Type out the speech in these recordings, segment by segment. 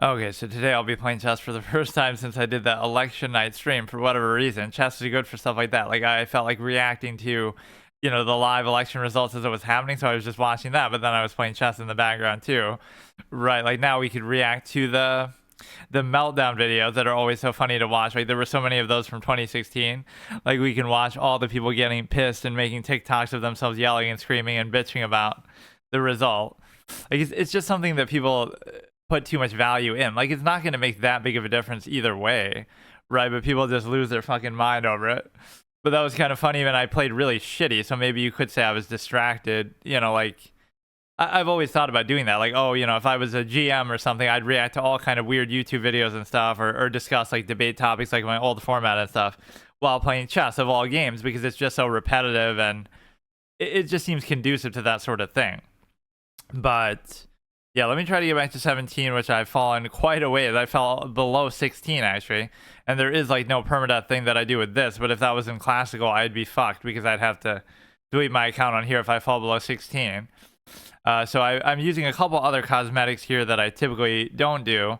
Okay, so today I'll be playing chess for the first time since I did that election night stream for whatever reason. Chess is good for stuff like that. Like I felt like reacting to, the live election results as it was happening, so I was just watching that, but then I was playing chess in the background too. Right, like now we could react to the meltdown videos that are always so funny to watch. Like there were so many of those from 2016. Like we can watch all the people getting pissed and making TikToks of themselves yelling and screaming and bitching about the result. Like it's just something that people put too much value in. Like it's not going to make that big of a difference either way, right? But people just lose their fucking mind over it. But that was kind of funny, and I played really shitty, so maybe you could say I was distracted. Like I've always thought about doing that. Like, oh, if I was a GM or something, I'd react to all kind of weird YouTube videos and stuff, or discuss like debate topics like my old format and stuff while playing chess of all games, because it's just so repetitive and it just seems conducive to that sort of thing. But yeah, let me try to get back to 17, which I've fallen quite a ways. I fell below 16 actually, and there is like no permadeath thing that I do with this. But if that was in classical, I'd be fucked because I'd have to delete my account on here if I fall below 16. So I'm using a couple other cosmetics here that I typically don't do,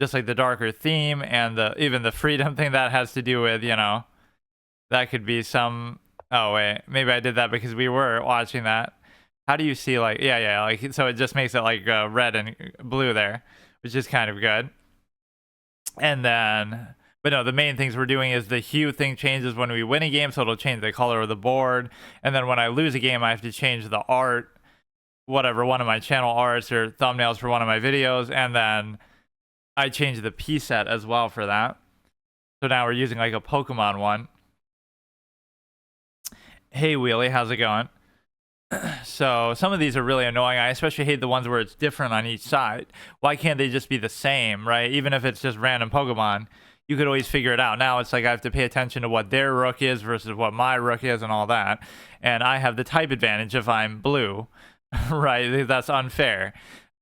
just like the darker theme and even the freedom thing that has to do with that could be some. Oh wait, maybe I did that because we were watching that. How do you see like yeah like so it just makes it like red and blue there, which is kind of good. And then but no, the main things we're doing is the hue thing changes when we win a game, so it'll change the color of the board. And then when I lose a game, I have to change the art, whatever, one of my channel arts or thumbnails for one of my videos, and then I change the P set as well for that. So now we're using like a Pokemon one. Hey Wheelie, how's it going? So some of these are really annoying. I especially hate the ones where it's different on each side. Why can't they just be the same, right? Even if it's just random Pokemon, you could always figure it out. Now it's like I have to pay attention to what their rook is versus what my rook is and all that. And I have the type advantage if I'm blue, right? That's unfair.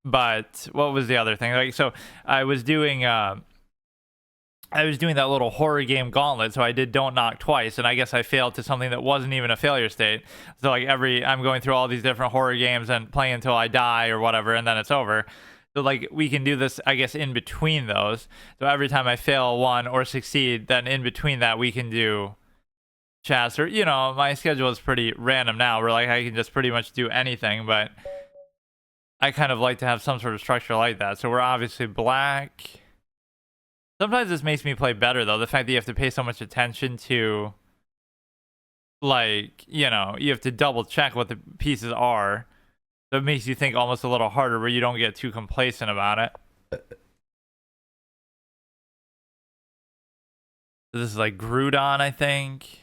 But what was the other thing? Like, so I was doing that little horror game gauntlet, so I did don't knock twice, and I guess I failed to something that wasn't even a failure state. So like I'm going through all these different horror games and playing until I die or whatever, and then it's over. So like we can do this, I guess, in between those. So every time I fail one or succeed, then in between that we can do chats, or my schedule is pretty random now, where like I can just pretty much do anything, but I kind of like to have some sort of structure like that. So we're obviously black. Sometimes this makes me play better, though. The fact that you have to pay so much attention to, like, you have to double check what the pieces are. So it makes you think almost a little harder, where you don't get too complacent about it. So this is like Groudon, I think.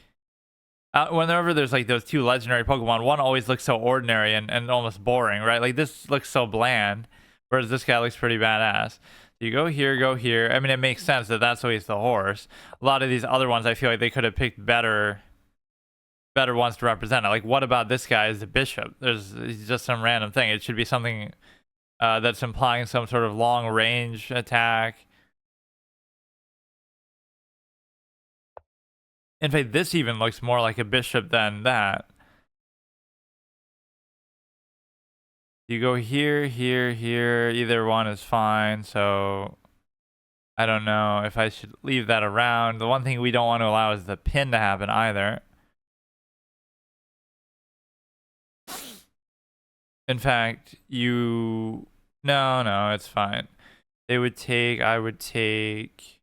Whenever there's like those two legendary Pokemon, one always looks so ordinary and almost boring, right? Like this looks so bland, whereas this guy looks pretty badass. You go here, go here. I mean, it makes sense that that's always the horse. A lot of these other ones, I feel like they could have picked better ones to represent it. Like, what about this guy as the bishop? He's just some random thing. It should be something that's implying some sort of long range attack. In fact, this even looks more like a bishop than that. You go here, here, here. Either one is fine. So I don't know if I should leave that around. The one thing we don't want to allow is the pin to happen either. In fact, no, it's fine. They would take, I would take.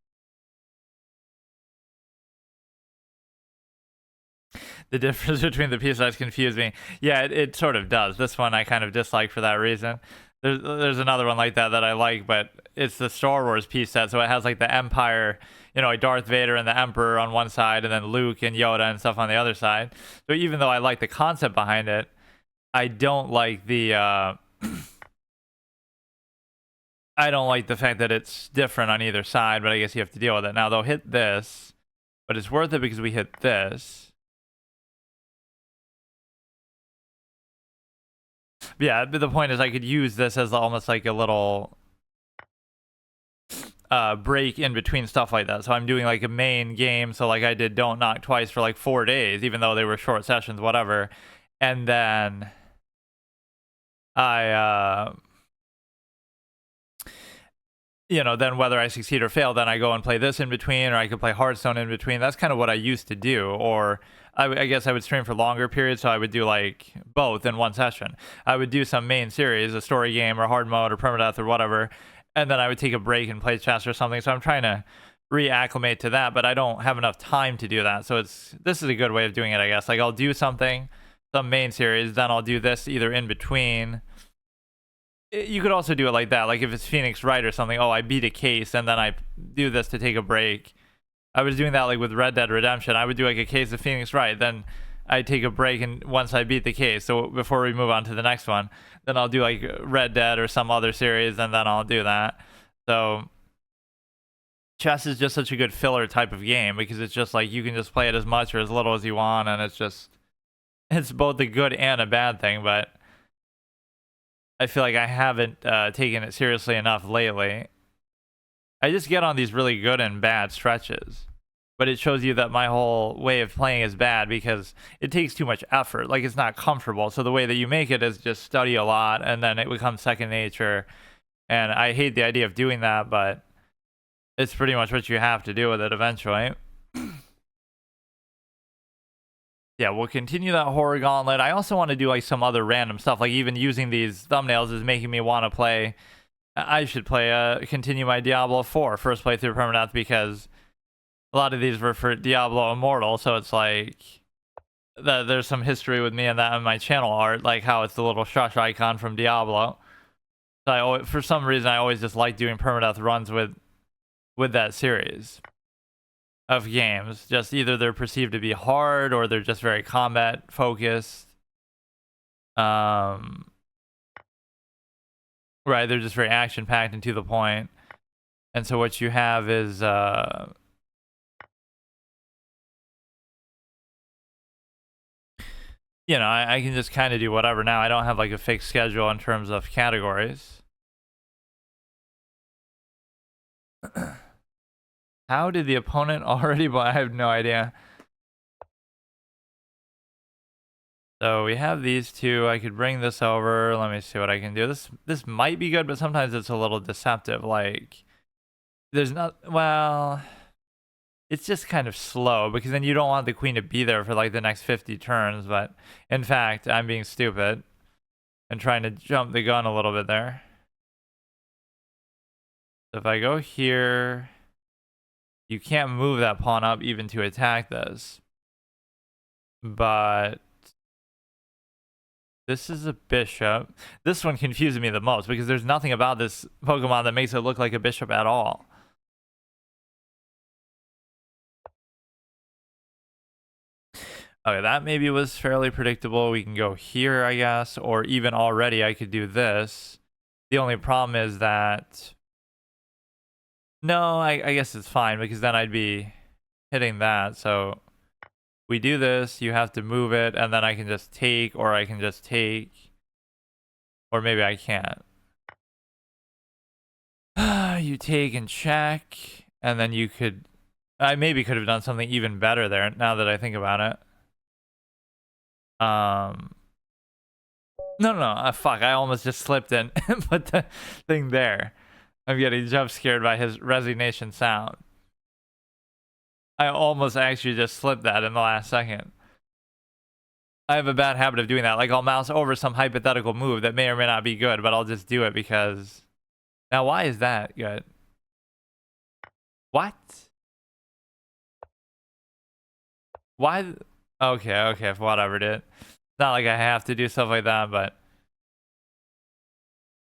The difference between the piece size confused me. Yeah, it sort of does. This one I kind of dislike for that reason. There's another one like that I like, but it's the Star Wars piece set, so it has like the Empire, like Darth Vader and the Emperor on one side, and then Luke and Yoda and stuff on the other side. So even though I like the concept behind it, I don't like the I don't like the fact that it's different on either side, but I guess you have to deal with it. Now they'll hit this, but it's worth it because we hit this. Yeah, but the point is I could use this as almost like a little break in between stuff like that. So I'm doing like a main game, so like I did don't knock twice for like 4 days, even though they were short sessions, whatever. And then I you know, then whether I succeed or fail, then I go and play this in between, or I could play Hearthstone in between. That's kind of what I used to do. Or I guess I would stream for longer periods, so I would do like both in one session. I would do some main series, a story game or hard mode or permadeath or whatever, and then I would take a break and play chess or something. So I'm trying to reacclimate to that, but I don't have enough time to do that. So this is a good way of doing it, I guess. Like I'll do something, some main series, then I'll do this either in between. You could also do it like that, like if it's Phoenix Wright or something. Oh, I beat a case and then I do this to take a break. I was doing that like with Red Dead Redemption. I would do like a case of Phoenix Wright, then I take a break, and once I beat the case, so before we move on to the next one, then I'll do like Red Dead or some other series, and then I'll do that. So chess is just such a good filler type of game because it's just like you can just play it as much or as little as you want, and it's both a good and a bad thing. But I feel like I haven't taken it seriously enough lately. I just get on these really good and bad stretches, but it shows you that my whole way of playing is bad because it takes too much effort. Like it's not comfortable. So the way that you make it is just study a lot, and then it becomes second nature. And I hate the idea of doing that, but it's pretty much what you have to do with it eventually. Yeah, we'll continue that horror gauntlet. I also want to do like some other random stuff. Like even using these thumbnails is making me want to play. I should continue my Diablo 4 first playthrough permadeath, because a lot of these were for Diablo Immortal. So it's like there's some history with me and that on my channel art, like how it's the little shush icon from Diablo. So for some reason, I always just like doing permadeath runs with that series of games. Just either they're perceived to be hard or they're just very combat focused. Right, they're just very action packed and to the point. And so what you have is you know, I can just kind of do whatever now. I don't have like a fixed schedule in terms of categories. How did the opponent already buy? I have no idea. So we have these two. I could bring this over. Let me see what I can do. This might be good, but sometimes it's a little deceptive. Like there's not, well, it's just kind of slow because then you don't want the queen to be there for like the next 50 turns. But in fact, I'm being stupid and trying to jump the gun a little bit there. So if I go here, you can't move that pawn up even to attack this. But this is a bishop. This one confuses me the most because there's nothing about this Pokemon that makes it look like a bishop at all. Okay, that maybe was fairly predictable. We can go here, I guess, or even already I could do this. The only problem is that... No, I guess it's fine because then I'd be hitting that. So we do this, you have to move it, and then I can just take, or I can just take, or maybe I can't. You take and check, and then you could... I maybe could have done something even better there now that I think about it. No, fuck, I almost just slipped in and put the thing there. I'm getting jump scared by his resignation sound. I almost actually just slipped that in the last second. I have a bad habit of doing that. Like I'll mouse over some hypothetical move that may or may not be good, but I'll just do it because... Now, why is that good? What? Why? Okay, whatever, dude. It's not like I have to do stuff like that, but...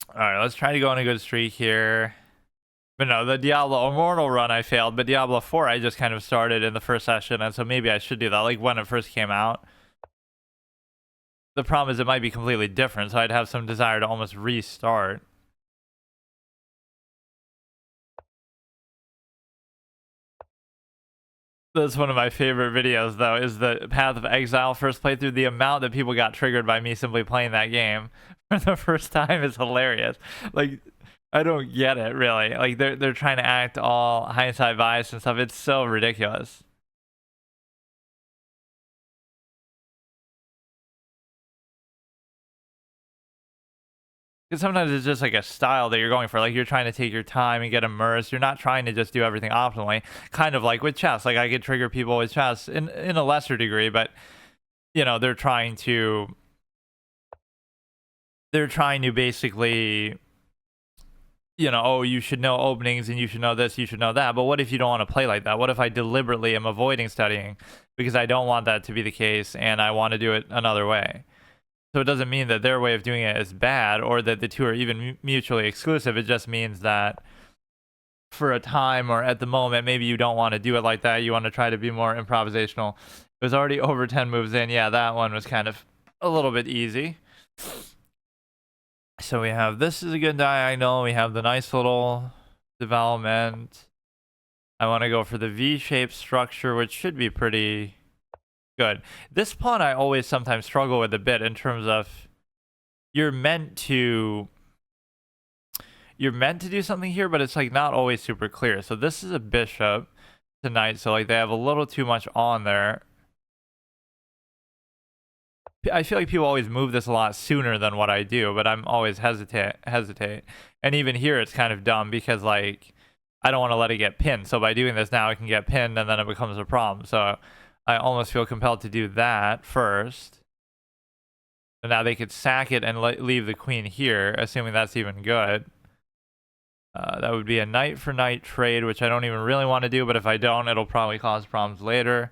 Alright, let's try to go on a good streak here. But no, the Diablo Immortal run I failed, but Diablo 4 I just kind of started in the first session, and so maybe I should do that, like when it first came out. The problem is it might be completely different, so I'd have some desire to almost restart. That's one of my favorite videos, though, is the Path of Exile first playthrough. The amount that people got triggered by me simply playing that game for the first time is hilarious. Like, I don't get it, really. Like, they're trying to act all hindsight bias and stuff. It's so ridiculous. Because sometimes it's just like a style that you're going for. Like you're trying to take your time and get immersed. You're not trying to just do everything optimally. Kind of like with chess. Like I could trigger people with chess in a lesser degree, but you know, they're trying to basically, you know, oh, you should know openings and you should know this, you should know that. But what if you don't want to play like that? What if I deliberately am avoiding studying because I don't want that to be the case and I want to do it another way? So it doesn't mean that their way of doing it is bad or that the two are even mutually exclusive. It just means that for a time or at the moment, maybe you don't want to do it like that. You want to try to be more improvisational. It was already over 10 moves in. Yeah, that one was kind of a little bit easy. So we have, this is a good diagonal. We have the nice little development. I want to go for the V-shaped structure, which should be pretty good. This pawn I always sometimes struggle with a bit in terms of you're meant to do something here, but it's like not always super clear. So this is a bishop tonight, so like they have a little too much on there. I feel like people always move this a lot sooner than what I do, but I'm always hesitate. And even here it's kind of dumb because like I don't want to let it get pinned. So by doing this now it can get pinned and then it becomes a problem. So I almost feel compelled to do that first. And now they could sack it and leave the queen here, assuming that's even good. That would be a knight for knight trade, which I don't even really want to do, but if I don't, it'll probably cause problems later.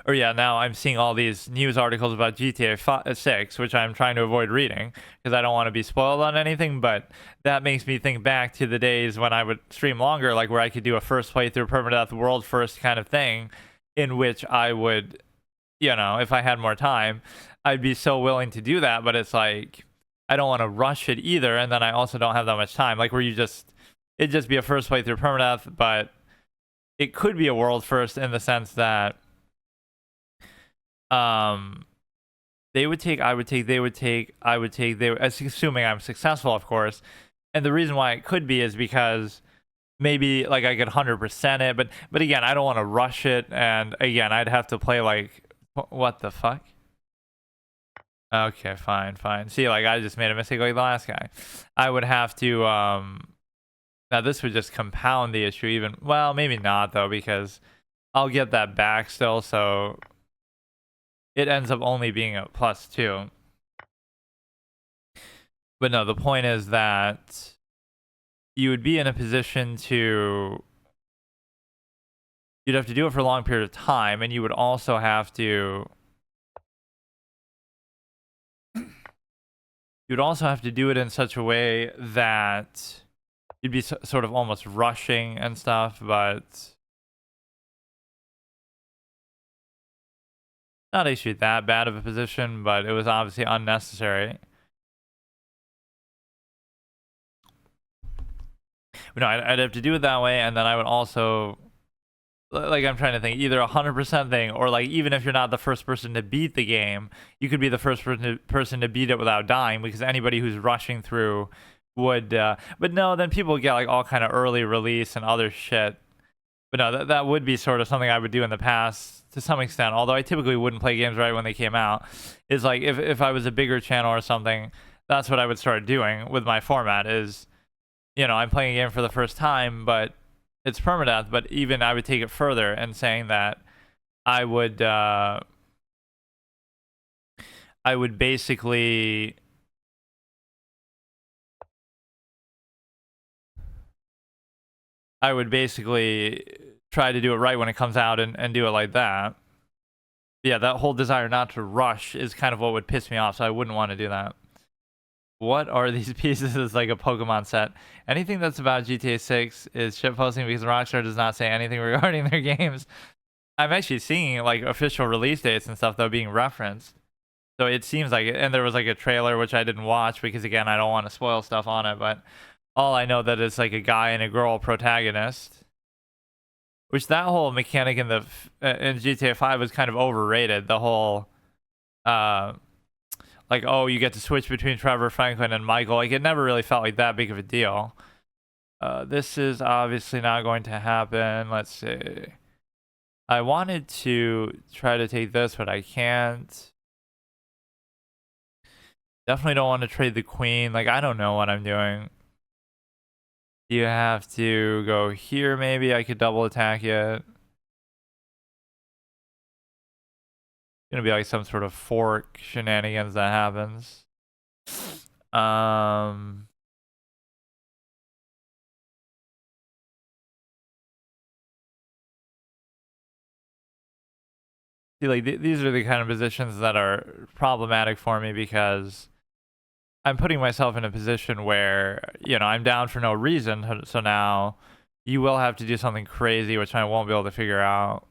Or yeah, now I'm seeing all these news articles about GTA 6, which I'm trying to avoid reading because I don't want to be spoiled on anything, but that makes me think back to the days when I would stream longer, like where I could do a first playthrough, permadeath, world first kind of thing, in which I would, you know, if I had more time, I'd be so willing to do that, but it's like, I don't want to rush it either, and then I also don't have that much time, like where it'd just be a first playthrough permadeath, but it could be a world first in the sense that they would take, I would take, they would take, I would take, they would, assuming I'm successful, of course. And the reason why it could be is because maybe like I could 100% it, but again, I don't want to rush it, and again, I'd have to play like, what the fuck? Okay, fine. See, like I just made a mistake like the last guy. I would have to now this would just compound the issue even, well, maybe not though, because I'll get that back still, so it ends up only being a +2. But no, the point is that you would be in a position to, you'd have to do it for a long period of time, and you would also have to, you'd also have to do it in such a way that you'd be sort of almost rushing and stuff, but not actually that bad of a position, but it was obviously unnecessary. But no, I'd have to do it that way, and then I would also, like, I'm trying to think, either 100% thing, or like even if you're not the first person to beat the game, you could be the first person to beat it without dying, because anybody who's rushing through would, but no, then people would get like all kind of early release and other shit. But no, that would be sort of something I would do in the past to some extent, although I typically wouldn't play games right when they came out. Is like if I was a bigger channel or something, that's what I would start doing with my format is, you know, I'm playing a game for the first time, but it's permadeath, but even I would take it further and saying that I would basically try to do it right when it comes out and do it like that. Yeah, that whole desire not to rush is kind of what would piss me off, so I wouldn't want to do that. What are these pieces? It's like a Pokemon set. Anything that's about GTA 6 is shitposting because Rockstar does not say anything regarding their games. I'm actually seeing like official release dates and stuff though being referenced. So it seems like it, and there was like a trailer which I didn't watch because again I don't want to spoil stuff on it, but all I know that it's like a guy and a girl protagonist. Which that whole mechanic in GTA 5 was kind of overrated. The whole like, oh, you get to switch between Trevor, Franklin, and Michael. Like, it never really felt like that big of a deal. This is obviously not going to happen. Let's see. I wanted to try to take this, but I can't. Definitely don't want to trade the queen. Like, I don't know what I'm doing. You have to go here, maybe. I could double attack it. Gonna be like some sort of fork shenanigans that happens. See, like these are the kind of positions that are problematic for me because I'm putting myself in a position where, you know, I'm down for no reason. So now you will have to do something crazy, which I won't be able to figure out.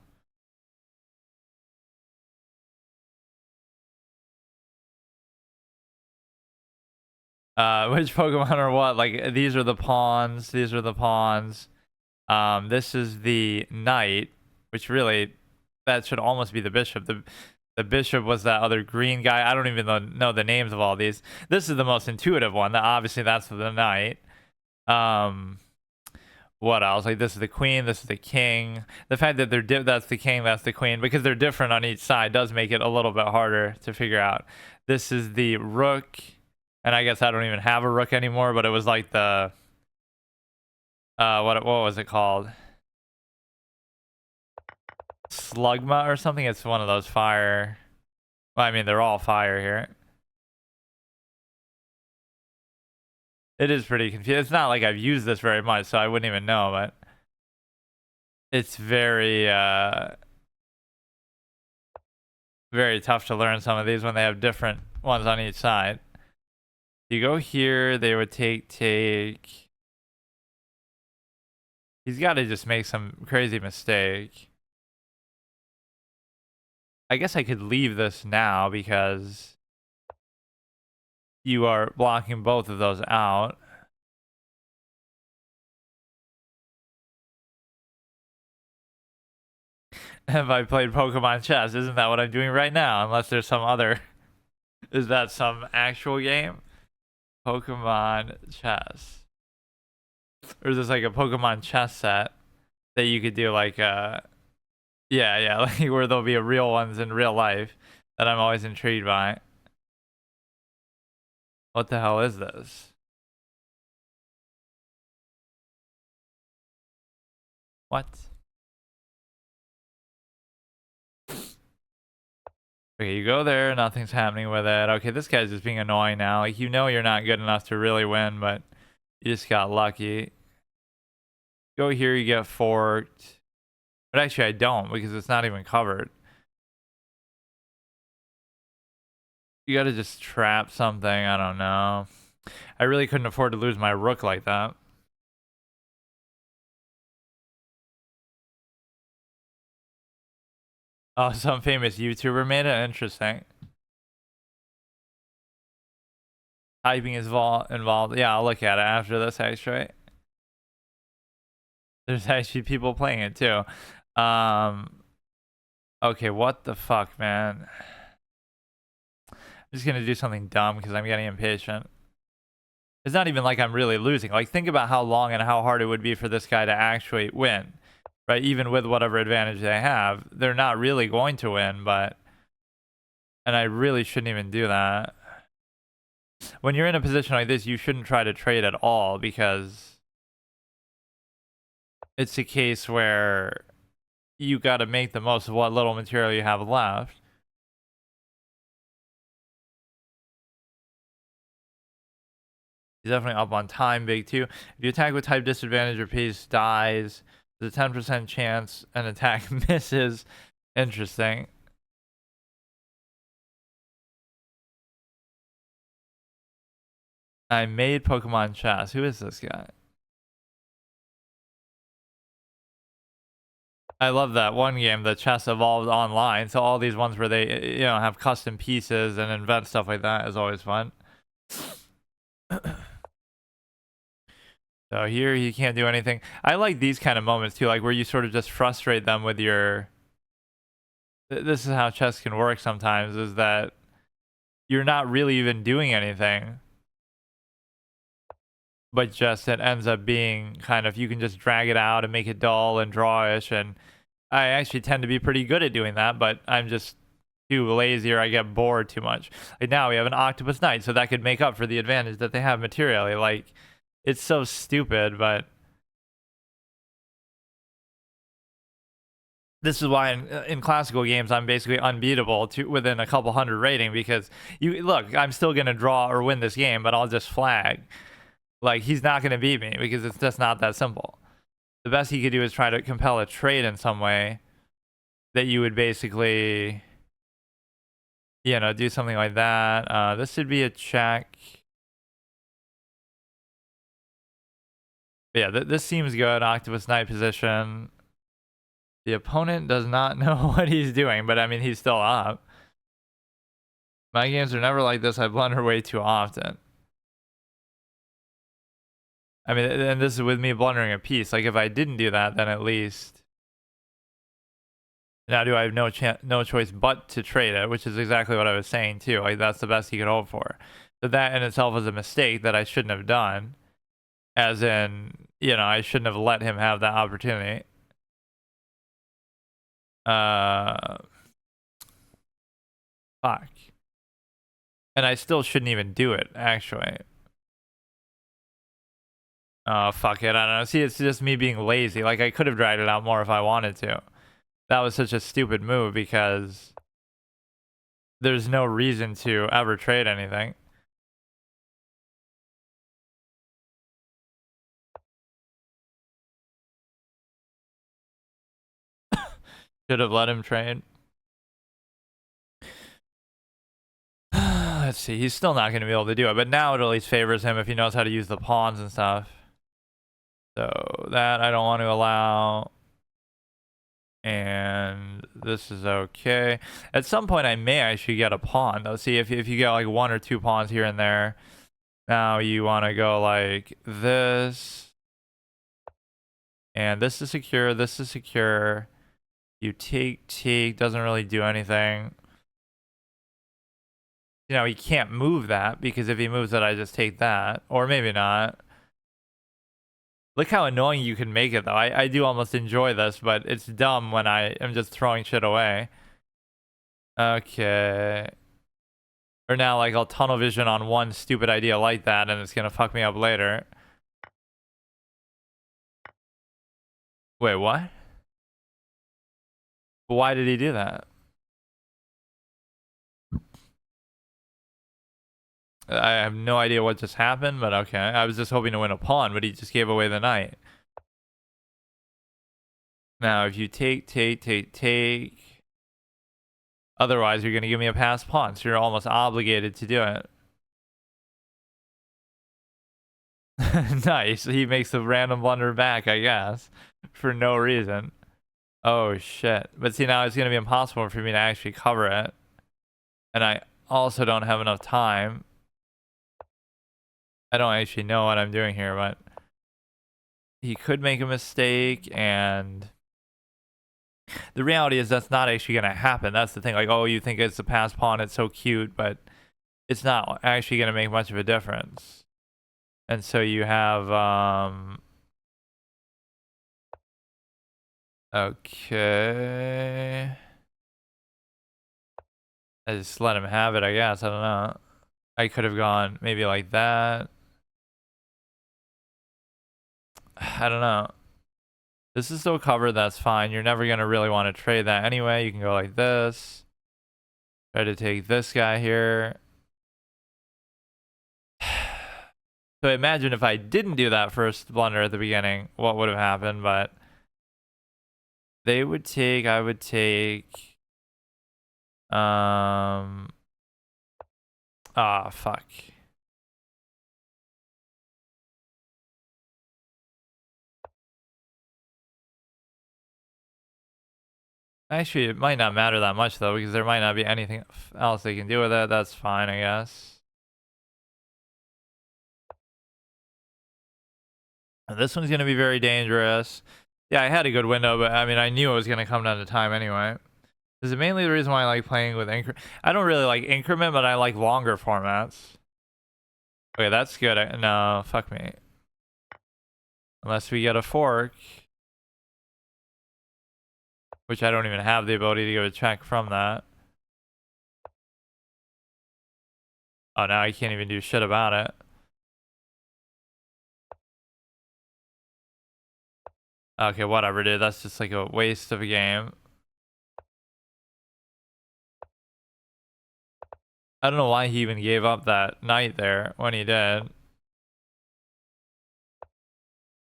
Which Pokemon are what? Like, these are the pawns. These are the pawns. This is the knight, which really, that should almost be the bishop. The bishop was that other green guy. I don't even know the names of all these. This is the most intuitive one. Obviously, that's the knight. What else? Like, this is the queen. This is the king. The fact that that's the king, that's the queen, because they're different on each side does make it a little bit harder to figure out. This is the rook. And I guess I don't even have a rook anymore, but it was like the what was it called? Slugma or something. It's one of those fire. Well, I mean, they're all fire here. It is pretty confusing. It's not like I've used this very much, so I wouldn't even know, but it's very very tough to learn some of these when they have different ones on each side. You go here, they would take. He's got to just make some crazy mistake. I guess I could leave this now because you are blocking both of those out. Have I played Pokemon chess? Isn't that what I'm doing right now? Unless there's some other... Is that some actual game? Pokemon chess. Or is this like a Pokemon chess set that you could do like yeah, like where there'll be a real ones in real life that I'm always intrigued by. What the hell is this? What? Okay, you go there, nothing's happening with it. Okay, this guy's just being annoying now. Like, you know you're not good enough to really win, but you just got lucky. Go here, you get forked. But actually, I don't because it's not even covered. You gotta just trap something. I don't know. I really couldn't afford to lose my rook like that. Oh, some famous YouTuber made it? Interesting. Typing is involved. Yeah, I'll look at it after this, actually. There's actually people playing it, too. Okay, what the fuck, man? I'm just gonna do something dumb because I'm getting impatient. It's not even like I'm really losing. Like, think about how long and how hard it would be for this guy to actually win. Right? Even with whatever advantage they have. They're not really going to win, but... And I really shouldn't even do that. When you're in a position like this, you shouldn't try to trade at all because... It's a case where you got to make the most of what little material you have left. He's definitely up on time big too. If you attack with type disadvantage, your piece dies. There's a 10% chance an attack misses. Interesting. I made Pokemon chess. Who is this guy? I love that one game, the chess evolved online. So all these ones where they, you know, have custom pieces and invent stuff like that is always fun. So here you can't do anything. I like these kind of moments too, like where you sort of just frustrate them with your... This is how chess can work sometimes, is that you're not really even doing anything. But just it ends up being kind of, you can just drag it out and make it dull and drawish. And I actually tend to be pretty good at doing that, but I'm just too lazy or I get bored too much. Like now we have an Octopus Knight, so that could make up for the advantage that they have materially. Like, it's so stupid, but this is why in classical games I'm basically unbeatable to within a couple hundred rating, because you look, I'm still gonna draw or win this game, but I'll just flag. Like, he's not gonna beat me because it's just not that simple. The best he could do is try to compel a trade in some way that you would basically, you know, do something like that. This should be a check. But yeah, this seems good. Octopus Knight position. The opponent does not know what he's doing, but I mean, he's still up. My games are never like this. I blunder way too often. I mean, and this is with me blundering a piece. Like, if I didn't do that, then at least... Now, do I have no choice but to trade it, which is exactly what I was saying, too. Like, that's the best he could hope for. So that in itself is a mistake that I shouldn't have done. As in, you know, I shouldn't have let him have that opportunity. Fuck. And I still shouldn't even do it, actually. Oh, fuck it. I don't know. See, it's just me being lazy. Like, I could have dragged it out more if I wanted to. That was such a stupid move because there's no reason to ever trade anything. Should have let him trade. Let's see. He's still not going to be able to do it, but now it at least favors him if he knows how to use the pawns and stuff. So that I don't want to allow. And this is okay. At some point, I may actually get a pawn, though. See, if you get like 1 or 2 pawns here and there, now you want to go like this. And this is secure. This is secure. You take, doesn't really do anything. You know, he can't move that because if he moves it, I just take that. Or maybe not. Look how annoying you can make it, though. I do almost enjoy this, but it's dumb when I am just throwing shit away. Okay. Or now, like, I'll tunnel vision on one stupid idea like that, and it's gonna fuck me up later. Wait, what? Why did he do that? I have no idea what just happened, but okay. I was just hoping to win a pawn, but he just gave away the knight. Now, if you take. Otherwise, you're going to give me a passed pawn, so you're almost obligated to do it. Nice. He makes a random blunder back, I guess, for no reason. Oh, shit. But see, now it's going to be impossible for me to actually cover it. And I also don't have enough time. I don't actually know what I'm doing here, but he could make a mistake, and the reality is that's not actually going to happen. That's the thing. Like, oh, you think it's a pass pawn, it's so cute, but it's not actually going to make much of a difference. And so you have, okay. I just let him have it, I guess. I don't know. I could have gone maybe like that. I don't know. This is still covered, that's fine. You're never going to really want to trade that anyway. You can go like this. Try to take this guy here. So imagine if I didn't do that first blunder at the beginning, what would have happened, but they would take, I would take, ah, fuck. Actually, it might not matter that much, though, because there might not be anything else they can do with it. That's fine, I guess. And this one's going to be very dangerous. Yeah, I had a good window, but I mean, I knew it was going to come down to time anyway. This is mainly the reason why I like playing with increment. I don't really like increment, but I like longer formats. Okay, that's good. No, fuck me. Unless we get a fork. Which I don't even have the ability to give a check from that. Oh, now I can't even do shit about it. Okay, whatever, dude. That's just like a waste of a game. I don't know why he even gave up that knight there when he did.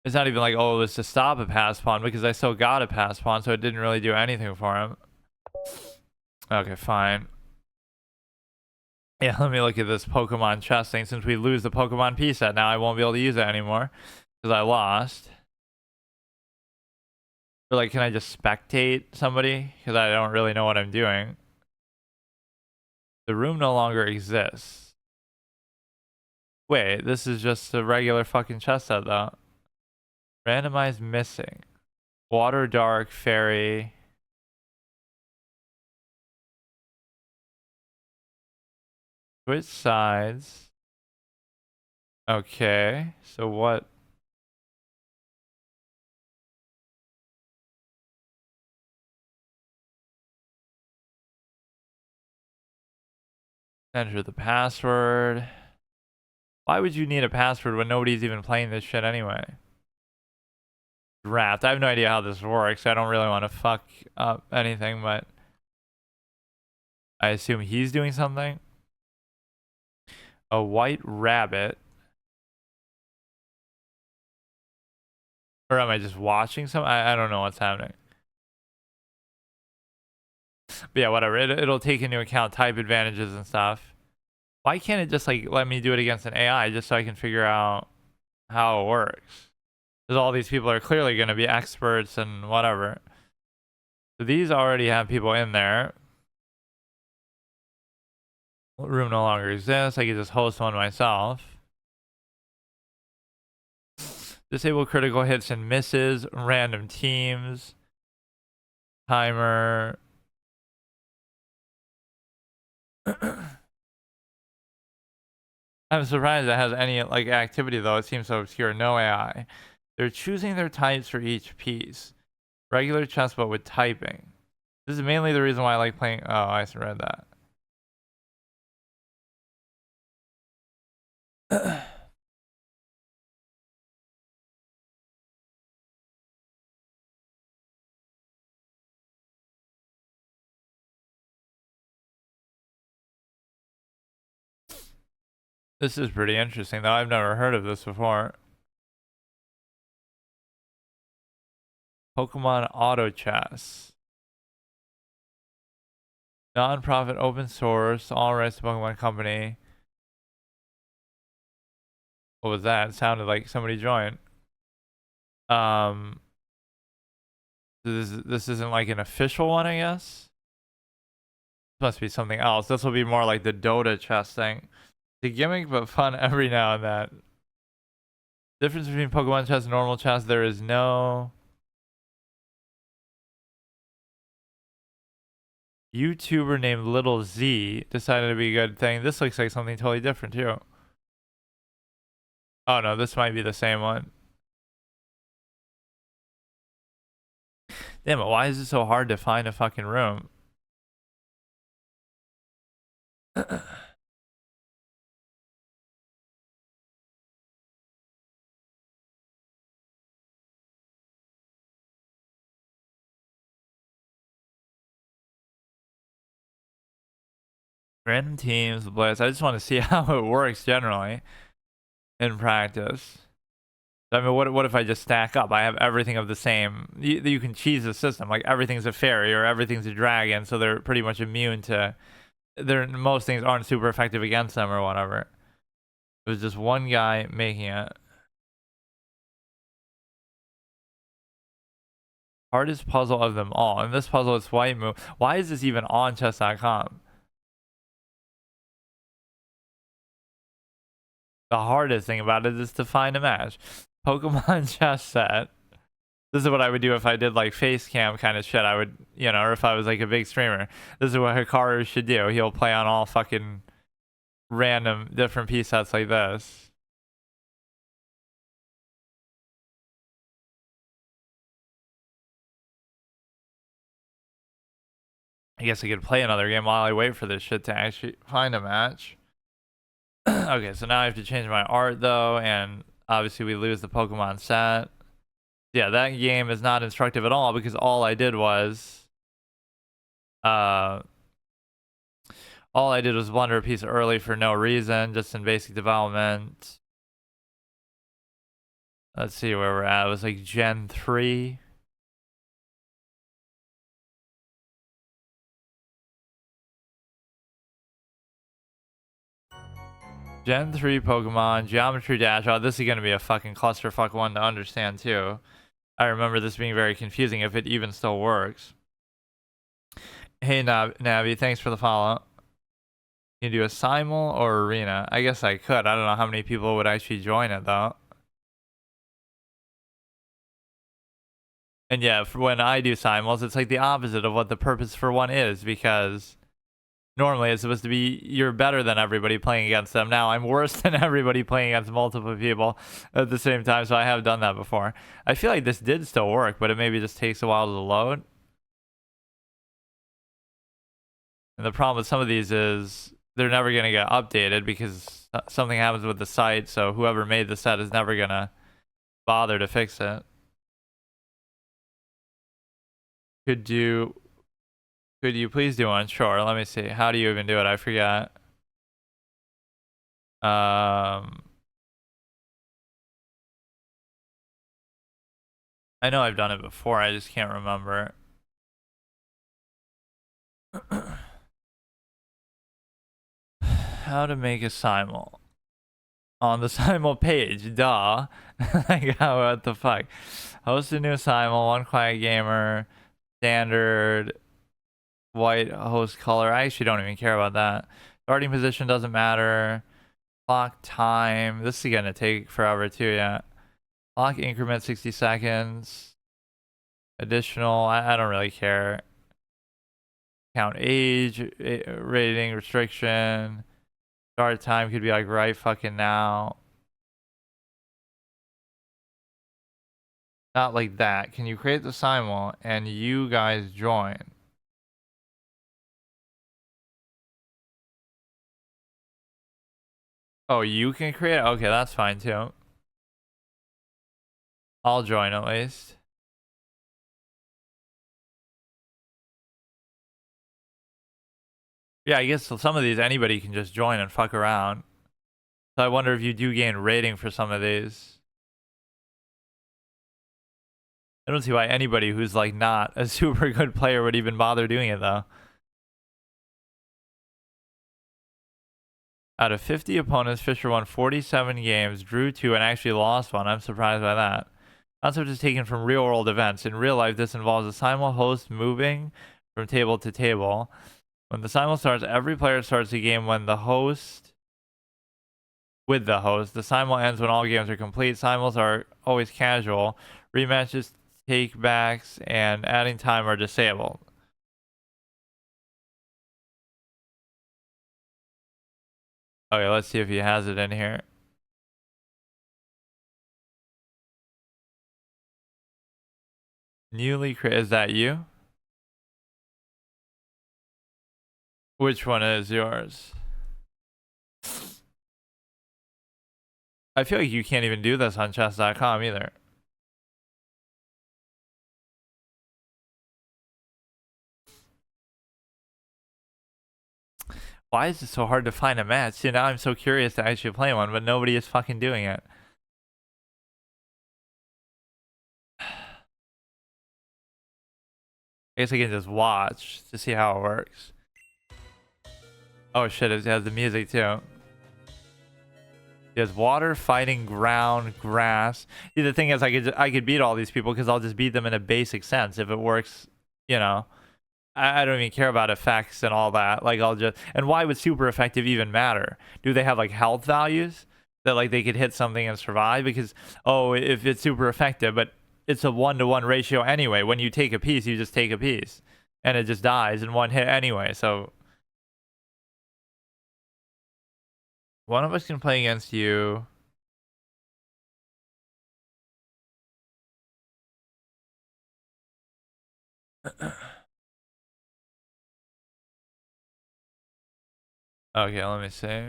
It's not even like, oh, it was to stop a pass pawn because I still got a pass pawn, so it didn't really do anything for him. Okay, fine. Yeah, let me look at this Pokemon chess thing. Since we lose the Pokemon piece set, now I won't be able to use it anymore because I lost. Or like, can I just spectate somebody? Because I don't really know what I'm doing. The room no longer exists. Wait, this is just a regular fucking chess set though. Randomized missing. Water dark fairy. Switch sides. Okay, so what? Enter the password. Why would you need a password when nobody's even playing this shit anyway? Draft. I have no idea how this works. I don't really want to fuck up anything, but I assume he's doing something. A white rabbit. Or am I just watching some? I don't know what's happening. But yeah, whatever. It'll take into account type advantages and stuff. Why can't it just like let me do it against an AI just so I can figure out how it works? Because all these people are clearly going to be experts and whatever. So these already have people in there. Room no longer exists. I can just host one myself. Disable critical hits and misses. Random teams. Timer. I'm surprised it has any like activity though. It seems so obscure. No AI. They're choosing their types for each piece. Regular chess, but with typing. This is mainly the reason why I like playing. Oh, I read that. This is pretty interesting though. I've never heard of this before. Pokemon Auto Chess. Non-profit open source. All rights to Pokemon Company. What was that? It sounded like somebody joined. Um, this isn't like an official one, I guess. This must be something else. This will be more like the Dota chess thing. The gimmick, but fun every now and then. Difference between Pokemon chess and normal chess, there is no YouTuber named Little Z decided to be a good thing. This looks like something totally different too. Oh no, this might be the same one. Damn it, why is it so hard to find a fucking room? Random teams, blitz. I just want to see how it works generally in practice. I mean, what if I just stack up? I have everything of the same. You can cheese the system. Like everything's a fairy or everything's a dragon, so they're pretty much immune to. Most things aren't super effective against them or whatever. It was just one guy making it. Hardest puzzle of them all. And this puzzle is white move. Why is this even on chess.com? The hardest thing about it is to find a match. Pokemon chess set. This is what I would do if I did like face cam kind of shit. I would, or if I was like a big streamer. This is what Hikaru should do. He'll play on all fucking random different piece sets like this. I guess I could play another game while I wait for this shit to actually find a match. Okay, so now I have to change my art though, and obviously we lose the Pokemon set. Yeah, that game is not instructive at all because uh all I did was blunder a piece early for no reason, just in basic development. Let's see where we're at. It was like Gen 3. Gen 3 Pokemon, Geometry Dash. Oh, this is going to be a fucking clusterfuck one to understand too. I remember this being very confusing if it even still works. Hey, Navi, thanks for the follow. Can you do a Simul or Arena? I guess I could. I don't know how many people would actually join it though. And yeah, for when I do Simuls, it's like the opposite of what the purpose for one is because normally it's supposed to be you're better than everybody playing against them. Now I'm worse than everybody playing against multiple people at the same time, so I have done that before. I feel like this did still work, but it maybe just takes a while to load. And the problem with some of these is they're never going to get updated because something happens with the site, so whoever made the set is never going to bother to fix it. Could you please do one? Sure, let me see. How do you even do it? I forgot. I know I've done it before, I just can't remember. How to make a simul. On the simul page, duh. Like, what the fuck? Host a new simul, one quiet gamer, standard, white host color. I actually don't even care about that. Starting position doesn't matter. Clock time. This is gonna take forever too, yeah. Clock increment 60 seconds. Additional, I don't really care. Count age, rating, restriction. Start time could be like right fucking now. Not like that. Can you create the simul and you guys join? Oh, you can create it? Okay, that's fine too. I'll join at least. Yeah, I guess some of these anybody can just join and fuck around. So I wonder if you do gain rating for some of these. I don't see why anybody who's like not a super good player would even bother doing it though. Out of 50 opponents, Fisher won 47 games, drew 2, and actually lost 1. I'm surprised by that. Concept is taken from real world events. In real life, this involves a simul host moving from table to table. When the simul starts, every player starts the game with the host. The simul ends when all games are complete. Simuls are always casual. Rematches, take backs, and adding time are disabled. Okay, let's see if he has it in here. Newly created. Is that you? Which one is yours? I feel like you can't even do this on chess.com either. Why is it so hard to find a match? See, now I'm so curious to actually play one, but nobody is fucking doing it. I guess I can just watch to see how it works. Oh shit, it has the music too. It has water, fighting, ground, grass. See, the thing is, I could beat all these people because I'll just beat them in a basic sense if it works, you know. I don't even care about effects and all that. Like, I'll just... And why would super effective even matter? Do they have, like, health values? That, like, they could hit something and survive? Because, oh, if it's super effective, but it's a 1-to-1 ratio anyway. When you take a piece, you just take a piece. And it just dies in one hit anyway, so... One of us can play against you. Okay, let me see.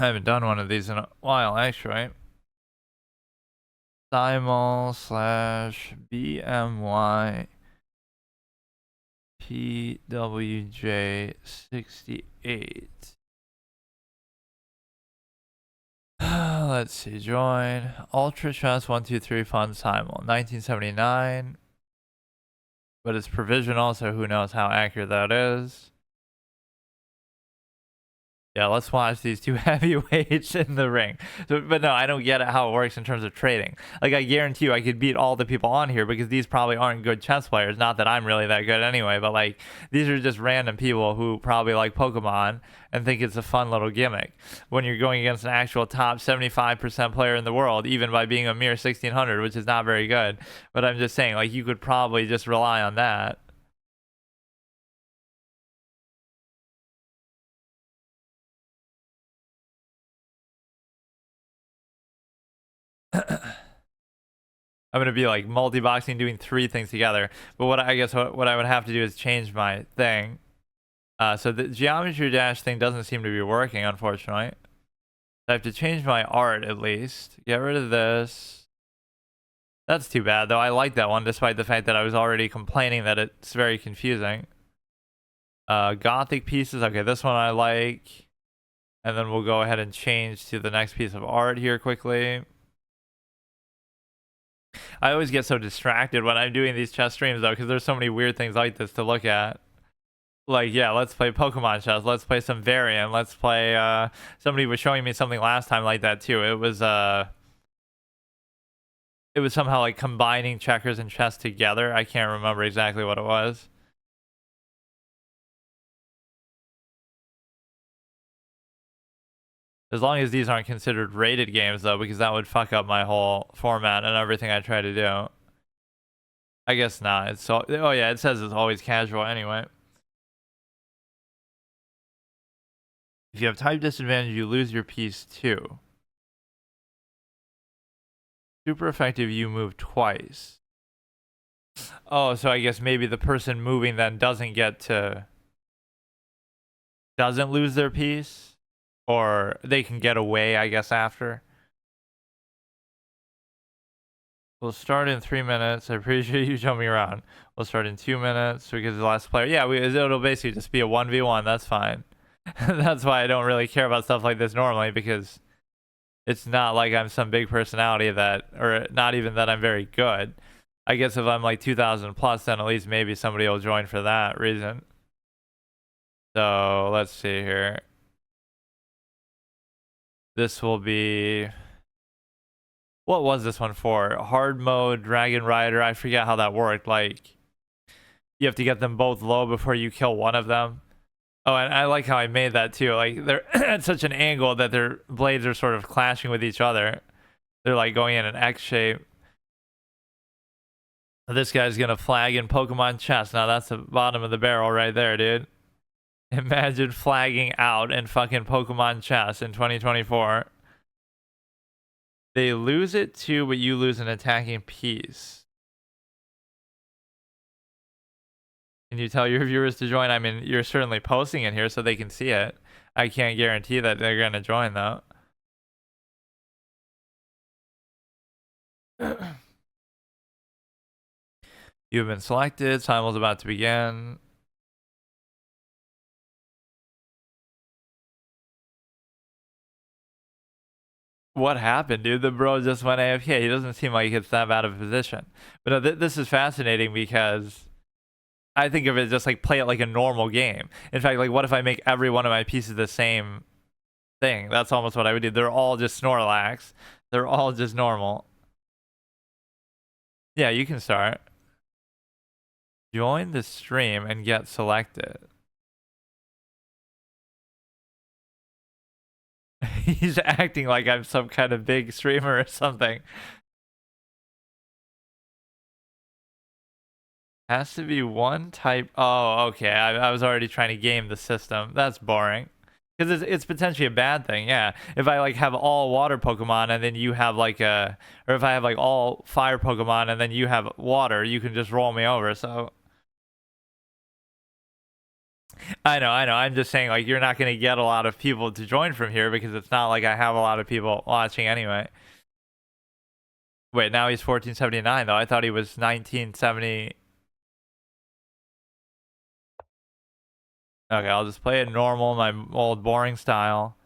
haven't done one of these in a while, actually. Simul slash BMY PWJ68. Let's see, join. Ultra Chess 123 Fun Simul. 1979. But it's provisional, so who knows how accurate that is. Yeah, let's watch these two heavyweights in the ring. So, but no, I don't get it how it works in terms of trading. Like, I guarantee you I could beat all the people on here because these probably aren't good chess players. Not that I'm really that good anyway, but like, these are just random people who probably like Pokemon and think it's a fun little gimmick. When you're going against an actual top 75% player in the world, even by being a mere 1600, which is not very good. But I'm just saying, like, you could probably just rely on that. I'm gonna be like multi-boxing, doing 3 things together. But what I guess what I would have to do is change my thing. So the geometry dash thing doesn't seem to be working, unfortunately. I have to change my art at least. Get rid of this. That's too bad, though. I like that one, despite the fact that I was already complaining that it's very confusing. Gothic pieces. Okay, this one I like. And then we'll go ahead and change to the next piece of art here quickly. I always get so distracted when I'm doing these chess streams, though, because there's so many weird things like this to look at. Like, yeah, let's play Pokemon chess. Let's play some variant. Let's play, somebody was showing me something last time like that, too. It was somehow like combining checkers and chess together. I can't remember exactly what it was. As long as these aren't considered rated games, though, because that would fuck up my whole format and everything I try to do. I guess not. It's so, oh yeah, it says it's always casual anyway. If you have type disadvantage, you lose your piece too. Super effective, you move twice. Oh, so I guess maybe the person moving then doesn't lose their piece? Or they can get away, I guess, after. We'll start in 3 minutes. I appreciate you jumping around. We'll start in 2 minutes because the last player. Yeah, it'll basically just be a 1v1. That's fine. That's why I don't really care about stuff like this normally, because it's not like I'm some big personality or not even that I'm very good. I guess if I'm like 2,000 plus, then at least maybe somebody will join for that reason. So let's see here. This will be... What was this one for? Hard mode, Dragon Rider. I forget how that worked. Like, you have to get them both low before you kill one of them. Oh, and I like how I made that too. Like, they're at such an angle that their blades are sort of clashing with each other. They're like going in an X shape. This guy's gonna flag in Pokemon chess. Now that's the bottom of the barrel right there, dude. Imagine flagging out in fucking Pokemon chess in 2024. They lose it too, but you lose an attacking piece. Can you tell your viewers to join? I mean, you're certainly posting it here so they can see it. I can't guarantee that they're going to join, though. You've been selected. Simul's about to begin. What happened, dude? The bro just went AFK. He doesn't seem like it's that bad of a position. But no, this is fascinating because I think of it just like play it like a normal game. In fact, like, what if I make every one of my pieces the same thing? That's almost what I would do. They're all just Snorlax. They're all just normal. Yeah, you can start. Join the stream and get selected. He's acting like I'm some kind of big streamer or something. Has to be one type. Oh, okay. I was already trying to game the system. That's boring. Because it's potentially a bad thing, yeah. If I like have all water Pokemon and then you have like or if I have like all fire Pokemon and then you have water, you can just roll me over. So I know. I'm just saying, like, you're not gonna get a lot of people to join from here because it's not like I have a lot of people watching anyway. Wait, now he's 1479 though. I thought he was 1970. Okay, I'll just play it normal, my old boring style.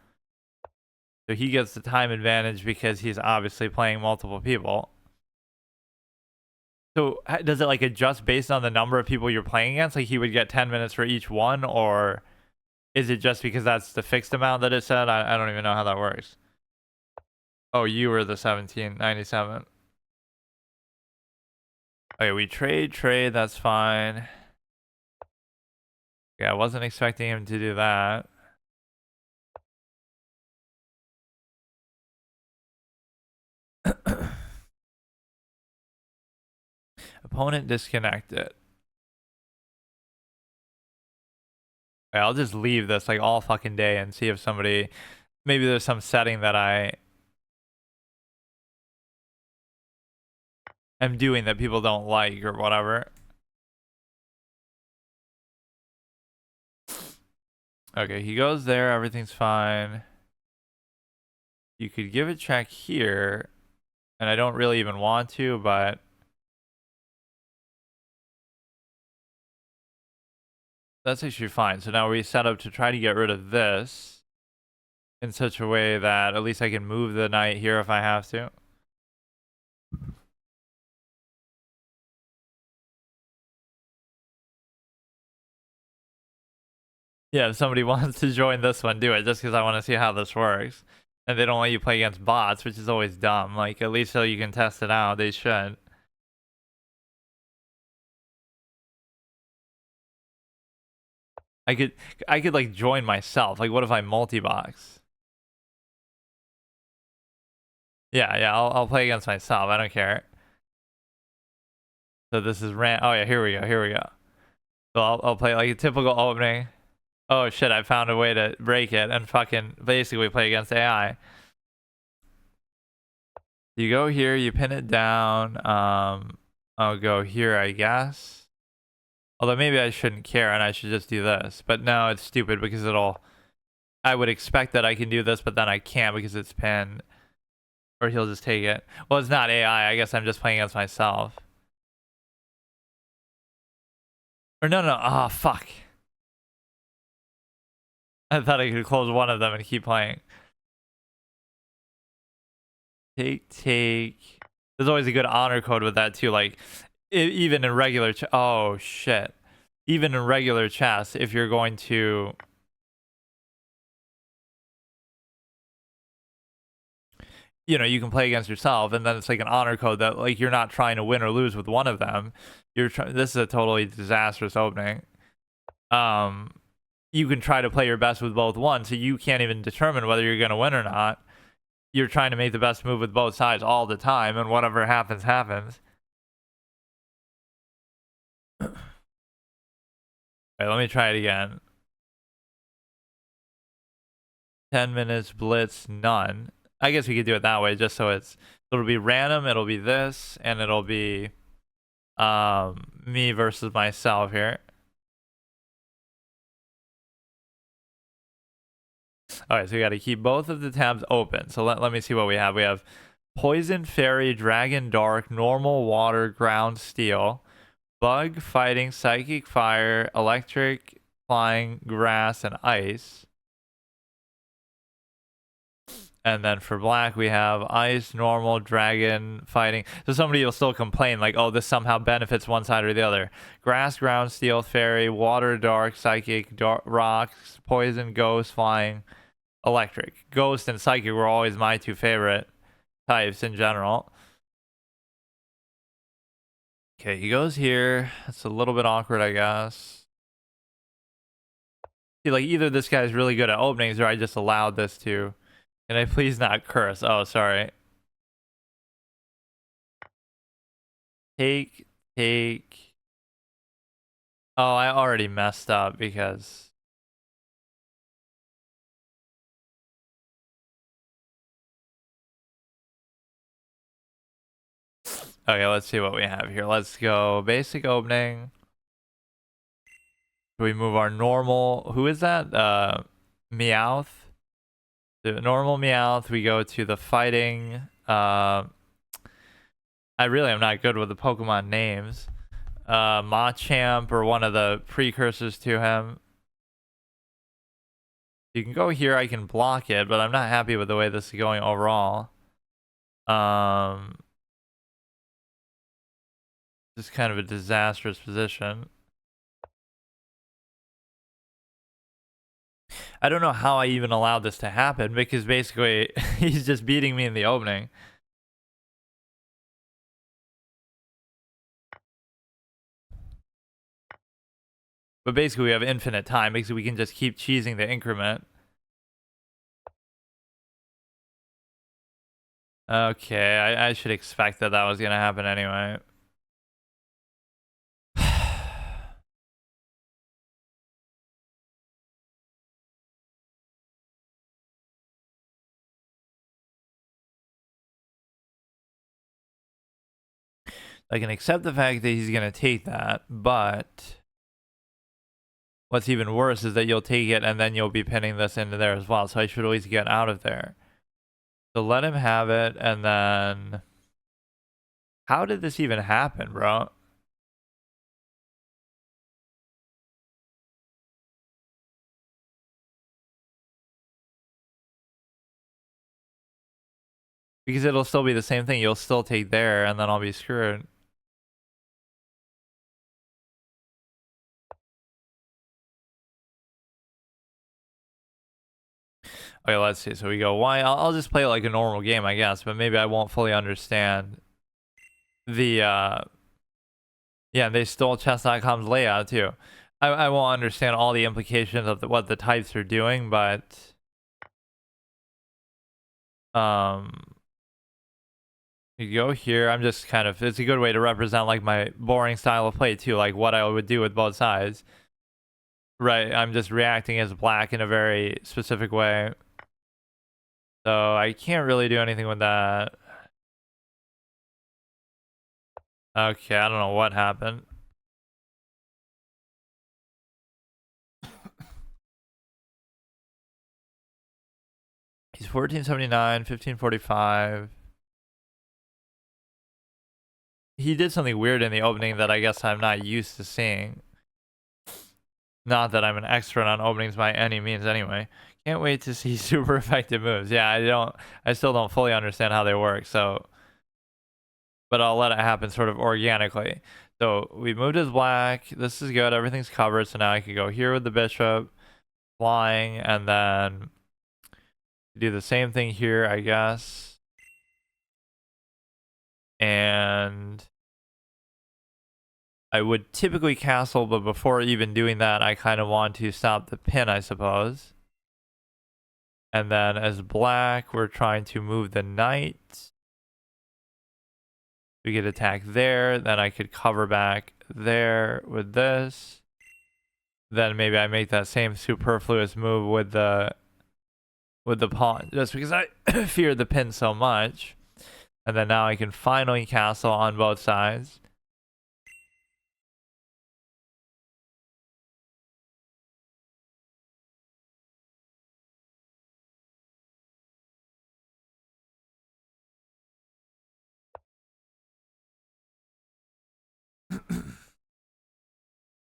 So he gets the time advantage because he's obviously playing multiple people. So does it like adjust based on the number of people you're playing against? Like he would get 10 minutes for each one, or is it just because that's the fixed amount that it said? I don't even know how that works. Oh, you were the 1797. Okay, we trade, that's fine. Yeah, I wasn't expecting him to do that. Opponent disconnected. Okay, I'll just leave this like all fucking day and see if somebody, maybe there's some setting that I am doing that people don't like or whatever. Okay, he goes there, everything's fine. You could give a check here, and I don't really even want to, but that's actually fine. So now we set up to try to get rid of this in such a way that at least I can move the knight here if I have to. Yeah, if somebody wants to join this one, do it just because I want to see how this works. And they don't let you play against bots, which is always dumb. Like, at least so you can test it out, they should. I could, I could like join myself. Like, what if I multi-box? Yeah, I'll play against myself. I don't care. So this is oh yeah, here we go. So I'll play like a typical opening. Oh shit, I found a way to break it and fucking basically play against AI. You go here, you pin it down. I'll go here, I guess. Although maybe I shouldn't care and I should just do this. But no, it's stupid because I would expect that I can do this, but then I can't because it's pinned. Or he'll just take it. Well, it's not AI. I guess I'm just playing against myself. Or no. Oh, fuck. I thought I could close one of them and keep playing. Take. There's always a good honor code with that too. Like, even in regular oh shit. Even in regular chess, if you're going to you can play against yourself, and then it's like an honor code that like you're not trying to win or lose with one of them. This is a totally disastrous opening. You can try to play your best with both ones, so you can't even determine whether you're going to win or not. You're trying to make the best move with both sides all the time, and whatever happens, happens. Wait, let me try it again. 10 minutes, blitz, none. I guess we could do it that way, just so it'll be random, it'll be this, and it'll be me versus myself here. Alright, so we gotta keep both of the tabs open. So let me see what we have. We have Poison, Fairy, Dragon, Dark, Normal, Water, Ground, Steel, Bug, Fighting, Psychic, Fire, Electric, Flying, Grass, and Ice. And then for black, we have Ice, Normal, Dragon, Fighting. So somebody will still complain like, oh, this somehow benefits one side or the other. Grass, Ground, Steel, Fairy, Water, Dark, Psychic, Rocks, Poison, Ghost, Flying, Electric. Ghost and Psychic were always my two favorite types in general. Okay, he goes here. It's a little bit awkward, I guess. See, like, either this guy's really good at openings or I just allowed this to. Can I please not curse? Oh, sorry. Take. Oh, I already messed up because... Okay, let's see what we have here. Let's go basic opening. So we move our normal, who is that? Meowth. The normal Meowth, we go to the fighting. I really am not good with the Pokemon names. Machamp, or one of the precursors to him. You can go here, I can block it, but I'm not happy with the way this is going overall. Just kind of a disastrous position. I don't know how I even allowed this to happen, because basically he's just beating me in the opening. But basically we have infinite time because we can just keep cheesing the increment. Okay, I should expect that that was going to happen anyway. I can accept the fact that he's going to take that, but what's even worse is that you'll take it and then you'll be pinning this into there as well. So I should always get out of there. So let him have it, and then... How did this even happen, bro? Because it'll still be the same thing. You'll still take there, and then I'll be screwed. Okay, let's see. So we go, why? I'll just play it like a normal game, I guess. But maybe I won't fully understand the... Yeah, they stole chess.com's layout, too. I won't understand all the implications of what the types are doing, but... You go here. I'm just kind of... It's a good way to represent, like, my boring style of play, too. Like, what I would do with both sides. Right, I'm just reacting as black in a very specific way. So I can't really do anything with that. Okay, I don't know what happened. He's 1479, 1545. He did something weird in the opening that I guess I'm not used to seeing. Not that I'm an expert on openings by any means anyway. Can't wait to see super effective moves. Yeah, I still don't fully understand how they work, so... But I'll let it happen sort of organically. So we moved his black. This is good. Everything's covered. So now I can go here with the bishop, flying, and then do the same thing here, I guess. And I would typically castle, but before even doing that, I kind of want to stop the pin, I suppose. And then as black, we're trying to move the knight. We could attack there. Then I could cover back there with this. Then maybe I make that same superfluous move with the pawn, just because I fear the pin so much. And then now I can finally castle on both sides.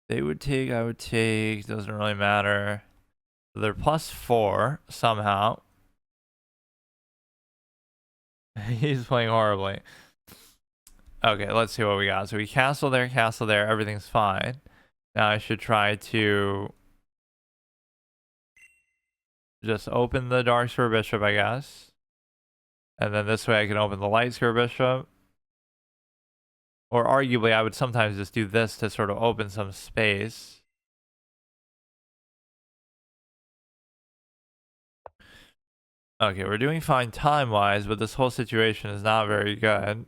They would take, I would take, doesn't really matter. So they're +4 somehow. He's playing horribly. Okay, let's see what we got. So we castle there, everything's fine. Now I should try to just open the dark square bishop, I guess. And then this way I can open the light square bishop. Or arguably, I would sometimes just do this to sort of open some space. Okay, we're doing fine time-wise, but this whole situation is not very good.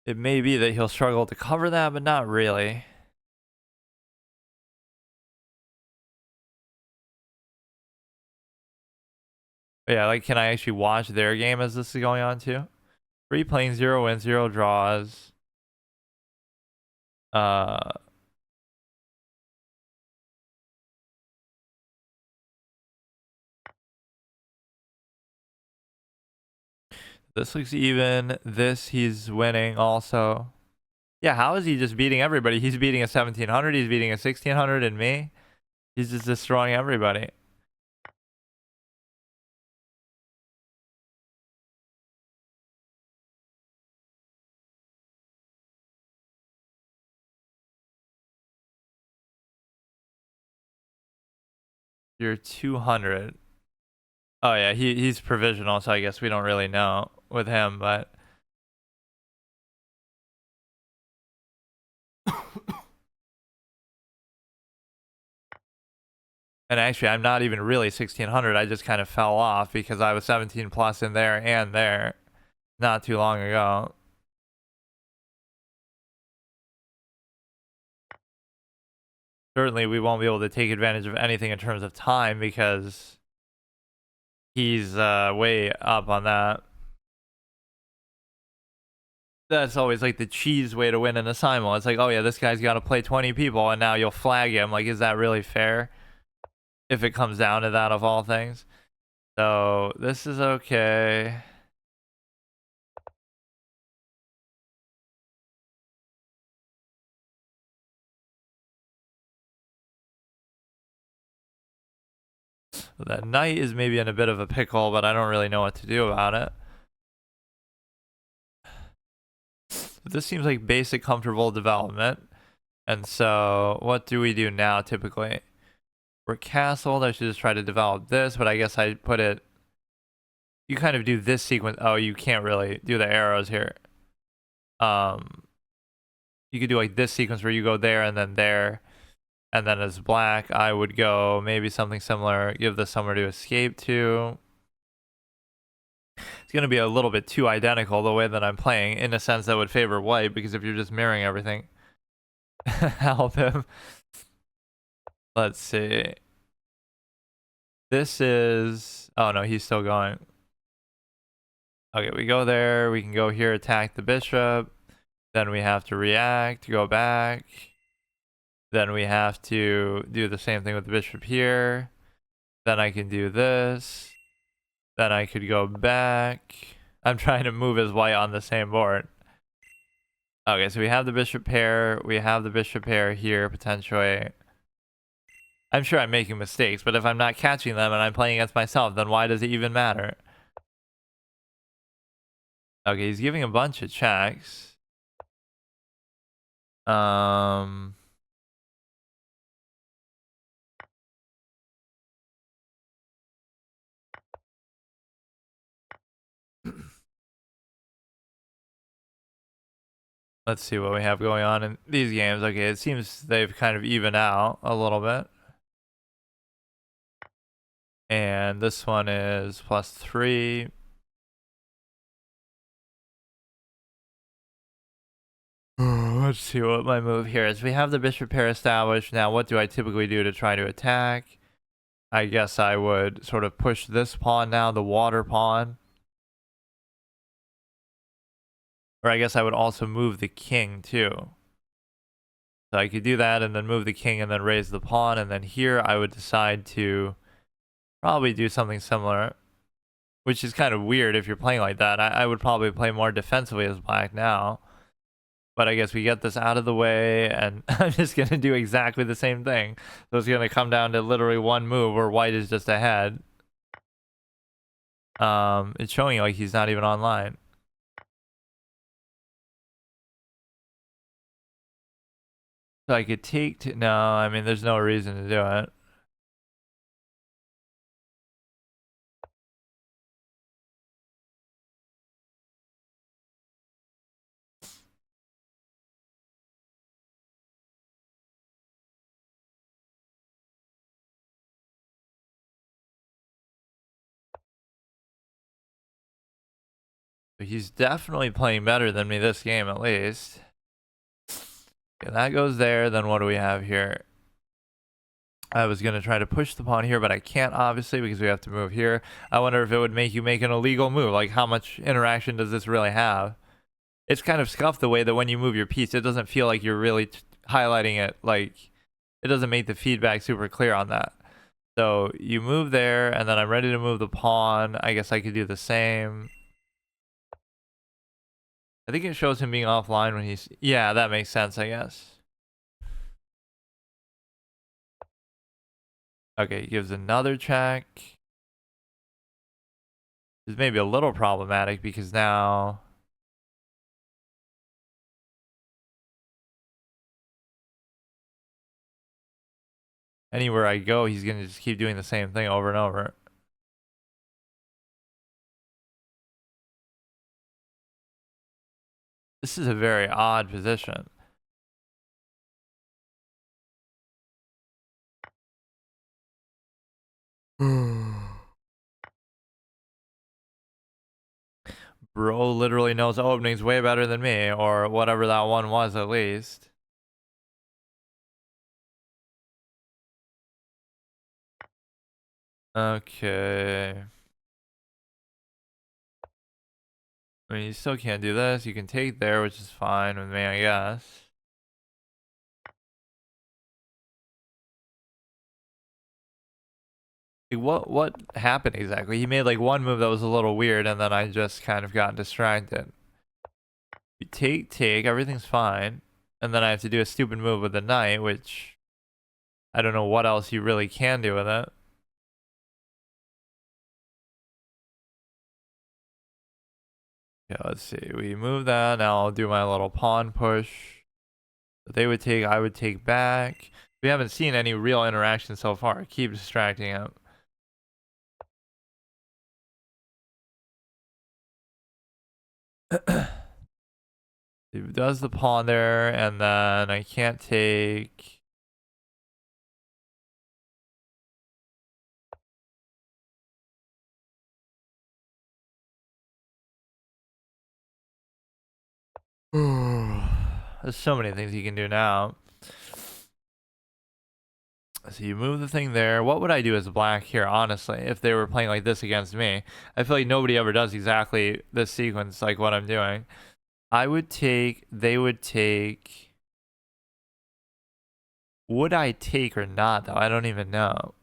It may be that he'll struggle to cover that, but not really. But yeah, like, can I actually watch their game as this is going on too? 3 playing, 0 wins, 0 draws. This looks even. This he's winning also. Yeah, how is he just beating everybody? He's beating a 1700, he's beating a 1600, and me. He's just destroying everybody. You're 200. Oh yeah, he's provisional, so I guess we don't really know with him, but and actually I'm not even really 1600. I just kind of fell off because I was 17 plus in there and there not too long ago. Certainly we won't be able to take advantage of anything in terms of time because he's way up on that. That's always like the cheese way to win an assignment. It's like, oh yeah, this guy's got to play 20 people and now you'll flag him. Like, is that really fair? If it comes down to that, of all things. So this is okay. That knight is maybe in a bit of a pickle, but I don't really know what to do about it. This seems like basic comfortable development. And so what do we do now typically? We're castled. I should just try to develop this, but I guess I put it... You kind of do this sequence. Oh, you can't really do the arrows here. You could do like this sequence where you go there and then there. And then as black, I would go maybe something similar. Give this somewhere to escape to. It's going to be a little bit too identical the way that I'm playing, in a sense that would favor white, because if you're just mirroring everything, help him. Let's see. This is... Oh no, he's still going. Okay, we go there. We can go here, attack the bishop. Then we have to react, go back. Then we have to do the same thing with the bishop here. Then I can do this. Then I could go back. I'm trying to move as white on the same board. Okay, so we have the bishop pair. We have the bishop pair here, potentially. I'm sure I'm making mistakes, but if I'm not catching them and I'm playing against myself, then why does it even matter? Okay, he's giving a bunch of checks. Let's see what we have going on in these games. Okay, it seems they've kind of evened out a little bit. And this one is +3. Let's see what my move here is. We have the bishop pair established. Now, what do I typically do to try to attack? I guess I would sort of push this pawn now, the water pawn. Or I guess I would also move the king too. So I could do that and then move the king and then raise the pawn. And then here I would decide to probably do something similar, which is kind of weird if you're playing like that. I would probably play more defensively as black now. But I guess we get this out of the way, and I'm just going to do exactly the same thing. So it's going to come down to literally one move where white is just ahead. It's showing like he's not even online. So I could take... No, I mean, there's no reason to do it. But he's definitely playing better than me this game, at least. Okay, that goes there. Then what do we have here? I was going to try to push the pawn here, but I can't, obviously, because we have to move here. I wonder if it would make you make an illegal move. Like, how much interaction does this really have? It's kind of scuffed the way that when you move your piece, it doesn't feel like you're really highlighting it. Like, it doesn't make the feedback super clear on that. So you move there, and then I'm ready to move the pawn. I guess I could do the same. I think it shows him being offline when he's... Yeah, that makes sense, I guess. Okay, he gives another check. This may be a little problematic because now... Anywhere I go, he's going to just keep doing the same thing over and over. This is a very odd position. Bro literally knows openings way better than me, or whatever that one was at least. Okay. I mean, you still can't do this. You can take there, which is fine with me, I guess. Like, what happened exactly? He made like one move that was a little weird, and then I just kind of got distracted. You take, everything's fine. And then I have to do a stupid move with the knight, which I don't know what else you really can do with it. Yeah, let's see. We move that. Now I'll do my little pawn push. They would take, I would take back. We haven't seen any real interaction so far. I keep distracting him. He does the pawn there, and then I can't take. There's so many things you can do now. So you move the thing there. What would I do as black here, honestly, if they were playing like this against me? I feel like nobody ever does exactly this sequence like what I'm doing. I would take, they would take. Would I take or not, though? I don't even know.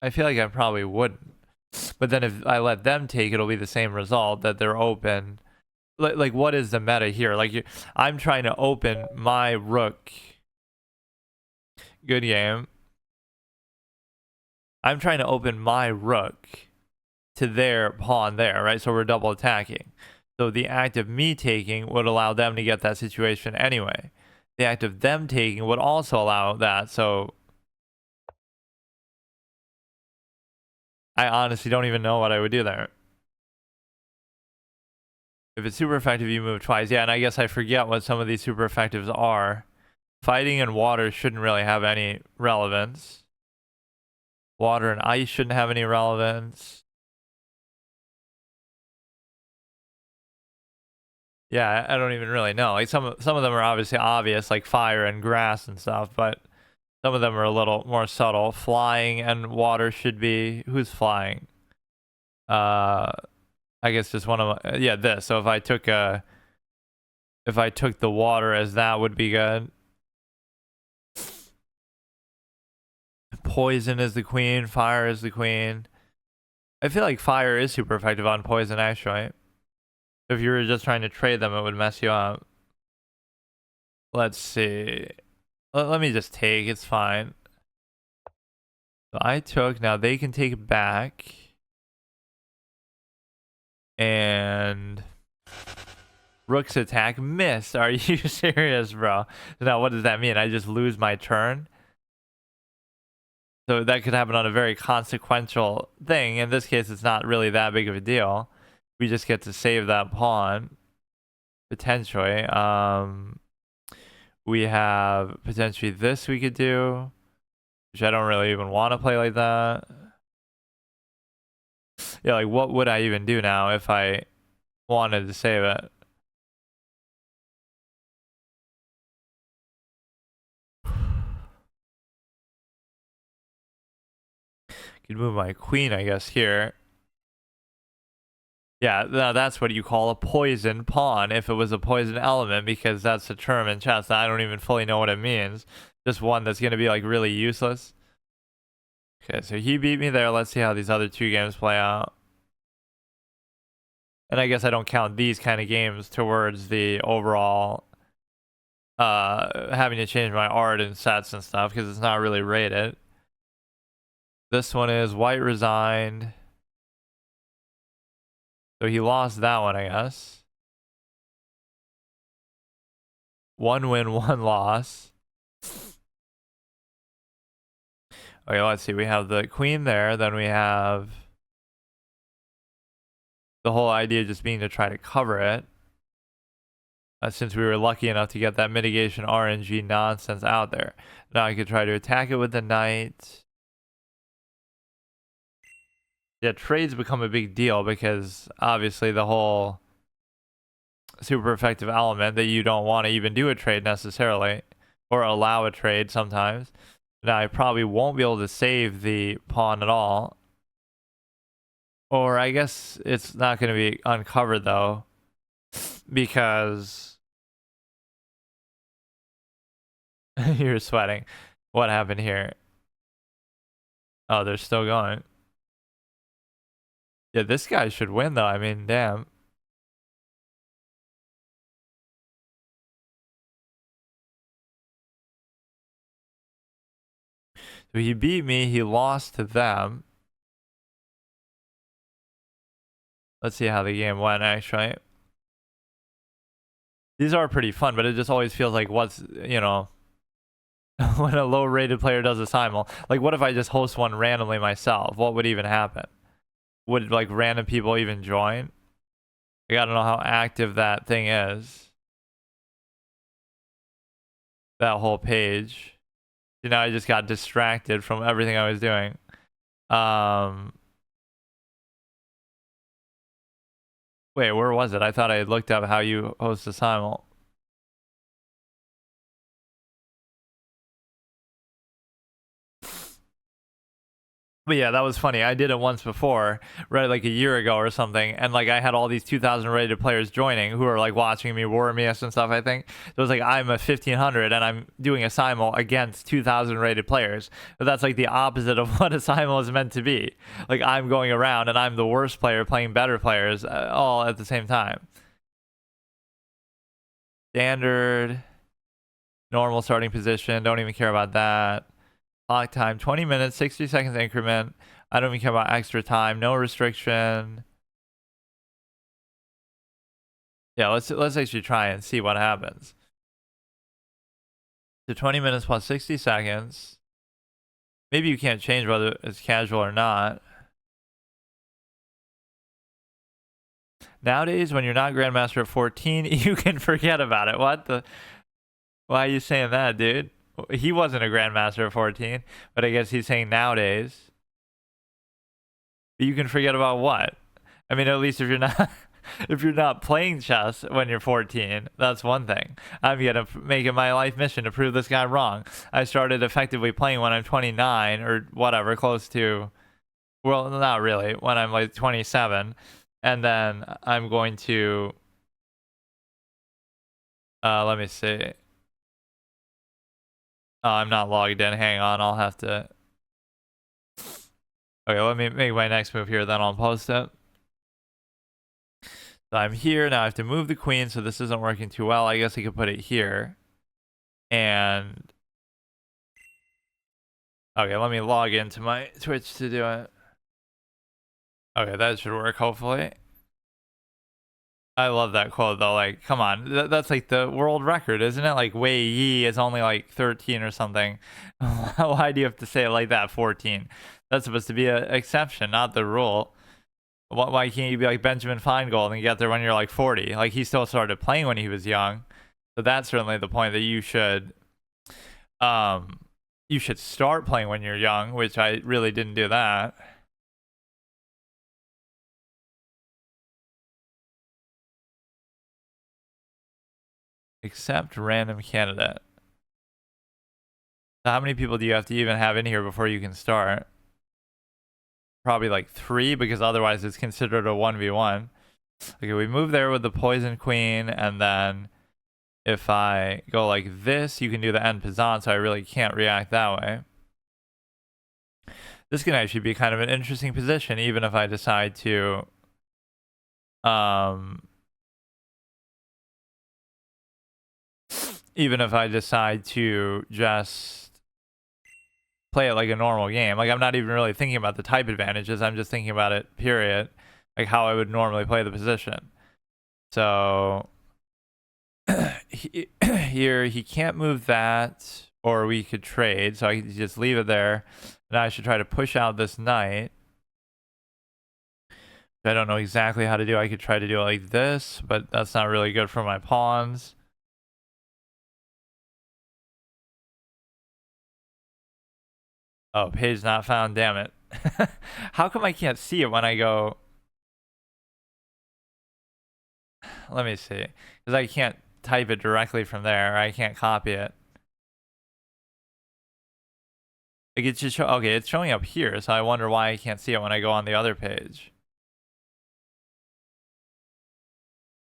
I feel like I probably wouldn't. But then if I let them take, it'll be the same result, that they're open. Like what is the meta here? Like, I'm trying to open my rook. Good game. I'm trying to open my rook to their pawn there, right? So we're double attacking. So the act of me taking would allow them to get that situation anyway. The act of them taking would also allow that. So I honestly don't even know what I would do there. If it's super effective, you move twice. Yeah, and I guess I forget what some of these super effectives are. Fighting and water shouldn't really have any relevance. Water and ice shouldn't have any relevance. Yeah, I don't even really know. Like some of them are obviously obvious, like fire and grass and stuff, but some of them are a little more subtle. Flying and water should be, who's flying? I guess just one of my, yeah, this. So if I took the water as that would be good. Poison is the queen, fire is the queen. I feel like fire is super effective on poison actually. If you were just trying to trade them, it would mess you up. Let's see. Let me just take, it's fine. So I took, now they can take it back. And rook's attack missed. Are you serious, bro? Now what does that mean? I just lose my turn? So that could happen on a very consequential thing. In this case, it's not really that big of a deal. We just get to save that pawn, potentially. We have potentially this we could do, which I don't really even want to play like that. Yeah, like what would I even do now if I wanted to save it? Could move my queen, I guess, here. Yeah, that's what you call a poison pawn if it was a poison element, because that's a term in chess that I don't even fully know what it means. Just one that's going to be like really useless. Okay, so he beat me there. Let's see how these other two games play out. And I guess I don't count these kind of games towards the overall having to change my art and sets and stuff, because it's not really rated. This one is white resigned. So he lost that one, I guess. 1 win, 1 loss. Okay, let's see. We have the queen there. Then we have the whole idea just being to try to cover it. Since we were lucky enough to get that mitigation RNG nonsense out there. Now I could try to attack it with the knight. Yeah, trades become a big deal because obviously the whole super effective element that you don't want to even do a trade necessarily, or allow a trade sometimes. Now I probably won't be able to save the pawn at all. Or I guess it's not going to be uncovered though, because you're sweating. What happened here? Oh, they're still going. Yeah, this guy should win though. I mean, damn. So he beat me. He lost to them. Let's see how the game went, actually. These are pretty fun, but it just always feels like what's, you know, when a low-rated player does a simul. Like, what if I just host one randomly myself? What would even happen? Would, like, random people even join? I gotta know how active that thing is. That whole page. You know, I just got distracted from everything I was doing. Wait, where was it? I thought I had looked up how you host a simul. But yeah, that was funny. I did it once before, right, like a year ago or something, and like I had all these 2,000 rated players joining who are like watching me war me and stuff. I think so. It was like I'm a 1,500 and I'm doing a simul against 2,000 rated players. But that's like the opposite of what a simul is meant to be. Like I'm going around and I'm the worst player playing better players all at the same time. Standard, normal starting position. Don't even care about that. Clock time 20 minutes, 60 seconds increment. I don't even care about extra time. No restriction. Yeah, let's actually try and see what happens. So 20 minutes plus 60 seconds. Maybe you can't change whether it's casual or not. Nowadays, when you're not Grandmaster at 14, you can forget about it. What the? Why are you saying that, dude? He wasn't a Grandmaster at 14, but I guess he's saying nowadays. You can forget about what? I mean, at least if you're not if you're not playing chess when you're 14, that's one thing. I'm gonna make it my life mission to prove this guy wrong. I started effectively playing when I'm 29 or whatever, close to. Well, not really. When I'm like 27, and then I'm going to. Let me see. Oh, I'm not logged in. Hang on, I'll have to. Okay, let me make my next move here, then I'll post it. So I'm here, now I have to move the queen, so this isn't working too well. I guess I could put it here. And... okay, let me log into my Twitch to do it. Okay, that should work, hopefully. I love that quote, though. Like, come on. That's like the world record, isn't it? Like, Wei Yi is only like 13 or something. Why do you have to say it like that, 14? That's supposed to be an exception, not the rule. Why can't you be like Benjamin Feingold and get there when you're like 40? Like, he still started playing when he was young. So that's certainly the point, that you should start playing when you're young, which I really didn't do that. Accept random candidate. So how many people do you have to even have in here before you can start? probably like 3, because otherwise it's considered a 1v1. Okay, we move there with the poison queen, and then if I go like this, you can do the en passant, so I really can't react that way. This can actually be kind of an interesting position, even if I decide to just play it like a normal game. Like, I'm not even really thinking about the type advantages. I'm just thinking about it, period. Like how I would normally play the position. So here he can't move that, or we could trade. So I could just leave it there. Now I should try to push out this knight. I don't know exactly how to do. I could try to do it like this, but that's not really good for my pawns. Oh, page not found, damn it. How come I can't see it when I go? Let me see. Because I can't type it directly from there. Or I can't copy it. Like it's just okay, it's showing up here, so I wonder why I can't see it when I go on the other page.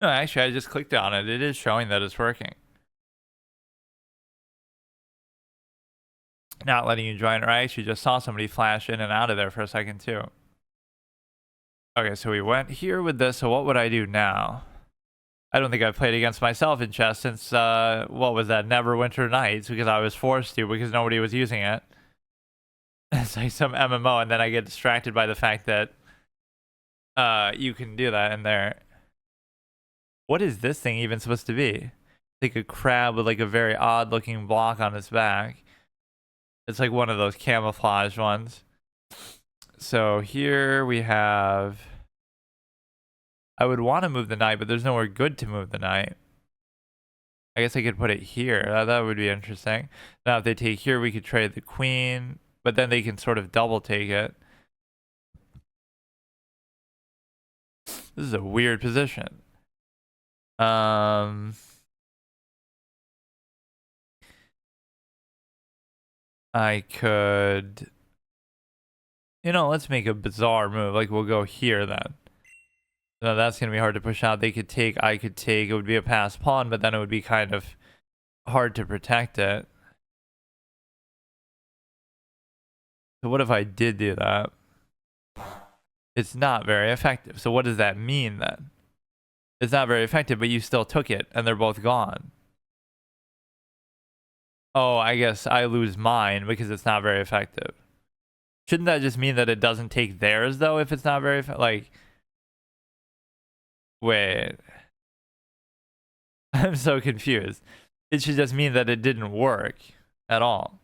No, actually, I just clicked on it. It is showing that it's working. Not letting you join, or I actually just saw somebody flash in and out of there for a second too. Okay, so we went here with this, so what would I do now? I don't think I've played against myself in chess since, what was that, Neverwinter Nights, because I was forced to, because nobody was using it. It's like some MMO, and then I get distracted by the fact that you can do that in there. What is this thing even supposed to be? Like a crab with like a very odd looking block on its back. It's like one of those camouflage ones. So here we have... I would want to move the knight, but there's nowhere good to move the knight. I guess I could put it here. That would be interesting. Now if they take here, we could trade the queen, but then they can sort of double take it. This is a weird position. I could... You know, let's make a bizarre move. Like, we'll go here then. No, that's going to be hard to push out. They could take, I could take. It would be a passed pawn, but then it would be kind of hard to protect it. So what if I did do that? It's not very effective. So what does that mean then? It's not very effective, but you still took it, and they're both gone. Oh, I guess I lose mine because it's not very effective. Shouldn't that just mean that it doesn't take theirs, though, if it's not very... Like... Wait. I'm so confused. It should just mean that it didn't work at all.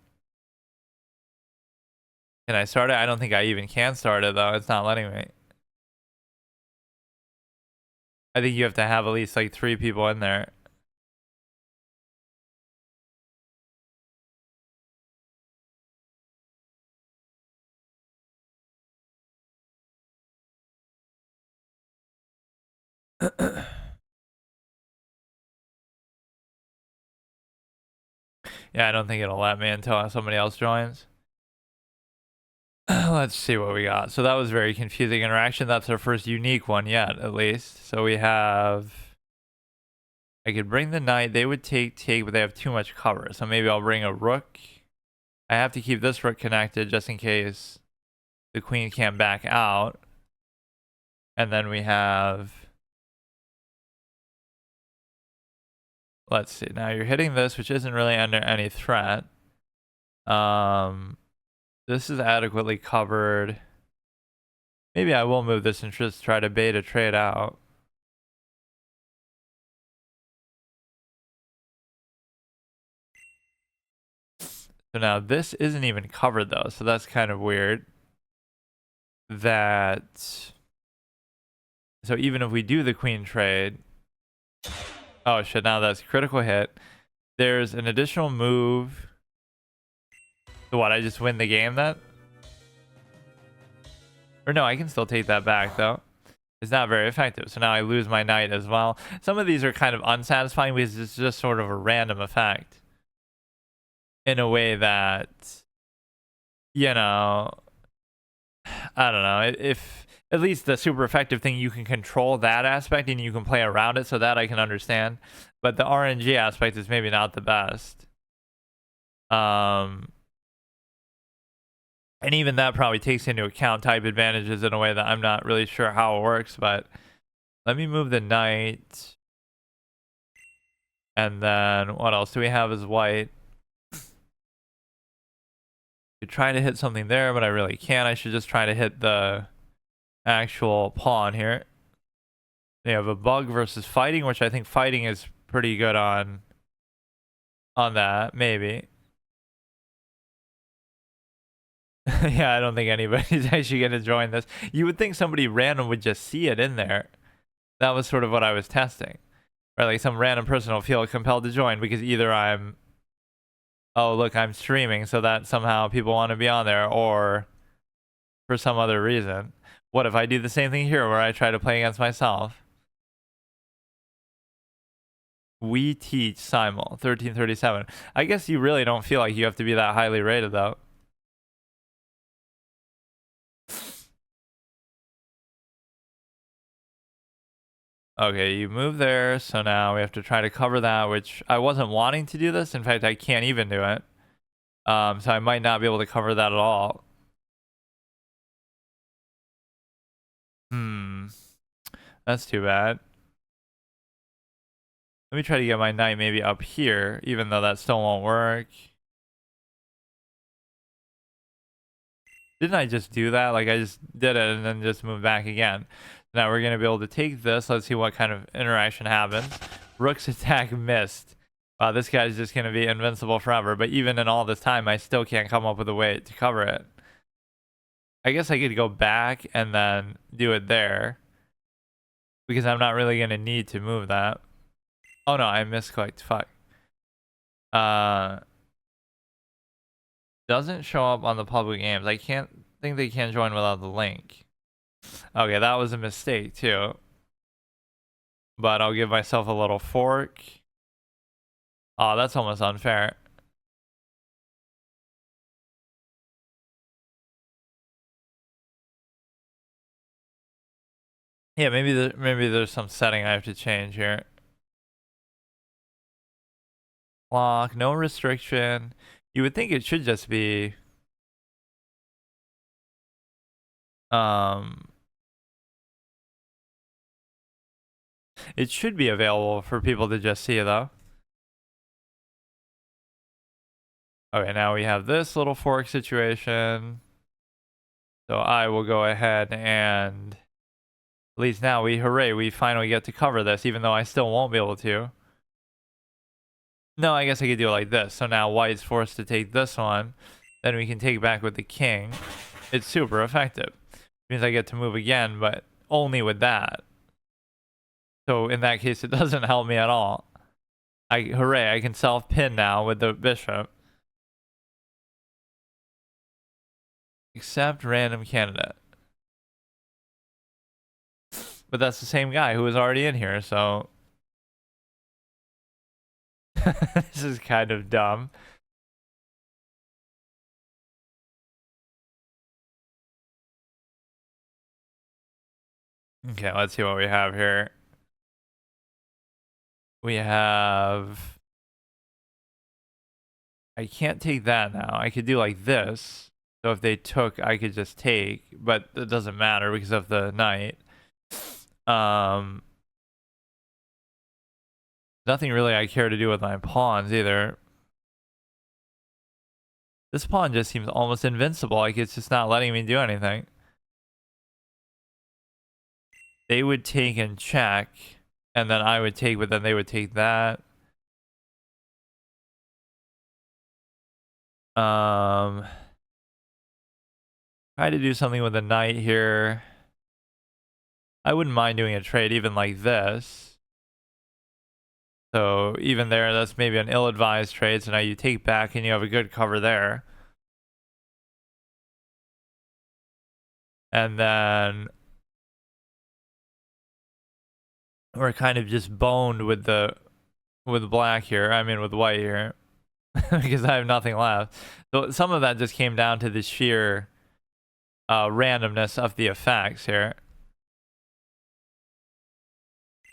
Can I start it? I don't think I even can start it, though. It's not letting me. I think you have to have at least, like, 3 people in there. Yeah, I don't think it'll let me until somebody else joins. Let's see what we got. So that was very confusing interaction. That's our first unique one yet, at least. So we have... I could bring the knight. They would take, but they have too much cover. So maybe I'll bring a rook. I have to keep this rook connected just in case the queen can't back out. And then we have... Let's see. Now you're hitting this, which isn't really under any threat. This is adequately covered. Maybe I will move this and just try to bait a trade out. So now this isn't even covered though, so that's kind of weird. So even if we do the queen trade... Oh shit, now that's critical hit. There's an additional move. So what, I just win the game then? Or no, I can still take that back though. It's not very effective, so now I lose my knight as well. Some of these are kind of unsatisfying because it's just sort of a random effect. In a way that, you know, I don't know. If at least the super effective thing, you can control that aspect and you can play around it, so that I can understand. But the RNG aspect is maybe not the best. And even that probably takes into account type advantages in a way that I'm not really sure how it works. But let me move the knight. And then what else do we have as white? You're trying to hit something there, but I really can't. I should just try to hit the actual pawn here. They have a bug versus fighting, which I think fighting is pretty good on that, maybe. Yeah, I don't think anybody's actually going to join this. You would think somebody random would just see it in there. That was sort of what I was testing. Right, like some random person will feel compelled to join because either I'm, oh, look, I'm streaming, so that somehow people want to be on there, or for some other reason. What if I do the same thing here where I try to play against myself? We teach Simul 1337. I guess you really don't feel like you have to be that highly rated though. Okay, you move there, so now we have to try to cover that, which I wasn't wanting to do this. In fact, I can't even do it. So I might not be able to cover that at all. That's too bad. Let me try to get my knight maybe up here, even though that still won't work. Didn't I just do that? Like, I just did it and then just moved back again. Now we're going to be able to take this. Let's see what kind of interaction happens. Rook's attack missed. Wow, this guy's just going to be invincible forever. But even in all this time, I still can't come up with a way to cover it. I guess I could go back and then do it there, because I'm not really going to need to move that. Oh no, I misclicked. Fuck. Doesn't show up on the public games. I can't think they can join without the link. Okay, that was a mistake too. But I'll give myself a little fork. Oh, that's almost unfair. Yeah, maybe there's some setting I have to change here. Lock, no restriction. You would think it should just be it should be available for people to just see though. Okay, now we have this little fork situation. So I will go ahead and at least now hooray, we finally get to cover this, even though I still won't be able to. No, I guess I could do it like this. So now white's forced to take this one. Then we can take back with the king. It's super effective. It means I get to move again, but only with that. So in that case, it doesn't help me at all. Hooray, I can self-pin now with the bishop. Accept random candidate. But that's the same guy who was already in here, so... This is kind of dumb. Okay, let's see what we have here. We have... I can't take that now. I could do like this. So if they took, I could just take, but it doesn't matter because of the knight. Nothing really I care to do with my pawns either. This pawn just seems almost invincible. Like it's just not letting me do anything. They would take and check, and then I would take, but then they would take that. Try to do something with the knight here. I wouldn't mind doing a trade even like this. So even there, that's maybe an ill-advised trade. So now you take back and you have a good cover there. And then we're kind of just boned with black here. I mean with white here. Because I have nothing left. So some of that just came down to the sheer randomness of the effects here.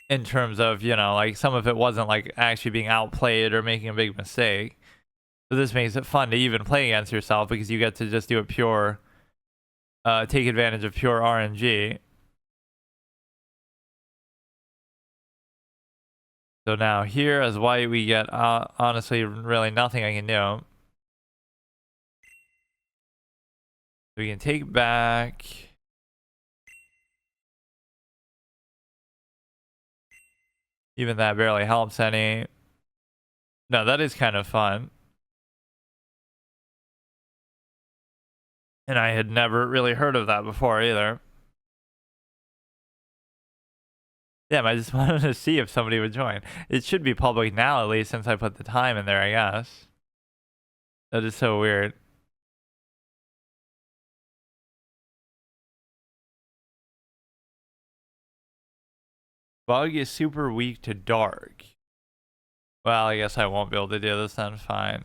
In terms of, you know, like some of it wasn't like actually being outplayed or making a big mistake. So this makes it fun to even play against yourself because you get to just do a pure, take advantage of pure RNG. So now here as white, we get honestly really nothing I can do. We can take back. Even that barely helps any. No, that is kind of fun. And I had never really heard of that before either. Damn, I just wanted to see if somebody would join. It should be public now, at least, since I put the time in there, I guess. That is so weird. Bug is super weak to dark. Well, I guess I won't be able to do this then. Fine.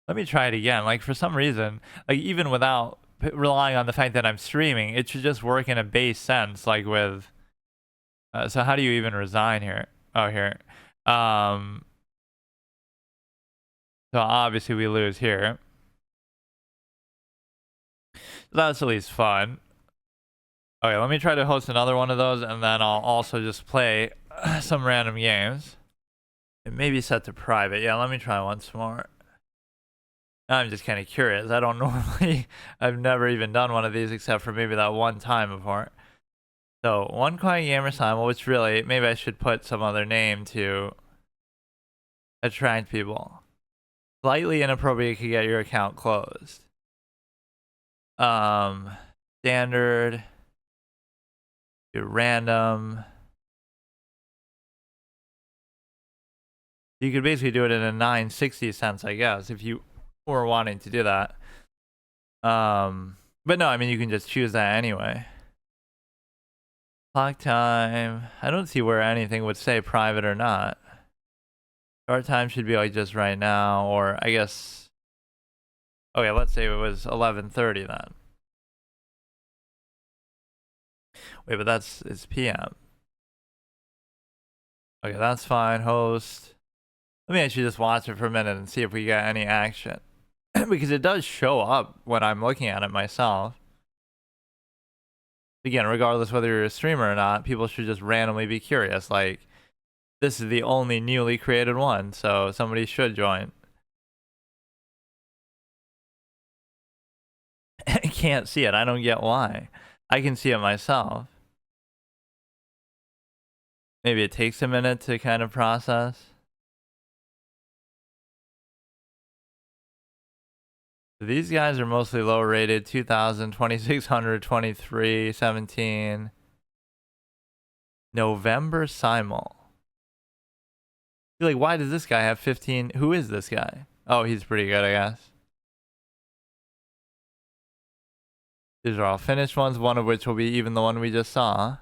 Let me try it again. Like, for some reason, like, even without relying on the fact that I'm streaming, it should just work in a base sense, like with... so how do you even resign here? Oh, here. So obviously we lose here. That's at least fun. Okay, let me try to host another one of those, and then I'll also just play some random games. It may be set to private. Yeah, let me try once more. I'm just kind of curious. I don't normally... I've never even done one of these except for maybe that one time before. So, one quiet gamer simul, which really... Maybe I should put some other name to attract people. Slightly inappropriate could get your account closed. Standard... Do random. You could basically do it in a 960 sense, I guess, if you were wanting to do that. But no, I mean, you can just choose that anyway. Clock time. I don't see where anything would say private or not. Start time should be like just right now, or I guess... Okay, let's say it was 11:30 then. Wait, but it's PM. Okay, that's fine. Host. Let me actually just watch it for a minute and see if we get any action. Because it does show up when I'm looking at it myself. Again, regardless whether you're a streamer or not, people should just randomly be curious. Like, this is the only newly created one, so somebody should join. I can't see it. I don't get why. I can see it myself. Maybe it takes a minute to kind of process. These guys are mostly low rated. 2,000, 2,600, 23, 17. November Simul. Like, why does this guy have 15? Who is this guy? Oh, he's pretty good, I guess. These are all finished ones, one of which will be even the one we just saw.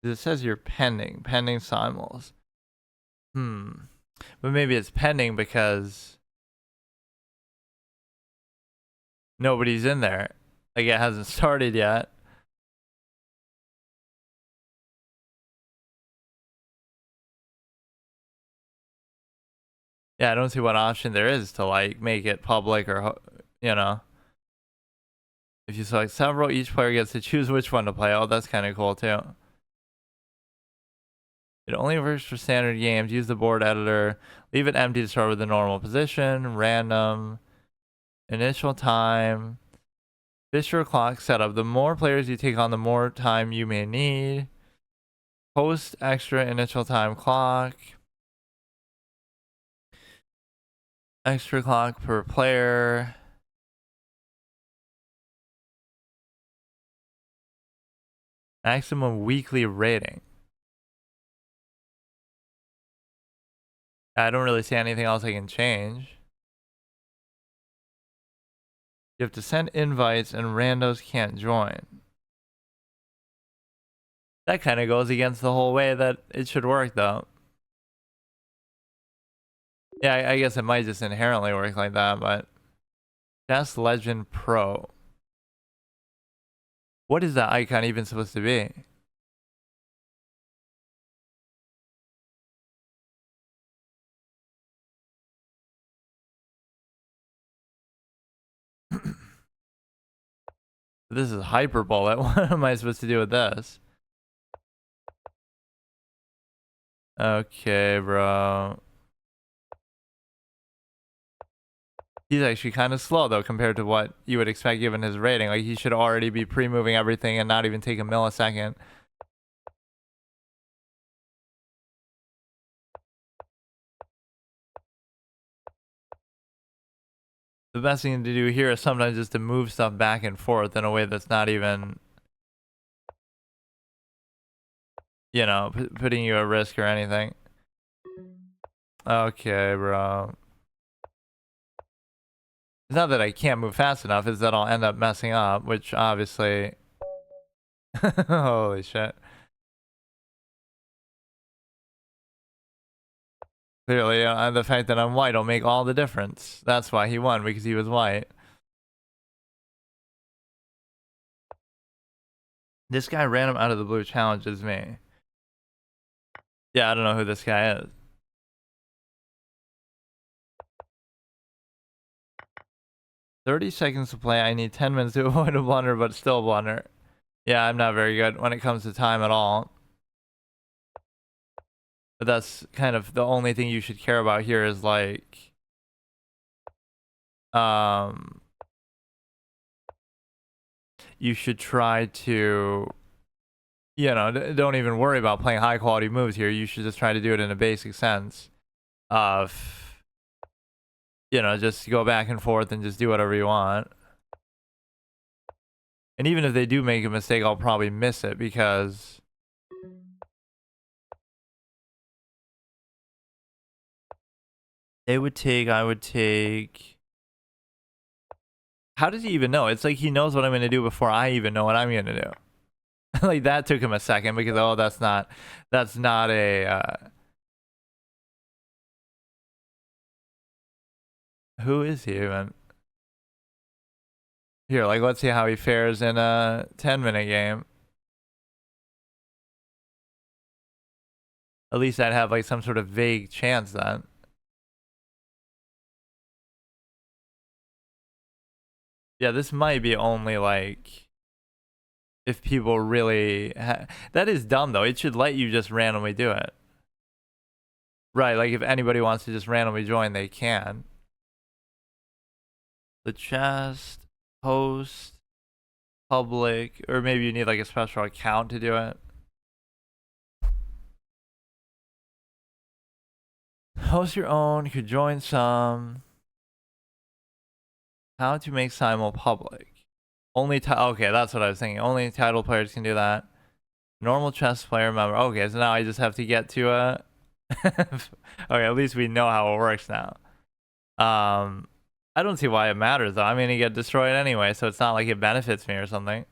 It says you're pending simuls. But maybe it's pending because nobody's in there. Like, it hasn't started yet. Yeah, I don't see what option there is to, like, make it public or, you know. If you select several, each player gets to choose which one to play. Oh, that's kind of cool, too. It only works for standard games. Use the board editor. Leave it empty to start with the normal position. Random. Initial time. Fisher clock setup. The more players you take on, the more time you may need. Post extra initial time clock. Extra clock per player. Maximum weekly rating. I don't really see anything else I can change. You have to send invites and randos can't join. That kind of goes against the whole way that it should work, though. Yeah, I guess it might just inherently work like that, but Chess Legend Pro. What is that icon even supposed to be? This is hyper bullet. What am I supposed to do with this? Okay, bro. He's actually kind of slow though compared to what you would expect given his rating. Like he should already be pre-moving everything and not even take a millisecond. The best thing to do here is sometimes just to move stuff back and forth in a way that's not even, you know, putting you at risk or anything. Okay, bro. It's not that I can't move fast enough, it's that I'll end up messing up, which obviously... Holy shit. Clearly, the fact that I'm white will make all the difference. That's why he won, because he was white. This guy random out of the blue challenges me. Yeah, I don't know who this guy is. "30 seconds to play. I need 10 minutes to avoid a blunder, but still a blunder." Yeah, I'm not very good when it comes to time at all. But that's kind of the only thing you should care about here is like... you should try to... You know, don't even worry about playing high quality moves here. You should just try to do it in a basic sense of, you know, just go back and forth and just do whatever you want. And even if they do make a mistake, I'll probably miss it because I would take... How does he even know? It's like he knows what I'm going to do before I even know what I'm going to do. Like that took him a second because, oh, that's not a... Who is he even? Here, like, let's see how he fares in a 10-minute game. At least I'd have like some sort of vague chance then. Yeah, this might be only like if people really... That is dumb though. It should let you just randomly do it. Right, like if anybody wants to just randomly join, they can. The chest, host, public, or maybe you need like a special account to do it. Host your own, could join some. How to make simul public. Only okay, that's what I was thinking. Only title players can do that. Normal chess player member. Okay, so now I just have to get to a... Okay, at least we know how it works now. I don't see why it matters though. I'm gonna get destroyed anyway, so it's not like it benefits me or something.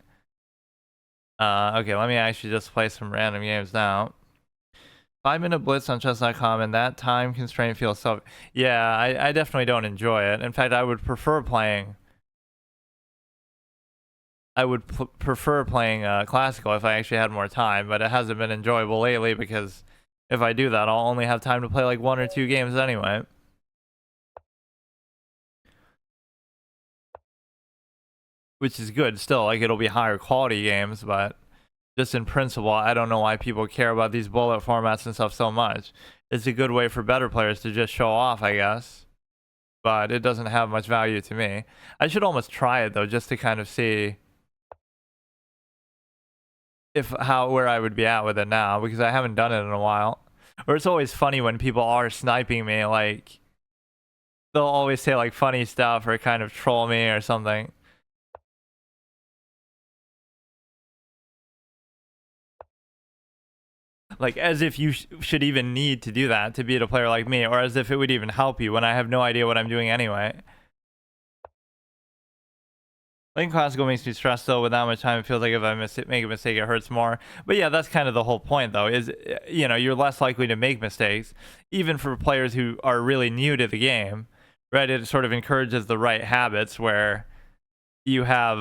Okay, let me actually just play some random games now. 5-minute blitz on chess.com, and that time constraint feels so... Yeah, I definitely don't enjoy it. In fact, I would prefer playing... classical if I actually had more time, but it hasn't been enjoyable lately because if I do that, I'll only have time to play like 1 or 2 games anyway. Which is good still, like it'll be higher quality games, but just in principle, I don't know why people care about these bullet formats and stuff so much. It's a good way for better players to just show off, I guess. But it doesn't have much value to me. I should almost try it though, just to kind of see where I would be at with it now, because I haven't done it in a while. Or it's always funny when people are sniping me, like they'll always say like funny stuff or kind of troll me or something. Like as if you should even need to do that to beat a player like me, or as if it would even help you when I have no idea what I'm doing anyway. Playing classical makes me stressed though. With that much time, it feels like if I make a mistake, it hurts more. But yeah, that's kind of the whole point, though. Is you're less likely to make mistakes, even for players who are really new to the game, right? It sort of encourages the right habits where you have,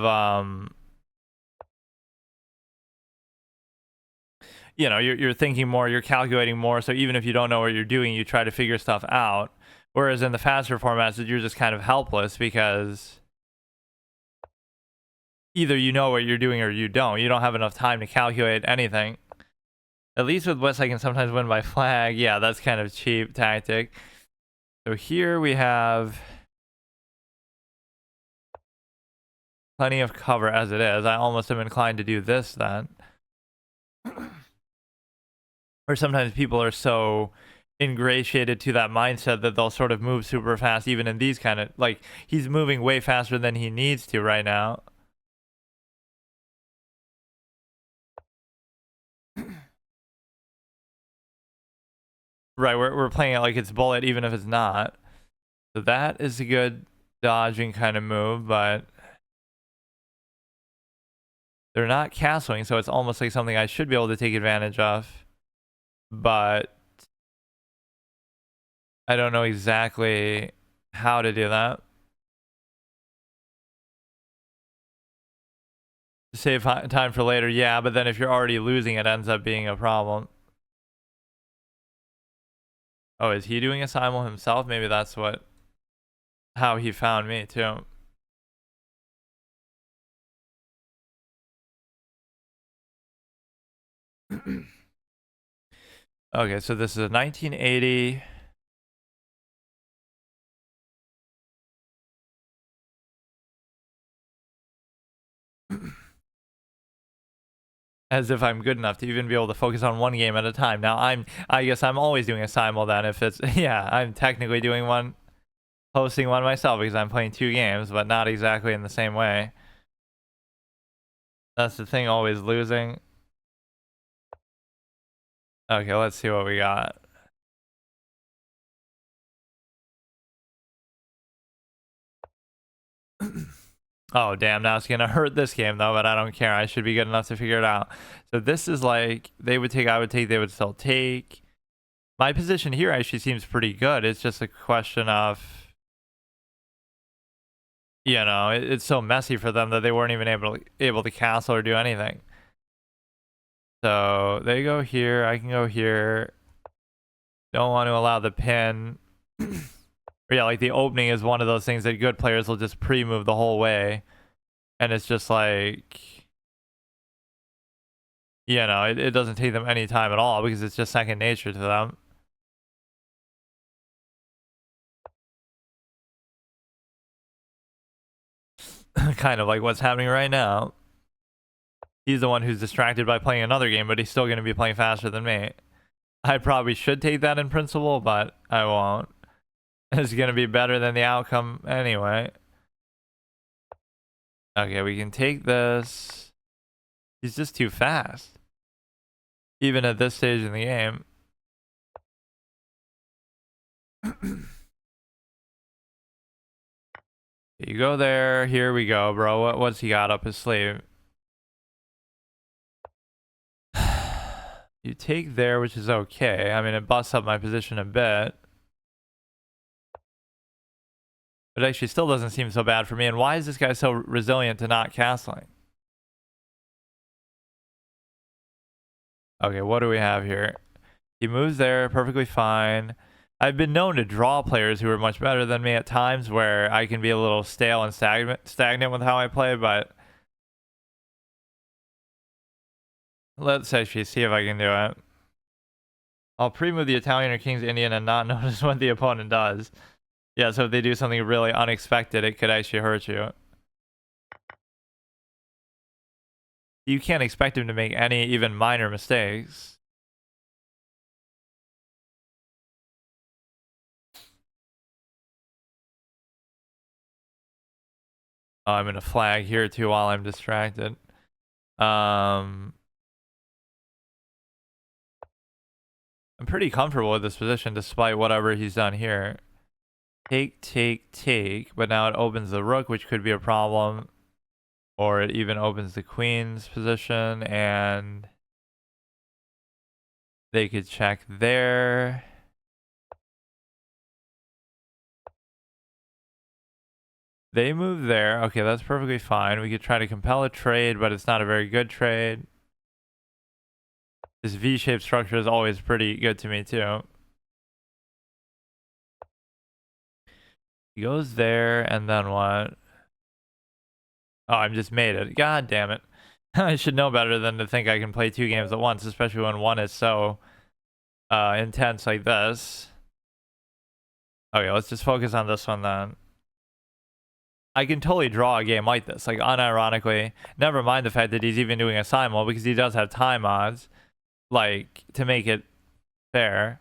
you're thinking more, you're calculating more. So even if you don't know what you're doing, you try to figure stuff out. Whereas in the faster formats, you're just kind of helpless because either you know what you're doing or you don't. You don't have enough time to calculate anything. At least with West, I can sometimes win by flag. Yeah, that's kind of cheap tactic. So here we have plenty of cover as it is. I almost am inclined to do this then. Or sometimes people are so ingratiated to that mindset that they'll sort of move super fast, even in these kind of, like, he's moving way faster than he needs to right now. Right, we're playing it like it's bullet, even if it's not. So that is a good dodging kind of move, but they're not castling, so it's almost like something I should be able to take advantage of. But I don't know exactly how to do that. Save time for later, yeah, but then if you're already losing, it ends up being a problem. Oh, is he doing a simul himself? Maybe that's how he found me too. Okay, so this is a 1980. As if I'm good enough to even be able to focus on one game at a time. Now I guess I'm always doing a simul then if it's yeah, I'm technically doing one, hosting one myself because I'm playing 2 games, but not exactly in the same way. That's the thing, always losing. Okay, let's see what we got. Oh, damn, now it's gonna hurt this game though, but I don't care. I should be good enough to figure it out. So this is like, they would take, I would take, they would still take. My position here actually seems pretty good. It's just a question of, it's so messy for them that they weren't even able to castle or do anything. So they go here, I can go here. Don't want to allow the pin. Yeah, like the opening is one of those things that good players will just pre-move the whole way. And it's just like, it doesn't take them any time at all because it's just second nature to them. Kind of like what's happening right now. He's the one who's distracted by playing another game, but he's still going to be playing faster than me. I probably should take that in principle, but I won't. It's going to be better than the outcome anyway. Okay, we can take this. He's just too fast. Even at this stage in the game. You go there. Here we go, bro. What's he got up his sleeve? You take there, which is okay. I mean, it busts up my position a bit. But actually still doesn't seem so bad for me. And why is this guy so resilient to not castling? Okay, what do we have here? He moves there, perfectly fine. I've been known to draw players who are much better than me at times where I can be a little stale and stagnant with how I play, but let's actually see if I can do it. I'll pre-move the Italian or King's Indian and not notice what the opponent does. Yeah, so if they do something really unexpected, it could actually hurt you. You can't expect him to make any even minor mistakes. Oh, I'm gonna flag here too while I'm distracted. I'm pretty comfortable with this position despite whatever he's done here. Take, take, take, but now it opens the rook, which could be a problem. Or it even opens the queen's position, and they could check there. They move there. Okay, that's perfectly fine. We could try to compel a trade, but it's not a very good trade. This V-shaped structure is always pretty good to me, too. He goes there, and then what? Oh, I just made it. God damn it. I should know better than to think I can play 2 games at once, especially when one is so intense like this. Okay, let's just focus on this one then. I can totally draw a game like this, like unironically. Never mind the fact that he's even doing a simul, because he does have time odds, like, to make it fair.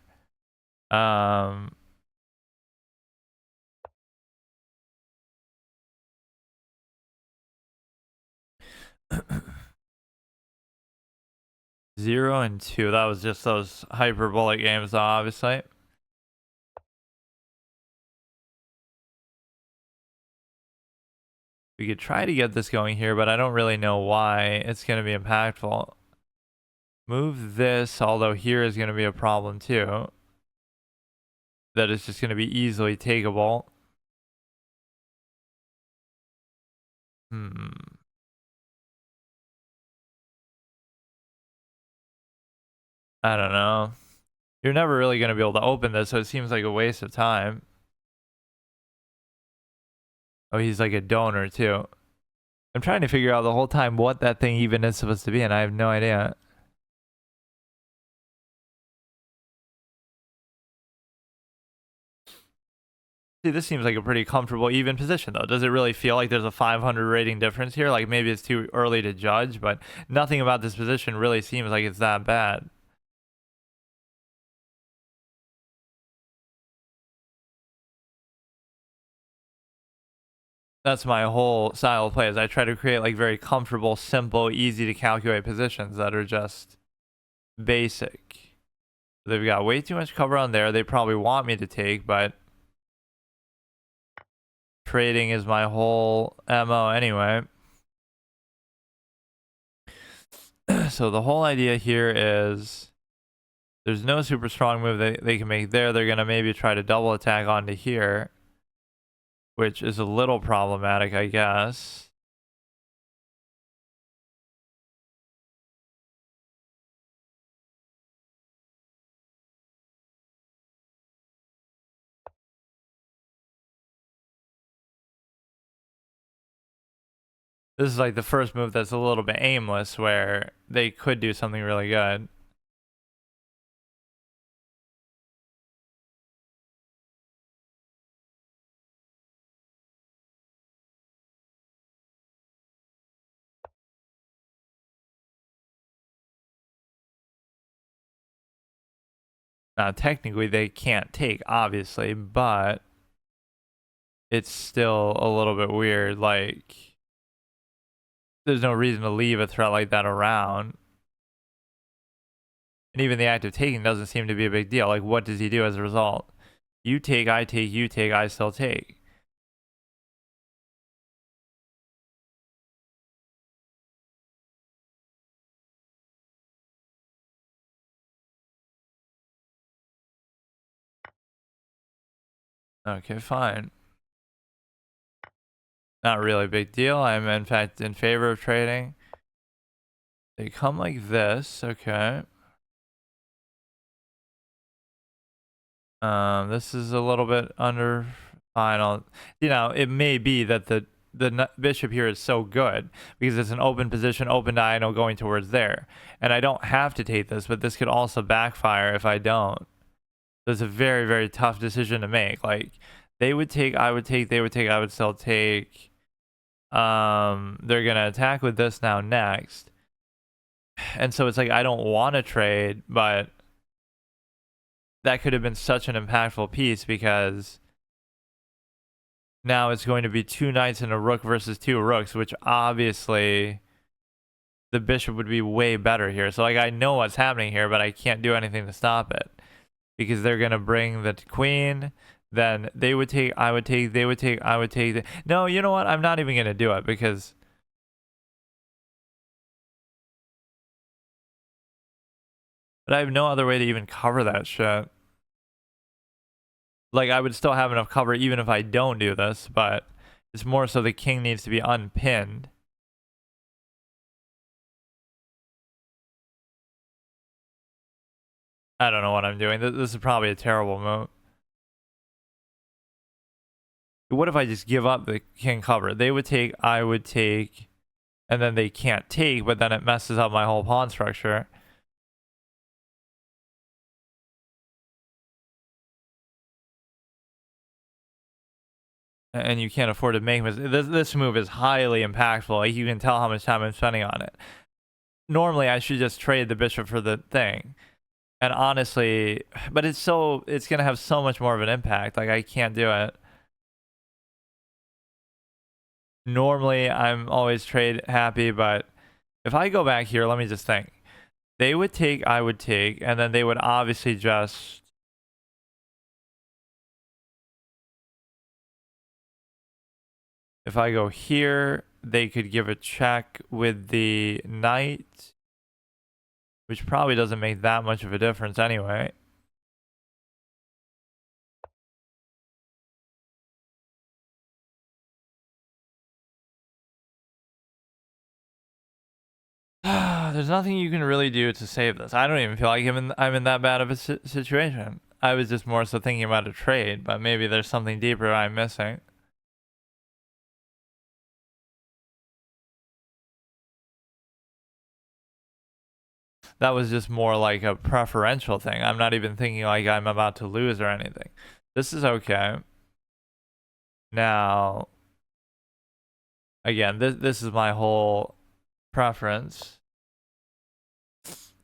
0 and 2. That was just those hyperbolic games, obviously. We could try to get this going here, but I don't really know why it's going to be impactful. Move this, although here is going to be a problem too. That is just going to be easily takeable. I don't know. You're never really going to be able to open this, so it seems like a waste of time. Oh, he's like a donor too. I'm trying to figure out the whole time what that thing even is supposed to be, and I have no idea. See, this seems like a pretty comfortable, even position, though. Does it really feel like there's a 500 rating difference here? Like, maybe it's too early to judge, but nothing about this position really seems like it's that bad. That's my whole style of play, is I try to create, like, very comfortable, simple, easy to calculate positions that are just basic. They've got way too much cover on there. They probably want me to take, but trading is my whole MO anyway. So the whole idea here is there's no super strong move they can make there. They're going to maybe try to double attack onto here, which is a little problematic, I guess. This is like the first move that's a little bit aimless, where they could do something really good. Now, technically, they can't take, obviously, but it's still a little bit weird. Like, there's no reason to leave a threat like that around. And even the act of taking doesn't seem to be a big deal. Like, what does he do as a result? You take, I take, you take, I still take. Okay, fine. Not really a big deal. I'm, in fact, in favor of trading. They come like this. Okay. This is a little bit under final. You know, it may be that the bishop here is so good because it's an open position, open diagonal going towards there. And I don't have to take this, but this could also backfire if I don't. So it's a very, very tough decision to make. Like, they would take, I would take, they would take, I would still take. They're going to attack with this now next. And so it's like, I don't want to trade, but that could have been such an impactful piece because now it's going to be 2 knights and a rook versus 2 rooks, which obviously the bishop would be way better here. So, like, I know what's happening here, but I can't do anything to stop it because they're going to bring the queen. Then they would take, I would take, they would take, I would take. No, you know what? I'm not even going to do it because But I have no other way to even cover that shit. Like, I would still have enough cover even if I don't do this, but it's more so the king needs to be unpinned. I don't know what I'm doing. This is probably a terrible move. What if I just give up the king cover? They would take, I would take, and then they can't take, but then it messes up my whole pawn structure. And you can't afford to make this move is highly impactful. Like, you can tell how much time I'm spending on it. Normally, I should just trade the bishop for the thing. And honestly, but it's going to have so much more of an impact. Like, I can't do it. Normally, I'm always trade happy, but if I go back here, let me just think. They would take, I would take, and then they would obviously just... If I go here, they could give a check with the knight, which probably doesn't make that much of a difference anyway. There's nothing you can really do to save this. I don't even feel like I'm in that bad of a situation. I was just more so thinking about a trade, but maybe there's something deeper I'm missing. That was just more like a preferential thing. I'm not even thinking like I'm about to lose or anything. This is okay. Now, again, this is my whole preference.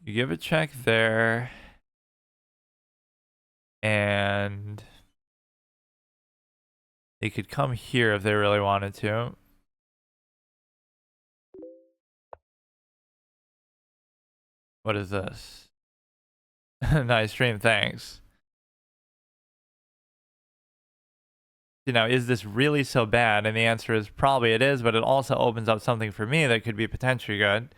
You give a check there. And they could come here if they really wanted to. What is this? Nice stream, thanks. You know, is this really so bad? And the answer is probably it is, but it also opens up something for me that could be potentially good.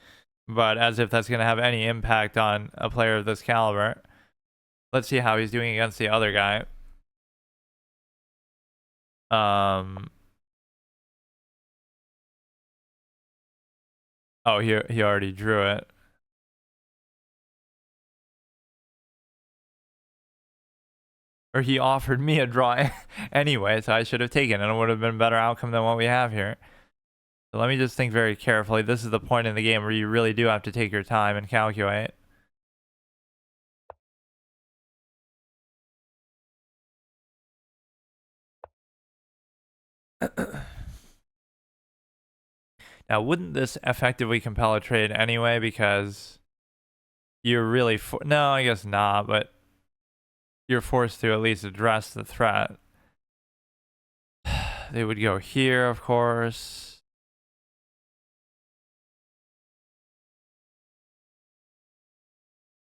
But as if that's going to have any impact on a player of this caliber. Let's see how he's doing against the other guy. Oh, he already drew it. Or he offered me a draw anyway, so I should have taken it. And it would have been a better outcome than what we have here. So let me just think very carefully. This is the point in the game where you really do have to take your time and calculate. Now, wouldn't this effectively compel a trade anyway? Because you're really... No, I guess not, but you're forced to at least address the threat. They would go here, of course.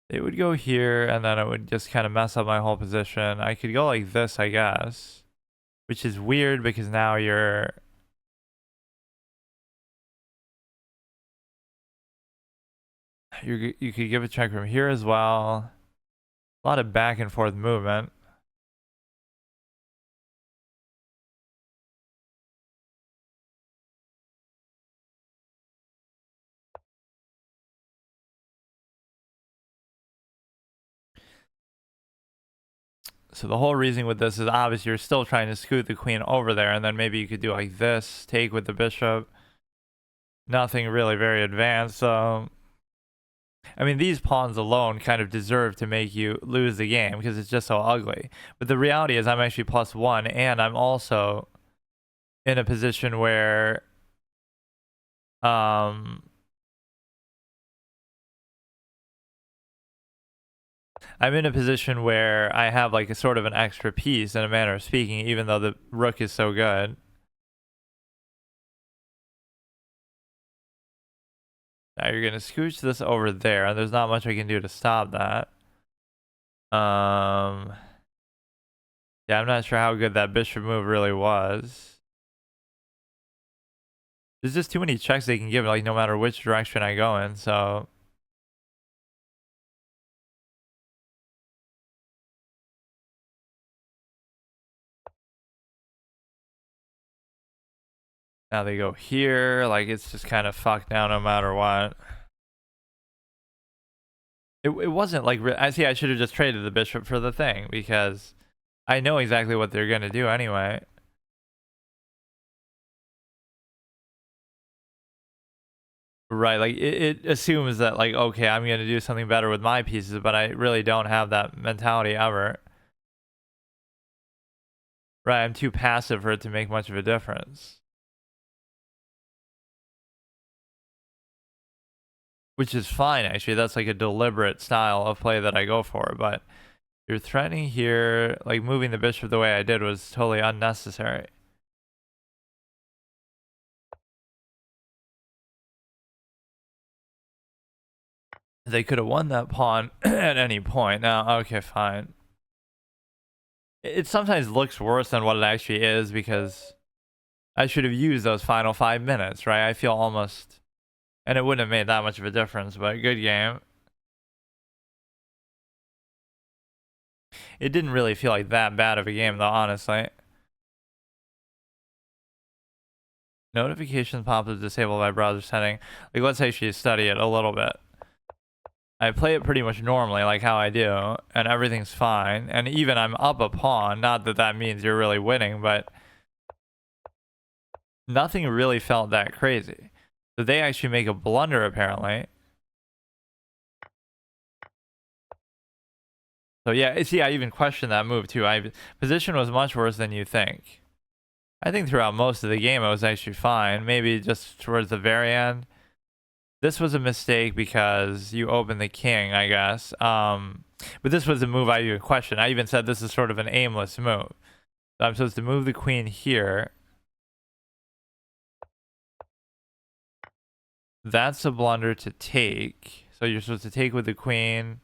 They would go here, and then it would just kind of mess up my whole position. I could go like this, I guess. Which is weird because now you're... You could give a check from here as well. A lot of back and forth movement. So the whole reason with this is obviously you're still trying to scoot the queen over there, and then maybe you could do like this, take with the bishop. Nothing really very advanced, so... I mean, these pawns alone kind of deserve to make you lose the game because it's just so ugly. But the reality is I'm actually +1, and I'm also in a position where... I'm in a position where I have like a sort of an extra piece in a manner of speaking, even though the rook is so good. Now you're going to scooch this over there, and there's not much I can do to stop that. Yeah, I'm not sure how good that bishop move really was. There's just too many checks they can give, like, no matter which direction I go in, so... Now they go here. Like, it's just kind of fucked now no matter what. It wasn't like... I see, I should have just traded the bishop for the thing, because I know exactly what they're going to do anyway. Right, like, it assumes that, like, okay, I'm going to do something better with my pieces, but I really don't have that mentality ever. Right, I'm too passive for it to make much of a difference. Which is fine, actually. That's like a deliberate style of play that I go for, but you're threatening here, like moving the bishop the way I did was totally unnecessary. They could have won that pawn at any point. Now, okay, fine. It sometimes looks worse than what it actually is, because I should have used those final 5 minutes, right? I feel almost... And it wouldn't have made that much of a difference, but good game. It didn't really feel like that bad of a game, though, honestly. Notifications pop up disabled by browser setting. Like, let's actually study it a little bit. I play it pretty much normally, like how I do, and everything's fine. And even I'm up a pawn. Not that that means you're really winning, but nothing really felt that crazy. So they actually make a blunder, apparently. So yeah, see, I even questioned that move too. Position was much worse than you think. I think throughout most of the game, it was actually fine. Maybe just towards the very end. This was a mistake because you opened the king, I guess. But this was a move I even questioned. I even said this is sort of an aimless move. So I'm supposed to move the queen here. That's a blunder to take. So you're supposed to take with the queen.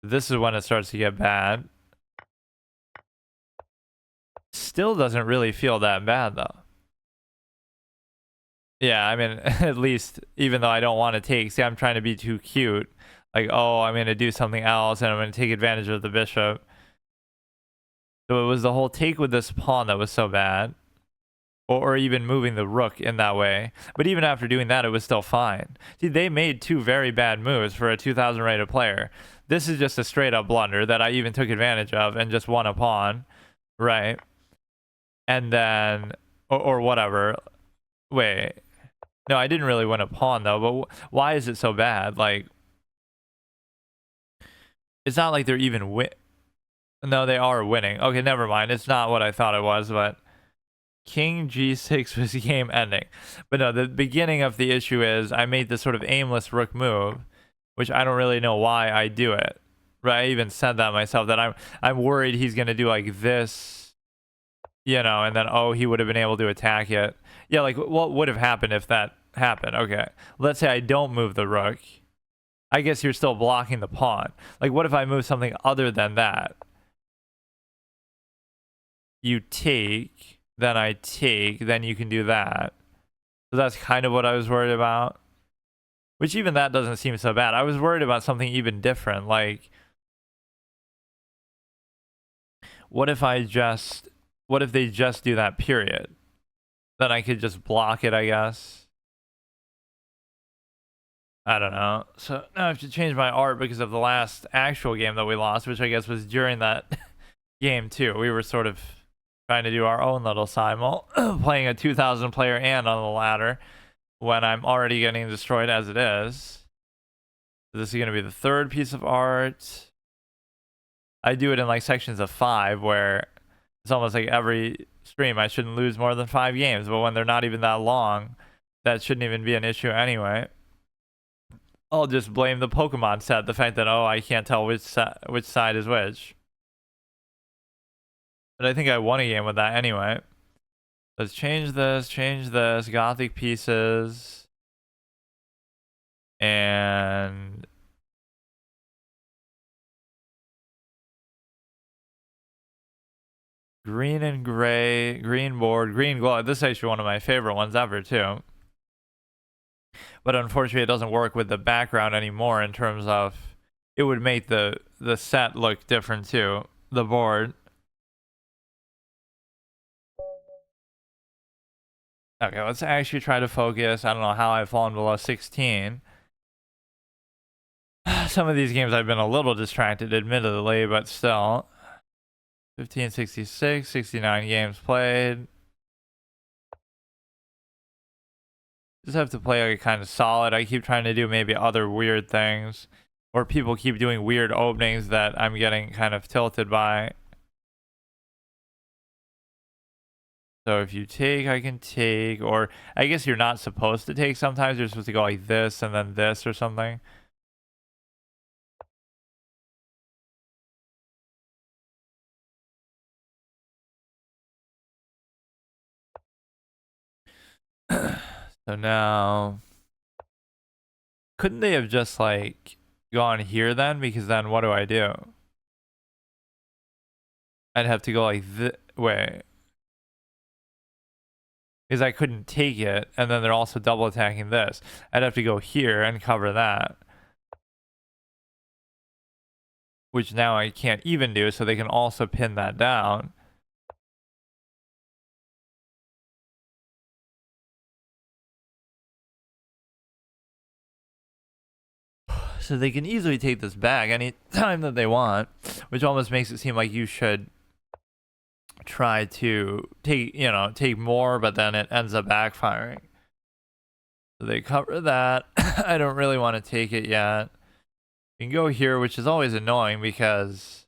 This is when it starts to get bad. Still doesn't really feel that bad, though. Yeah, I mean, at least, even though I don't want to take, see, I'm trying to be too cute. Like, oh, I'm going to do something else, and I'm going to take advantage of the bishop. So it was the whole take with this pawn that was so bad. Or even moving the rook in that way. But even after doing that, it was still fine. See, they made two very bad moves for a 2,000 rated player. This is just a straight up blunder that I even took advantage of and just won a pawn. Right? And then... Or whatever. Wait... No, I didn't really win a pawn, though, but why is it so bad? Like, it's not like they're even No, they are winning. Okay, never mind. It's not what I thought it was, but King G6 was game ending. But no, the beginning of the issue is I made this sort of aimless rook move, which I don't really know why I do it. Right? I even said that myself, that I'm worried he's going to do like this, you know, and then, oh, he would have been able to attack it. Yeah, like, what would have happened if that happened? Okay, let's say I don't move the rook. I guess you're still blocking the pawn. Like, what if I move something other than that? You take, then I take, then you can do that. So that's kind of what I was worried about. Which even that doesn't seem so bad. I was worried about something even different. Like, what if they just do that period? Then I could just block it, I guess. I don't know. So now I have to change my art because of the last actual game that we lost, which I guess was during that game too. We were sort of trying to do our own little simul, playing a 2,000 player and on the ladder when I'm already getting destroyed as it is. So this is going to be the third piece of art. I do it in like sections of 5 where it's almost like every stream I shouldn't lose more than 5 games, but when they're not even that long, that shouldn't even be an issue anyway. I'll just blame the Pokemon set, the fact that, oh, I can't tell which side is which. But I think I won a game with that anyway. Let's change this, Gothic pieces. And... green and gray, green board, green glow. This is actually one of my favorite ones ever, too. But unfortunately, it doesn't work with the background anymore in terms of... It would make the set look different, too. The board. Okay, let's actually try to focus. I don't know how I've fallen below 16. Some of these games I've been a little distracted, admittedly, but still. 1566, 69 games played. Just have to play like kind of solid. I keep trying to do maybe other weird things, or people keep doing weird openings that I'm getting kind of tilted by. So if you take, I can take, or I guess you're not supposed to take sometimes. You're supposed to go like this and then this or something. So now, couldn't they have just like gone here then? Because then what do I do? I'd have to go like this way. Because I couldn't take it, and then they're also double attacking this. I'd have to go here and cover that. Which now I can't even do, so they can also pin that down. So they can easily take this back any time that they want, which almost makes it seem like you should try to take more, but then it ends up backfiring. So they cover that. I don't really want to take it yet. You can go here, which is always annoying because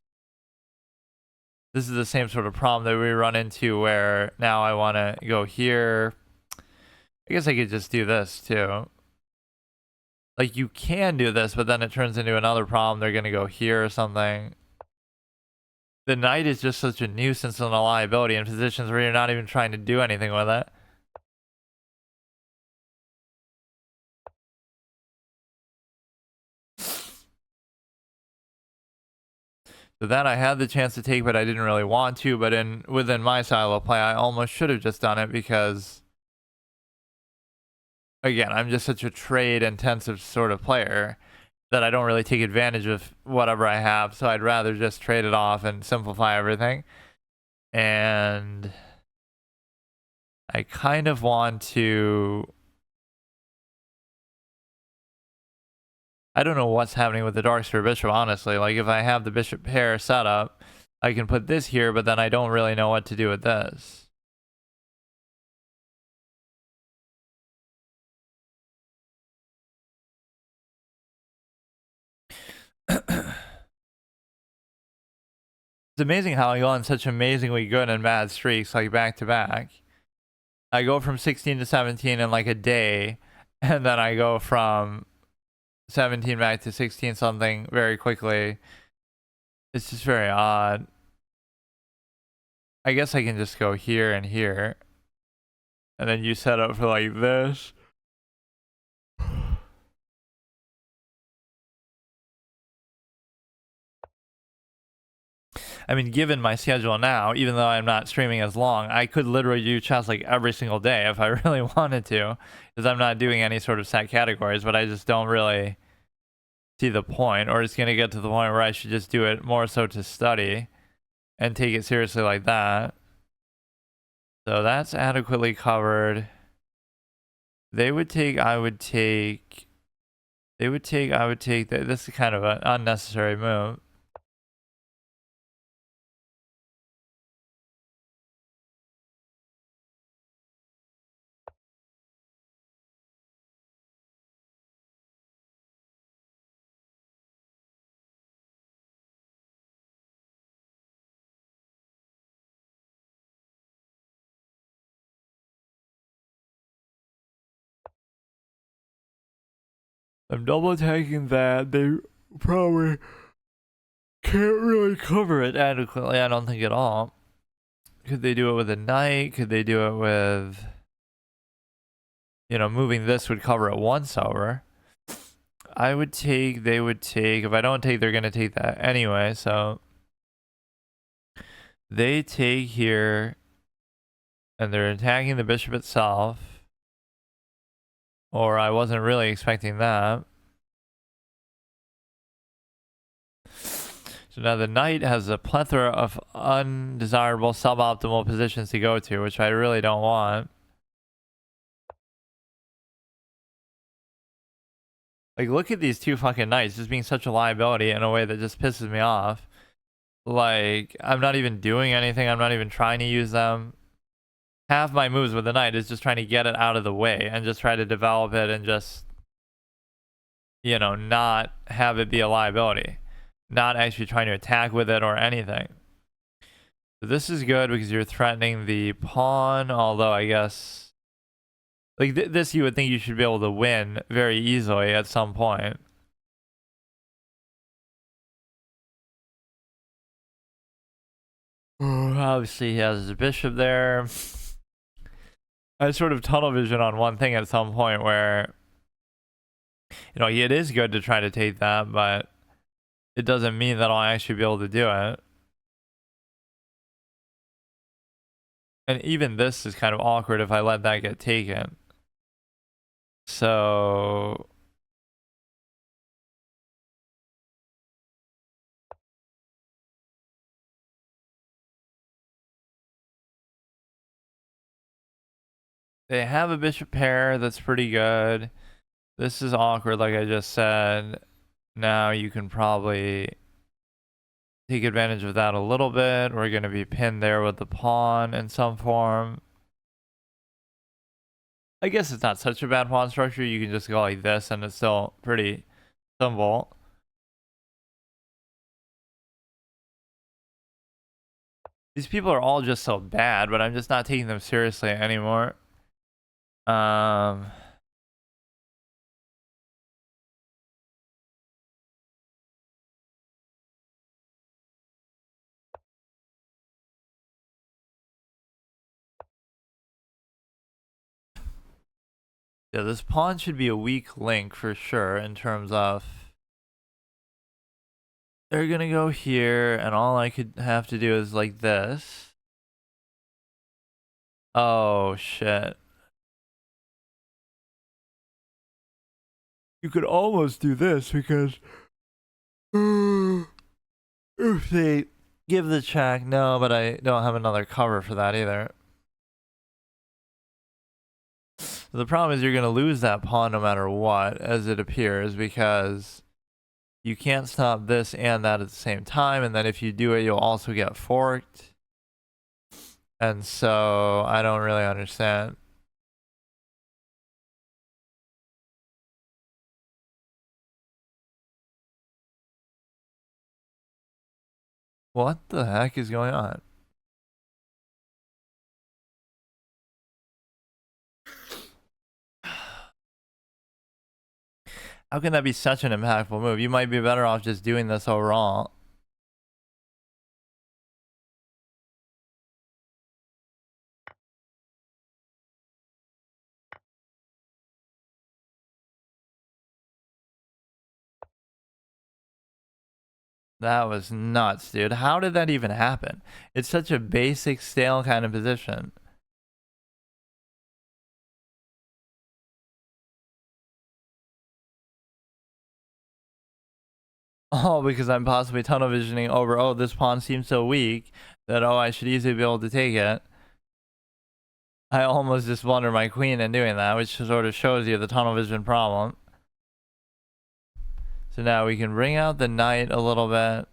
this is the same sort of problem that we run into where now I want to go here. I guess I could just do this too. Like you can do this, but then it turns into another problem. They're going to go here or something. The knight is just such a nuisance and a liability in positions where you're not even trying to do anything with it. So that I had the chance to take, but I didn't really want to. But within my style of play, I almost should have just done it because, again, I'm just such a trade-intensive sort of player that I don't really take advantage of whatever I have. So I'd rather just trade it off and simplify everything. And I kind of want to... I don't know what's happening with the Darksphere Bishop, honestly. Like, if I have the Bishop pair set up, I can put this here, but then I don't really know what to do with this. It's amazing how I go on such amazingly good and bad streaks, like back to back. I go from 16 to 17 in like a day, and then I go from 17 back to 16 something very quickly. It's just very odd. I guess I can just go here and here. And then you set up for like this. I mean, given my schedule now, even though I'm not streaming as long, I could literally do chess like every single day if I really wanted to, because I'm not doing any sort of set categories, but I just don't really see the point, or it's going to get to the point where I should just do it more so to study and take it seriously like that. So that's adequately covered. They would take, I would take, they would take, I would take. This is kind of an unnecessary move. I'm double attacking that. They probably can't really cover it adequately, I don't think at all. Could they do it with a knight? Could they do it with, moving this would cover it once over. I would take, they would take. If I don't take, they're going to take that anyway, so. They take here, and they're attacking the bishop itself. Or I wasn't really expecting that. So now the knight has a plethora of undesirable suboptimal positions to go to, which I really don't want. Like, look at these two fucking knights just being such a liability in a way that just pisses me off. Like, I'm not even doing anything. I'm not even trying to use them. Half my moves with the knight is just trying to get it out of the way and just try to develop it and just, you know, not have it be a liability. Not actually trying to attack with it or anything. So this is good because you're threatening the pawn, although I guess... Like, this you would think you should be able to win very easily at some point. Obviously, he has his bishop there. I sort of tunnel vision on one thing at some point where, you know, it is good to try to take that, but it doesn't mean that I'll actually be able to do it. And even this is kind of awkward if I let that get taken. So... They have a bishop pair that's pretty good. This is awkward, like I just said. Now you can probably take advantage of that a little bit. We're going to be pinned there with the pawn in some form. I guess it's not such a bad pawn structure. You can just go like this and it's still pretty simple. These people are all just so bad, but I'm just not taking them seriously anymore. Yeah, this pawn should be a weak link for sure in terms of... They're gonna go here, and all I could have to do is like this. Oh, shit. You could almost do this because... if they give the check, no, but I don't have another cover for that either. The problem is you're going to lose that pawn no matter what, as it appears, because you can't stop this and that at the same time, and then if you do it, you'll also get forked. And so, I don't really understand. What the heck is going on? How can that be such an impactful move? You might be better off just doing this overall. That was nuts, dude. How did that even happen? It's such a basic, stale kind of position. Oh, because I'm possibly tunnel visioning over, oh, this pawn seems so weak that, oh, I should easily be able to take it. I almost just blunder my queen in doing that, which sort of shows you the tunnel vision problem. So now we can bring out the knight a little bit.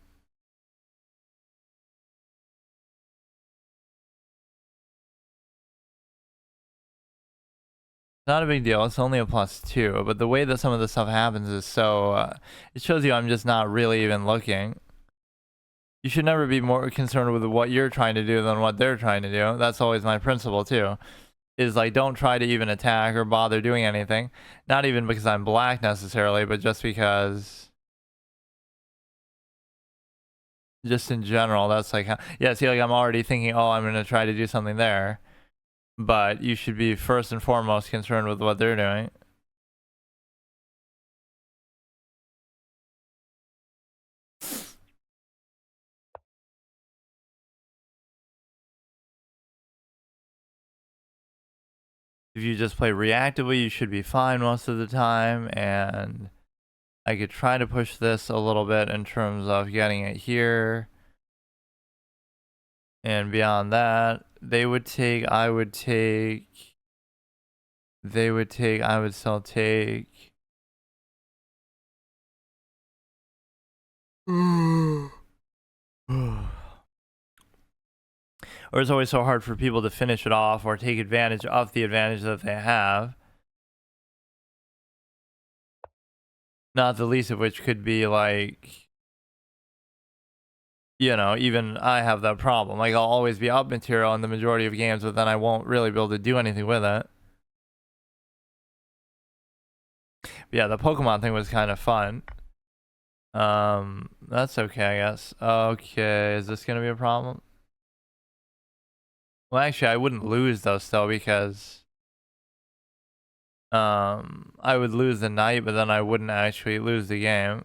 Not a big deal. It's only a +2, but the way that some of this stuff happens is so... it shows you I'm just not really even looking. You should never be more concerned with what you're trying to do than what they're trying to do. That's always my principle, too. Is like, don't try to even attack or bother doing anything. Not even because I'm black necessarily, but just because... just in general, that's like... yeah, see, like, I'm already thinking, oh, I'm going to try to do something there. But you should be first and foremost concerned with what they're doing. If you just play reactively, you should be fine most of the time. And I could try to push this a little bit in terms of getting it here. And beyond that, they would take, I would take, they would take, I would still take. Or it's always so hard for people to finish it off or take advantage of the advantage that they have. Not the least of which could be like, you know, even I have that problem. Like I'll always be up material in the majority of games, but then I won't really be able to do anything with it. But yeah, the Pokemon thing was kind of fun. That's okay, I guess. Okay, is this gonna be a problem? Well, actually, I wouldn't lose though still because I would lose the night, but then I wouldn't actually lose the game.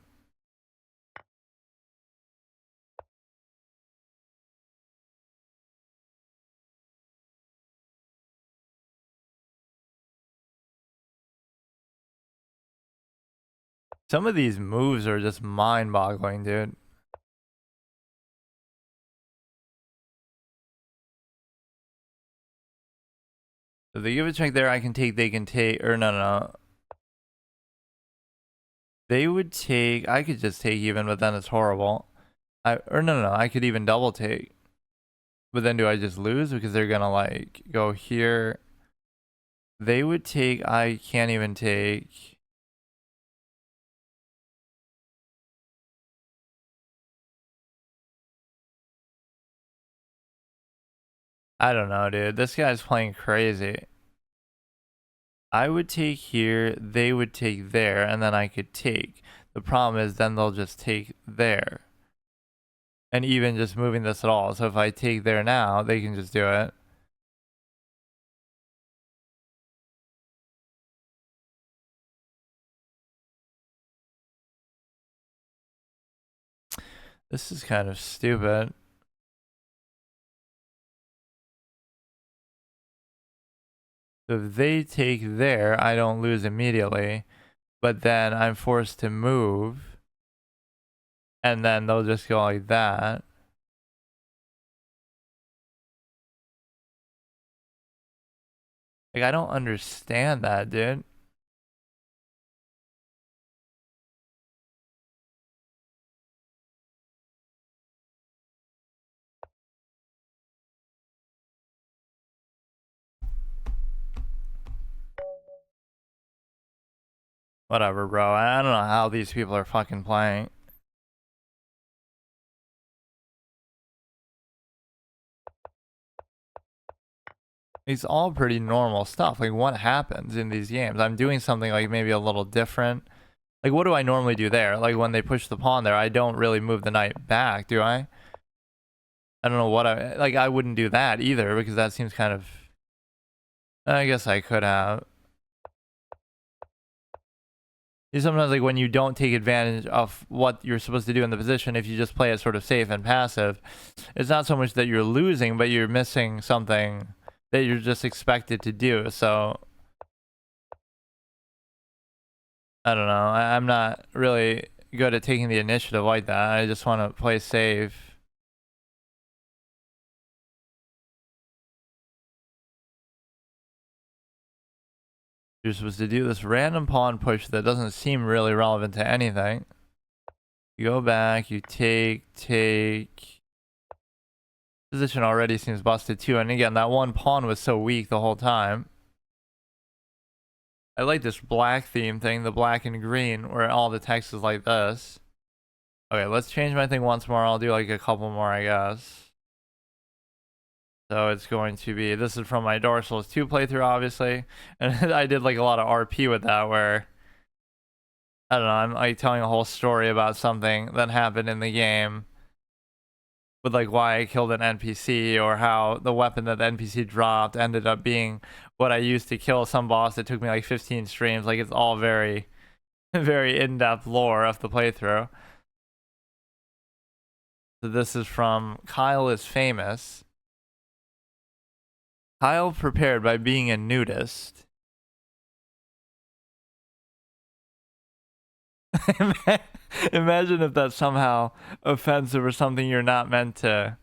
Some of these moves are just mind-boggling, dude. If they give a check there, I can take, they can take, or no. They would take, I could just take even, but then it's horrible. No, I could even double take. But then do I just lose? Because they're gonna like go here. They would take, I can't even take. I don't know, dude. This guy's playing crazy. I would take here, they would take there, and then I could take. The problem is then they'll just take there. And even just moving this at all. So if I take there now, they can just do it. This is kind of stupid. So if they take there, I don't lose immediately. But then I'm forced to move. And then they'll just go like that. Like, I don't understand that, dude. Whatever, bro. I don't know how these people are fucking playing. It's all pretty normal stuff. Like, what happens in these games? I'm doing something like maybe a little different. Like, what do I normally do there? Like, when they push the pawn there, I don't really move the knight back, do I? I don't know what I wouldn't do that either because that seems kind of. I guess I could have. Sometimes, like, when you don't take advantage of what you're supposed to do in the position, if you just play it sort of safe and passive, it's not so much that you're losing, but you're missing something that you're just expected to do. So, I don't know. I'm not really good at taking the initiative like that. I just want to play safe. You're supposed to do this random pawn push that doesn't seem really relevant to anything. You go back, you take. Position already seems busted too. And again, that one pawn was so weak the whole time. I like this black theme thing, the black and green, where all the text is like this. Okay, let's change my thing once more. I'll do like a couple more, I guess. So it's going to be, this is from my Dark Souls 2 playthrough, obviously. And I did like a lot of RP with that where, I don't know, I'm like telling a whole story about something that happened in the game. With like why I killed an NPC or how the weapon that the NPC dropped ended up being what I used to kill some boss that took me like 15 streams. Like it's all very, very in-depth lore of the playthrough. So this is from Kyle is Famous. Kyle prepared by being a nudist. Imagine if that's somehow offensive or something you're not meant to.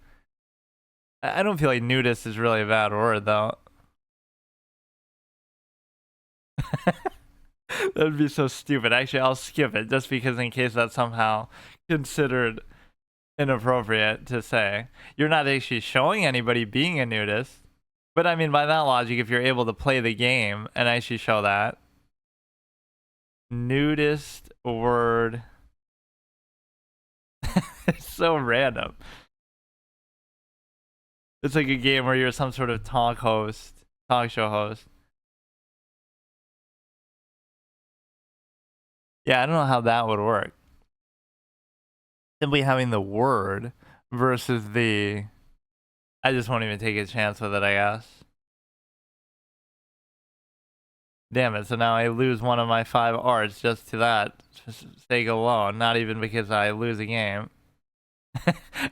I don't feel like nudist is really a bad word though. That would be so stupid. Actually, I'll skip it just because in case that's somehow considered inappropriate to say. You're not actually showing anybody being a nudist. But I mean, by that logic, if you're able to play the game and actually show that, nudist word. It's so random. It's like a game where you're some sort of talk show host. Yeah, I don't know how that would work. Simply having the word versus the. I just won't even take a chance with it, I guess. Damn it, so now I lose one of my 5 arts just to that sake alone, not even because I lose a game.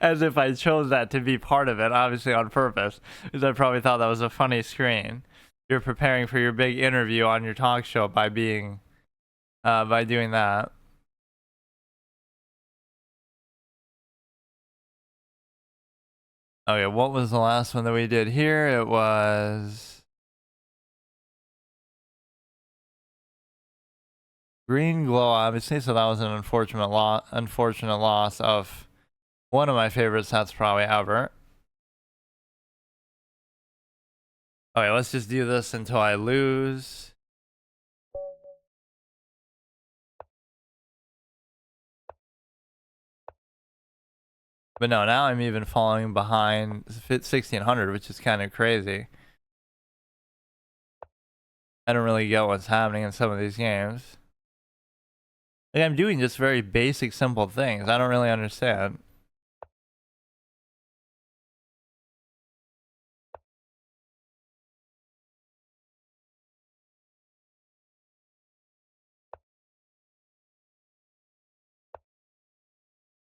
As if I chose that to be part of it, obviously on purpose, because I probably thought that was a funny screen. You're preparing for your big interview on your talk show by doing that. Okay, what was the last one that we did here? It was green glow, obviously, so that was an unfortunate loss of one of my favorite sets probably ever. Okay, let's just do this until I lose. But no, now I'm even falling behind 1600, which is kind of crazy. I don't really get what's happening in some of these games. Like, I'm doing just very basic, simple things. I don't really understand.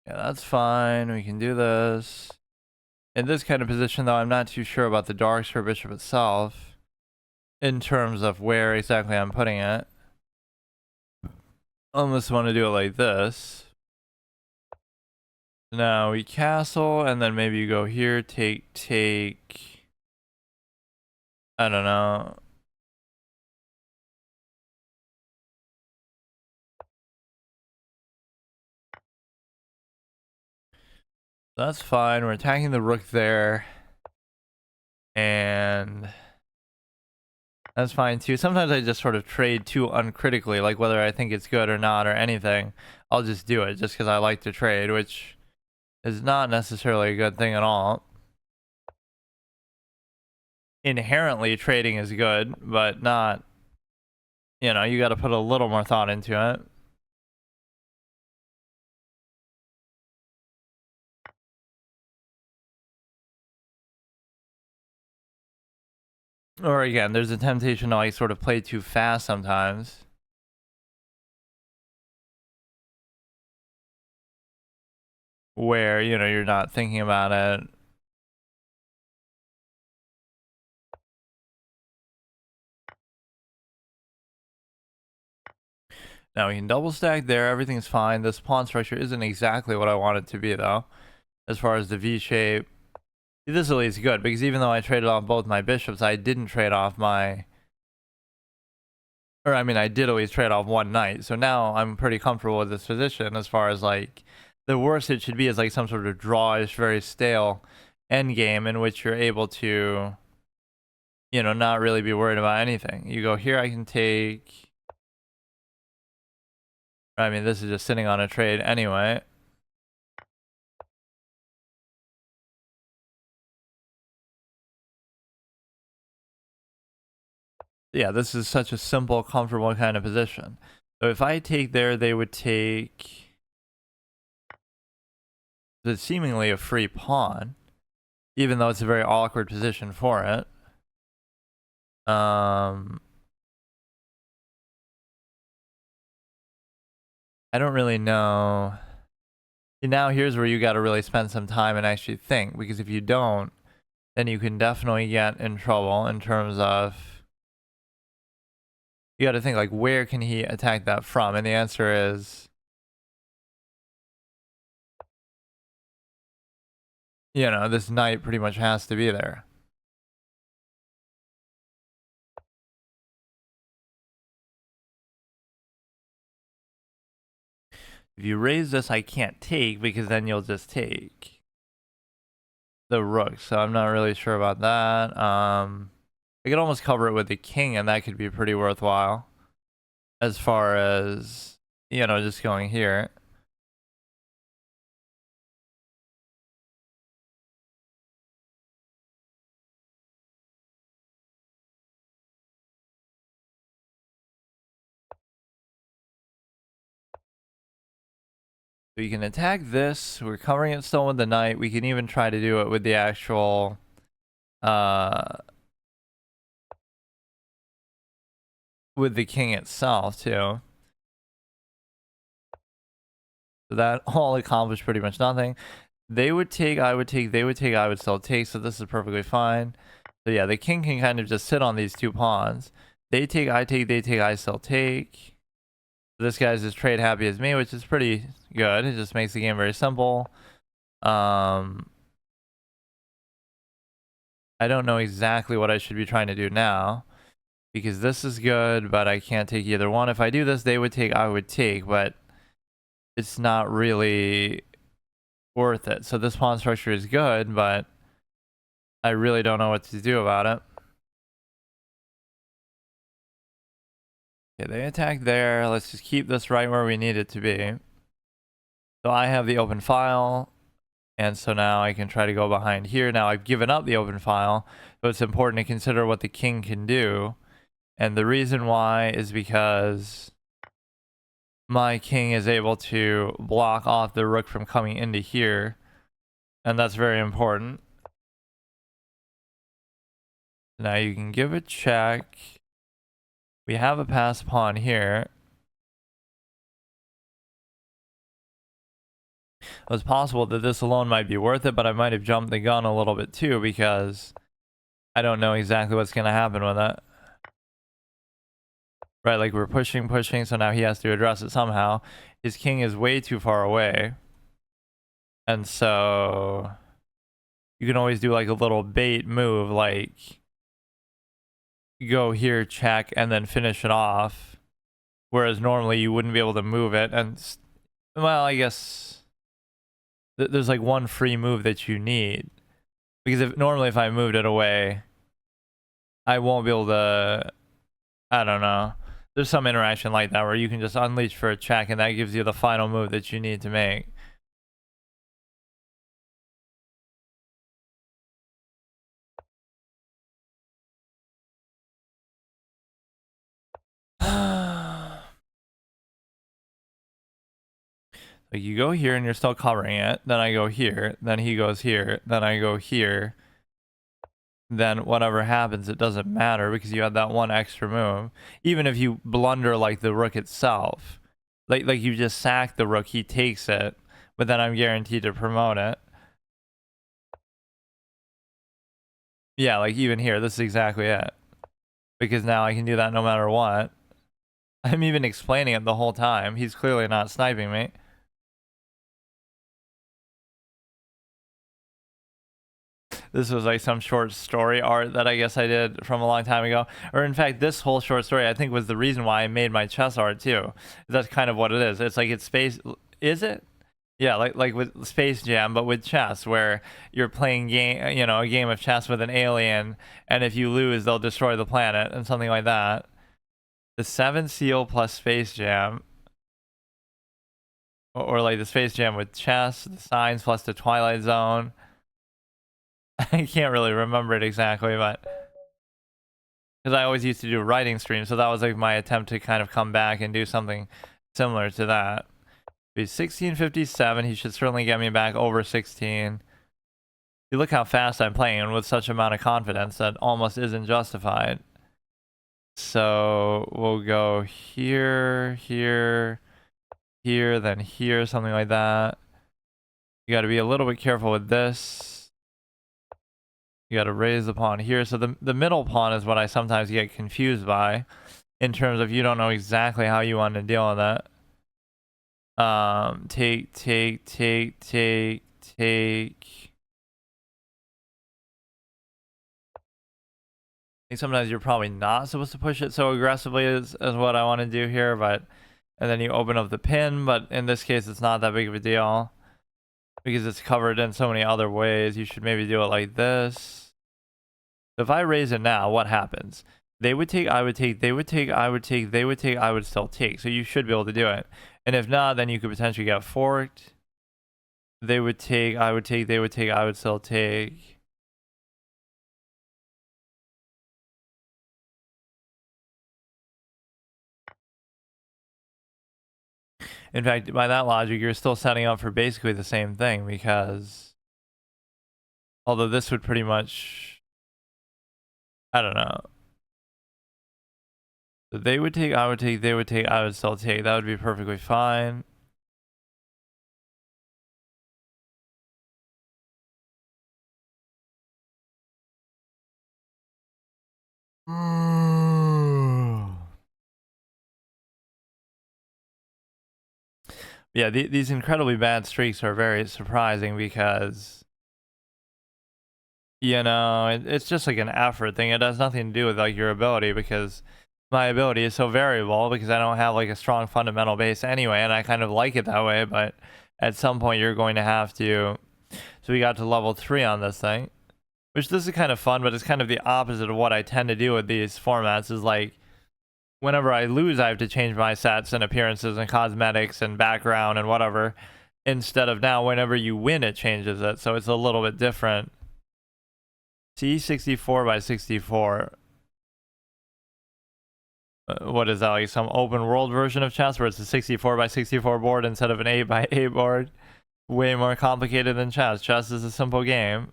Yeah, that's fine. We can do this. In this kind of position, though, I'm not too sure about the Darksphere Bishop itself in terms of where exactly I'm putting it. I almost want to do it like this. Now we castle, and then maybe you go here, take. I don't know. That's fine. We're attacking the rook there. And that's fine too. Sometimes I just sort of trade too uncritically, like whether I think it's good or not or anything. I'll just do it just because I like to trade, which is not necessarily a good thing at all. Inherently, trading is good, but not, you know, you got to put a little more thought into it. Or again, there's a temptation to like sort of play too fast sometimes. Where, you know, you're not thinking about it. Now we can double stack there. Everything's fine. This pawn structure isn't exactly what I want it to be, though. As far as the V shape. This at least is good, because even though I traded off both my bishops, I didn't trade off my... Or, I mean, I did always trade off one knight. So now I'm pretty comfortable with this position as far as, like... The worst it should be is, like, some sort of drawish, very stale endgame in which you're able to... You know, not really be worried about anything. You go here, I can take... I mean, this is just sitting on a trade anyway. Yeah, this is such a simple, comfortable kind of position. So if I take there, they would take... It's seemingly a free pawn, even though it's a very awkward position for it. I don't really know. And now here's where you got to really spend some time and actually think, because if you don't, then you can definitely get in trouble in terms of... You got to think, like, where can he attack that from? And the answer is... You know, this knight pretty much has to be there. If you raise this, I can't take because then you'll just take the rook. So I'm not really sure about that. I could almost cover it with the king, and that could be pretty worthwhile. As far as, you know, just going here. So you can attack this. We're covering it still with the knight. We can even try to do it with the actual with the king itself too. So that all accomplished pretty much nothing. They would take, I would take, they would take, I would still take, so this is perfectly fine. So yeah, the king can kind of just sit on these two pawns. They take, I take, they take, I still take. This guy's as trade happy as me, which is pretty good. It just makes the game very simple. I don't know exactly what I should be trying to do now, because this is good, but I can't take either one. If I do this, they would take, I would take, but it's not really worth it. So this pawn structure is good, but I really don't know what to do about it. Okay, they attack there. Let's just keep this right where we need it to be. So I have the open file, and so now I can try to go behind here. Now I've given up the open file, but it's important to consider what the king can do. And the reason why is because my king is able to block off the rook from coming into here, and that's very important. Now you can give a check. We have a pass pawn here. It's possible that this alone might be worth it, but I might have jumped the gun a little bit too, because I don't know exactly what's going to happen with it. Right, like we're pushing, so now he has to address it somehow. His king is way too far away. And so you can always do like a little bait move, like go here, check, and then finish it off. Whereas normally you wouldn't be able to move it. And, well, I guess there's like one free move that you need. Because if I moved it away, I won't be able to, I don't know. There's some interaction like that where you can just unleash for a check, and that gives you the final move that you need to make. Like you go here and you're still covering it, then I go here, then he goes here, then I go here. Then whatever happens, it doesn't matter because you had that one extra move. Even if you blunder like the rook itself, like you just sack the rook, he takes it, but then I'm guaranteed to promote it. Yeah, like even here, this is exactly it. Because now I can do that no matter what. I'm even explaining it the whole time. He's clearly not sniping me. This was like some short story art that I guess I did from a long time ago. Or in fact, this whole short story I think was the reason why I made my chess art too. That's kind of what it is. It's like it's space. Is it? Yeah, like with Space Jam, but with chess, where you're playing a game of chess with an alien, and if you lose, they'll destroy the planet and something like that. The Seven Seal plus Space Jam, or like the Space Jam with chess, the Signs plus the Twilight Zone. I can't really remember it exactly, but because I always used to do writing streams, so that was like my attempt to kind of come back and do something similar to that. He's 1657. He should certainly get me back over 16. You look how fast I'm playing, and with such amount of confidence that almost isn't justified. So we'll go here, here, here, then here, something like that. You got to be a little bit careful with this. You got to raise the pawn here. So the middle pawn is what I sometimes get confused by, in terms of you don't know exactly how you want to deal with that. Take. I think sometimes you're probably not supposed to push it so aggressively as what I want to do here, but and then you open up the pin, but in this case it's not that big of a deal because it's covered in so many other ways. You should maybe do it like this. If I raise it now, what happens? They would take, I would take, they would take, I would take, they would take, I would still take. So you should be able to do it. And if not, then you could potentially get forked. They would take, I would take, they would take, I would still take. In fact, by that logic, you're still setting up for basically the same thing because although this would pretty much, I don't know. So they would take, I would take, they would take, I would still take. That would be perfectly fine. Yeah, these incredibly bad streaks are very surprising because, you know, it's just like an effort thing. It has nothing to do with like your ability because my ability is so variable because I don't have like a strong fundamental base anyway, and I kind of like it that way, but at some point you're going to have to. So we got to level 3 on this thing, which this is kind of fun, but it's kind of the opposite of what I tend to do with these formats is like, whenever I lose, I have to change my sets and appearances and cosmetics and background and whatever. Instead of now, whenever you win, it changes it. So it's a little bit different. C64 by 64. What is that, like some open world version of chess where it's a 64 by 64 board instead of an 8 by 8 board? Way more complicated than chess. Chess is a simple game.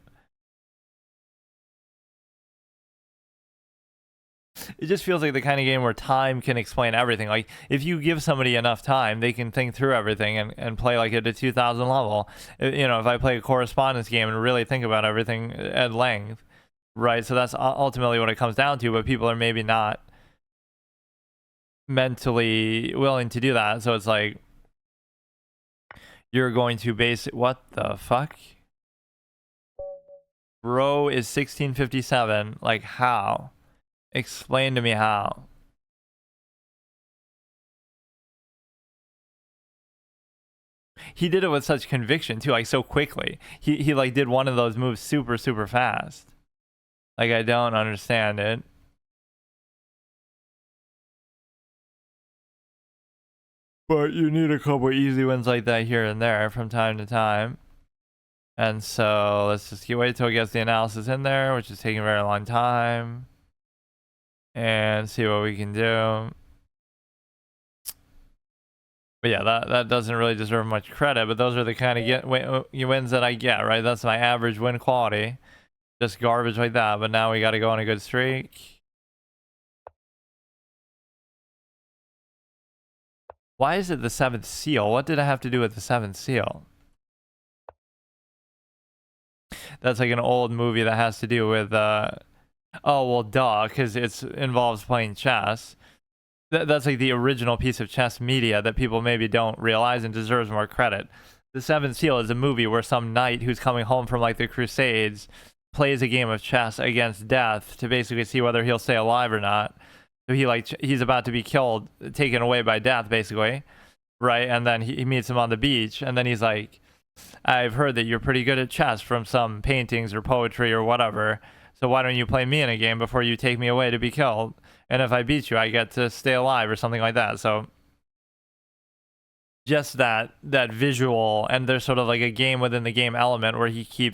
It just feels like the kind of game where time can explain everything. Like, if you give somebody enough time, they can think through everything and play like at a 2000 level. You know, if I play a correspondence game and really think about everything at length, right? So that's ultimately what it comes down to, but people are maybe not mentally willing to do that. So it's like, you're going to base it. What the fuck? Row is 1657. Like, how? Explain to me how. He did it with such conviction too, like so quickly. He like did one of those moves super fast. Like, I don't understand it. But you need a couple easy wins like that here and there from time to time. And so let's just wait till it gets the analysis in there, which is taking a very long time. And see what we can do. But yeah, that doesn't really deserve much credit, but those are the kind of wins that I get, right? That's my average win quality. Just garbage like that, but now we got to go on a good streak. Why is it the 7th seal? What did I have to do with the 7th seal? That's like an old movie that has to do with, oh, well, duh, because it involves playing chess. That's like the original piece of chess media that people maybe don't realize and deserves more credit. The 7th Seal is a movie where some knight who's coming home from like the Crusades plays a game of chess against death to basically see whether he'll stay alive or not. So he's about to be killed, taken away by death, basically, right? And then he meets him on the beach, and then he's like, "I've heard that you're pretty good at chess from some paintings or poetry or whatever. So why don't you play me in a game before you take me away to be killed? And if I beat you, I get to stay alive," or something like that. So just that visual, and there's sort of like a game within the game element where he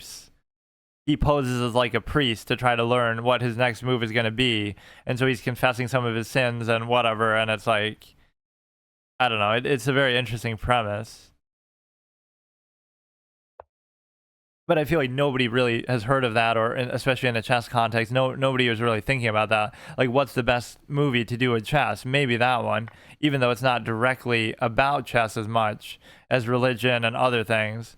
poses as like a priest to try to learn what his next move is going to be, and so he's confessing some of his sins and whatever, and it's like, I don't know, it's a very interesting premise. But I feel like nobody really has heard of that, or especially in a chess context, nobody was really thinking about that. Like, what's the best movie to do with chess? Maybe that one, even though it's not directly about chess as much as religion and other things.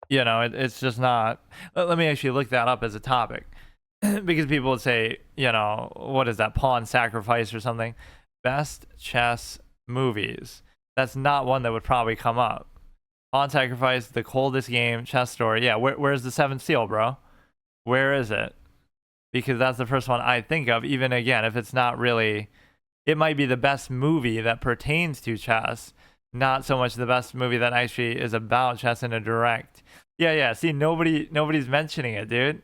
You know, it's just not. Let me actually look that up as a topic. Because people would say, you know, what is that, Pawn Sacrifice or something? Best chess movies. That's not one that would probably come up. Pawn Sacrifice, The Coldest Game, Chess Story. Yeah, where's the 7th Seal, bro? Where is it? Because that's the first one I think of, even again, if it's it might be the best movie that pertains to chess, not so much the best movie that actually is about chess in a direct. Yeah, yeah. See, nobody's mentioning it, dude.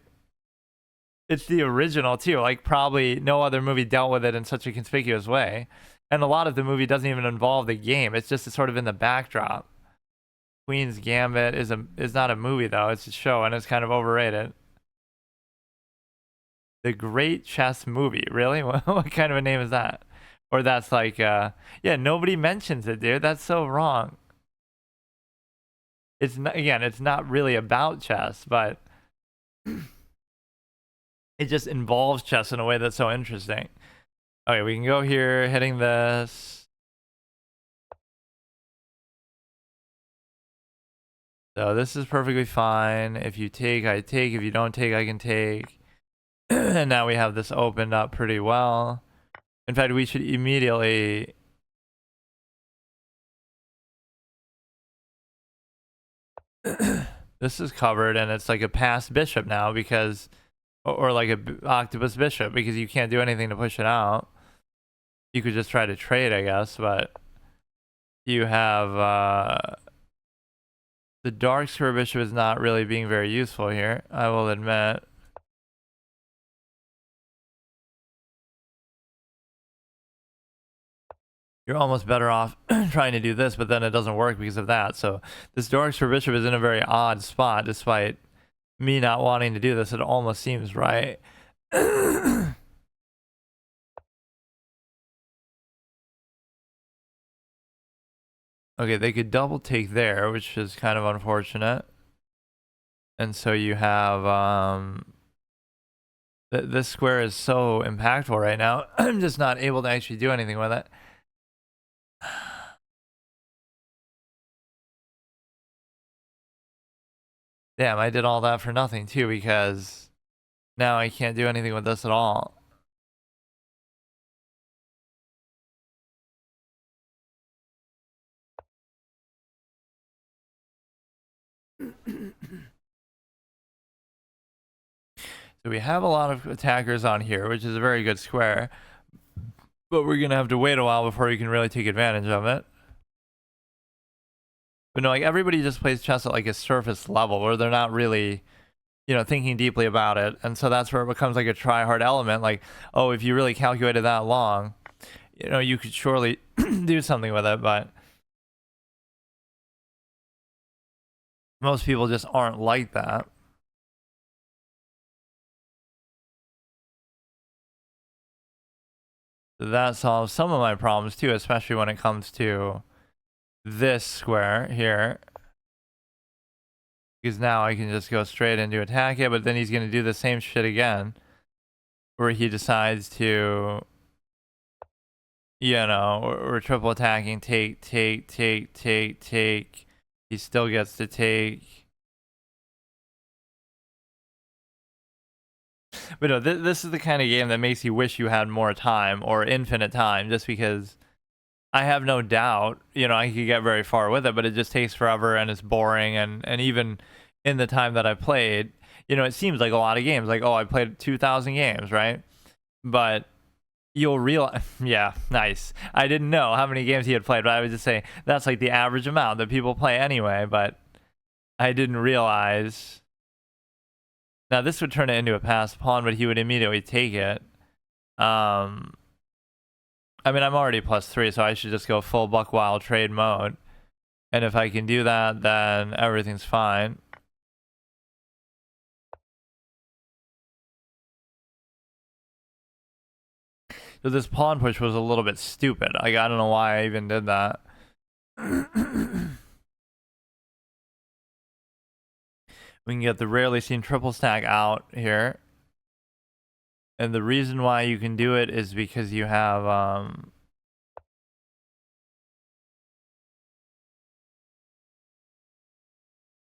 It's the original too. Like probably no other movie dealt with it in such a conspicuous way. And a lot of the movie doesn't even involve the game. It's just sort of in the backdrop. Queen's Gambit is not a movie though. It's a show and it's kind of overrated. The Great Chess Movie. Really? What kind of a name is that? Or that's like yeah, nobody mentions it, dude. That's so wrong. It's not, again, it's not really about chess, but it just involves chess in a way that's so interesting. Okay, we can go here, hitting this. So this is perfectly fine. If you take, I take. If you don't take, I can take. And now we have this opened up pretty well. In fact, we should immediately... This is covered, and it's like a passed bishop now because... Or like a octopus bishop, because you can't do anything to push it out. You could just try to trade, I guess, but... You have... The dark square bishop is not really being very useful here, I will admit. You're almost better off trying to do this, but then it doesn't work because of that. So this dark square bishop is in a very odd spot, despite me not wanting to do this. It almost seems right. Okay, they could double take there, which is kind of unfortunate. And so you have this square is so impactful right now. I'm just not able to actually do anything with it. Damn, I did all that for nothing too, because now I can't do anything with this at all. So we have a lot of attackers on here, which is a very good square. But we're going to have to wait a while before you can really take advantage of it. But no, like everybody just plays chess at like a surface level where they're not really, you know, thinking deeply about it. And so that's where it becomes like a try-hard element. Like, oh, if you really calculated that long, you know, you could surely do something with it. But most people just aren't like that. So that solves some of my problems too, especially when it comes to this square here. Because now I can just go straight into attack it, but then he's going to do the same shit again. Where he decides to, you know, we're triple attacking, take. He still gets to take. But no, this is the kind of game that makes you wish you had more time or infinite time, just because I have no doubt, you know, I could get very far with it, but it just takes forever and it's boring. And even in the time that I played, you know, it seems like a lot of games, like, oh, I played 2,000 games, right? But you'll realize, yeah, nice. I didn't know how many games he had played, but I would just say that's like the average amount that people play anyway, but I didn't realize. Now this would turn it into a passed pawn, but he would immediately take it. I mean, I'm already +3, so I should just go full buck wild trade mode. And if I can do that, then everything's fine. So this pawn push was a little bit stupid. Like, I don't know why I even did that. We can get the rarely seen triple stack out here. And the reason why you can do it is because you have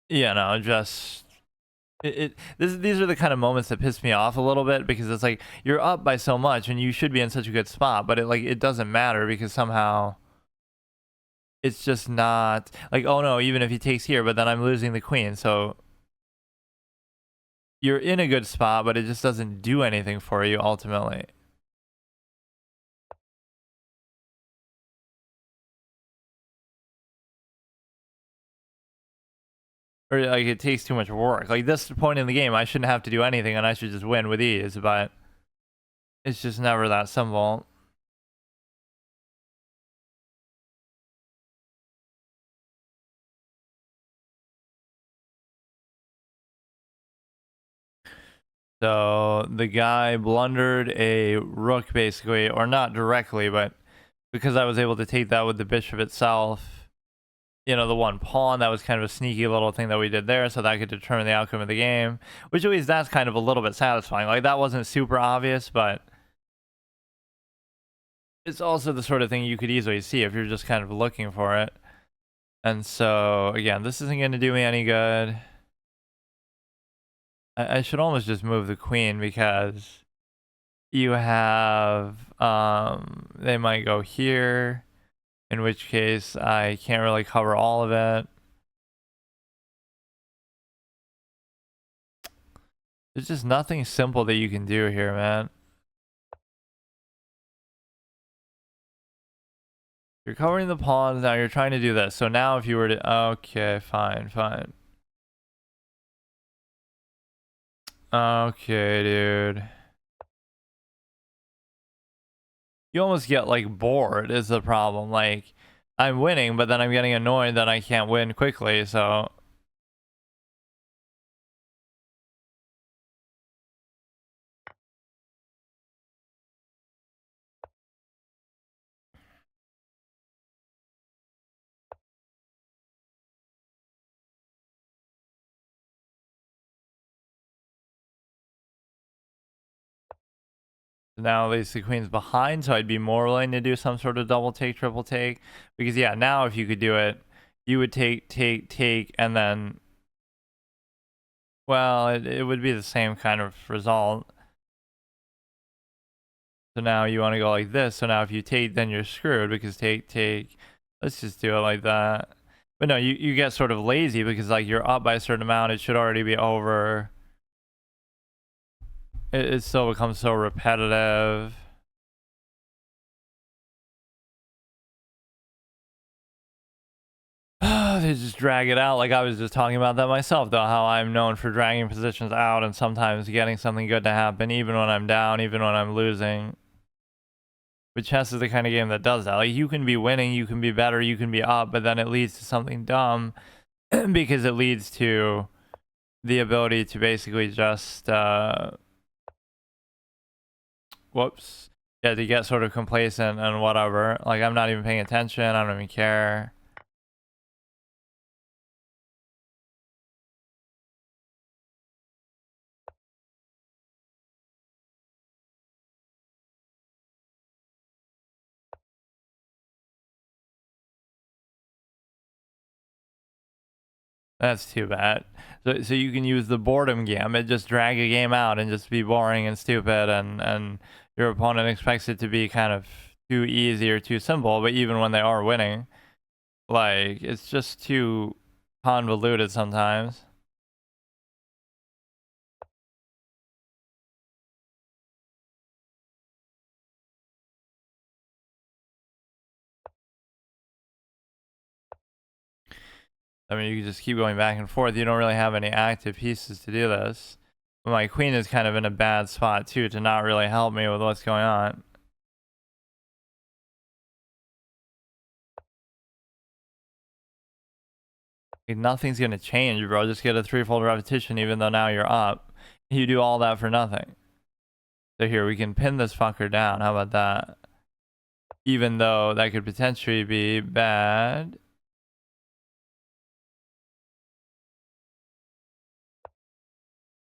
you know, just these are the kind of moments that piss me off a little bit, because it's like you're up by so much and you should be in such a good spot, but it doesn't matter because somehow it's just not like, oh no, even if he takes here, but then I'm losing the queen, so you're in a good spot, but it just doesn't do anything for you ultimately. or like it takes too much work. Like this point in the game, I shouldn't have to do anything and I should just win with ease, but it's just never that simple. So the guy blundered a rook basically, or not directly, but because I was able to take that with the bishop itself, you know, the one pawn, that was kind of a sneaky little thing that we did there, so that could determine the outcome of the game, which at least that's kind of a little bit satisfying. Like that wasn't super obvious, but it's also the sort of thing you could easily see if you're just kind of looking for it. And so again, this isn't going to do me any good. I should almost just move the queen, because you have they might go here, in which case I can't really cover all of it. There's just nothing simple that you can do here, man. You're covering the pawns, now you're trying to do this. So now if you were to, okay, fine. Okay, dude. You almost get like bored is the problem. Like I'm winning, but then I'm getting annoyed that I can't win quickly, so now at least the queen's behind, so I'd be more willing to do some sort of double take, triple take. Because yeah, now if you could do it, you would take, and then, well, it would be the same kind of result. So now you want to go like this. So now if you take, then you're screwed, because take. Let's just do it like that. But no, you get sort of lazy because like you're up by a certain amount. It should already be over. It still becomes so repetitive. They just drag it out. Like I was just talking about that myself, though, how I'm known for dragging positions out and sometimes getting something good to happen, even when I'm down, even when I'm losing. But chess is the kind of game that does that. Like you can be winning, you can be better, you can be up, but then it leads to something dumb because it leads to the ability to basically just whoops. Yeah, to get sort of complacent and whatever. Like I'm not even paying attention, I don't even care. That's too bad. So you can use the boredom gambit, just drag a game out and just be boring and stupid, and your opponent expects it to be kind of too easy or too simple, but even when they are winning, like it's just too convoluted sometimes. I mean, you can just keep going back and forth. You don't really have any active pieces to do this. But my queen is kind of in a bad spot too, to not really help me with what's going on. Like, nothing's gonna change, bro. Just get a threefold repetition, even though now you're up. You do all that for nothing. So here, we can pin this fucker down. How about that? Even though that could potentially be bad.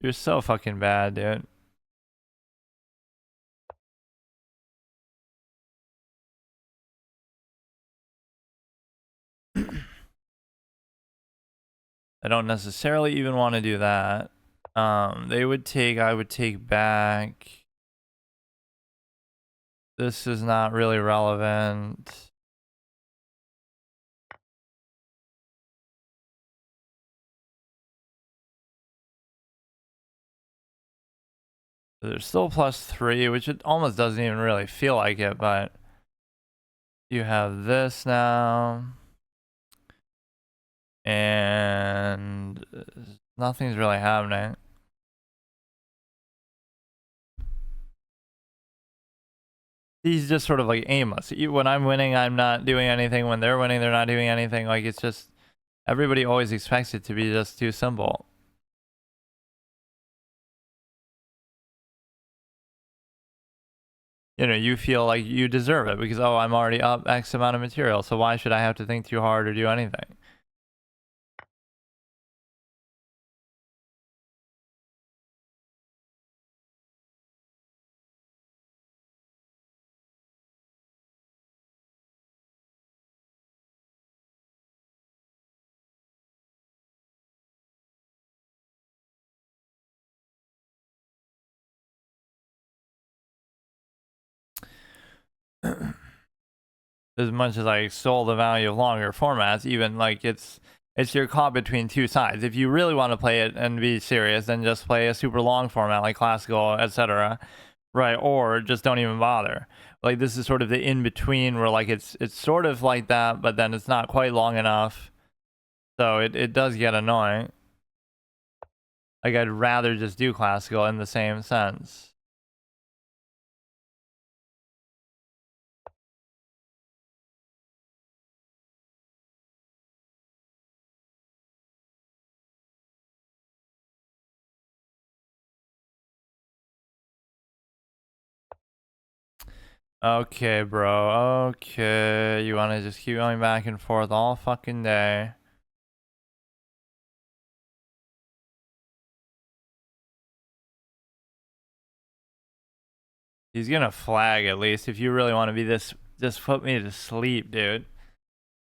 You're so fucking bad, dude. I don't necessarily even want to do that. They would take, I would take back. This is not really relevant. There's still +3, which it almost doesn't even really feel like it, but you have this now. And Nothing's really happening. He's just sort of like aimless. When I'm winning, I'm not doing anything. When they're winning, they're not doing anything. Like, it's just, everybody always expects it to be just too simple. You know, you feel like you deserve it because, oh, I'm already up X amount of material, so why should I have to think too hard or do anything? As much as I extol the value of longer formats, even like it's you're caught between two sides. If you really want to play it and be serious, then just play a super long format like classical, etc. Right, or just don't even bother. Like, this is sort of the in between where like it's sort of like that, but then it's not quite long enough. So it does get annoying. Like, I'd rather just do classical in the same sense. Okay, bro. Okay. You want to just keep going back and forth all fucking day. He's gonna flag at least. If you really want to be this, just put me to sleep, dude.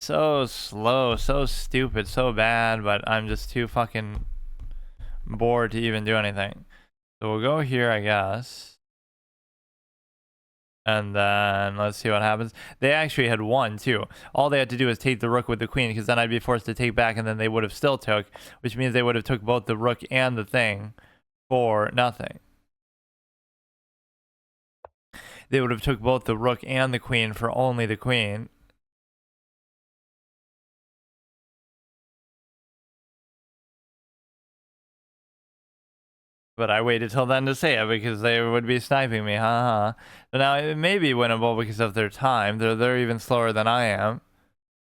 So slow, so stupid, so bad, but I'm just too fucking bored to even do anything. So we'll go here, I guess. And then let's see what happens. They actually had won too. All they had to do was take the rook with the queen, because then I'd be forced to take back, and then they would have still took, which means they would have took both the rook and the thing for nothing. They would have took both the rook and the queen for only the queen. But I waited till then to say it because they would be sniping me, haha. So now it may be winnable because of their time. They're even slower than I am.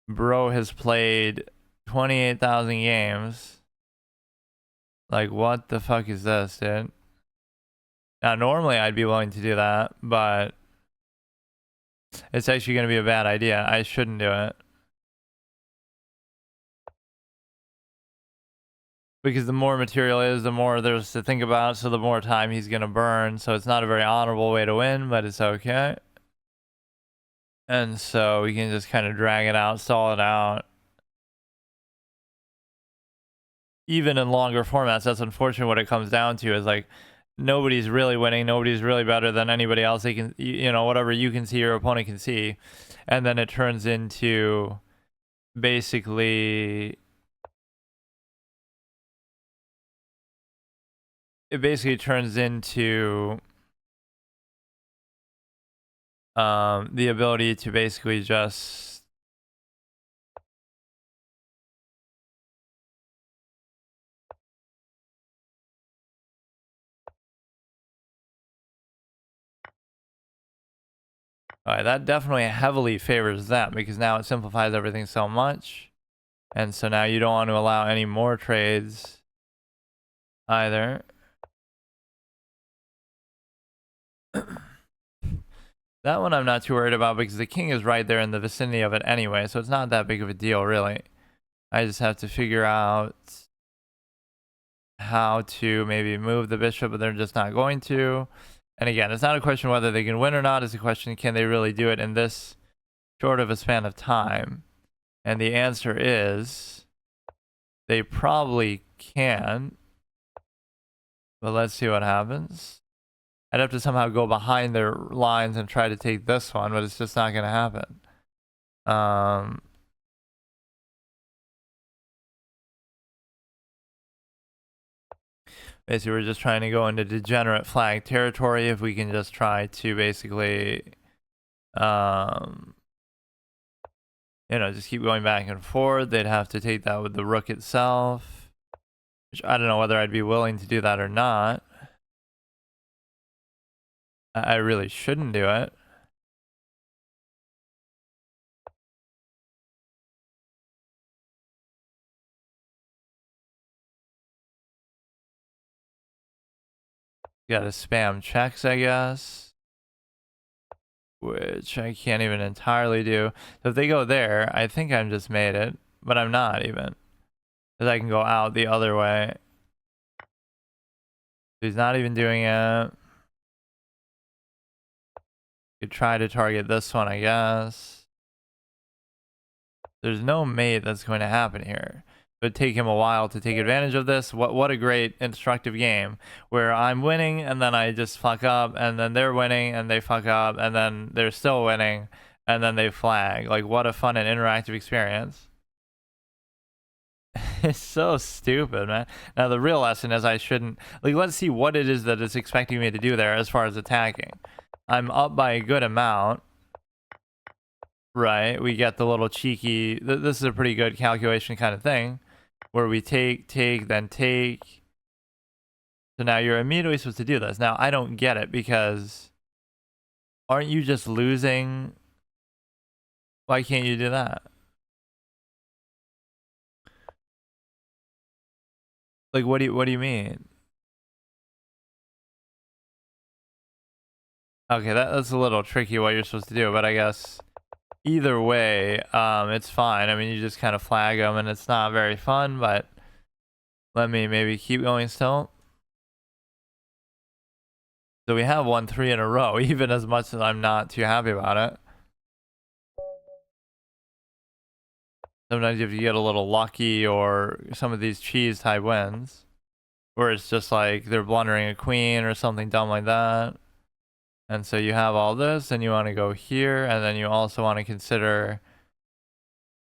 Bro has played 28,000 games. Like, what the fuck is this, dude? Now, normally I'd be willing to do that, but it's actually going to be a bad idea. I shouldn't do it. Because the more material is, the more there's to think about, so the more time he's going to burn. So it's not a very honorable way to win, but it's okay. And so we can just kind of drag it out, stall it out. Even in longer formats, that's unfortunate. What it comes down to is like, nobody's really winning, nobody's really better than anybody else. They can, you know, whatever you can see, your opponent can see. And then it turns into basically, it basically turns into the ability to basically just that definitely heavily favors them, because now it simplifies everything so much. And so now you don't want to allow any more trades either. That one I'm not too worried about because the king is right there in the vicinity of it anyway, so it's not that big of a deal, really. I just have to figure out how to maybe move the bishop, but they're just not going to. And again, it's not a question whether they can win or not. It's a question, can they really do it in this short of a span of time? And the answer is they probably can. But let's see what happens. I'd have to somehow go behind their lines and try to take this one, but it's just not going to happen. Basically, we're just trying to go into degenerate flag territory. If we can just try to basically, you know, just keep going back and forth. They'd have to take that with the rook itself. Which I don't know whether I'd be willing to do that or not. I really shouldn't do it. Gotta spam checks, I guess. Which I can't even entirely do. So if they go there, I think I'm just made it. But I'm not even. Because I can go out the other way. He's not even doing it. Could try to target this one, I guess. There's no mate that's going to happen here. It would take him a while to take advantage of this. What a great instructive game where I'm winning and then I just fuck up and then they're winning and they fuck up and then they're still winning and then they flag. Like what a fun and interactive experience. It's so stupid, man. Now the real lesson is I shouldn't like let's see what it is that it's expecting me to do there as far as attacking. I'm up by a good amount. Right, we get the little cheeky, this is a pretty good calculation kind of thing, where we take, then take. So now you're immediately supposed to do this. Now, I don't get it, because aren't you just losing? Why can't you do that? Like, what do you mean? Okay, that's a little tricky what you're supposed to do, but I guess either way, it's fine. I mean, you just kind of flag them, and it's not very fun, but let me maybe keep going still. So we have won 3 in a row, even as much as I'm not too happy about it. Sometimes you have to get a little lucky, or some of these cheese type wins, where it's just like they're blundering a queen or something dumb like that. And so you have all this, and you want to go here, and then you also want to consider,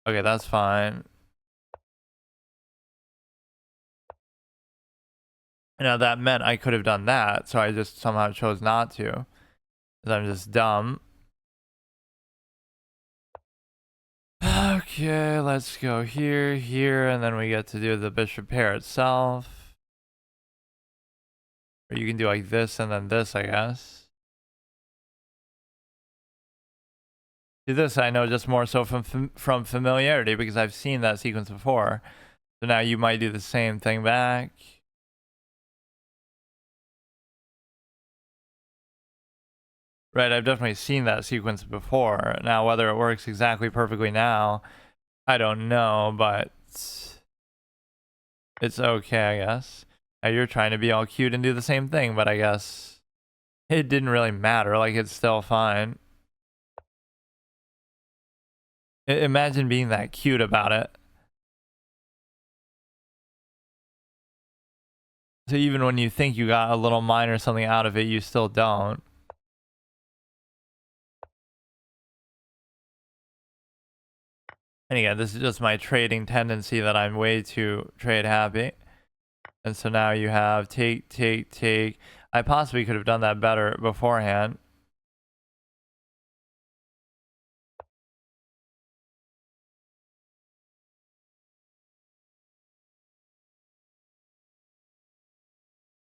okay, that's fine. Now that meant I could have done that, so I just somehow chose not to, because I'm just dumb. Okay, let's go here, here, and then we get to do the bishop pair itself. Or you can do like this and then this, I guess. Do this I know just more so from familiarity, because I've seen that sequence before. So now you might do the same thing back. Right, I've definitely seen that sequence before. Now, whether it works exactly perfectly now, I don't know, but it's okay, I guess. Now you're trying to be all cute and do the same thing, but I guess it didn't really matter. Like, it's still fine. Imagine being that cute about it. So even when you think you got a little mine or something out of it, you still don't. And again, this is just my trading tendency that I'm way too trade happy. And so now you have take, take, take. I possibly could have done that better beforehand.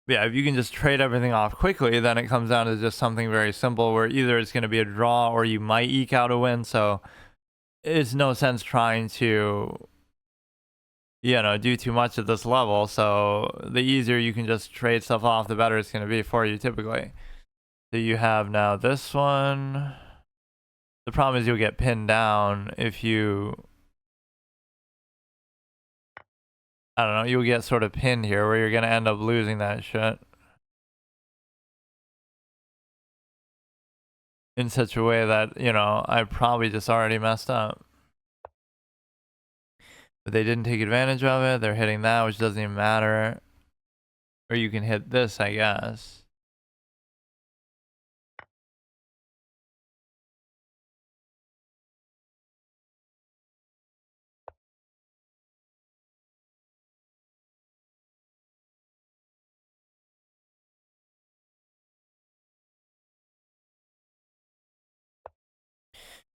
Yeah, if you can just trade everything off quickly, then it comes down to just something very simple where either it's going to be a draw or you might eke out a win. So it's no sense trying to, do too much at this level. So the easier you can just trade stuff off, the better it's going to be for you typically. So you have now this one. The problem is you'll get pinned down if you, I don't know, you'll get sort of pinned here where you're going to end up losing that shit in such a way that, I probably just already messed up. But they didn't take advantage of it. They're hitting that, which doesn't even matter. Or you can hit this, I guess.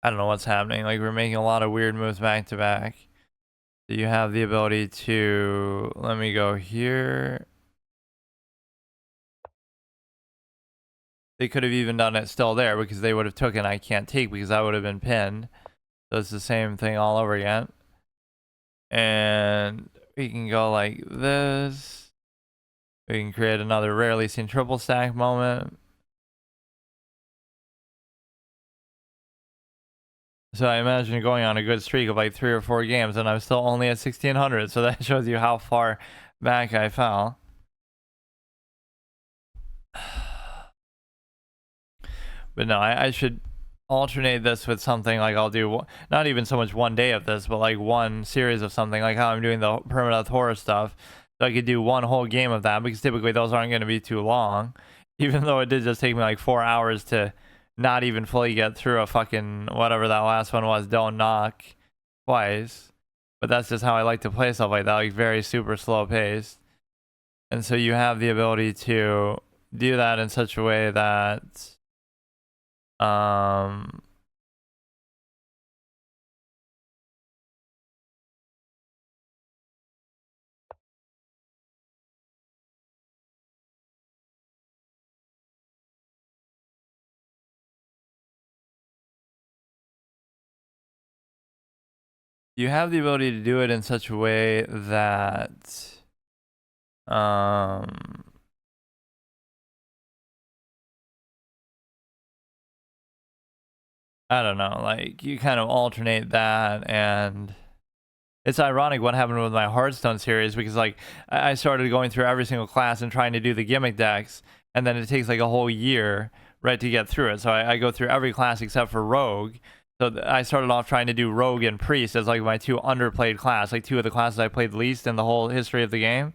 I don't know what's happening. Like, we're making a lot of weird moves back to back. You have the ability to, let me go here. They could have even done it still there because they would have taken I can't take because I would have been pinned. So it's the same thing all over again. And we can go like this. We can create another rarely seen triple stack moment. So I imagine going on a good streak of like 3 or 4 games and I'm still only at 1600. So that shows you how far back I fell. But no, I should alternate this with something like I'll do, not even so much one day of this, but like one series of something, like how I'm doing the permadeath horror stuff. So I could do one whole game of that because typically those aren't going to be too long. Even though it did just take me like 4 hours to not even fully get through a fucking whatever that last one was, don't knock twice. But that's just how I like to play stuff like that, like very super slow paced. And so you have the ability to do that in such a way that you have the ability to do it in such a way that I don't know, like you kind of alternate that. And it's ironic what happened with my Hearthstone series because like I started going through every single class and trying to do the gimmick decks, and then it takes like a whole year, right, to get through it. So I go through every class except for Rogue. So I started off trying to do Rogue and Priest as like my 2 underplayed class, like 2 of the classes I played least in the whole history of the game.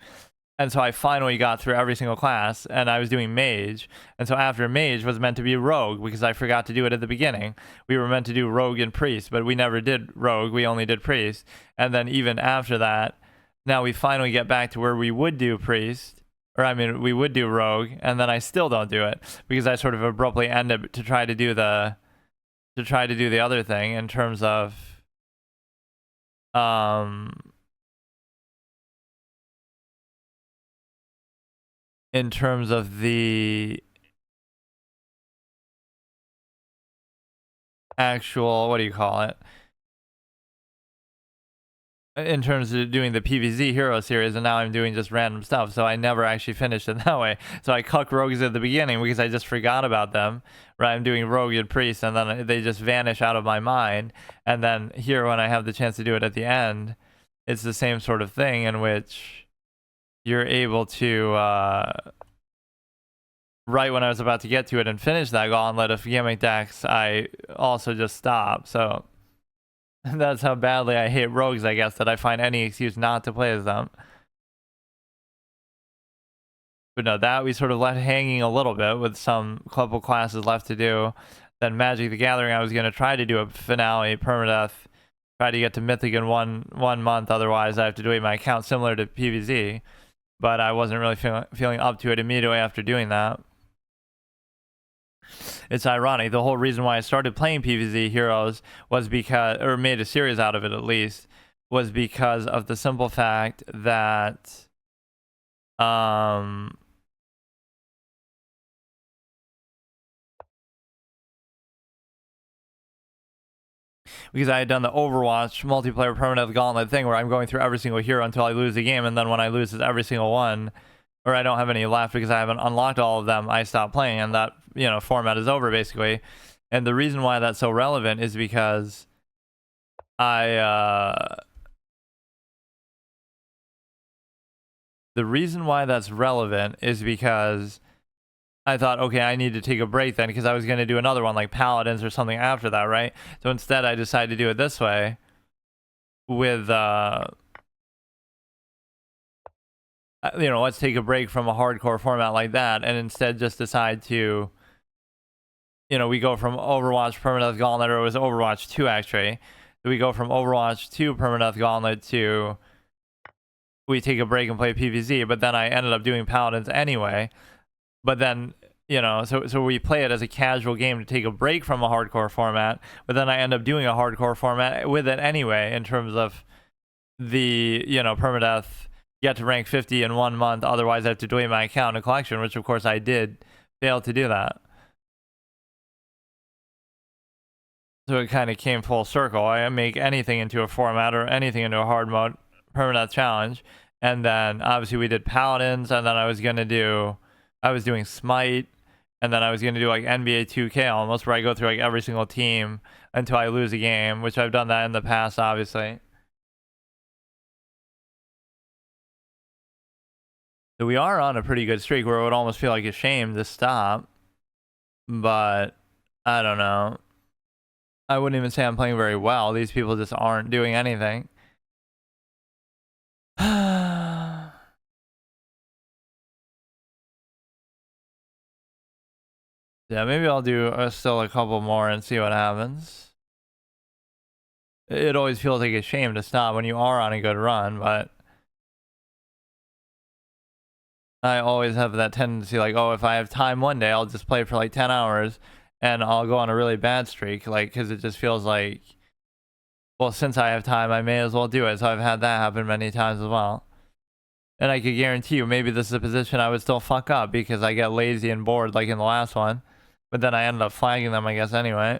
And so I finally got through every single class, and I was doing Mage. And so after Mage was meant to be Rogue because I forgot to do it at the beginning. We were meant to do Rogue and Priest, but we never did Rogue. We only did Priest. And then even after that, now we finally get back to where we would do Priest, or I mean, we would do Rogue, and then I still don't do it because I sort of abruptly end up to try to do the other thing in terms of the actual, what do you call it? In terms of doing the PvZ hero series, and now I'm doing just random stuff, so I never actually finished it that way. So I cuck rogues at the beginning because I just forgot about them, right? I'm doing rogue and priest, and then they just vanish out of my mind. And then here, when I have the chance to do it at the end, it's the same sort of thing in which you're able to, right when I was about to get to it and finish that gauntlet of gimmick decks, I also just stopped. So that's how badly I hate rogues, I guess, that I find any excuse not to play as them. But no, that we sort of left hanging a little bit with some couple classes left to do. Then Magic the Gathering, I was going to try to do a finale, permadeath, try to get to Mythic in one month. Otherwise, I have to delete my account, similar to PvZ. But I wasn't really feeling up to it immediately after doing that. It's ironic. The whole reason why I started playing PvZ Heroes was because, or made a series out of it at least, was because of the simple fact that, because I had done the Overwatch multiplayer permanent gauntlet thing where I'm going through every single hero until I lose a game, and then when I lose every single one, or I don't have any left because I haven't unlocked all of them, I stop playing, and that, you know, format is over basically. And the reason why that's so relevant is because the reason why that's relevant is because I thought, okay, I need to take a break then, because I was going to do another one like Paladins or something after that, right? So instead I decided to do it this way with, you know, let's take a break from a hardcore format like that, and instead just decide to, you know, we go from Overwatch Permadeath Gauntlet, or it was Overwatch 2 actually. So we go from Overwatch 2 Permadeath Gauntlet to, we take a break and play PvZ, but then I ended up doing Paladins anyway. But then, you know, so we play it as a casual game to take a break from a hardcore format, but then I end up doing a hardcore format with it anyway, in terms of the, permadeath, get to rank 50 in 1 month, otherwise I have to delete my account and collection, which of course I did fail to do that. So it kind of came full circle. I make anything into a format or anything into a hard mode permanent challenge. And then obviously we did paladins, and then I was doing smite, and then I was gonna do like NBA 2K almost, where I go through like every single team until I lose a game, which I've done that in the past, obviously. So we are on a pretty good streak where it would almost feel like a shame to stop. But I don't know. I wouldn't even say I'm playing very well. These people just aren't doing anything. Yeah, maybe I'll do still a couple more and see what happens. It always feels like a shame to stop when you are on a good run, but I always have that tendency, like, oh, if I have time one day, I'll just play for like 10 hours and I'll go on a really bad streak, like, because it just feels like, well, since I have time, I may as well do it. So I've had that happen many times as well. And I could guarantee you, maybe this is a position I would still fuck up because I get lazy and bored like in the last one. But then I ended up flagging them, I guess, anyway.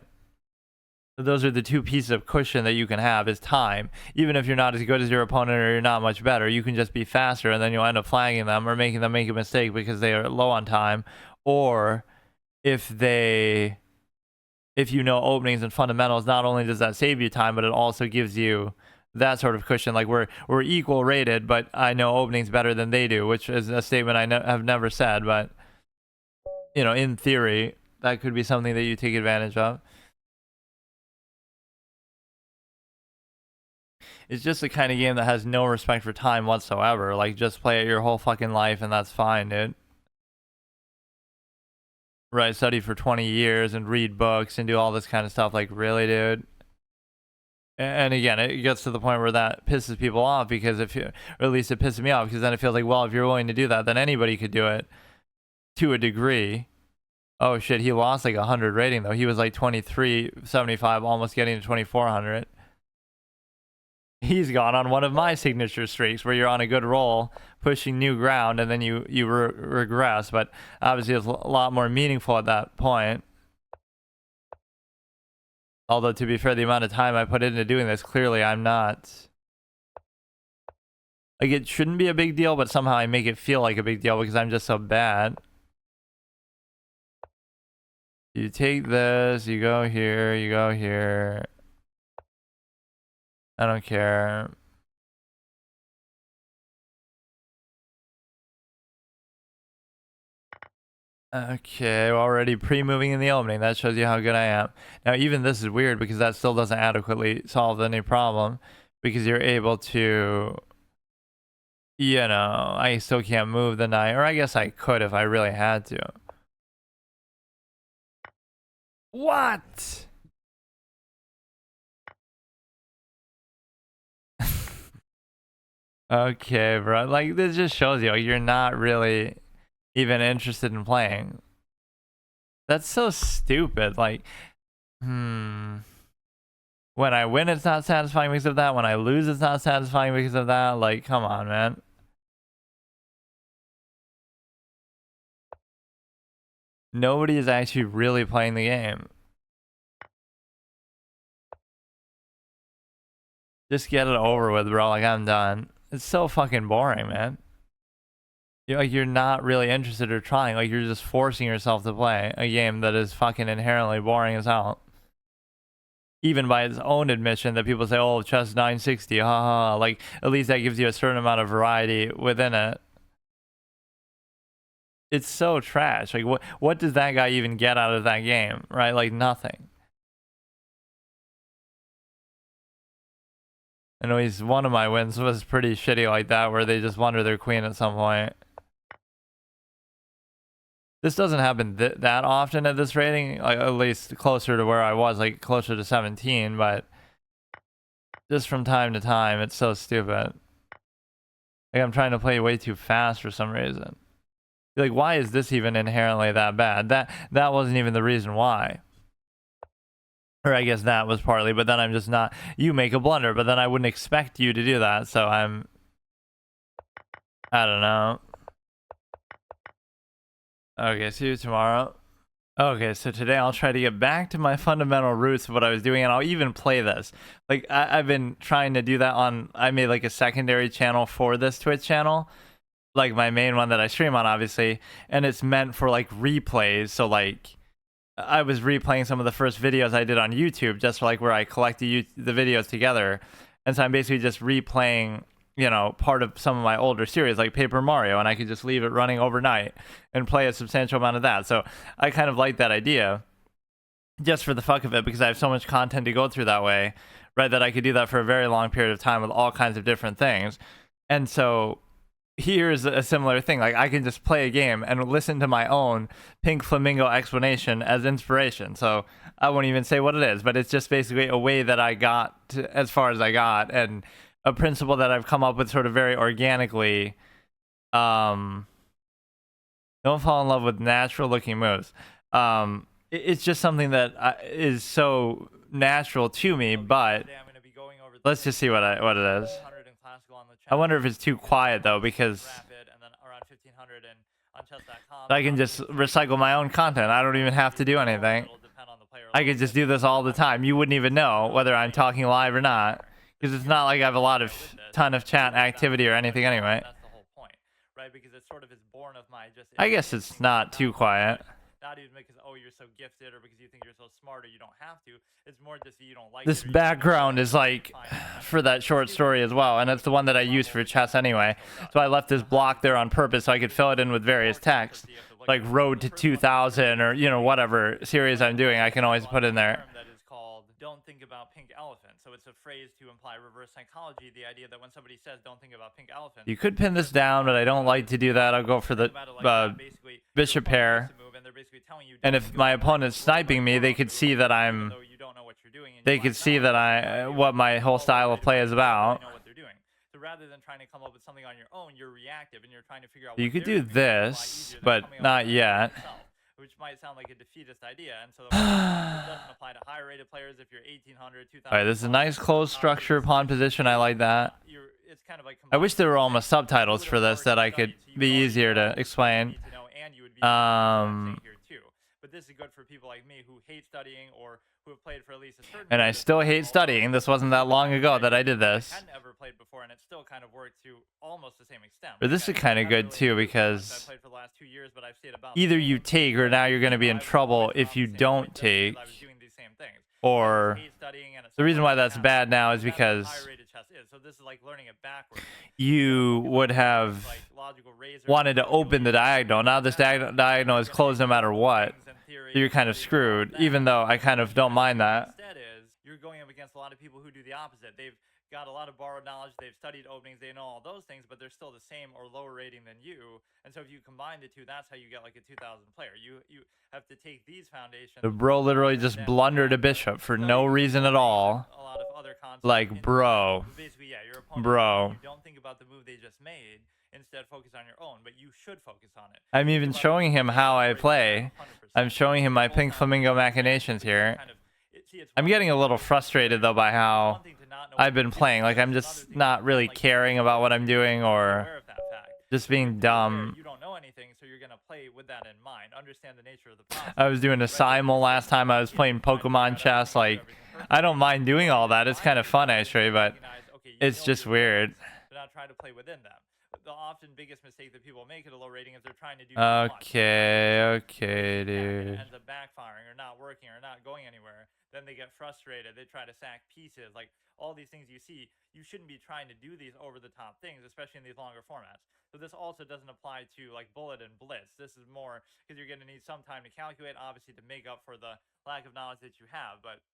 So those are the two pieces of cushion that you can have, is time. Even if you're not as good as your opponent or you're not much better, you can just be faster and then you'll end up flagging them or making them make a mistake because they are low on time. Or if you know openings and fundamentals, not only does that save you time, but it also gives you that sort of cushion. Like we're equal rated, but I know openings better than they do, which is a statement I have never said, but in theory, that could be something that you take advantage of. It's just the kind of game that has no respect for time whatsoever. Like, just play it your whole fucking life and that's fine, dude. Right, study for 20 years and read books and do all this kind of stuff. Like, really, dude? And again, it gets to the point where that pisses people off, because or at least it pisses me off, because then it feels like, well, if you're willing to do that, then anybody could do it to a degree. Oh shit, he lost like 100 rating though. He was like 2375, almost getting to 2400. He's gone on one of my signature streaks where you're on a good roll, pushing new ground, and then you regress. But obviously, it's a lot more meaningful at that point. Although, to be fair, the amount of time I put into doing this, clearly I'm not. Like, it shouldn't be a big deal, but somehow I make it feel like a big deal because I'm just so bad. You take this, you go here, you go here. I don't care. Okay, we're already pre-moving in the opening. That shows you how good I am. Now, even this is weird because that still doesn't adequately solve any problem, because you're able to, I still can't move the knight, or I guess I could if I really had to. What? Okay, bro. Like, this just shows you, like, you're not really even interested in playing. That's so stupid. Like, when I win, it's not satisfying because of that. When I lose, it's not satisfying because of that. Like, come on, man. Nobody is actually really playing the game. Just get it over with, bro. Like, I'm done. It's so fucking boring, man. You're not really interested or trying. Like, you're just forcing yourself to play a game that is fucking inherently boring as hell. Even by its own admission that people say, oh, chess 960, haha. Like, at least that gives you a certain amount of variety within it. It's so trash. Like, what does that guy even get out of that game, right? Like, nothing. I know one of my wins was pretty shitty like that, where they just wonder their queen at some point. This doesn't happen that often at this rating, like, at least closer to where I was, like closer to 17, but just from time to time, it's so stupid. Like, I'm trying to play way too fast for some reason. Like, why is this even inherently that bad? That wasn't even the reason why. Or I guess that was partly, but then I'm just not. You make a blunder, but then I wouldn't expect you to do that. So I don't know. Okay, see you tomorrow. Okay, so today I'll try to get back to my fundamental roots of what I was doing, and I'll even play this. Like, I've been trying to do that on. I made like a secondary channel for this Twitch channel, like my main one that I stream on, obviously, and it's meant for like replays. So like, I was replaying some of the first videos I did on YouTube, just for like where I collect the videos together, and so I'm basically just replaying, you know, part of some of my older series like Paper Mario, and I could just leave it running overnight and play a substantial amount of that. So I kind of like that idea, just for the fuck of it, because I have so much content to go through that way, right? That I could do that for a very long period of time with all kinds of different things, and so here's a similar thing. Like, I can just play a game and listen to my own Pink Flamingo explanation as inspiration. So I won't even say what it is, but it's just basically a way that I got to, as far as I got, and a principle that I've come up with sort of very organically. Don't fall in love with natural looking moves. It's just something that is so natural to me, but let's just see what it is. I wonder if it's too quiet though, because I can just recycle my own content. I don't even have to do anything. I could just do this all the time. You wouldn't even know whether I'm talking live or not, because it's not like I have a lot of ton of chat activity or anything anyway. I guess it's not too quiet. Not even because, oh, you're so gifted or because you think you're so smart or you don't have to. It's more just you don't like. This background is like for that short story as well, and it's the one that I use for chess anyway. So I left this block there on purpose so I could fill it in with various text, like Road to 2000 or, you know, whatever series I'm doing. I can always put in there. That is called "Don't Think About Pink Elephant." So it's a phrase to imply reverse psychology, the idea that when somebody says "Don't think about pink elephant," you could pin this down, but I don't like to do that. I'll go for the bishop pair. And if my opponent's sniping me, they could see that they could see that what my whole style of play is about. So rather than trying to come up with something on your own, you're reactive and you're trying to figure out. You could do this, but not yet. Which might sound like a defeatist idea, and so it doesn't apply to higher-rated players if you're 1800, 2000. All right, this is a nice closed structure pawn position. I like that. It's kind of like I wish there were almost subtitles for this that I could be easier to explain. But this is good for people like me who hate studying or who have played for at least a certain. And I still hate studying. This wasn't that long ago that I did this. I had never played before, and it still kind of worked to almost the same extent. But this is kind of good too, because either you take or now you're going to be in trouble if you don't take. Or the reason why that's bad now is because you would have wanted to open the diagonal. Now this diagonal is closed no matter what. So you're kind of screwed, even though I kind of don't mind that. Instead is, you're going up against a lot of people who do the opposite. They've got a lot of borrowed knowledge, they've studied openings, they know all those things, but they're still the same or lower rating than you. And so if you combine the two, that's how you get like a 2000 player. You have to take these foundations. The bro literally just blundered a bishop for no reason at all. A lot of other concepts like, bro. Basically, yeah, your opponent, bro. You don't think about the move they just made. Instead, focus on your own, but you should focus on it. I'm even showing him how I play. I'm showing him my Pink Flamingo machinations here. I'm getting a little frustrated though by how I've been playing. Like, I'm just not really caring about what I'm doing or just being dumb. You don't know anything, so you're gonna play with that in mind. Understand the nature of the process. I was doing a simul last time. I was playing Pokemon chess. Like, I don't mind doing all that. It's kind of fun actually, but it's just weird. Do not try to play within them. The often biggest mistake that people make at a low rating is they're trying to do okay, dude. It ends up backfiring or not working or not going anywhere. Then they get frustrated. They try to sack pieces. Like, all these things you see, you shouldn't be trying to do these over-the-top things, especially in these longer formats. So this also doesn't apply to like Bullet and Blitz. This is more because you're going to need some time to calculate, obviously, to make up for the lack of knowledge that you have. But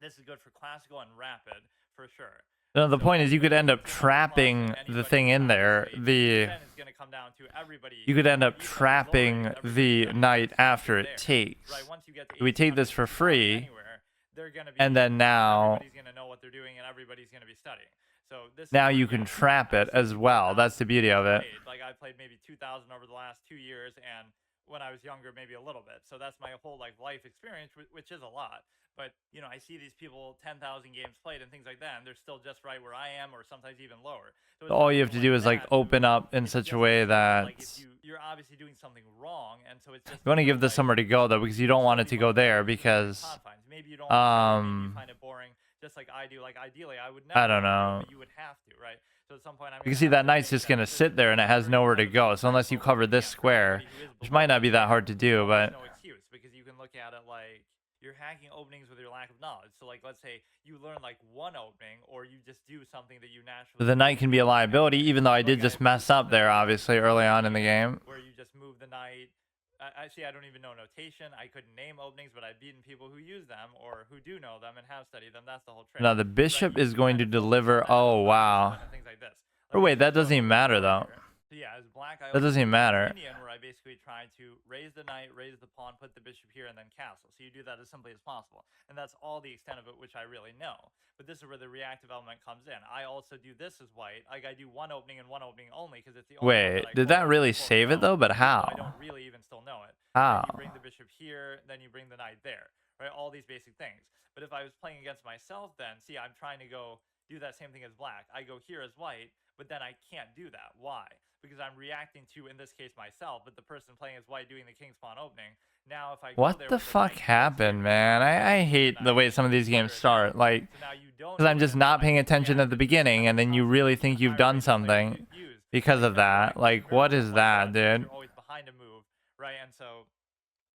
this is good for classical and rapid for sure. No, the point is you could end up trapping the thing in there. You could end up trapping the knight after it takes. We take this for free, and then now you can trap it as well. That's the beauty of it. Like, I played maybe 2,000 over the last 2 years, and when I was younger, maybe a little bit. So that's my whole like life experience, which is a lot. But you know, I see these people 10,000 games played and things like that, and they're still just right where I am, or sometimes even lower. So it's All not you have even to like do is like that. open up in It's such a just way more that like if you're obviously doing something wrong, and so it's just you want to give this like somewhere to go though, because you don't want it to go there because confines. Maybe you don't want to play it. Maybe you find it boring, just like I do. Like ideally, I would never I don't want to do it, know. but you would have to, right? So at some point, I'm You can gonna see have that to knight's make just that gonna decision sit there and it has where you nowhere to try go. make So unless you respectful cover this camp for square, anybody who is which below might not you, be that right? hard to do, Well, there's but no excuse because you can look at it like you're hacking openings with your lack of knowledge. So like, let's say you learn like one opening, or you just do something that you naturally the do knight can be a liability, anyway. even though I Like did just if you do mess up something there, like obviously, early on in the game. where you just move the knight. Actually, I don't even know notation. I couldn't name openings, but I've beaten people who use them or who do know them and have studied them. That's the whole trick. Now the Right? bishop is You going kind to of focus on deliver. that Oh, without wow. discipline and things like this. Or Let's say wait, that since we're doesn't on even move matter 4 though. here. So yeah, as black, I That always doesn't even do matter. Indian, where I basically try to raise the knight, raise the pawn, put the bishop here, and then castle. So you do that as simply as possible, and that's all the extent of it, which I really know. But this is where the reactive element comes in. I also do this as white. Like I do one opening and one opening only because it's the only one that Wait, I did that quote really unquote save it know, though? But even though I how? don't really even still know it. Right? You bring How? the bishop here, then you bring the knight there. Right? All these basic things. But if I was playing against myself, then see, I'm trying to go do that same thing as black. I go here as white, but then I can't do that. Why? Because I'm reacting to, in this case, myself, but the person playing as white doing the king's pawn opening. Now, if I go What there the with the knight fuck and he goes here, happened, man? I you hate the way some of these games start. Like, so now you don't because do I'm it, just and then not my paying people attention react, at the and this is beginning, kind and of then you concept really that think even you've higher done rated players something use. because Like of they're that. reacting Like, very what well, is like that, because dude? you're always behind a move, right? And so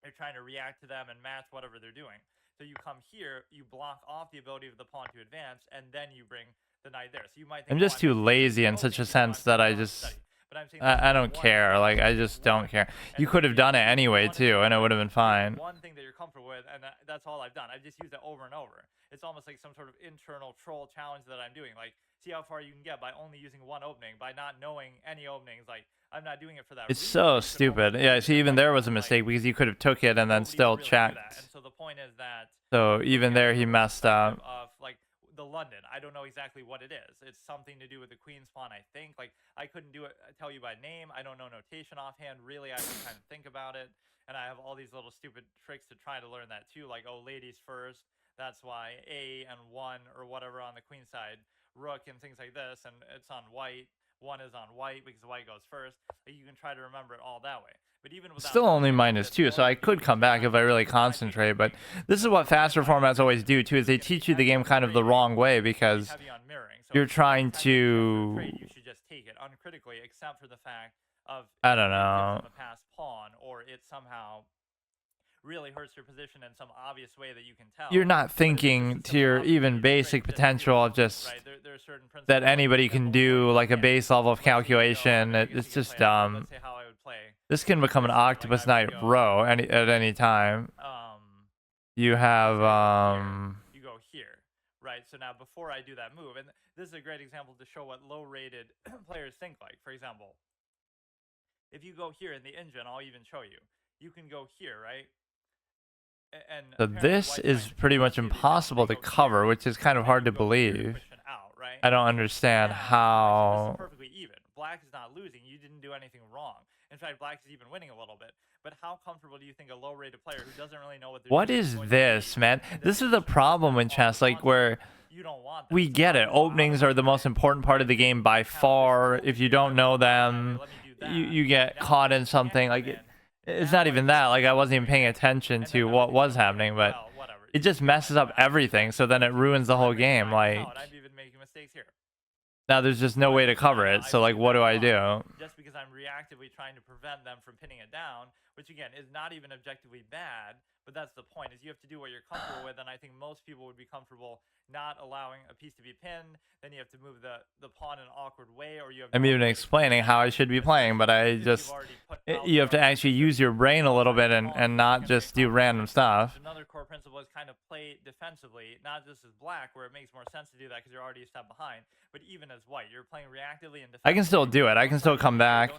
you're trying to react to them and match whatever they're doing. So you come here, you block off the ability of the pawn to advance, and then you bring the knight there. So you might think, I'm oh, just I'm too missing a lazy basic in such opening a here, so I'm sense that saying I I don't have to just study. But I'm saying that's I just don't one care. Like, example. I It's just just don't one. care. And You could have done it if you anyway want to too, do and it that, would have been pick fine. one thing that you're comfortable with, and that's all I've done. I've just used it over and over. It's almost like some sort of internal troll challenge that I'm doing. Like, see how far you can get by only using one opening, by not knowing any openings. Like, I'm not doing it for that It's reason. so You could almost stupid. Yeah, believe see, it even by there was a doing mistake like because you could have took it and then nobody would still really do that. And checked. so the point is that So I'm even looking at there, it he from a messed perspective up. of like the London. I don't know exactly what it is. It's something to do with the queen's pawn, I think. Like I couldn't do it, tell you by name. I don't know notation offhand. Really, I have to kind of think about it. And I have all these little stupid tricks to try to learn that too. Like, oh, ladies first. That's why A and 1 or whatever on the queen side, rook and things like this, and it's on white. 1 is on white because white goes first. Like, you can try to remember it all that way. But even without Still only knowing any of this, -2, all so I you do could is come you're back trying if I to really find basic concentrate. But things. this is And what so faster trying to formats always do understand too, is they it's gonna be teach you the game excellent kind of the trading, wrong way it's gonna be because heavy on mirroring. So you're trying anytime you get a chance to trade, to, you should just take it uncritically, except for the fact of I if don't it gives know. them a passed pawn or it somehow really hurts your position in some obvious way that you can tell. You're not But if it's just thinking a to simple your opportunity even to trade, basic just do potential it. of just Right? There are certain that principles. Like, for anybody can example, before do, you like a begin, base level of let's say you go, calculation. I guess It's we can just play it out. dumb. Let's say how I would play This can become an this move. Like octopus I would knight go, row at any time. You have you go here, right? So now before I do that move, and this is a great example to show what low-rated players think like. For example, if you go here in the engine, I'll even show you. You can go here, right? And so apparently this white's is trying to pretty cover. much See, they don't. impossible They to go cover, here, which is kind and of then hard you to go here, believe. push it out, right? I don't Now, understand right, so this is how. perfectly even. Black is not losing. You didn't do anything wrong. In fact, black is even winning a little bit. But how comfortable do you think a low-rated player who doesn't really know what they're What doing is going this, to be man? in This is position the to problem defend in all chess, they like want where to? You don't want that. we So get now it. you go out of Openings the are the most way, important part right? of the game by Have this far. over If you here, don't know right? them, Let me do you that. get Now caught this in can't something. come Like in. it's Now not I even just that. Like I stop wasn't even doing paying it. attention And then to now I what just was go here. happening, but Well, whatever. it You just see how messes I'm up trying to everything. So then it do ruins the whole whatever you're game. trying to Like tell, and I'm even making mistakes here. now there's just no way to cover it. I So like, believe what that's do I wrong, do? just because I'm reactively trying to prevent them from pinning it down, which again is not even objectively bad, but that's the point, is you have to do what you're comfortable with, and I think most people would be comfortable not allowing a piece to be pinned. Then you have to move the pawn in an awkward way, or you have I'm no even way to explaining how I should be playing, but I just you have to actually use your brain a little bit and not just do random stuff. Another core principle is kind of play defensively, not just as black, where it makes more sense to do that because you're already a step behind, but even as white, you're playing reactively and defensively. I can still do it. I can still come back.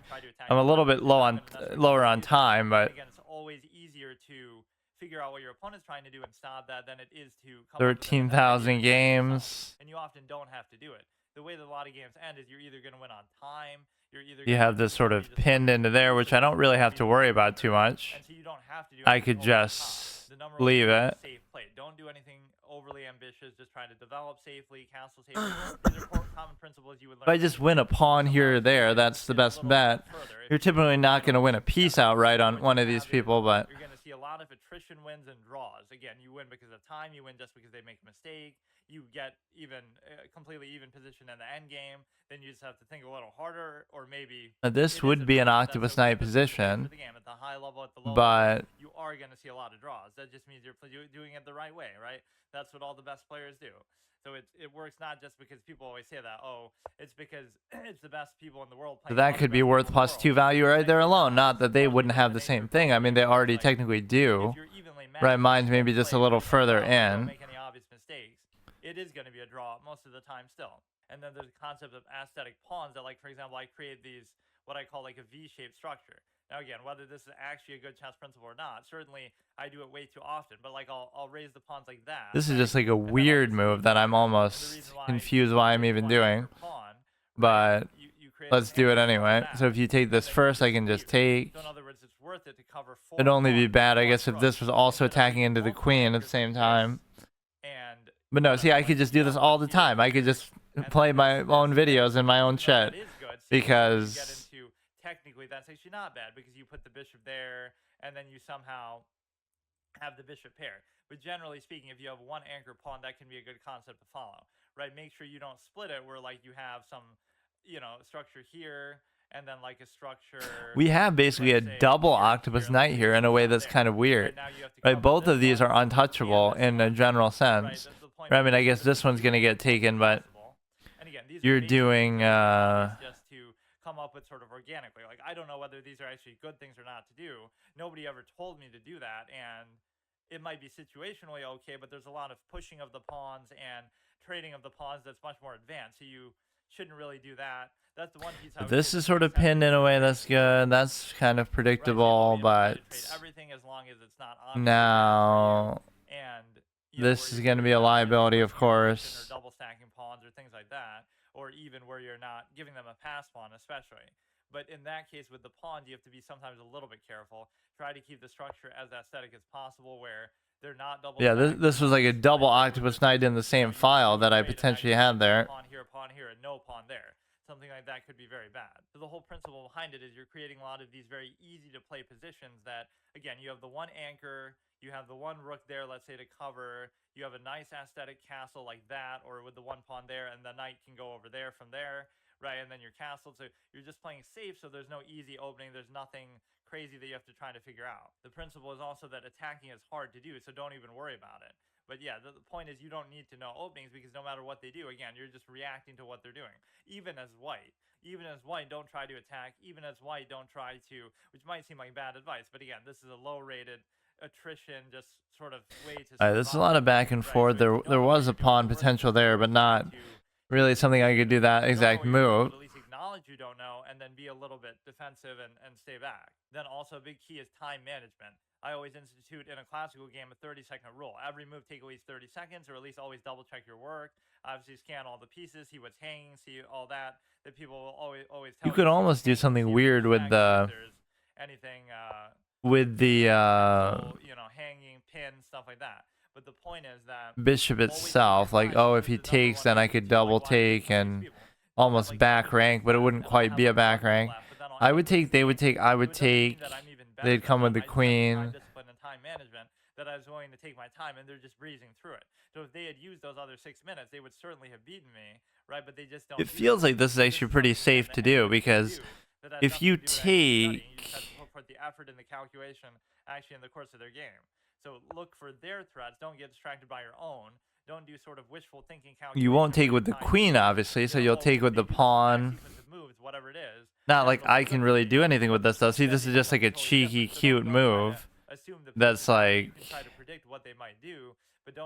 I'm a little bit lower on time, but again, it's always easier to figure out what your opponent's trying to do and stop that than it is to come 13,000 games. and you often don't have to do it. the way that a lot of games end is you're either going to win on time, you're either You going to have win this because sort somebody of just won pinned really into there, easily, which I so don't really have nobody's to going worry be about too longer. much. And so you don't have to do I anything could over the top. just The number one leave thing is it. safe play. Don't do anything overly ambitious. Just try to develop safely, castle safely. These are common principles you would If learn I in just any win a game. pawn This here or allows you there, to that's the get a best little bet. further if You're typically not going to win a piece outright on what one you of these have people, is but you're going to see a lot of attrition wins and draws. Again, you win because of time. You win just because they make a mistake. You get even completely even position in the end game. Then you just have to think a little harder, or maybe this it is would a be an draw. That's Octopus okay. Knight That's just the nature position, of the game. At the high level, at the low but level, you are going to see a lot of draws. That just means you're doing it the right way, right? That's what all the best players do. So it works not just because people always say that, oh, it's because it's the best people in the world playing. that could be worth +2 value right there alone. Not that they wouldn't have the same thing. I mean, they already technically do. Right, mine's maybe just a little further in. Don't make any obvious mistakes. It is going to be a draw most of the time still. And then there's the concept of aesthetic pawns that, like, for example, I create these, what I call like a V-shaped structure. Now, again, whether this is actually a good chess principle or not, certainly I do it way too often. But like, I'll raise the pawns like that. This is just like a weird move that I'm almost confused why I'm even doing. But let's do it anyway. So if you take this first, I can just take. So in other words, it's worth it to cover 4 It'd only be pawns bad, I with guess, one if this was rook, also instead of attacking into the one pawn queen at the because same this time. and But no, see, I could just do this all the time. I could just play my own videos in my own chat. Because you get into, technically that's actually not bad because you put the bishop there and then you somehow have the bishop pair. But generally speaking, if you have one anchor pawn, that can be a good concept to follow, right? Make sure you don't split it where like you have some, structure here and then like a structure. we have basically a double Octopus Knight here in a way that's kind of weird. Right, both of these are untouchable in a general sense. Right, I mean, I guess this one's going to get taken, but you're doing... just to come up with sort of organically. Like, I don't know whether these are actually good things or not to do. Nobody ever told me to do that, and it might be situationally okay, but there's a lot of pushing of the pawns and trading of the pawns that's much more advanced, so you shouldn't really do that. That's the one piece. This is sort of pinned in a way that's good. That's kind of predictable, but everything as long as it's not now and this is going to be a liability, of course. Or double stacking pawns or things like that, or even where you're not giving them a pass pawn, especially. But in that case, with the pawns, you have to be sometimes a little bit careful. Try to keep the structure as aesthetic as possible, where they're not double. Yeah, this was like a double Octopus Knight in the same file that I potentially had there. Pawn here, and no pawn there. Something like that could be very bad. So the whole principle behind it is you're creating a lot of these very easy to play positions that, again, you have the one anchor, you have the one rook there, let's say, to cover, you have a nice aesthetic castle like that, or with the one pawn there, and the knight can go over there from there, right? And then your castle, so you're just playing safe, so there's no easy opening, there's nothing crazy that you have to try to figure out. The principle is also that attacking is hard to do, so don't even worry about it. But yeah, the point is you don't need to know openings because no matter what they do, again, you're just reacting to what they're doing. Even as white, don't try to attack. Even as white, don't try to, which might seem like bad advice, but again, this is a low-rated attrition, just sort of way to survive. There's a lot of back and forth. There was a pawn potential there, but not really something I could do that exact move. At least acknowledge you don't know, and then be a little bit defensive and stay back. Then also a big key is time management. I always institute in a classical game a 30-second rule. Every move take at least 30 seconds, or at least always double check your work. Obviously scan all the pieces, see what's hanging, see all that people will always tell you. You could almost do something weird with the anything hanging, pin, stuff like that. But the point is that bishop itself, like, oh, if he takes, then I could double take and almost back rank, but it wouldn't quite be a back rank. I would take, they would take, I would take. They'd come with the queen. Discipline and time management that I was willing to take my time, and they're just breezing through it. So if they had used those other 6 minutes, they would certainly have beaten me, right? But they just don't. It feels like this is actually pretty safe to do because if you take, put the effort in the calculation actually in the course of their game. So look for their threats. Don't get distracted by your own. Don't do sort of wishful thinking calculations. You won't take with the queen, obviously, so you'll take with the pawn. Moves, whatever it is. Not like I can really do anything with this, though. See, this is just like a cheeky, cute move. That's like...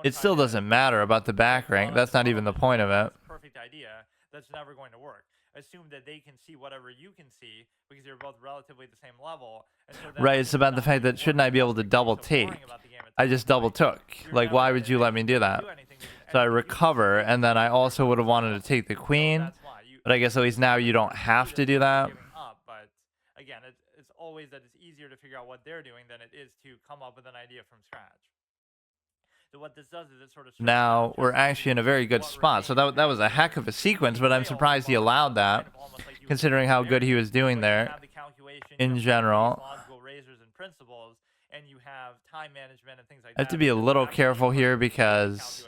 It still doesn't matter about the back rank. That's not even the point of it. Perfect idea. That's never going to work. assume that they can see whatever you can see because you're both relatively the same level. And so Right, it's about the fact that shouldn't I be able to double take? I just double took. Like, why would you let me do that? So I recover, and then I also would have wanted to take the queen, but I guess at least now you don't have to do that. But again, it's always that it's easier to figure out what they're doing than it is to come up with an idea from scratch. So what this does is it sort of now we're actually in a very good spot. So that was a heck of a sequence, but I'm surprised he allowed that, considering how good he was doing there in general. And you have time management and things like I have to be a little careful here because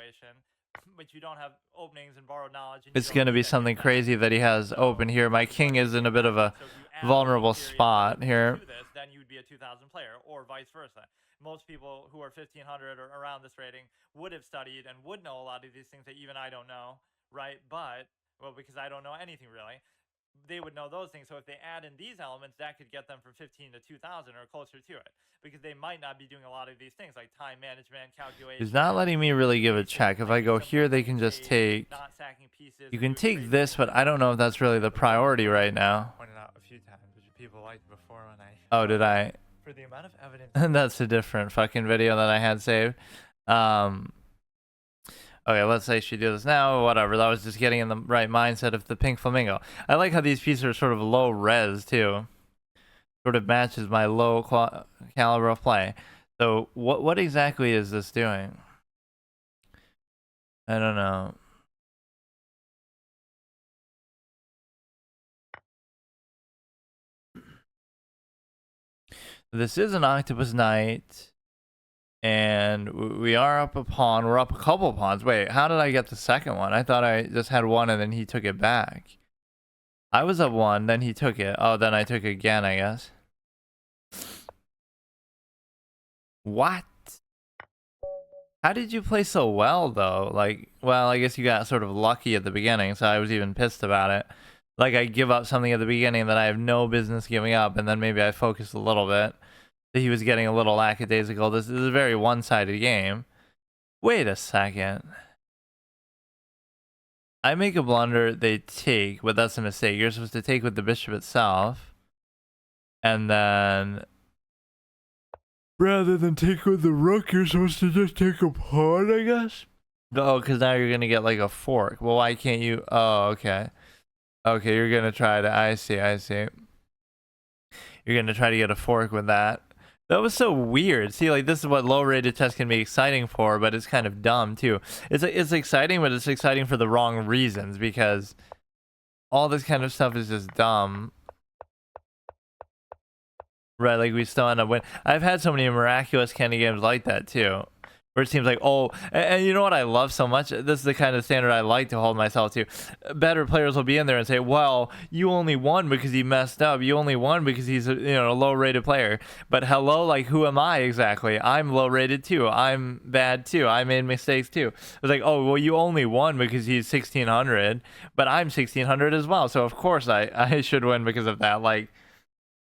but you don't have openings and borrowed knowledge. It's going to be something crazy that he has open here. My king is in a bit of a vulnerable spot here. Then you'd be a 2000 player, or vice versa. Most people who are 1500 or around this rating would have studied and would know a lot of these things that even I don't know, right? But, well, because I don't know anything really, they would know those things. So if they add in these elements, that could get them from 15 to 2000 or closer to it, because they might not be doing a lot of these things like time management, calculation. He's not letting me really give a check. If I go here, they can just take. You can take this, but I don't know if that's really the priority right now. Pointed out a few times, which people liked before when I. Oh, did I? For the amount of evidence. That's a different fucking video that I had saved. Okay, let's say she do this now. Whatever. That was just getting in the right mindset of the pink flamingo. I like how these pieces are sort of low res too. Sort of matches my low caliber of play. So what exactly is this doing? I don't know. This is an octopus knight, and we are up a pawn. We're up a couple pawns. Wait, how did I get the second one? I thought I just had one and then he took it back. I was up one, then he took it. Oh, then I took it again, I guess. What? How did you play so well, though? Like, well, I guess you got sort of lucky at the beginning, so I was even pissed about it. Like, I give up something at the beginning that I have no business giving up, and then maybe I focused a little bit. He was getting a little lackadaisical. This is a very one-sided game. Wait a second. I make a blunder, they take, but that's a mistake. You're supposed to take with the bishop itself. And then, rather than take with the rook, you're supposed to just take a pawn, I guess? Oh, because now you're going to get like a fork. Well, why can't you? Oh, okay. Okay, you're going to try to, I see. You're going to try to get a fork with that. That was so weird. See, like, this is what low-rated chess can be exciting for, but it's kind of dumb, too. It's exciting, but it's exciting for the wrong reasons, because all this kind of stuff is just dumb. Right, like, we still end up winning. I've had so many miraculous candy games like that, too. Where it seems like, oh, and you know what I love so much? This is the kind of standard I like to hold myself to. Better players will be in there and say, well, you only won because he messed up. You only won because he's a low-rated player. But hello, like, who am I exactly? I'm low-rated too. I'm bad too. I made mistakes too. It's like, oh, well, you only won because he's 1600, but I'm 1600 as well. So of course I should win because of that. Like,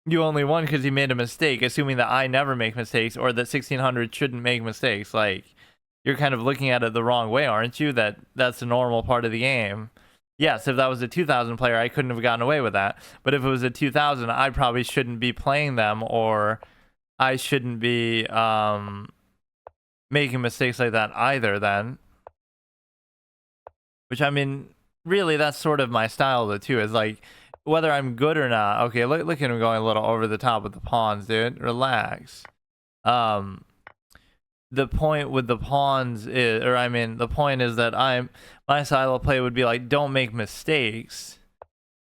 you only won because he made a mistake, assuming that I never make mistakes, or that 1600 shouldn't make mistakes. Like, you're kind of looking at it the wrong way, aren't you? That's a normal part of the game. Yes, if that was a 2000 player, I couldn't have gotten away with that. But if it was a 2000, I probably shouldn't be playing them, or I shouldn't be making mistakes like that either then. Which, I mean, really, that's sort of my style, though, too, is like, whether I'm good or not. Okay, look at him going a little over the top with the pawns, dude. Relax. The point with the pawns is, the point is that my style of play would be like, don't make mistakes.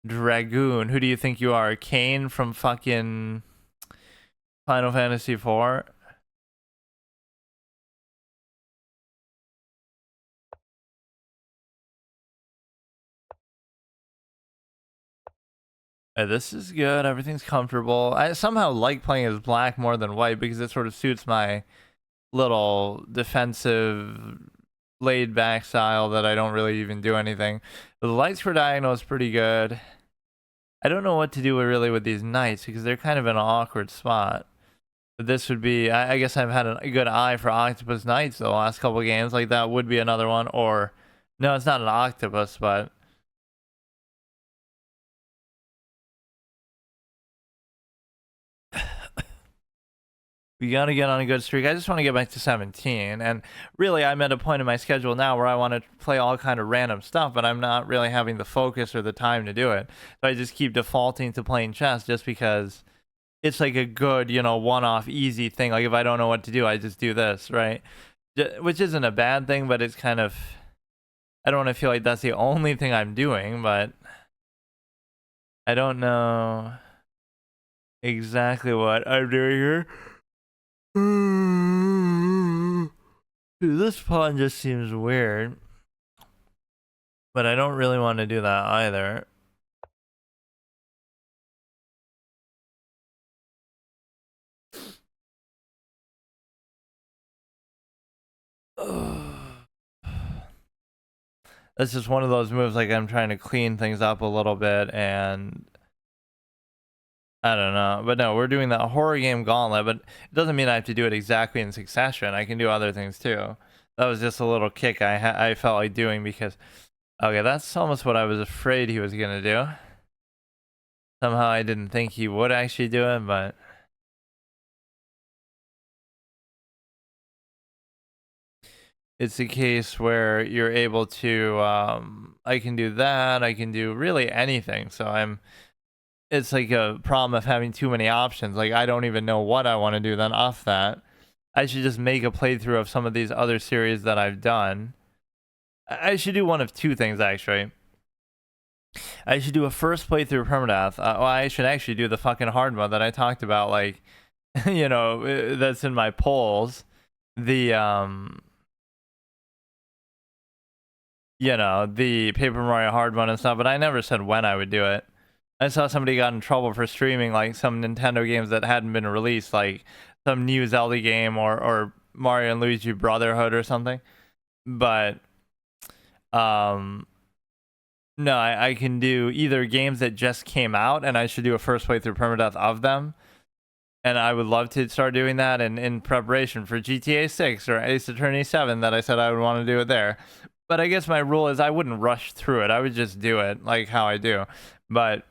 Dragoon, who do you think you are? Kane from fucking Final Fantasy IV? This is good. Everything's comfortable. I somehow like playing as black more than white because it sort of suits my little defensive, laid-back style that I don't really even do anything. But the lights for diagonal is pretty good. I don't know what to do really with these knights because they're kind of in an awkward spot. But this would be, I guess I've had a good eye for octopus knights the last couple of games. Like, that would be another one. Or, no, it's not an octopus, but We gotta get on a good streak. I just want to get back to 17, and really, I'm at a point in my schedule now where I want to play all kind of random stuff, but I'm not really having the focus or the time to do it. So I just keep defaulting to playing chess just because it's like a good, one-off easy thing. Like if I don't know what to do, I just do this, right? Which isn't a bad thing, but it's kind of, I don't want to feel like that's the only thing I'm doing, but I don't know exactly what I'm doing here. Dude, this pawn just seems weird, but I don't really want to do that either. That's just one of those moves, like I'm trying to clean things up a little bit, and I don't know. But no, we're doing that horror game gauntlet, but it doesn't mean I have to do it exactly in succession. I can do other things too. That was just a little kick I felt like doing because, okay, that's almost what I was afraid he was gonna do. Somehow I didn't think he would actually do it, but it's a case where you're able to, I can do that. I can do really anything. So it's like a problem of having too many options. Like I don't even know what I want to do then off that. I should just make a playthrough of some of these other series that I've done. I should do one of two things actually. I should do a first playthrough of permadeath. Well, I should actually do the fucking hard mode that I talked about, like, that's in my polls. The the Paper Mario hard mode and stuff, but I never said when I would do it. I saw somebody got in trouble for streaming like some Nintendo games that hadn't been released, like some new Zelda game or Mario and Luigi Brotherhood or something. But no, I can do either games that just came out, and I should do a first playthrough permadeath of them. And I would love to start doing that in preparation for GTA 6 or Ace Attorney 7 that I said I would want to do it there. But I guess my rule is I wouldn't rush through it. I would just do it like how I do. But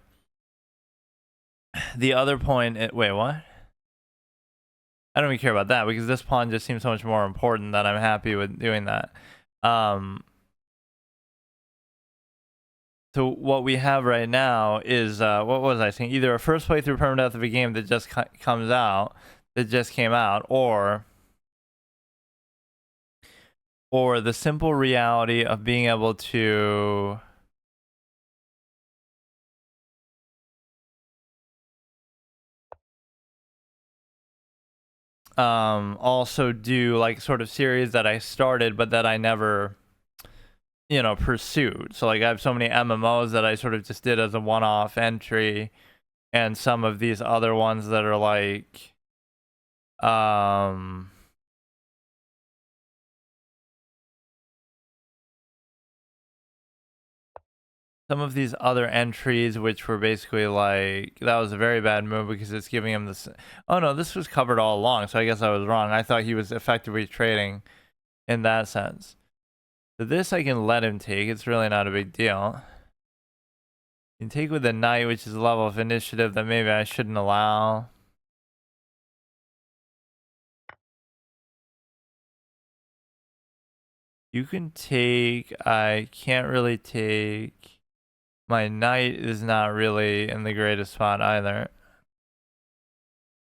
the other point, wait, what? I don't even care about that because this pawn just seems so much more important that I'm happy with doing that. So what we have right now is, what was I saying? Either a first playthrough permadeath of a game that just comes out, that just came out, or the simple reality of being able to also do like sort of series that I started but that I never pursued. So like I have so many MMOs that I sort of just did as a one-off entry, and some of these other ones that are like some of these other entries which were basically like, that was a very bad move because it's giving him this. Oh no, this was covered all along, so I guess I was wrong. I thought he was effectively trading in that sense. So this I can let him take. It's really not a big deal. You can take with the knight, which is a level of initiative that maybe I shouldn't allow. You can take, I can't really take. My knight is not really in the greatest spot either.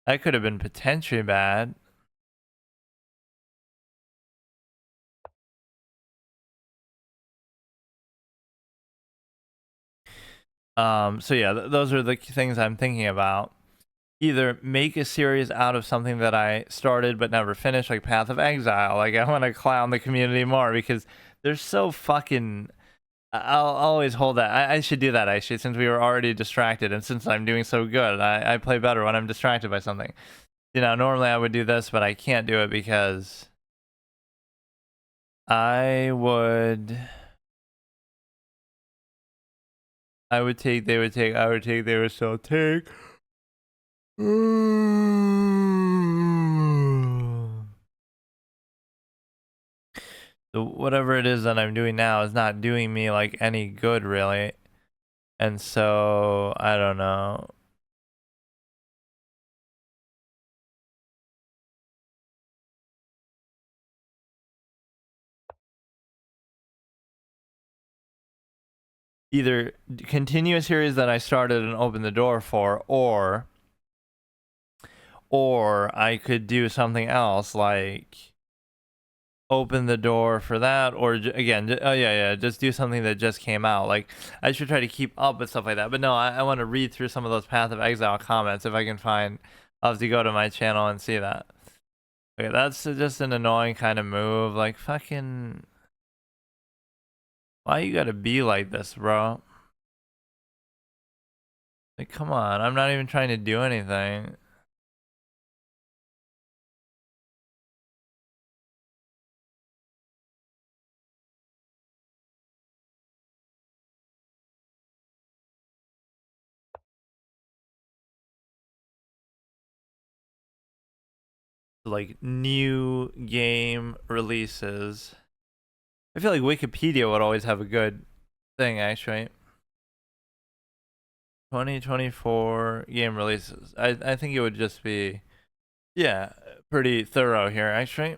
That could have been potentially bad. So yeah, those are the things I'm thinking about. Either make a series out of something that I started but never finished, like Path of Exile. Like I want to clown the community more because they're so fucking. I'll always hold that. I should do that actually, since we were already distracted, and since I'm doing so good, I play better when I'm distracted by something. Normally I would do this, but I can't do it because I would take, they would take, I would take, they would still take. So whatever it is that I'm doing now is not doing me like any good really. And so I don't know. either continue a series that I started and open the door for, or I could do something else like open the door for that, or again, oh yeah, just do something that just came out. Like I should try to keep up with stuff like that. But no, I want to read through some of those Path of Exile comments if I can find. I'll have to go to my channel and see that. Okay, that's just an annoying kind of move. Like fucking, why you gotta be like this, bro? Like come on, I'm not even trying to do anything. Like new game releases. I feel like Wikipedia would always have a good thing, actually. 2024 game releases. I think it would just be, yeah, pretty thorough here, actually.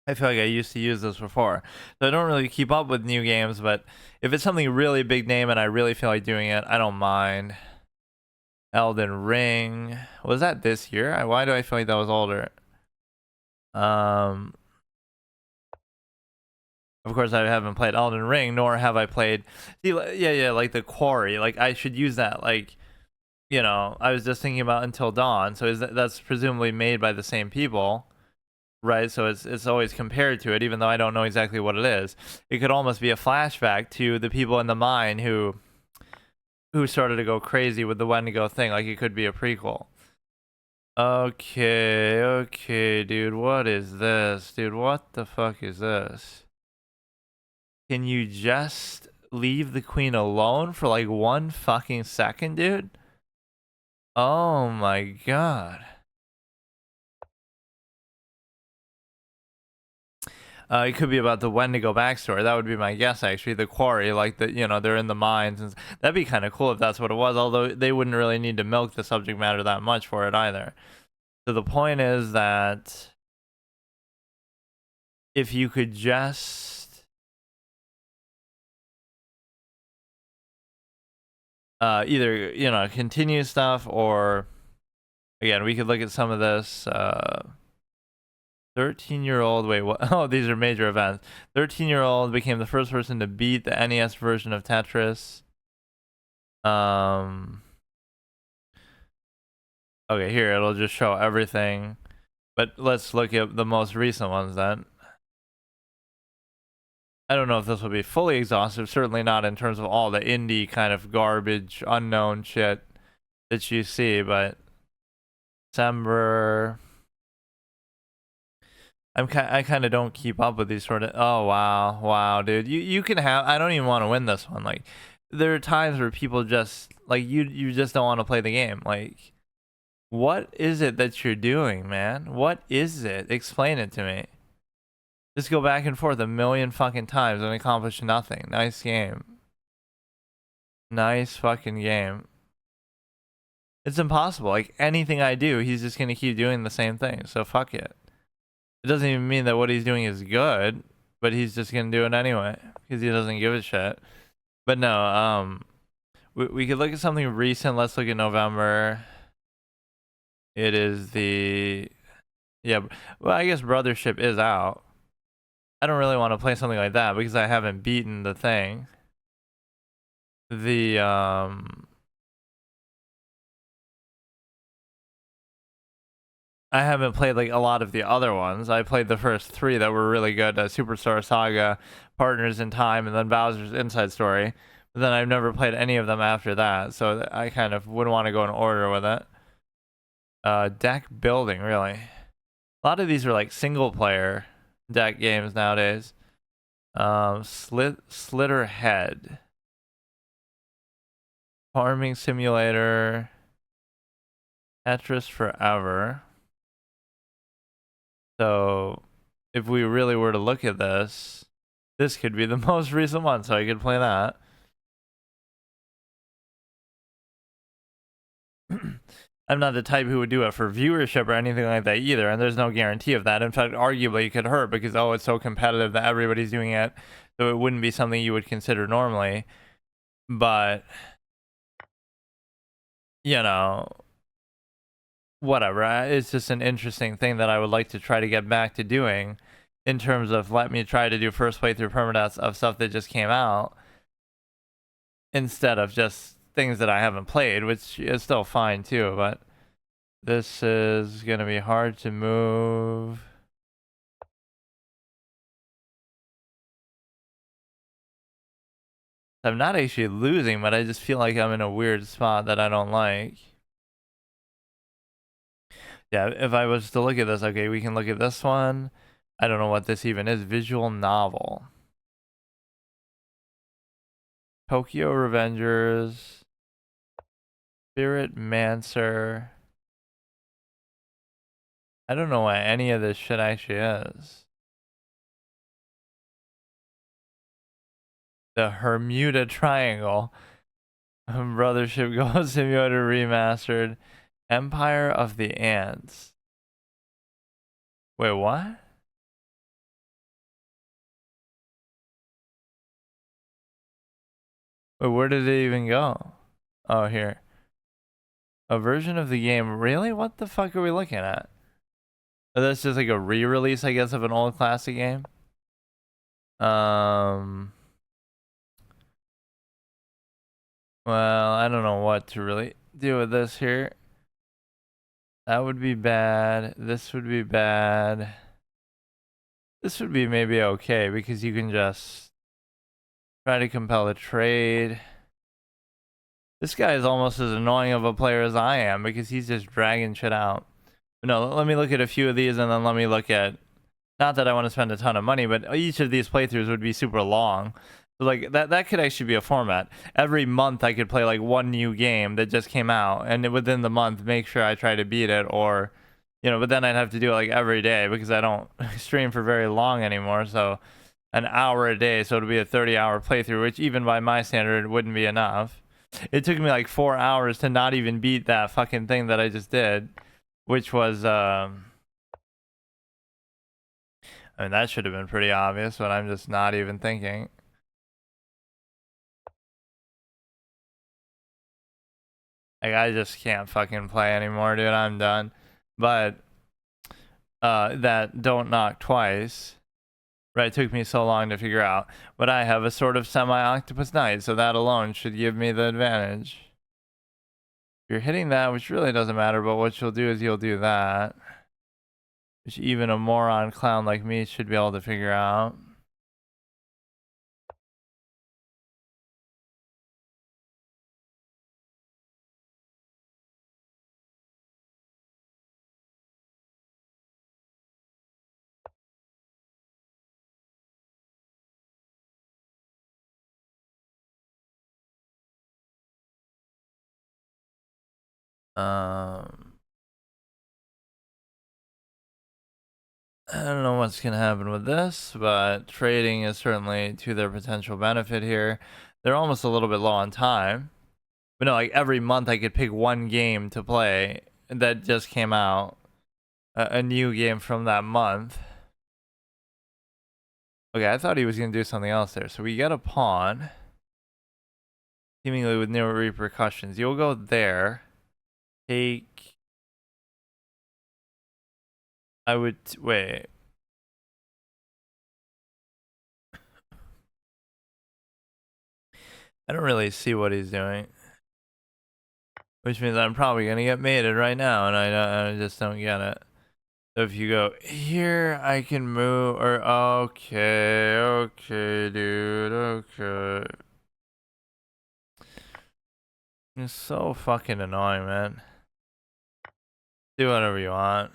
I feel like I used to use this before. So I don't really keep up with new games, but if it's something really big name and I really feel like doing it, I don't mind. Elden Ring. Was that this year? Why do I feel like that was older? Of course, I haven't played Elden Ring, nor have I played. See, yeah, like the Quarry. Like I should use that. Like, you know, I was just thinking about Until Dawn. So that's presumably made by the same people, right? So it's always compared to it, even though I don't know exactly what it is. It could almost be a flashback to the people in the mine who started to go crazy with the Wendigo thing. Like it could be a prequel. Okay, dude. What is this, dude? What the fuck is this? Can you just leave the queen alone for like 1 fucking second, dude? Oh my god. It could be about the Wendigo backstory. That would be my guess, actually. The quarry, like the, you know, they're in the mines, and that'd be kind of cool if that's what it was. Although they wouldn't really need to milk the subject matter that much for it either. So the point is that if you could just either, you know, continue stuff, or again, we could look at some of this. 13-year-old, wait, what? Oh, these are major events. 13-year-old became the first person to beat the NES version of Tetris. Okay, here, it'll just show everything. But let's look at the most recent ones then. I don't know if this will be fully exhaustive, certainly not in terms of all the indie kind of garbage, unknown shit that you see, but December. I kind of don't keep up with these sort of. Oh wow, dude. You can have. I don't even want to win this one. Like, there are times where people just like you just don't want to play the game. Like, what is it that you're doing, man? What is it? Explain it to me. Just go back and forth a million fucking times and accomplish nothing. Nice game. Nice fucking game. It's impossible. Like anything I do, he's just gonna keep doing the same thing. So fuck it. It doesn't even mean that what he's doing is good, but he's just gonna do it anyway because he doesn't give a shit. But no, we could look at something recent. Let's look at November. It is the, yeah. Well, I guess Brothership is out. I don't really want to play something like that because I haven't beaten the thing. The I haven't played like a lot of the other ones. I played the first 3 that were really good: Superstar Saga, Partners in Time, and then Bowser's Inside Story. But then I've never played any of them after that, so I kind of wouldn't want to go in order with it. Deck building, really. A lot of these are like single player deck games nowadays. Slitter Head, Farming Simulator, Tetris Forever. So if we really were to look at this, this could be the most recent one, so I could play that. I'm not the type who would do it for viewership or anything like that either, and there's no guarantee of that. In fact, arguably it could hurt because, oh, it's so competitive that everybody's doing it. So it wouldn't be something you would consider normally. But, you know, whatever. It's just an interesting thing that I would like to try to get back to doing in terms of let me try to do first playthrough permadeaths of stuff that just came out instead of just things that I haven't played, which is still fine too, but this is going to be hard to move. I'm not actually losing, but I just feel like I'm in a weird spot that I don't like. Yeah, if I was to look at this, okay, we can look at this one. I don't know what this even is. Visual novel. Tokyo Revengers. Spirit Mancer. I don't know what any of this shit actually is. The Bermuda Triangle. Brothership Ghost Simulator Remastered. Empire of the Ants. Wait, what? Wait, where did it even go? Oh, here. A version of the game. Really? What the fuck are we looking at? Oh, that's just like a re-release, I guess, of an old classic game. Well, I don't know what to really do with this here. That would be bad. This would be bad. This would be maybe okay because you can just try to compel a trade. This guy is almost as annoying of a player as I am because he's just dragging shit out. No, let me look at a few of these and then let me look at, not that I want to spend a ton of money, but each of these playthroughs would be super long. So like that could actually be a format. Every month I could play like one new game that just came out, and within the month make sure I try to beat it, or but then I'd have to do it like every day because I don't stream for very long anymore. So an hour a day, so it'll be a 30-hour playthrough, which even by my standard wouldn't be enough. It took me like 4 hours to not even beat that fucking thing that I just did, which was I mean, that should have been pretty obvious, but I'm just not even thinking. Like, I just can't fucking play anymore, dude. I'm done. But that Don't Knock Twice, right, took me so long to figure out. But I have a sort of semi-octopus knight, so that alone should give me the advantage. You're hitting that, which really doesn't matter, but what you'll do is you'll do that, which even a moron clown like me should be able to figure out. I don't know what's going to happen with this, but trading is certainly to their potential benefit here. They're almost a little bit low on time. But no, like every month I could pick one game to play that just came out. A new game from that month. Okay, I thought he was going to do something else there. So we get a pawn. Seemingly with no repercussions. You'll go there. Take... I would... Wait. I don't really see what he's doing. Which means I'm probably going to get mated right now, and I just don't get it. So if you go here, I can move, or okay, dude, okay. It's so fucking annoying, man. Do whatever you want.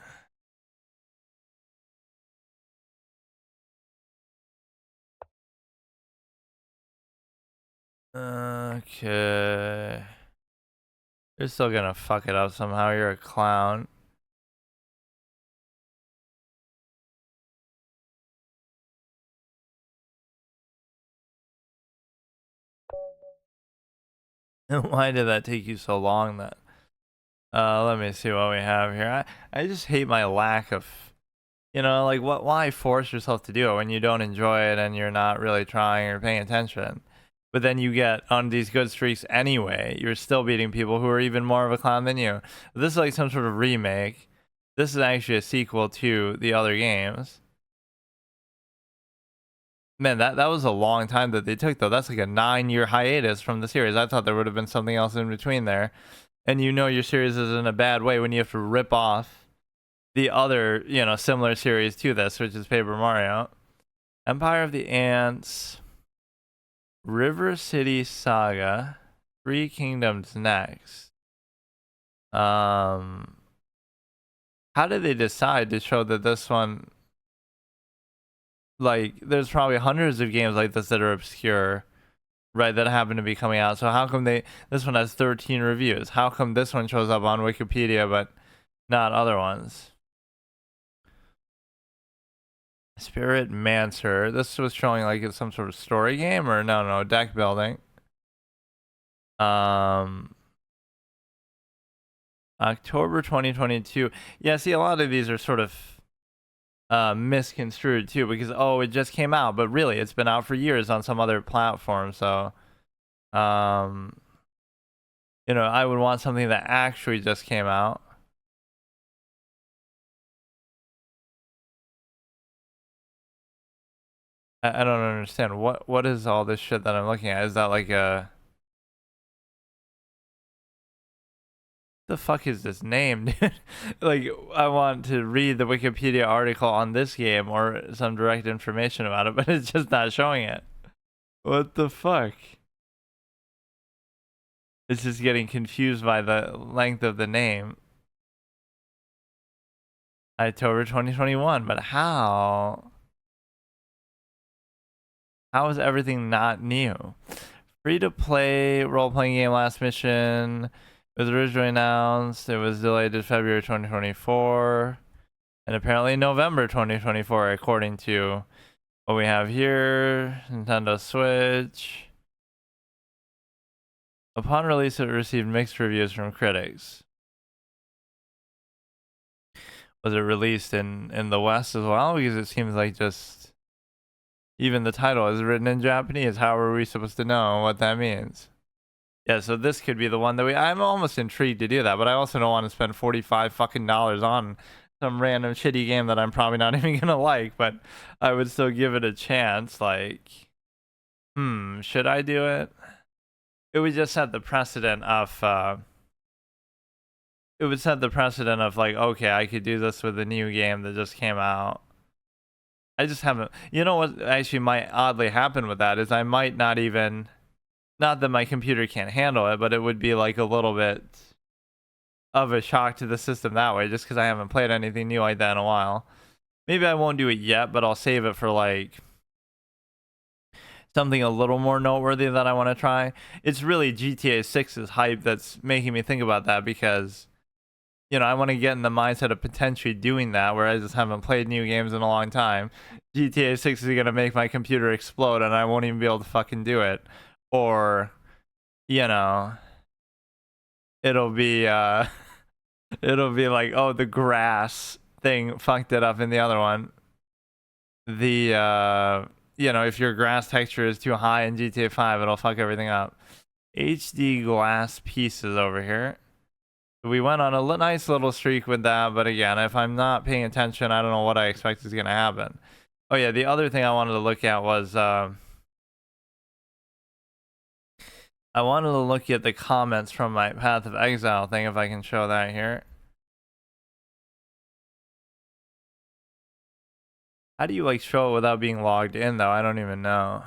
Okay. You're still gonna fuck it up somehow. You're a clown. Why did that take you so long then? Let me see what we have here. I just hate my lack of You know, like why force yourself to do it when you don't enjoy it and you're not really trying or paying attention? But then you get on these good streaks anyway. You're still beating people who are even more of a clown than you. This is like some sort of remake. This is actually a sequel to the other games. Man, that was a long time that they took though. That's like a 9-year hiatus from the series. I thought there would have been something else in between there. And you know your series is in a bad way when you have to rip off the other, you know, similar series to this, which is Paper Mario. Empire of the Ants, River City Saga, Three Kingdoms next. How did they decide to show that this one, like, there's probably hundreds of games like this that are obscure, right, that happen to be coming out. So how come this one has 13 reviews? How come this one shows up on Wikipedia but not other ones? Spirit Mancer. This was showing like it's some sort of story game or no, deck building. October 2022. Yeah, see, a lot of these are sort of misconstrued too because it just came out, but really it's been out for years on some other platform. So, you know, I would want something that actually just came out. I don't understand what is all this shit that I'm looking at? Is that like a the fuck is this name, dude? Like, I want to read the Wikipedia article on this game or some direct information about it, but it's just not showing it. What the fuck? It's just getting confused by the length of the name. October 2021, but how? How is everything not new? Free to play role playing game last mission. It was originally announced. It was delayed to February 2024. And apparently November 2024, according to what we have here. Nintendo Switch. Upon release, it received mixed reviews from critics. Was it released in the West as well? Because it seems like just even the title is written in Japanese. How are we supposed to know what that means? Yeah, so this could be the one that I'm almost intrigued to do that, but I also don't want to spend $45 fucking on some random shitty game that I'm probably not even gonna like, but I would still give it a chance. Like, should I do it? It would just set the precedent of like, okay, I could do this with a new game that just came out. I just haven't. You know what actually might oddly happen with that is I might not even. Not that my computer can't handle it, but it would be like a little bit of a shock to the system that way, just because I haven't played anything new like that in a while. Maybe I won't do it yet, but I'll save it for like something a little more noteworthy that I want to try. It's really GTA 6's hype that's making me think about that because, you know, I want to get in the mindset of potentially doing that where I just haven't played new games in a long time. GTA 6 is going to make my computer explode and I won't even be able to fucking do it. Or, you know, it'll be it'll be like, oh, the grass thing fucked it up in the other one. The you know, if your grass texture is too high in GTA 5, it'll fuck everything up. HD glass pieces over here. We went on a nice little streak with that, but again, if I'm not paying attention, I don't know what I expect is going to happen. Oh yeah, the other thing I wanted to look at was I wanted to look at the comments from my Path of Exile thing, if I can show that here. How do you like show it without being logged in though? I don't even know.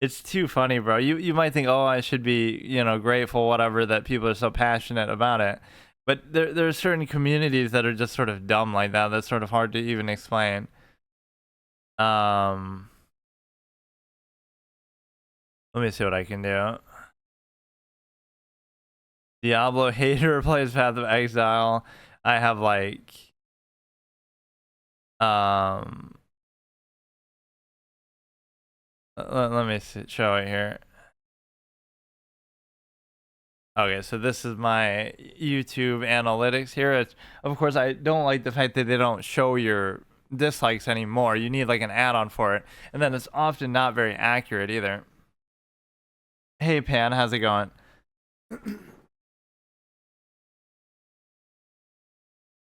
It's too funny, bro. You might think, oh, I should be, you know, grateful, whatever, that people are so passionate about it. But there are certain communities that are just sort of dumb like that. That's sort of hard to even explain. Let me see what I can do. Diablo hater plays Path of Exile. I have like let me show it here. Okay, so this is my YouTube analytics here. Of course, I don't like the fact that they don't show your dislikes anymore. You need like an add-on for it, and then it's often not very accurate either. Hey Pan, how's it going?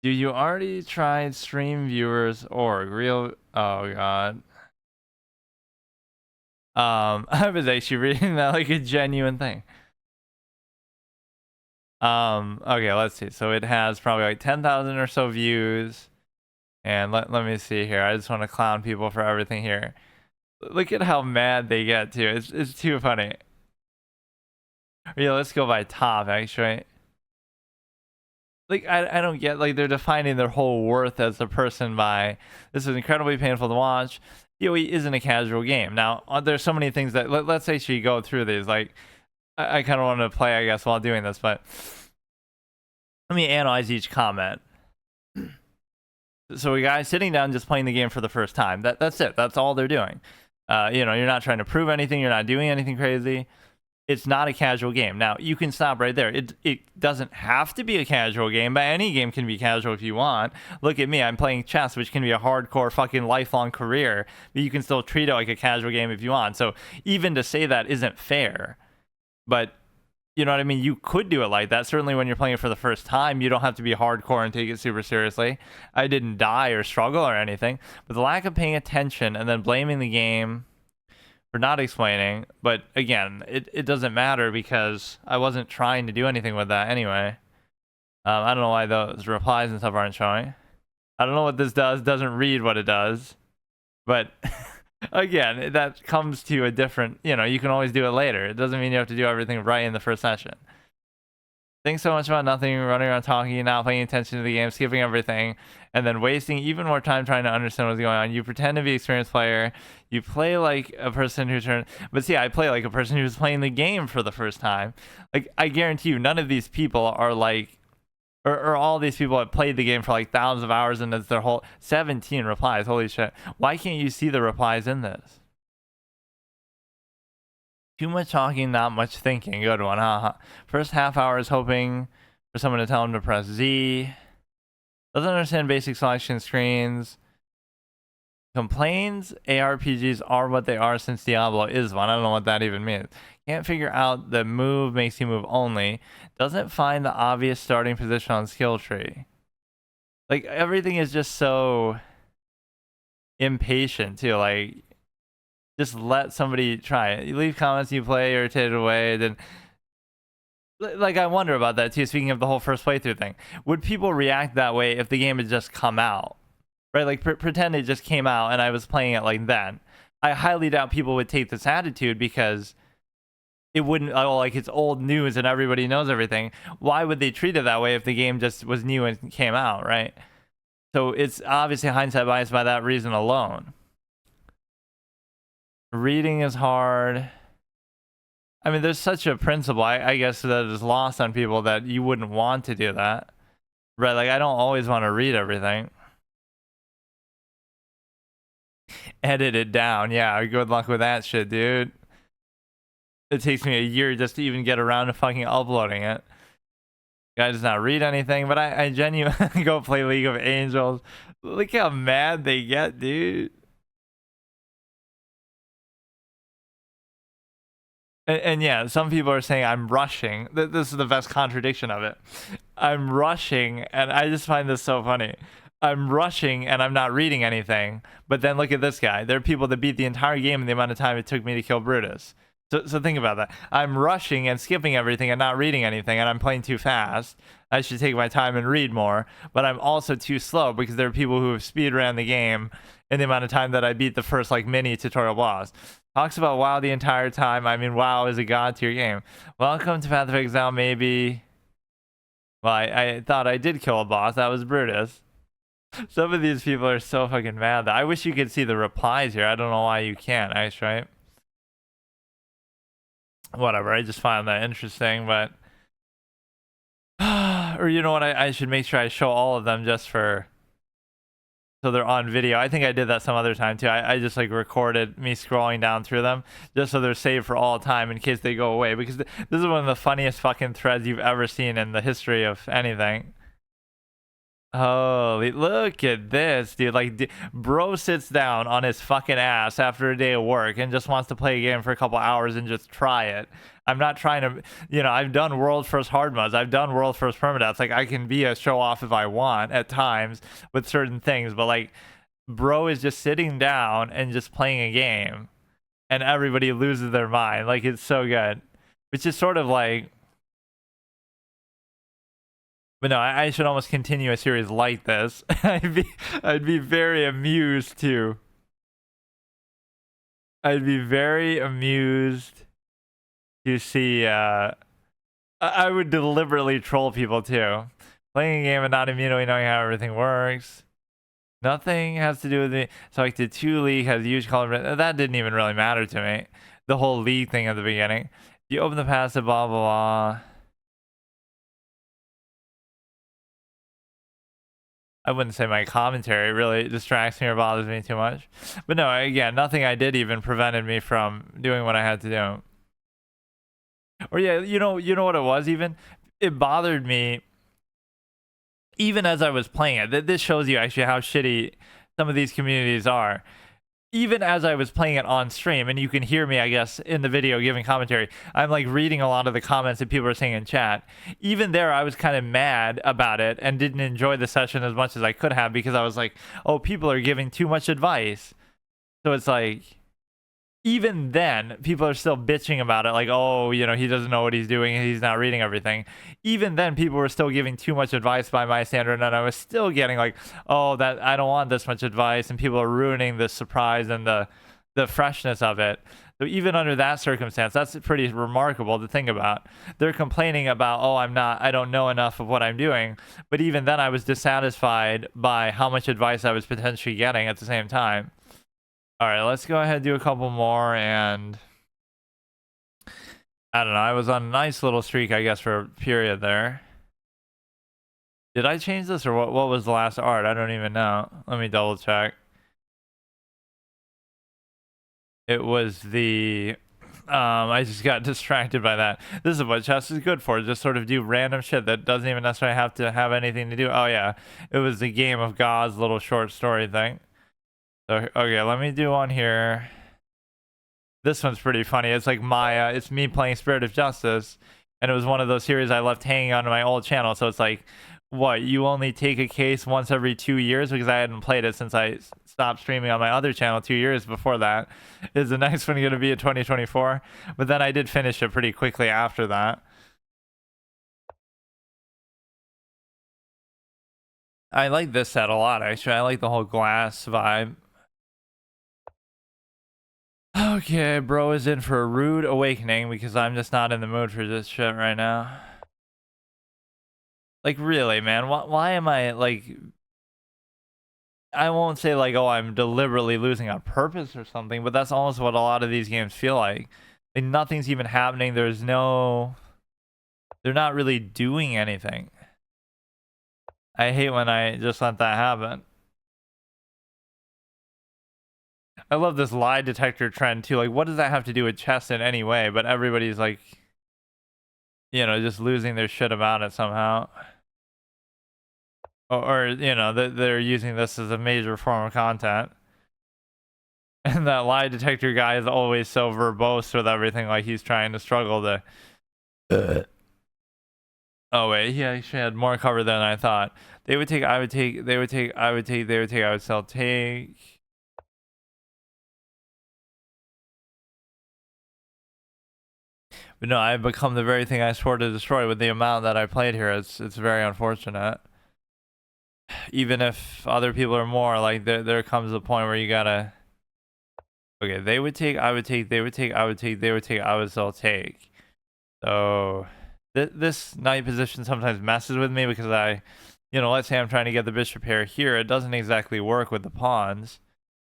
Do you already tried stream viewers org? Real? Oh god. I was actually reading that like a genuine thing. Okay, let's see. So it has probably like 10,000 or so views. And let me see here. I just want to clown people for everything here. Look at how mad they get too. It's too funny. Yeah, let's go by top actually. Like I don't get, like, they're defining their whole worth as a person by this is incredibly painful to watch. PoE isn't a casual game. Now there's so many things that let's say she go through these. Like I kind of want to play, I guess, while doing this, but let me analyze each comment. So a guy sitting down just playing the game for the first time. That's it. That's all they're doing. You know, you're not trying to prove anything. You're not doing anything crazy. It's not a casual game. Now, you can stop right there. It doesn't have to be a casual game, but any game can be casual if you want. Look at me. I'm playing chess, which can be a hardcore fucking lifelong career, but you can still treat it like a casual game if you want. So even to say that isn't fair. But you know what I mean? You could do it like that. Certainly when you're playing it for the first time, you don't have to be hardcore and take it super seriously. I didn't die or struggle or anything. But the lack of paying attention and then blaming the game for not explaining. But again, it doesn't matter because I wasn't trying to do anything with that anyway. I don't know why those replies and stuff aren't showing. I don't know what this does. Doesn't read what it does. But again, that comes to a different, you know, you can always do it later. It doesn't mean you have to do everything right in the first session. Think so much about nothing, running around talking, not paying attention to the game, skipping everything, and then wasting even more time trying to understand what's going on. You pretend to be an experienced player. You play like a person who's turned, but see, I play like a person who's playing the game for the first time. Like, I guarantee you, none of these people are like, or all these people have played the game for like thousands of hours and it's their whole 17 replies. Holy shit. Why can't you see the replies in this? Too much talking, not much thinking. Good one, huh? First half hour is hoping for someone to tell him to press Z. Doesn't understand basic selection screens. Complains ARPGs are what they are since Diablo is one. I don't know what that even means. Can't figure out the move makes you move only. Doesn't find the obvious starting position on skill tree. Like, everything is just so impatient too. Like, just let somebody try it. You leave comments, you play irritated away, then like, I wonder about that too. Speaking of the whole first playthrough thing, would people react that way if the game had just come out? Right? Like, pretend it just came out and I was playing it like then. I highly doubt people would take this attitude because it wouldn't, oh, like, it's old news and everybody knows everything. Why would they treat it that way if the game just was new and came out, right? So it's obviously hindsight bias by that reason alone. Reading is hard. I mean, there's such a principle, I guess, that is lost on people that you wouldn't want to do that. Right? Like, I don't always want to read everything. Edit it down. Yeah, good luck with that shit, dude. It takes me a year just to even get around to fucking uploading it. Guy does not read anything, but I genuinely go play League of Angels. Look how mad they get, dude. And yeah, some people are saying I'm rushing. This is the best contradiction of it. I'm rushing, and I just find this so funny. I'm rushing, and I'm not reading anything. But then look at this guy. There are people that beat the entire game in the amount of time it took me to kill Brutus. So think about that. I'm rushing and skipping everything and not reading anything, and I'm playing too fast. I should take my time and read more. But I'm also too slow because there are people who have speedrun the game in the amount of time that I beat the first, like, mini tutorial boss. Talks about WoW the entire time. I mean, WoW is a god tier game. Welcome to Path of Exile, maybe. Well, I thought I did kill a boss. That was Brutus. Some of these people are so fucking mad. I wish you could see the replies here. I don't know why you can't, right? Whatever, I just find that interesting, but... or you know what, I should make sure I show all of them just for so they're on video. I think I did that some other time too. I just like recorded me scrolling down through them just so they're saved for all time in case they go away, because this is one of the funniest fucking threads you've ever seen in the history of anything. Holy, look at this, dude. Like, bro sits down on his fucking ass after a day of work and just wants to play a game for a couple hours and just try it. I'm not trying to, I've done world first hard mods. I've done world first permadeaths. Like, I can be a show off if I want at times with certain things, but like, bro is just sitting down and just playing a game and everybody loses their mind. Like, it's so good, which is sort of like, but no, I should almost continue a series like this. I'd be very amused too. I'd be very amused to see. I would deliberately troll people too. Playing a game and not immediately knowing how everything works. Nothing has to do with me. So like the 2 league has huge color. That didn't even really matter to me. The whole league thing at the beginning. You open the passive, blah blah blah. I wouldn't say my commentary really distracts me or bothers me too much. But no, again, nothing I did even prevented me from doing what I had to do. Or yeah, you know what it was even? It bothered me even as I was playing it. This shows you actually how shitty some of these communities are. Even as I was playing it on stream, and you can hear me, I guess, in the video giving commentary, I'm like reading a lot of the comments that people are saying in chat. Even there, I was kind of mad about it and didn't enjoy the session as much as I could have, because I was like, oh, people are giving too much advice. So it's like, even then, people are still bitching about it, like, oh, he doesn't know what he's doing, he's not reading everything. Even then, people were still giving too much advice by my standard, and I was still getting like, oh, that I don't want this much advice, and people are ruining the surprise and the freshness of it. So even under that circumstance, that's pretty remarkable to think about. They're complaining about, oh, I don't know enough of what I'm doing, but even then, I was dissatisfied by how much advice I was potentially getting at the same time. All right, let's go ahead and do a couple more, and I don't know. I was on a nice little streak, I guess, for a period there. Did I change this, or what was the last art? I don't even know. Let me double check. It was the I just got distracted by that. This is what chess is good for. Just sort of do random shit that doesn't even necessarily have to have anything to do. Oh yeah, it was the Game of Gods little short story thing. So, okay, let me do one here. This one's pretty funny. It's like Maya. It's me playing Spirit of Justice. And it was one of those series I left hanging on my old channel. So it's like, what? You only take a case once every 2 years? Because I hadn't played it since I stopped streaming on my other channel 2 years before that. Is the next one going to be in 2024? But then I did finish it pretty quickly after that. I like this set a lot, actually. I like the whole glass vibe. Okay, bro is in for a rude awakening because I'm just not in the mood for this shit right now. Like, really, man, why am I, like, I won't say, like, oh, I'm deliberately losing on purpose or something, but that's almost what a lot of these games feel like. Like, nothing's even happening. They're not really doing anything. I hate when I just let that happen. I love this lie detector trend too. Like, what does that have to do with chess in any way? But everybody's like, just losing their shit about it somehow. Or they're using this as a major form of content. And that lie detector guy is always so verbose with everything, like he's trying to struggle to. Oh wait, he actually had more cover than I thought. They would take, I would take, they would take, I would take, they would take, I would still take. But no, I've become the very thing I swore to destroy with the amount that I played here. It's very unfortunate. Even if other people are more, like there comes a point where you gotta. Okay, they would take, I would take, they would take, I would take, they would take, I would still take. So this knight position sometimes messes with me because let's say I'm trying to get the bishop here. It doesn't exactly work with the pawns,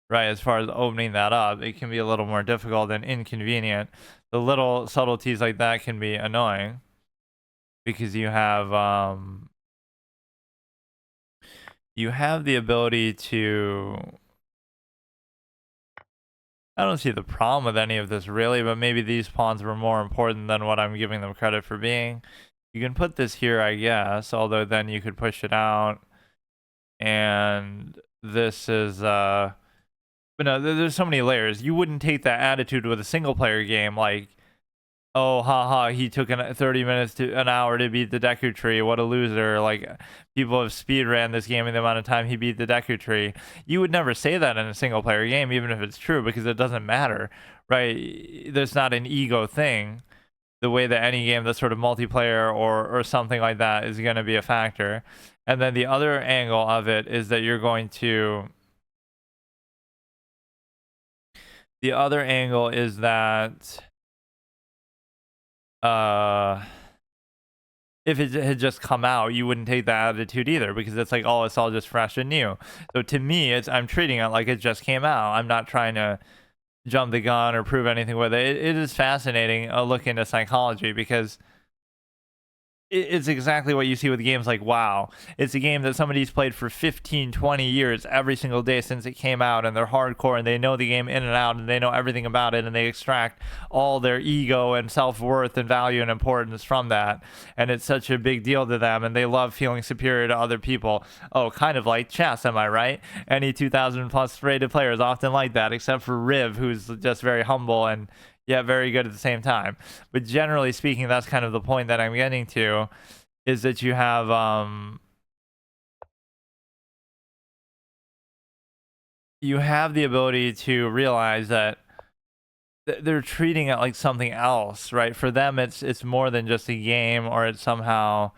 right? As far as opening that up, it can be a little more difficult and inconvenient. The little subtleties like that can be annoying because you have you have the ability to... I don't see the problem with any of this really, but maybe these pawns were more important than what I'm giving them credit for being. You can put this here, I guess, although then you could push it out. And this is, but no, there's so many layers. You wouldn't take that attitude with a single player game, like, oh, haha, he took 30 minutes to an hour to beat the Deku Tree. What a loser. Like, people have speed ran this game in the amount of time he beat the Deku Tree. You would never say that in a single player game, even if it's true, because it doesn't matter, right? There's not an ego thing the way that any game that's sort of multiplayer or something like that is going to be a factor. And then the other angle of it is that you're going to... The other angle is that... if it had just come out, you wouldn't take that attitude either, because it's like, oh, it's all just fresh and new. So to me, I'm treating it like it just came out. I'm not trying to jump the gun or prove anything with it. It is fascinating a look into psychology, because it's exactly what you see with games like WoW. It's a game that somebody's played for 15, 20 years every single day since it came out, and they're hardcore and they know the game in and out and they know everything about it, and they extract all their ego and self-worth and value and importance from that. And it's such a big deal to them, and they love feeling superior to other people. Oh, kind of like chess, am I right? Any 2,000 plus rated player is often like that, except for Riv, who's just very humble and yeah, very good at the same time. But generally speaking, that's kind of the point that I'm getting to, is that you have the ability to realize that they're treating it like something else, right? For them, it's more than just a game, or it's somehow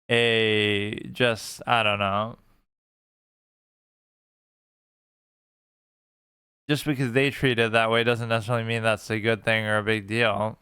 just, I don't know. Just because they treat it that way doesn't necessarily mean that's a good thing or a big deal.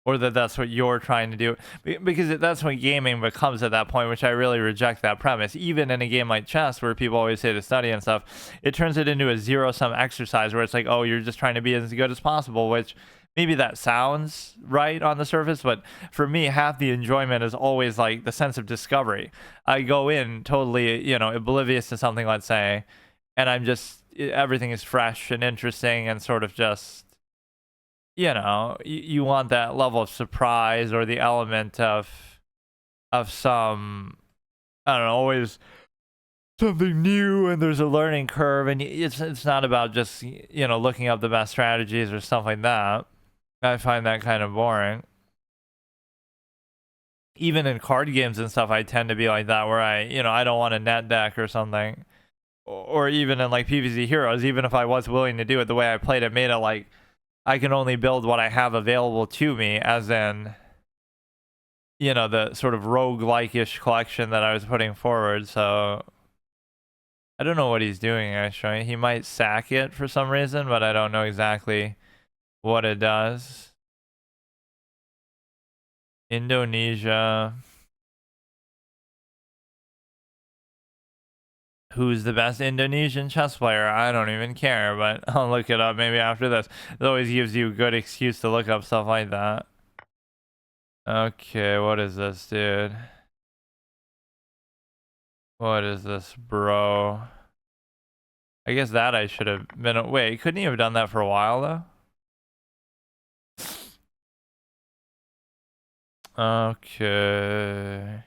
Or that's what you're trying to do. Because that's what gaming becomes at that point, which I really reject that premise. Even in a game like chess, where people always say to study and stuff, it turns it into a zero-sum exercise where it's like, oh, you're just trying to be as good as possible, which maybe that sounds right on the surface, but for me, half the enjoyment is always like the sense of discovery. I go in totally, oblivious to something, let's say, and everything is fresh and interesting and sort of just, you want that level of surprise, or the element of some, I don't know, always something new, and there's a learning curve, and it's not about just, looking up the best strategies or stuff like that. I find that kind of boring. Even in card games and stuff, I tend to be like that, where I don't want a net deck or something. Or even in like PvZ Heroes, even if I was willing to do it, the way I played it made it like I can only build what I have available to me, as in, the sort of roguelike-ish collection that I was putting forward. So I don't know what he's doing, actually. He might sack it for some reason, but I don't know exactly what it does. Indonesia. Who's the best Indonesian chess player? I don't even care, but I'll look it up maybe after this. It always gives you a good excuse to look up stuff like that. Okay, what is this, dude? What is this, bro? I guess that I should have been... Wait, couldn't he have done that for a while, though? Okay.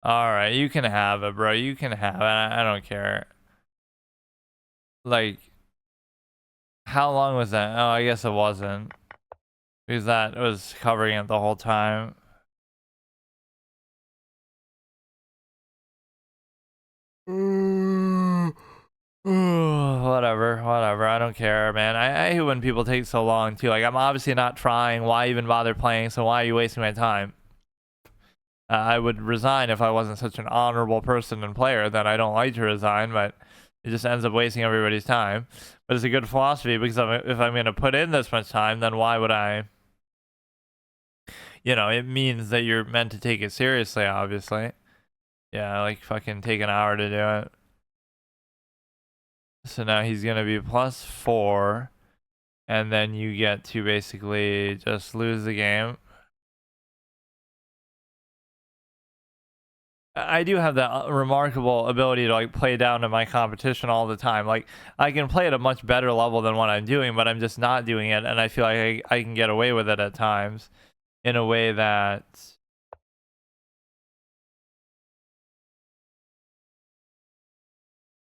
Alright, you can have it, bro. You can have it. I don't care. Like, how long was that? Oh, I guess it wasn't. Because that was covering it the whole time. Whatever. I don't care, man. I hate when people take so long too. Like, I'm obviously not trying. Why even bother playing? So why are you wasting my time? I would resign if I wasn't such an honorable person and player. Then I don't like to resign, but it just ends up wasting everybody's time. But it's a good philosophy, because if I'm going to put in this much time, then why would I? It means that you're meant to take it seriously, obviously. Yeah, like fucking take an hour to do it. So now he's going to be +4. and then you get to basically just lose the game. I do have that remarkable ability to like play down to my competition all the time. Like I can play at a much better level than what I'm doing, but I'm just not doing it, and I feel like I can get away with it at times in a way that,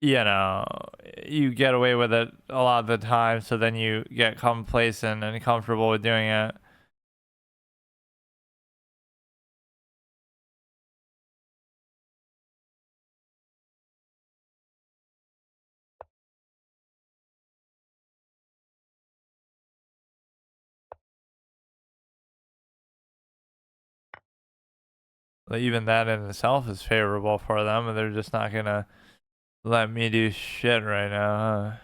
you know, you get away with it a lot of the time, so then you get complacent and comfortable with doing it. Like, even that in itself is favorable for them, and they're just not gonna let me do shit right now, huh?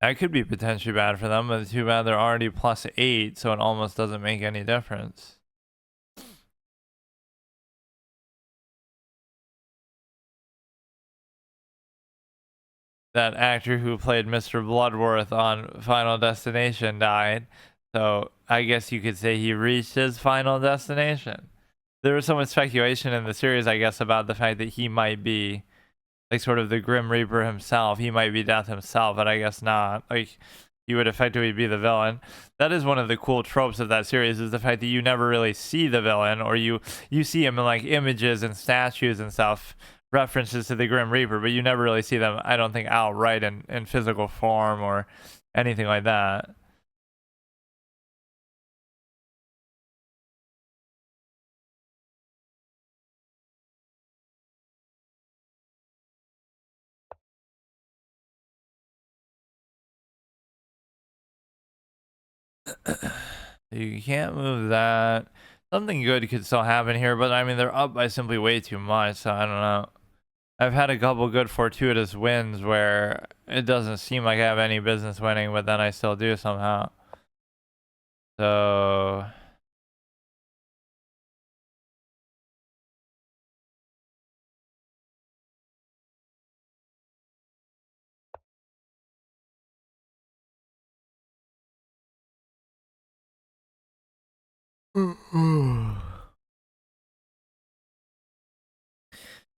That could be potentially bad for them, but too bad they're already +8, so it almost doesn't make any difference. That actor who played Mr. Bloodworth on Final Destination died, so I guess you could say he reached his final destination. There was so much speculation in the series, I guess, about the fact that he might be like sort of the Grim Reaper himself. He might be Death himself, but I guess not. Like he would effectively be the villain. That is one of the cool tropes of that series, is the fact that you never really see the villain, or you see him in like images and statues and stuff, references to the Grim Reaper, but you never really see them, I don't think, outright in physical form or anything like that. You can't move that. Something good could still happen here, but I mean, they're up by simply way too much, so I don't know. I've had a couple good fortuitous wins where it doesn't seem like I have any business winning, but then I still do somehow. So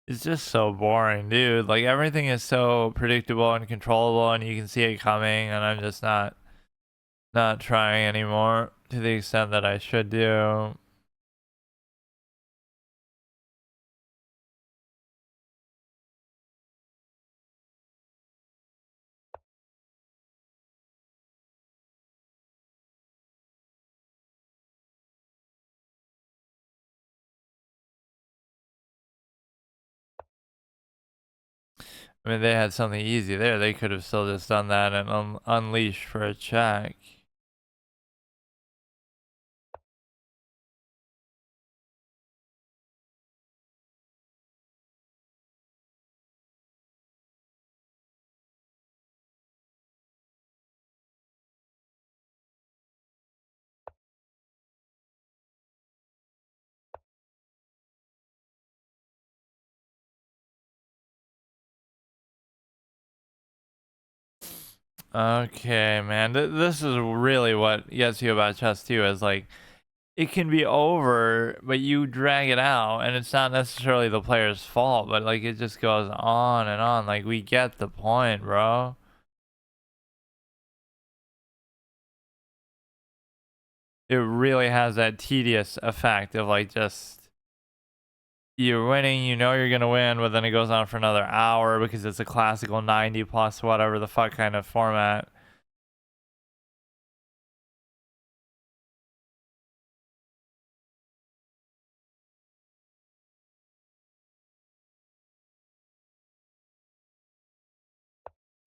it's just so boring, dude. Like everything is so predictable and controllable, and you can see it coming, and I'm just not trying anymore to the extent that I should do. I mean, they had something easy there. They could have still just done that and unleash for a check. Okay, man. This is really what gets you about chess too. Is like it can be over, but you drag it out, and it's not necessarily the player's fault, but like it just goes on and on. Like we get the point, bro. It really has that tedious effect of like just you're winning, you know you're gonna win, but then it goes on for another hour because it's a classical 90 plus whatever the fuck kind of format.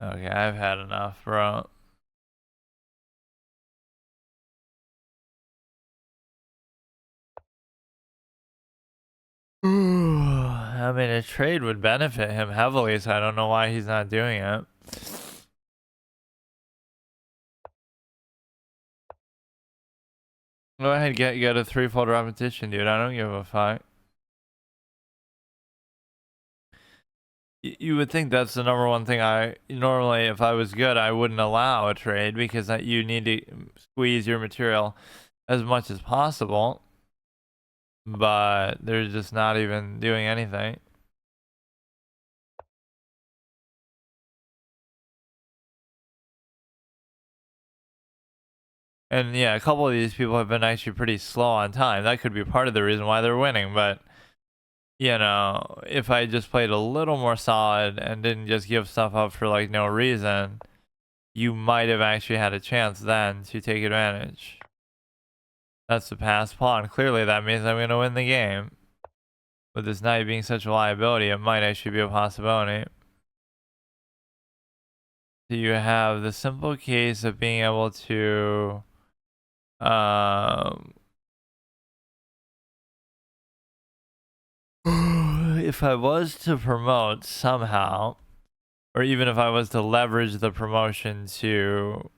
Okay, I've had enough, bro. I mean, a trade would benefit him heavily, so I don't know why he's not doing it. Go ahead, get a threefold repetition, dude. I don't give a fuck. You would think that's the number one thing I normally, if I was good, I wouldn't allow a trade because you need to squeeze your material as much as possible. But they're just not even doing anything. And yeah, a couple of these people have been actually pretty slow on time. That could be part of the reason why they're winning. But, you know, if I just played a little more solid and didn't just give stuff up for like no reason, you might have actually had a chance then to take advantage. That's the passed pawn. Clearly that means I'm going to win the game. With this knight being such a liability, it might actually be a possibility. So you have the simple case of being able to if I was to promote somehow, or even if I was to leverage the promotion to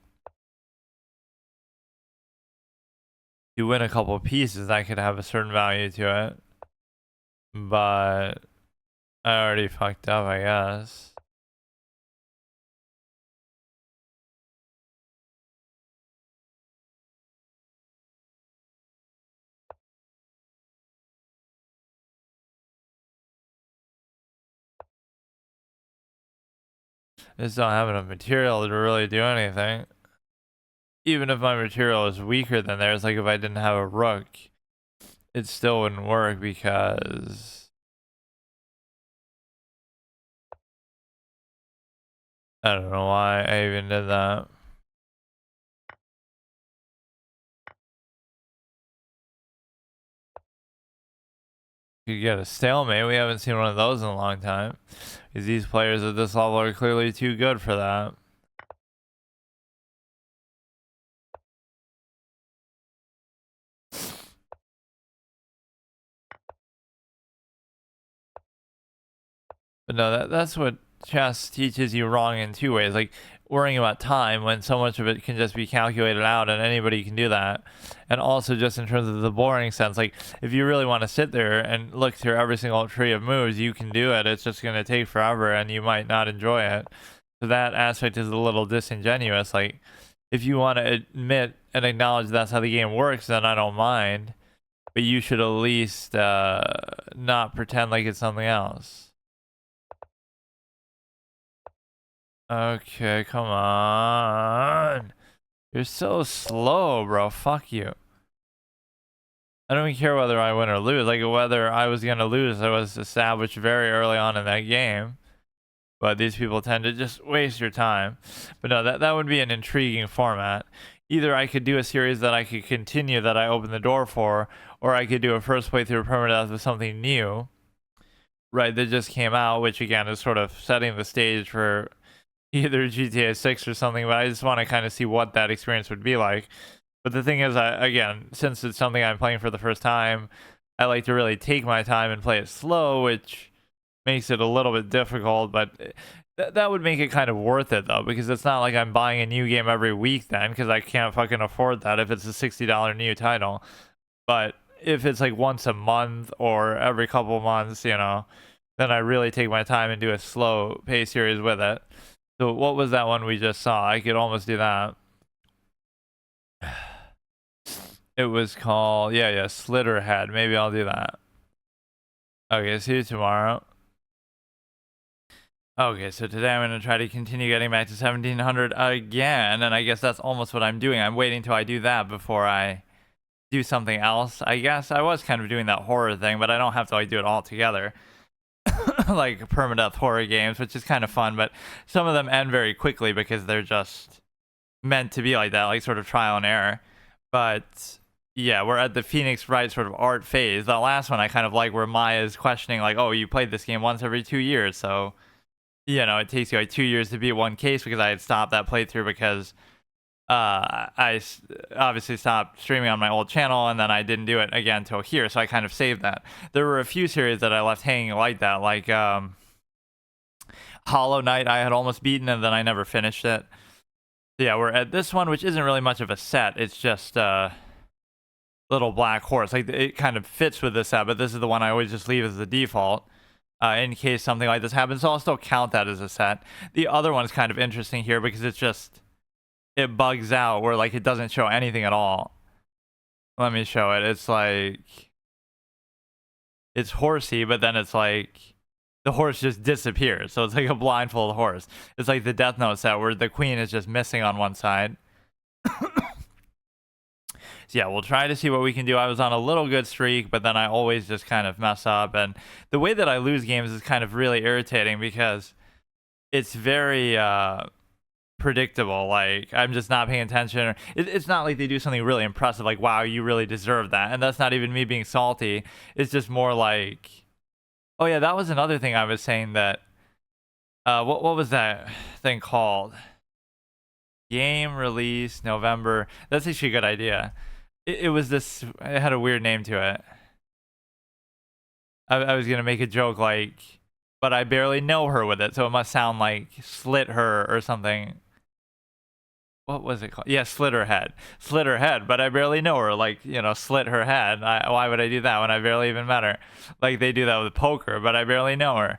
win a couple pieces, that could have a certain value to it. But I already fucked up, I guess. I just don't have enough material to really do anything. Even if my material is weaker than theirs, like if I didn't have a rook, it still wouldn't work because I don't know why I even did that. You get a stalemate. We haven't seen one of those in a long time. Because these players at this level are clearly too good for that. But no, that's what chess teaches you wrong in two ways. Like worrying about time when so much of it can just be calculated out and anybody can do that. And also just in terms of the boring sense, like if you really want to sit there and look through every single tree of moves, you can do it. It's just going to take forever and you might not enjoy it. So that aspect is a little disingenuous. Like if you want to admit and acknowledge that's how the game works, then I don't mind. But you should at least not pretend like it's something else. Okay, come on. You're so slow, bro. Fuck you. I don't even care whether I win or lose. Like, whether I was going to lose, I was established very early on in that game. But these people tend to just waste your time. But no, that would be an intriguing format. Either I could do a series that I could continue that I opened the door for, or I could do a first playthrough permadeath with something new, right, that just came out, which again is sort of setting the stage for either GTA 6 or something, but I just want to kind of see what that experience would be like. But the thing is, again, since it's something I'm playing for the first time, I like to really take my time and play it slow, which makes it a little bit difficult, but that would make it kind of worth it, though, because it's not like I'm buying a new game every week then, because I can't fucking afford that if it's a $60 new title. But if it's like once a month or every couple months, you know, then I really take my time and do a slow pace series with it. So what was that one we just saw? I could almost do that. It was called, yeah, Slitterhead. Maybe I'll do that. Okay, see you tomorrow. Okay, so today I'm going to try to continue getting back to 1700 again, and I guess that's almost what I'm doing. I'm waiting till I do that before I do something else. I guess I was kind of doing that horror thing, but I don't have to like do it all together. Like permadeath horror games, which is kind of fun, but some of them end very quickly because they're just meant to be like that, like sort of trial and error. But yeah, we're at the Phoenix Wright sort of art phase. The last one I kind of like where Maya's questioning like, oh, you played this game once every 2 years, so you know it takes you like 2 years to beat one case, because I had stopped that playthrough because obviously stopped streaming on my old channel, and then I didn't do it again until here, so I kind of saved that. There were a few series that I left hanging like that, like Hollow Knight I had almost beaten and then I never finished it. Yeah, we're at this one, which isn't really much of a set. It's just little black horse. Like it kind of fits with this set, but this is the one I always just leave as the default in case something like this happens. So I'll still count that as a set. The other one's kind of interesting here because it bugs out where like it doesn't show anything at all. Let me show it. It's like it's horsey, but then it's like the horse just disappears. So it's like a blindfold horse. It's like the Death Note set where the queen is just missing on one side. So yeah, we'll try to see what we can do. I was on a little good streak, but then I always just kind of mess up. And the way that I lose games is kind of really irritating because it's very predictable. Like I'm just not paying attention. It's not like they do something really impressive, like wow, you really deserve that. And that's not even me being salty. It's just more like, oh yeah, that was another thing I was saying that. What was that thing called? Game release November. That's actually a good idea. It was this. It had a weird name to it. I was gonna make a joke like, but I barely know her with it, so it must sound like slit her or something. What was it called? Yeah, slit her head. Slit her head, but I barely know her. Like, slit her head. Why would I do that when I barely even met her? Like, they do that with poker, but I barely know her.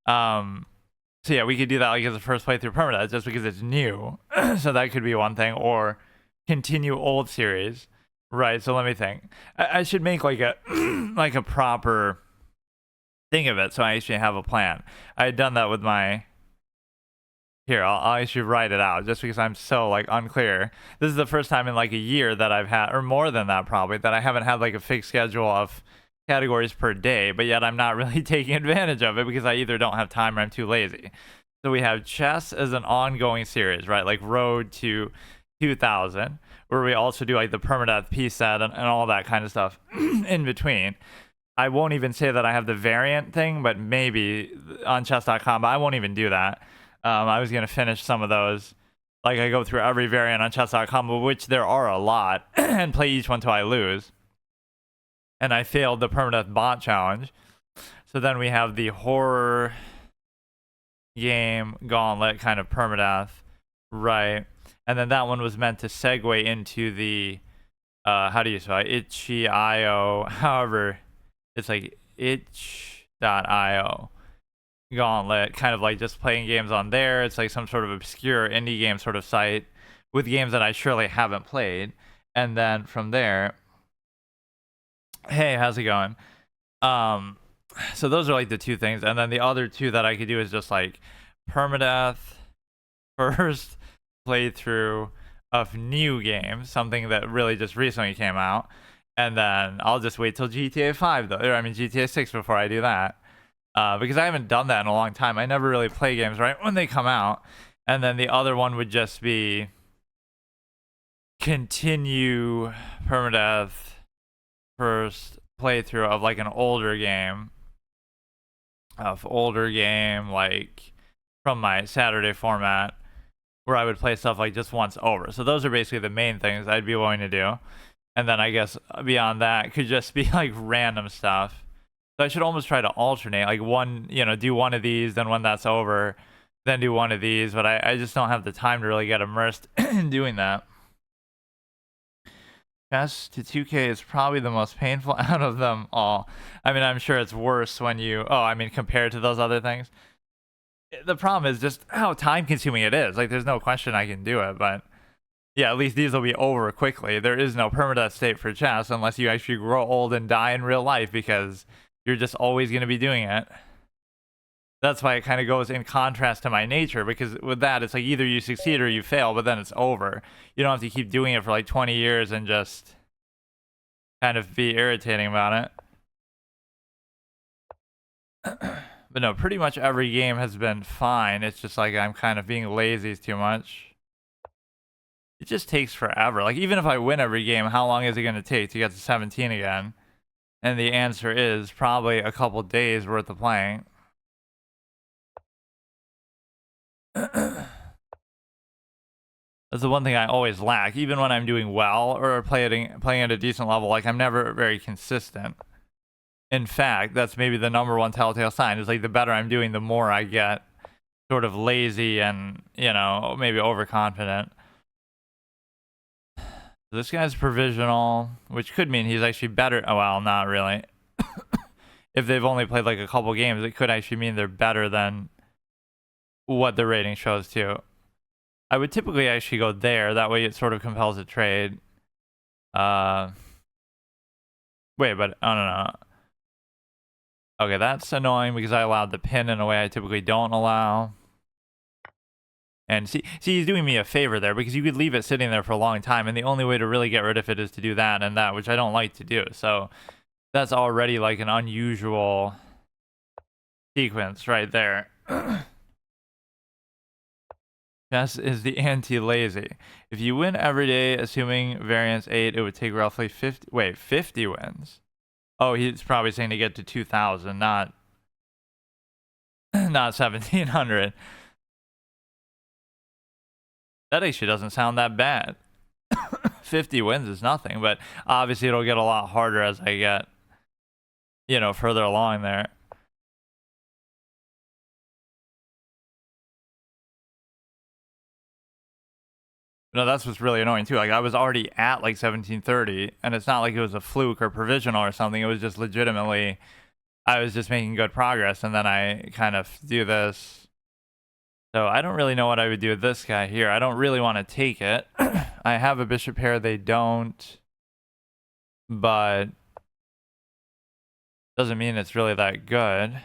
So yeah, we could do that like as a first playthrough permadeath just because it's new. So that could be one thing. Or continue old series. Right, so let me think. I should make like a like a proper thing of it so I actually have a plan. I had done that with my... Here, I'll actually write it out just because I'm so like unclear. This is the first time in like a year that I've had, or more than that probably, that I haven't had like a fixed schedule of categories per day, but yet I'm not really taking advantage of it because I either don't have time or I'm too lazy. So we have chess as an ongoing series, right? Like Road to 2000, where we also do like the permadeath piece set and all that kind of stuff in between. I won't even say that I have the variant thing, but maybe on chess.com, but I won't even do that. I was going to finish some of those. Like I go through every variant on chess.com, which there are a lot, and play each one till I lose. And I failed the permadeath bot challenge. So then we have the horror game gauntlet kind of permadeath, right? And then that one was meant to segue into the how do you spell it? Itch.io. However, it's like itch.io gauntlet, kind of like just playing games on there. It's like some sort of obscure indie game sort of site with games that I surely haven't played. And then from there, hey, how's it going? So those are like the two things. And then the other two that I could do is just like permadeath first playthrough of new games, something that really just recently came out, and then I'll just wait till GTA 5 though, or I mean GTA 6 before I do that, because I haven't done that in a long time. I never really play games right when they come out. And then the other one would just be continue permadeath first playthrough of like an older game, like from my Saturday format, where I would play stuff like just once over. So those are basically the main things I'd be willing to do. And then I guess beyond that could just be like random stuff. So I should almost try to alternate, like one, do one of these, then when that's over, then do one of these. But I just don't have the time to really get immersed in doing that. Chess to 2K is probably the most painful out of them all. I mean, I'm sure it's worse when compared to those other things. The problem is just how time consuming it is. Like, there's no question I can do it, but yeah, at least these will be over quickly. There is no permadeath state for chess unless you actually grow old and die in real life, because you're just always going to be doing it. That's why it kind of goes in contrast to my nature, because with that, it's like either you succeed or you fail, but then it's over. You don't have to keep doing it for like 20 years and just kind of be irritating about it. But no, pretty much every game has been fine. It's just like I'm kind of being lazy too much. It just takes forever. Like, even if I win every game, how long is it going to take to get to 17 again? And the answer is probably a couple days worth of playing. That's the one thing I always lack. Even when I'm doing well or playing at a decent level, like I'm never very consistent. In fact, that's maybe the number one telltale sign. Is like the better I'm doing, the more I get sort of lazy and, maybe overconfident. This guy's provisional, which could mean he's actually better. Oh, well, not really. If they've only played like a couple games, it could actually mean they're better than what the rating shows too. I would typically actually go there. That way it sort of compels a trade. Wait, but I don't know. Okay, that's annoying because I allowed the pin in a way I typically don't allow. And see, he's doing me a favor there because you could leave it sitting there for a long time, and the only way to really get rid of it is to do that and that, which I don't like to do. So that's already like an unusual sequence right there. Chess is the anti-lazy. If you win every day, assuming variance 8, it would take roughly 50. Wait, 50 wins. Oh, he's probably saying to get to 2,000, not 1,700. That actually doesn't sound that bad. 50 wins is nothing, but obviously it'll get a lot harder as I get, further along there. No, that's what's really annoying too. Like I was already at like 1730, and it's not like it was a fluke or provisional or something. It was just legitimately, I was just making good progress, and then I kind of do this. So I don't really know what I would do with this guy here. I don't really want to take it. I have a bishop pair. They don't, but doesn't mean it's really that good.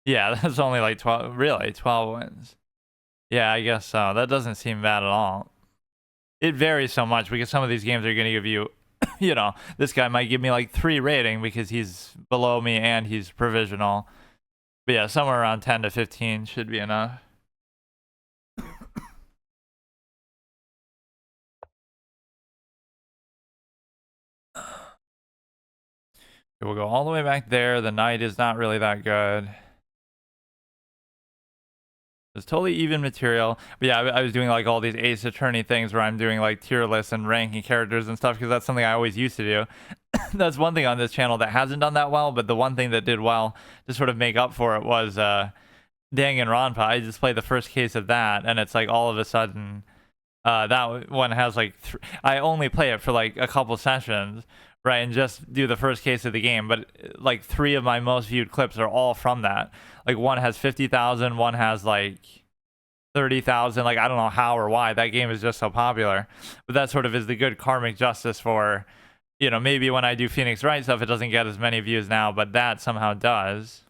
Yeah, that's only like 12. Really, 12 wins. Yeah, I guess so. That doesn't seem bad at all. It varies so much because some of these games are going to give you, this guy might give me like 3 rating because he's below me and he's provisional. But yeah, somewhere around 10 to 15 should be enough. We'll go all the way back there. The knight is not really that good. It's totally even material. But yeah, I was doing like all these Ace Attorney things where I'm doing like tier lists and ranking characters and stuff because that's something I always used to do. That's one thing on this channel that hasn't done that well, but the one thing that did well to sort of make up for it was Danganronpa. I just played the first case of that, and it's like all of a sudden that one has like I only play it for like a couple sessions, right, and just do the first case of the game, but like 3 of my most viewed clips are all from that. Like one has 50,000, one has like 30,000. Like I don't know how or why that game is just so popular, but that sort of is the good karmic justice for, maybe when I do Phoenix Wright stuff, it doesn't get as many views now, but that somehow does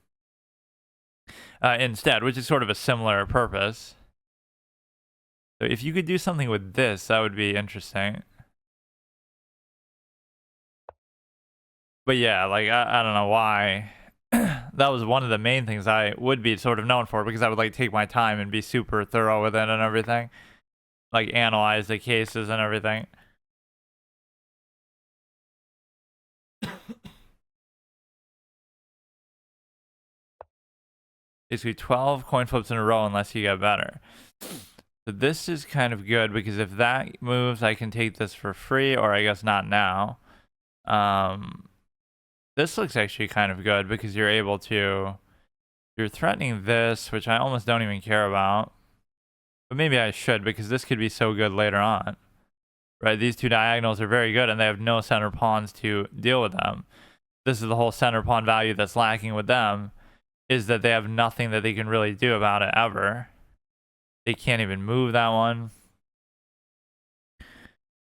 instead, which is sort of a similar purpose. So if you could do something with this, that would be interesting. But yeah, like I don't know why. That was one of the main things I would be sort of known for because I would like take my time and be super thorough with it and everything. Like analyze the cases and everything. Basically 12 coin flips in a row unless you get better. So this is kind of good because if that moves, I can take this for free, or I guess not now. This looks actually kind of good because you're able to, you're threatening this, which I almost don't even care about. But maybe I should because this could be so good later on. Right, these 2 diagonals are very good and they have no center pawns to deal with them. This is the whole center pawn value that's lacking with them, is that they have nothing that they can really do about it ever. They can't even move that one.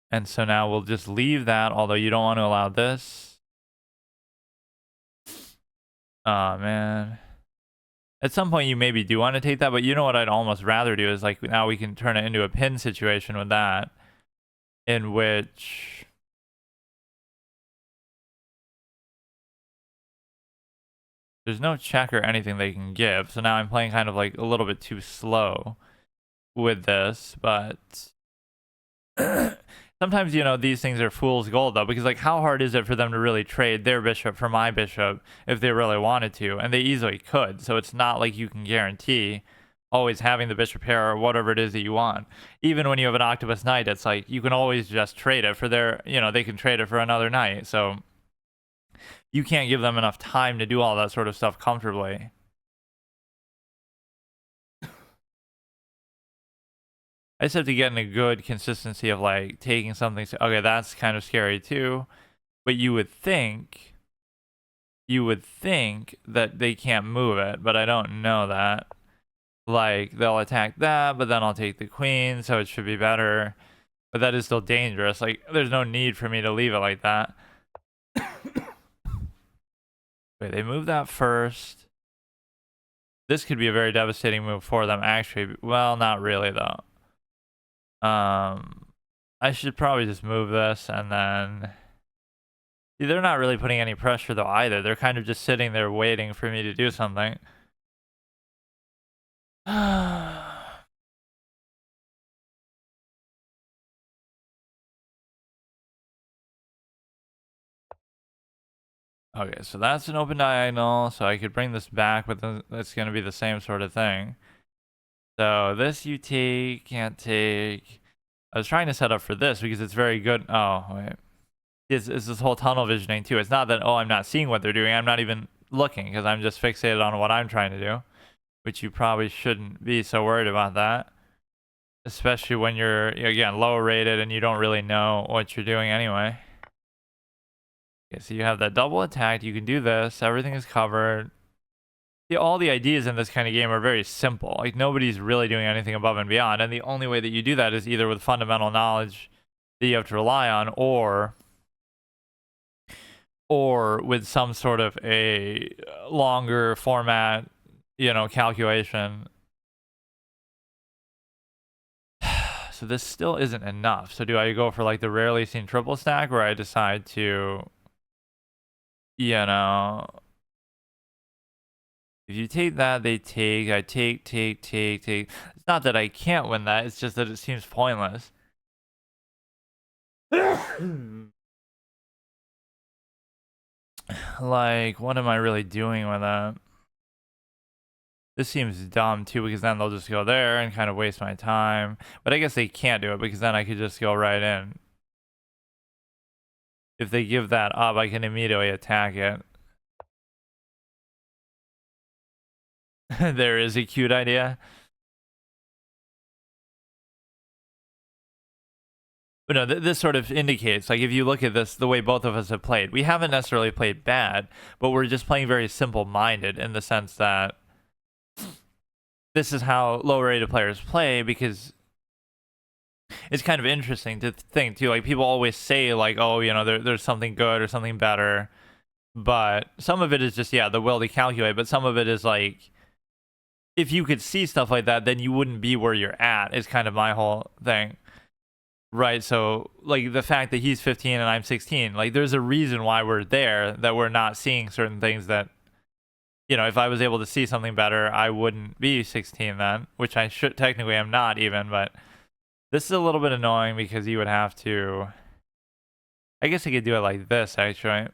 And so now we'll just leave that, although you don't want to allow this. Oh, man. At some point, you maybe do want to take that, but you know what I'd almost rather do is, like, now we can turn it into a pin situation with that, in which there's no check or anything they can give. So now I'm playing kind of like a little bit too slow with this, but sometimes, these things are fool's gold though, because like how hard is it for them to really trade their bishop for my bishop if they really wanted to? And they easily could. So it's not like you can guarantee always having the bishop pair or whatever it is that you want. Even when you have an octopus knight, it's like you can always just trade it for their, they can trade it for another knight. So you can't give them enough time to do all that sort of stuff comfortably. I just have to get in a good consistency of like taking something. Okay, that's kind of scary too. But you would think that they can't move it, but I don't know that. Like they'll attack that, but then I'll take the queen, so it should be better. But that is still dangerous. Like there's no need for me to leave it like that. Wait, they move that first. This could be a very devastating move for them, actually. Well, not really though. I should probably just move this and then. See, they're not really putting any pressure though either. They're kind of just sitting there waiting for me to do something. Okay, so that's an open diagonal, so I could bring this back, but then it's going to be the same sort of thing. So this you take, can't take. I was trying to set up for this because it's very good. Oh, wait. It's this whole tunnel visioning too. It's not that, oh, I'm not seeing what they're doing. I'm not even looking because I'm just fixated on what I'm trying to do, which you probably shouldn't be so worried about that. Especially when you're, again, low rated and you don't really know what you're doing anyway. Okay, so you have that double attack. You can do this. Everything is covered. All the ideas in this kind of game are very simple. Like, nobody's really doing anything above and beyond. And the only way that you do that is either with fundamental knowledge that you have to rely on, or with some sort of a longer format, calculation. So this still isn't enough. So do I go for like the rarely seen triple stack, where I decide to, if you take that, they take, I take. It's not that I can't win that, it's just that it seems pointless. Like, what am I really doing with that? This seems dumb too, because then they'll just go there and kind of waste my time. But I guess they can't do it because then I could just go right in. If they give that up, I can immediately attack it. There is a cute idea. But no, this sort of indicates, like, if you look at this, the way both of us have played, we haven't necessarily played bad, but we're just playing very simple-minded in the sense that this is how low-rated players play, because it's kind of interesting to think, too. Like, people always say, like, oh, there's something good or something better, but some of it is just, the will to calculate, but some of it is, like, if you could see stuff like that, then you wouldn't be where you're at, is kind of my whole thing. Right, so, like, the fact that he's 15 and I'm 16, like, there's a reason why we're there, that we're not seeing certain things that, if I was able to see something better, I wouldn't be 16 then, which I should, technically am not even, but this is a little bit annoying because you would have to, I guess I could do it like this, actually.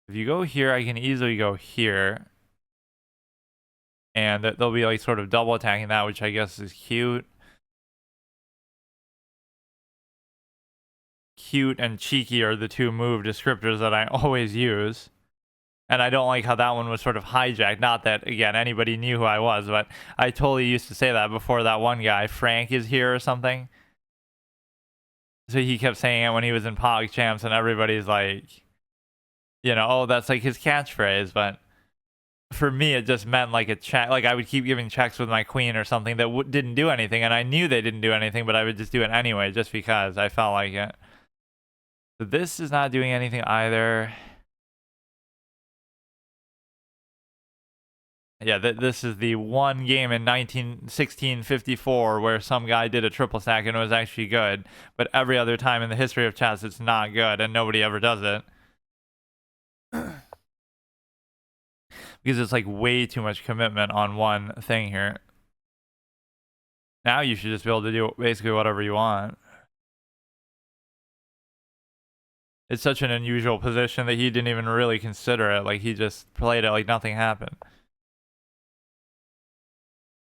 If you go here, I can easily go here, and they'll be, like, sort of double attacking that, which I guess is cute. Cute and cheeky are the two move descriptors that I always use. And I don't like how that one was sort of hijacked. Not that, again, anybody knew who I was, but I totally used to say that before that one guy, Frank, is here or something. So he kept saying it when he was in Pog Champs, and everybody's like, oh, that's like his catchphrase. But for me, it just meant like a check. Like I would keep giving checks with my queen or something that didn't do anything. And I knew they didn't do anything, but I would just do it anyway, just because I felt like it. So this is not doing anything either. Yeah, this is the one game in 1654 where some guy did a triple stack and it was actually good. But every other time in the history of chess, it's not good and nobody ever does it. Because it's like way too much commitment on one thing here. Now you should just be able to do basically whatever you want. It's such an unusual position that he didn't even really consider it. Like, he just played it like nothing happened.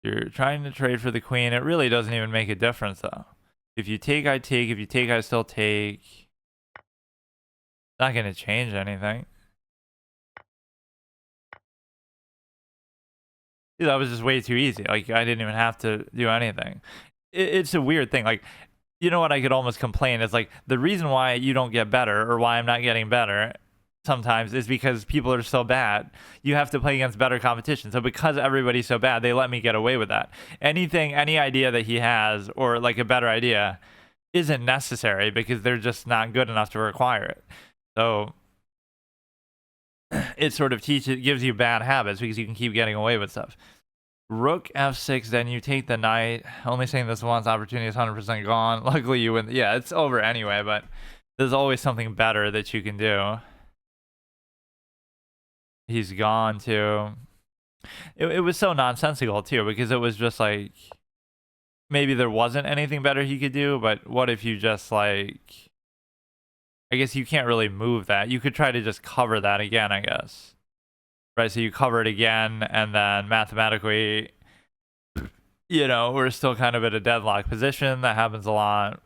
You're trying to trade for the queen. It really doesn't even make a difference, though. If you take, I take. If you take, I still take. It's not going to change anything. that was just way too easy. Like I didn't even have to do anything. It's a weird thing. Like, you know what I could almost complain is like the reason why you don't get better or why I'm not getting better sometimes is because people are so bad. You have to play against better competition. So because everybody's so bad, they let me get away with that. Any idea that he has or like a better idea isn't necessary because they're just not good enough to require it. So it sort of gives you bad habits because you can keep getting away with stuff. Rook f6, then you take the knight. Only saying this once, opportunity is 100% gone. Luckily you win. Yeah, it's over anyway, but there's always something better that you can do. He's gone too. It was so nonsensical too because it was just like maybe there wasn't anything better he could do, but what if you just like I guess you can't really move that. You could try to just cover that again, I guess. Right, so you cover it again and then mathematically we're still kind of at a deadlock position. That happens a lot.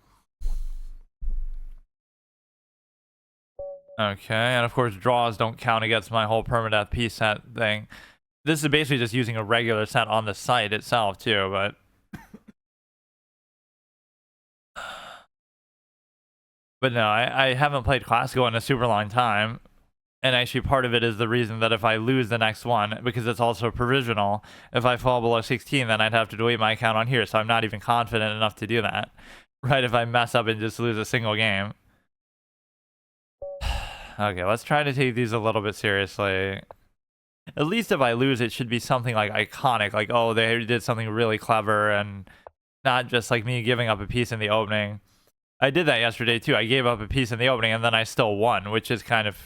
Okay, and of course draws don't count against my whole permadeath piece set thing. This is basically just using a regular set on the site itself too, but no, I haven't played classical in a super long time. And actually part of it is the reason that if I lose the next one, because it's also provisional, if I fall below 16, then I'd have to delete my account on here. So I'm not even confident enough to do that. Right, if I mess up and just lose a single game. Okay, let's try to take these a little bit seriously. At least if I lose, it should be something like iconic. Like, oh, they did something really clever and not just like me giving up a piece in the opening. I did that yesterday too. I gave up a piece in the opening and then I still won, which is kind of...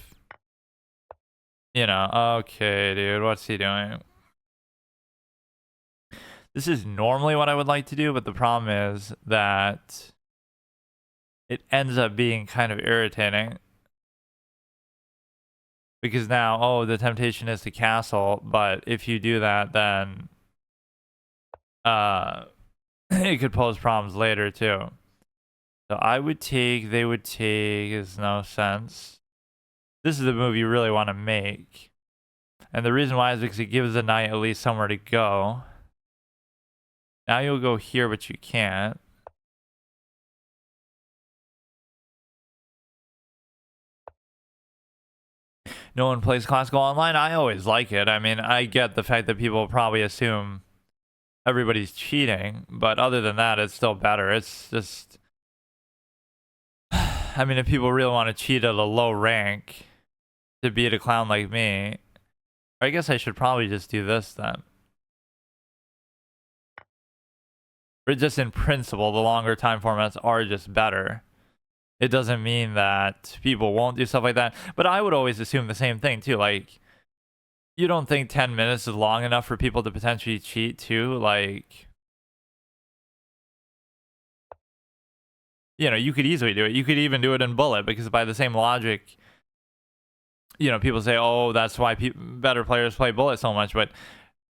okay, dude, what's he doing? This is normally what I would like to do, but the problem is that it ends up being kind of irritating. Because now, oh, the temptation is to castle, but if you do that, then it could pose problems later too. So I would take, they would take, is no sense. This is the move you really want to make. And the reason why is because it gives the knight at least somewhere to go. Now you'll go here, but you can't. No one plays classical online. I always like it. I mean, I get the fact that people probably assume everybody's cheating, but other than that, it's still better. It's just... I mean, if people really want to cheat at a low rank to beat a clown like me, I guess I should probably just do this then. Or just in principle, the longer time formats are just better. It doesn't mean that people won't do stuff like that. But I would always assume the same thing too. Like, you don't think 10 minutes is long enough for people to potentially cheat too? Like, you could easily do it. You could even do it in bullet because by the same logic, people say, oh, that's why better players play bullet so much. But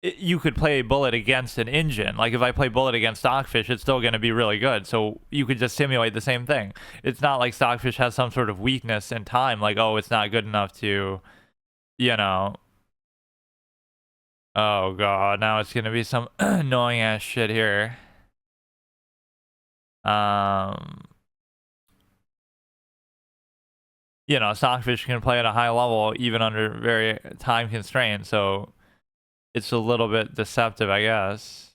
you could play bullet against an engine. Like if I play bullet against Stockfish, it's still going to be really good. So you could just simulate the same thing. It's not like Stockfish has some sort of weakness in time. Like, oh, it's not good enough to, Oh, God. Now it's going to be some annoying ass shit here. Stockfish can play at a high level even under very time constraints. So it's a little bit deceptive, I guess.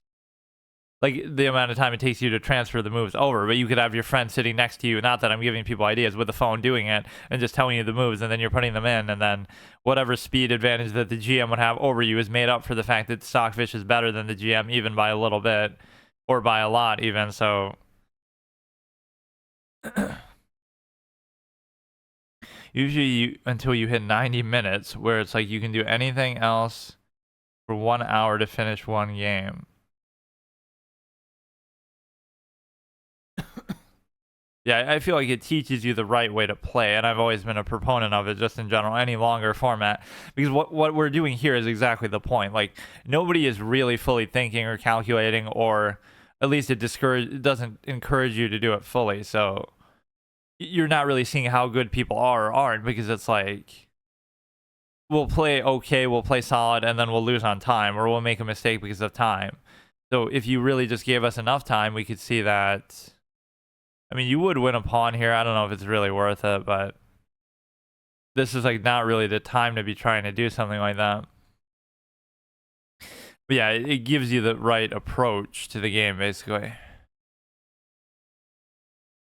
Like the amount of time it takes you to transfer the moves over, but you could have your friend sitting next to you. Not that I'm giving people ideas with the phone doing it and just telling you the moves, and then you're putting them in, and then whatever speed advantage that the GM would have over you is made up for the fact that Stockfish is better than the GM even by a little bit or by a lot even. So usually until you hit 90 minutes where it's like you can do anything else for 1 hour to finish one game. Yeah, I feel like it teaches you the right way to play, and I've always been a proponent of it just in general, any longer format, because what we're doing here is exactly the point. Like, nobody is really fully thinking or calculating, or at least it doesn't encourage you to do it fully, so you're not really seeing how good people are or aren't, because it's like, we'll play okay, we'll play solid, and then we'll lose on time, or we'll make a mistake because of time. So if you really just gave us enough time, we could see that. I mean, you would win a pawn here. I don't know if it's really worth it, but this is like not really the time to be trying to do something like that. But yeah, it gives you the right approach to the game, basically.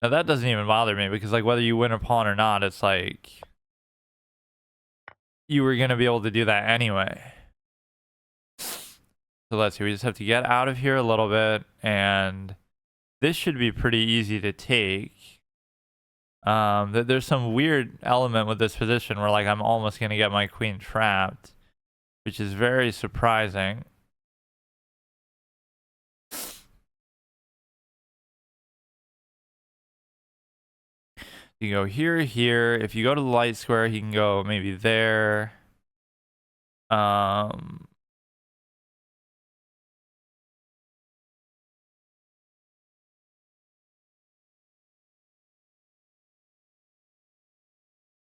Now that doesn't even bother me because like whether you win a pawn or not, it's like you were gonna be able to do that anyway. So let's see, we just have to get out of here a little bit, and this should be pretty easy to take. There's some weird element with this position where like I'm almost gonna get my queen trapped, which is very surprising. You go here, here. If you go to the light square, he can go maybe there. You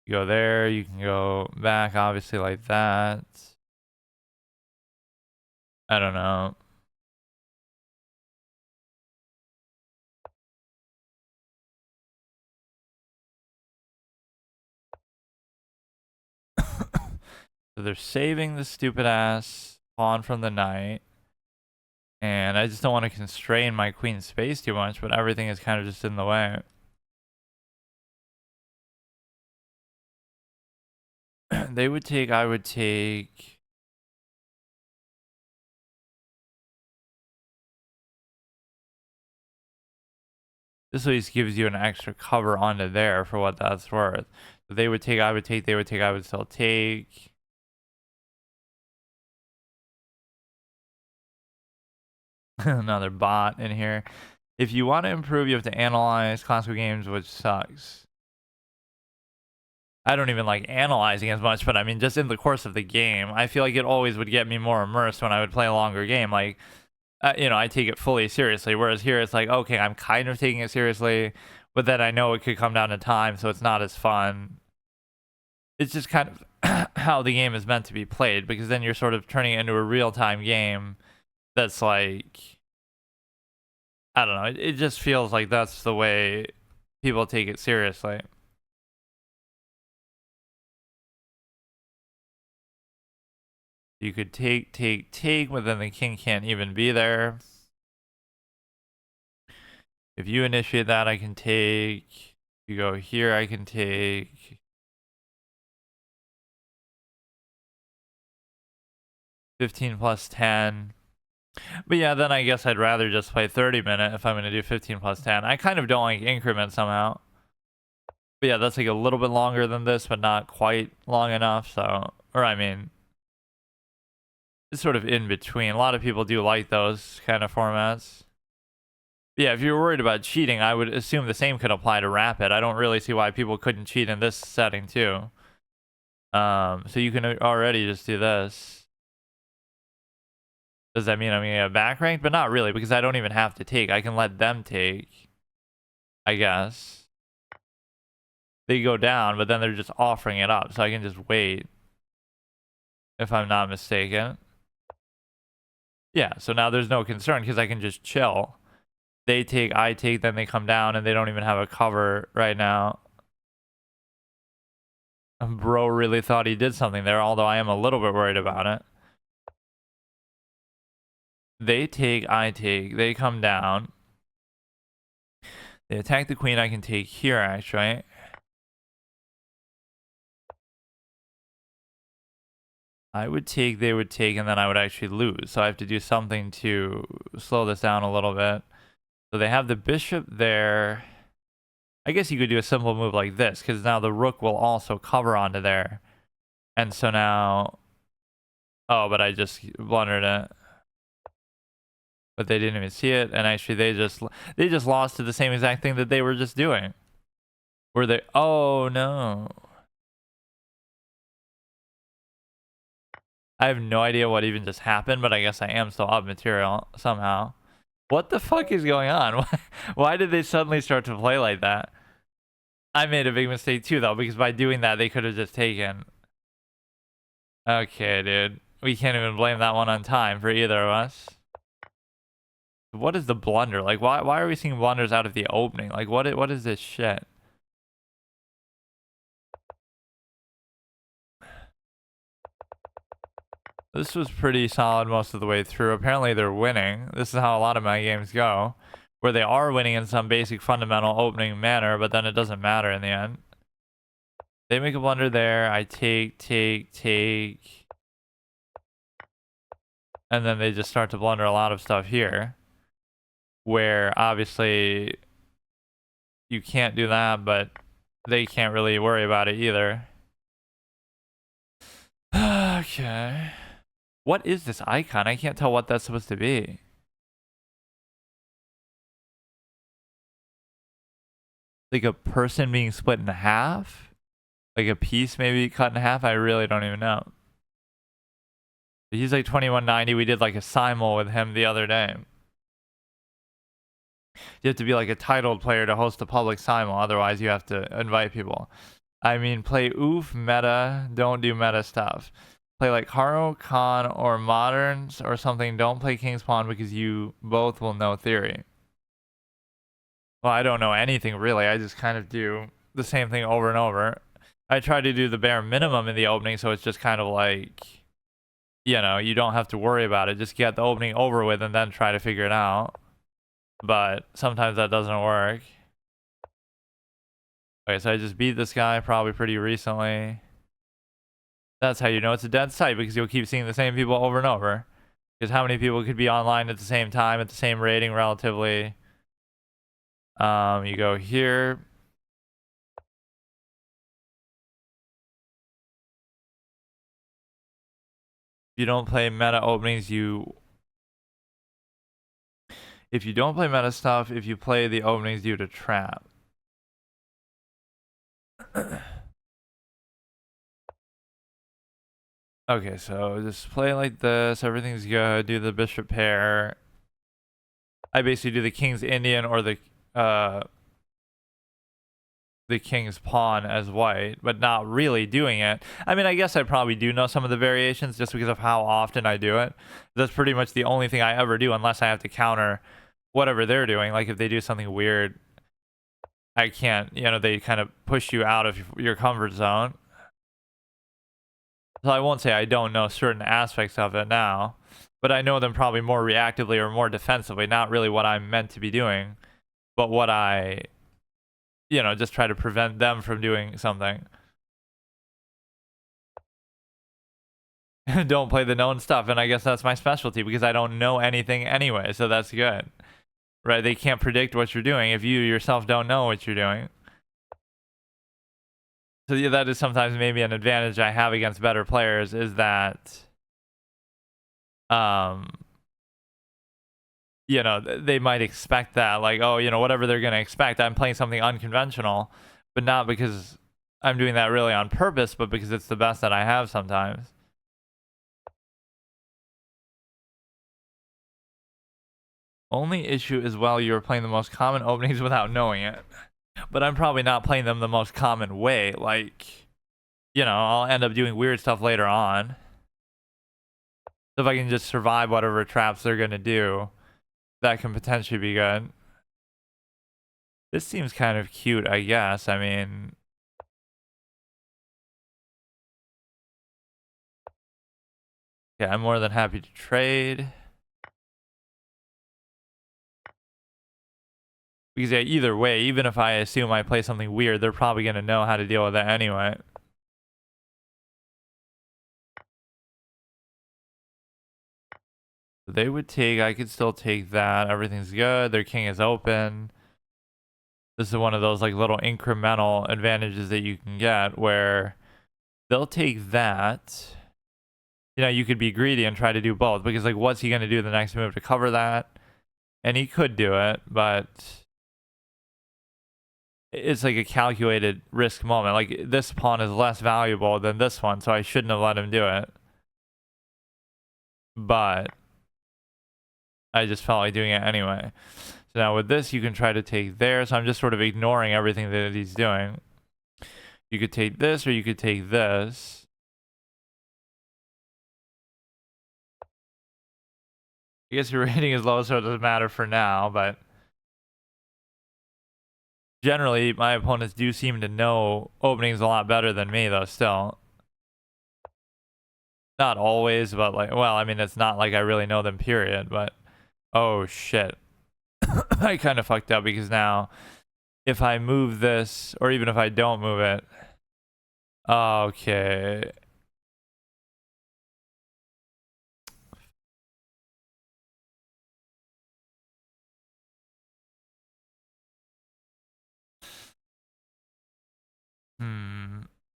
go there, you can go back, obviously, like that. I don't know. So they're saving the stupid ass pawn from the knight. And I just don't want to constrain my queen's space too much, but everything is kind of just in the way. They would take, I would take. This at least gives you an extra cover onto there for what that's worth. So they would take, I would take, they would take, I would still take. Another bot in here. If you want to improve, you have to analyze classical games, which sucks. I don't even like analyzing as much, but I mean, just in the course of the game, I feel like it always would get me more immersed when I would play a longer game. Like, you know, I take it fully seriously. Whereas here, it's like, okay, I'm kind of taking it seriously, but then I know it could come down to time, so it's not as fun. It's just kind of how the game is meant to be played, because then you're sort of turning it into a real-time game that's like, I don't know, it just feels like that's the way people take it seriously. You could take, but then the king can't even be there. If you initiate that, I can take. You go here, I can take. 15 plus 10. But yeah, then I guess I'd rather just play 30-minute if I'm going to do 15 plus 10. I kind of don't like increment somehow. But yeah, that's like a little bit longer than this, but not quite long enough. So, or I mean, it's sort of in between. A lot of people do like those kind of formats. But yeah, if you're worried about cheating, I would assume the same could apply to Rapid. I don't really see why people couldn't cheat in this setting too. So you can already just do this. Does that mean I'm going to get back ranked? But not really, because I don't even have to take. I can let them take, I guess. They go down, but then they're just offering it up, so I can just wait, if I'm not mistaken. Yeah, so now there's no concern, because I can just chill. They take, I take, then they come down, and they don't even have a cover right now. Bro really thought he did something there, although I am a little bit worried about it. They take, I take, they come down. They attack the queen, I can take here, actually. I would take, they would take, and then I would actually lose. So I have to do something to slow this down a little bit. So they have the bishop there. I guess you could do a simple move like this, because now the rook will also cover onto there. And so now... Oh, but I just blundered it. But they didn't even see it, and actually they just lost to the same exact thing that they were just doing. Were they? Oh no! I have no idea what even just happened, but I guess I am still up material somehow. What the fuck is going on? Why did they suddenly start to play like that? I made a big mistake too, though, because by doing that they could have just taken. Okay, dude. We can't even blame that one on time for either of us. What is the blunder? Like, why are we seeing blunders out of the opening? Like, what is this shit? This was pretty solid most of the way through. Apparently they're winning. This is how a lot of my games go, where they are winning in some basic fundamental opening manner, but then it doesn't matter in the end. They make a blunder there. I take. And then they just start to blunder a lot of stuff here, where obviously you can't do that, but they can't really worry about it either. Okay. What is this icon? I can't tell what that's supposed to be. Like a person being split in half? Like a piece maybe cut in half? I really don't even know. But he's like 2190. We did like a simul with him the other day. You have to be like a titled player to host a public simul. Otherwise, you have to invite people. I mean, play oof, meta. Don't do meta stuff. Play like Haro, Khan, or Moderns or something. Don't play King's Pawn because you both will know theory. Well, I don't know anything really. I just kind of do the same thing over and over. I try to do the bare minimum in the opening, so it's just kind of like, you know, you don't have to worry about it. Just get the opening over with and then try to figure it out. But sometimes that doesn't work. Okay, so I just beat this guy probably pretty recently. That's how you know it's a dead site, because you'll keep seeing the same people over and over. Because how many people could be online at the same time, at the same rating relatively? You go here. If you don't play meta openings, if you don't play meta stuff, if you play the openings due to trap. Okay, so just play like this. Everything's good. Do the bishop pair. I basically do the king's Indian or the king's pawn as white, but not really doing it. I mean, I guess I probably do know some of the variations just because of how often I do it. That's pretty much the only thing I ever do, unless I have to counter whatever they're doing. Like if they do something weird, I can't, you know, they kind of push you out of your comfort zone. So I won't say I don't know certain aspects of it now, but I know them probably more reactively or more defensively, not really what I'm meant to be doing, but what I, you know, just try to prevent them from doing something. Don't play the known stuff, and I guess that's my specialty because I don't know anything anyway, so that's good. Right? They can't predict what you're doing if you yourself don't know what you're doing. So yeah, that is sometimes maybe an advantage I have against better players, is that you know, they might expect that, like, oh, you know, whatever they're going to expect, I'm playing something unconventional, but not because I'm doing that really on purpose, but because it's the best that I have sometimes. Only issue is, well, you're playing the most common openings without knowing it. But I'm probably not playing them the most common way. Like, you know, I'll end up doing weird stuff later on. So if I can just survive whatever traps they're going to do, that can potentially be good. This seems kind of cute, I guess. I mean, yeah, I'm more than happy to trade. Because yeah, either way, even if I assume I play something weird, they're probably going to know how to deal with that anyway. They would take, I could still take that. Everything's good. Their king is open. This is one of those like little incremental advantages that you can get where they'll take that. You know, you could be greedy and try to do both, because like, what's he going to do the next move to cover that? And he could do it, but it's like a calculated risk moment. Like, this pawn is less valuable than this one, so I shouldn't have let him do it. But I just felt like doing it anyway. So now with this, you can try to take there. So I'm just sort of ignoring everything that he's doing. You could take this, or you could take this. I guess your rating is low, so it doesn't matter for now, but generally, my opponents do seem to know openings a lot better than me, though, still. Not always, but like, well, I mean, it's not like I really know them, period, but oh shit. I kind of fucked up because now if I move this, or even if I don't move it, okay.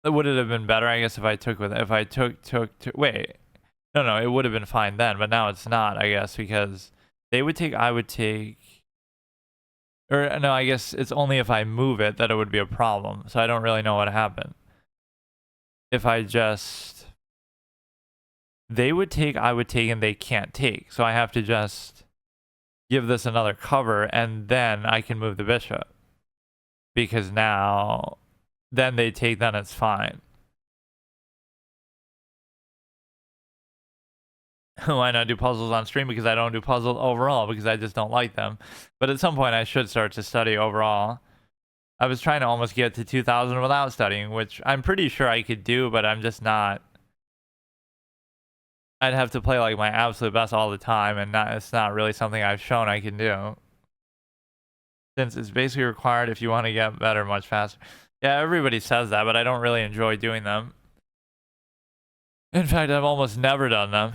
Would it have been better, I guess, if I took with, if I took, wait. No, it would have been fine then, but now it's not, I guess, because they would take, I would take, or no, I guess it's only if I move it that it would be a problem. So I don't really know what happened. If I just, they would take, I would take, and they can't take. So I have to just give this another cover, and then I can move the bishop. Because now, then they take, then it's fine. Why not do puzzles on stream? Because I don't do puzzles overall, because I just don't like them. But at some point, I should start to study overall. I was trying to almost get to 2000 without studying, which I'm pretty sure I could do, but I'm just not. I'd have to play like my absolute best all the time, and it's not really something I've shown I can do. Since it's basically required if you want to get better much faster. Yeah, everybody says that, but I don't really enjoy doing them. In fact, I've almost never done them.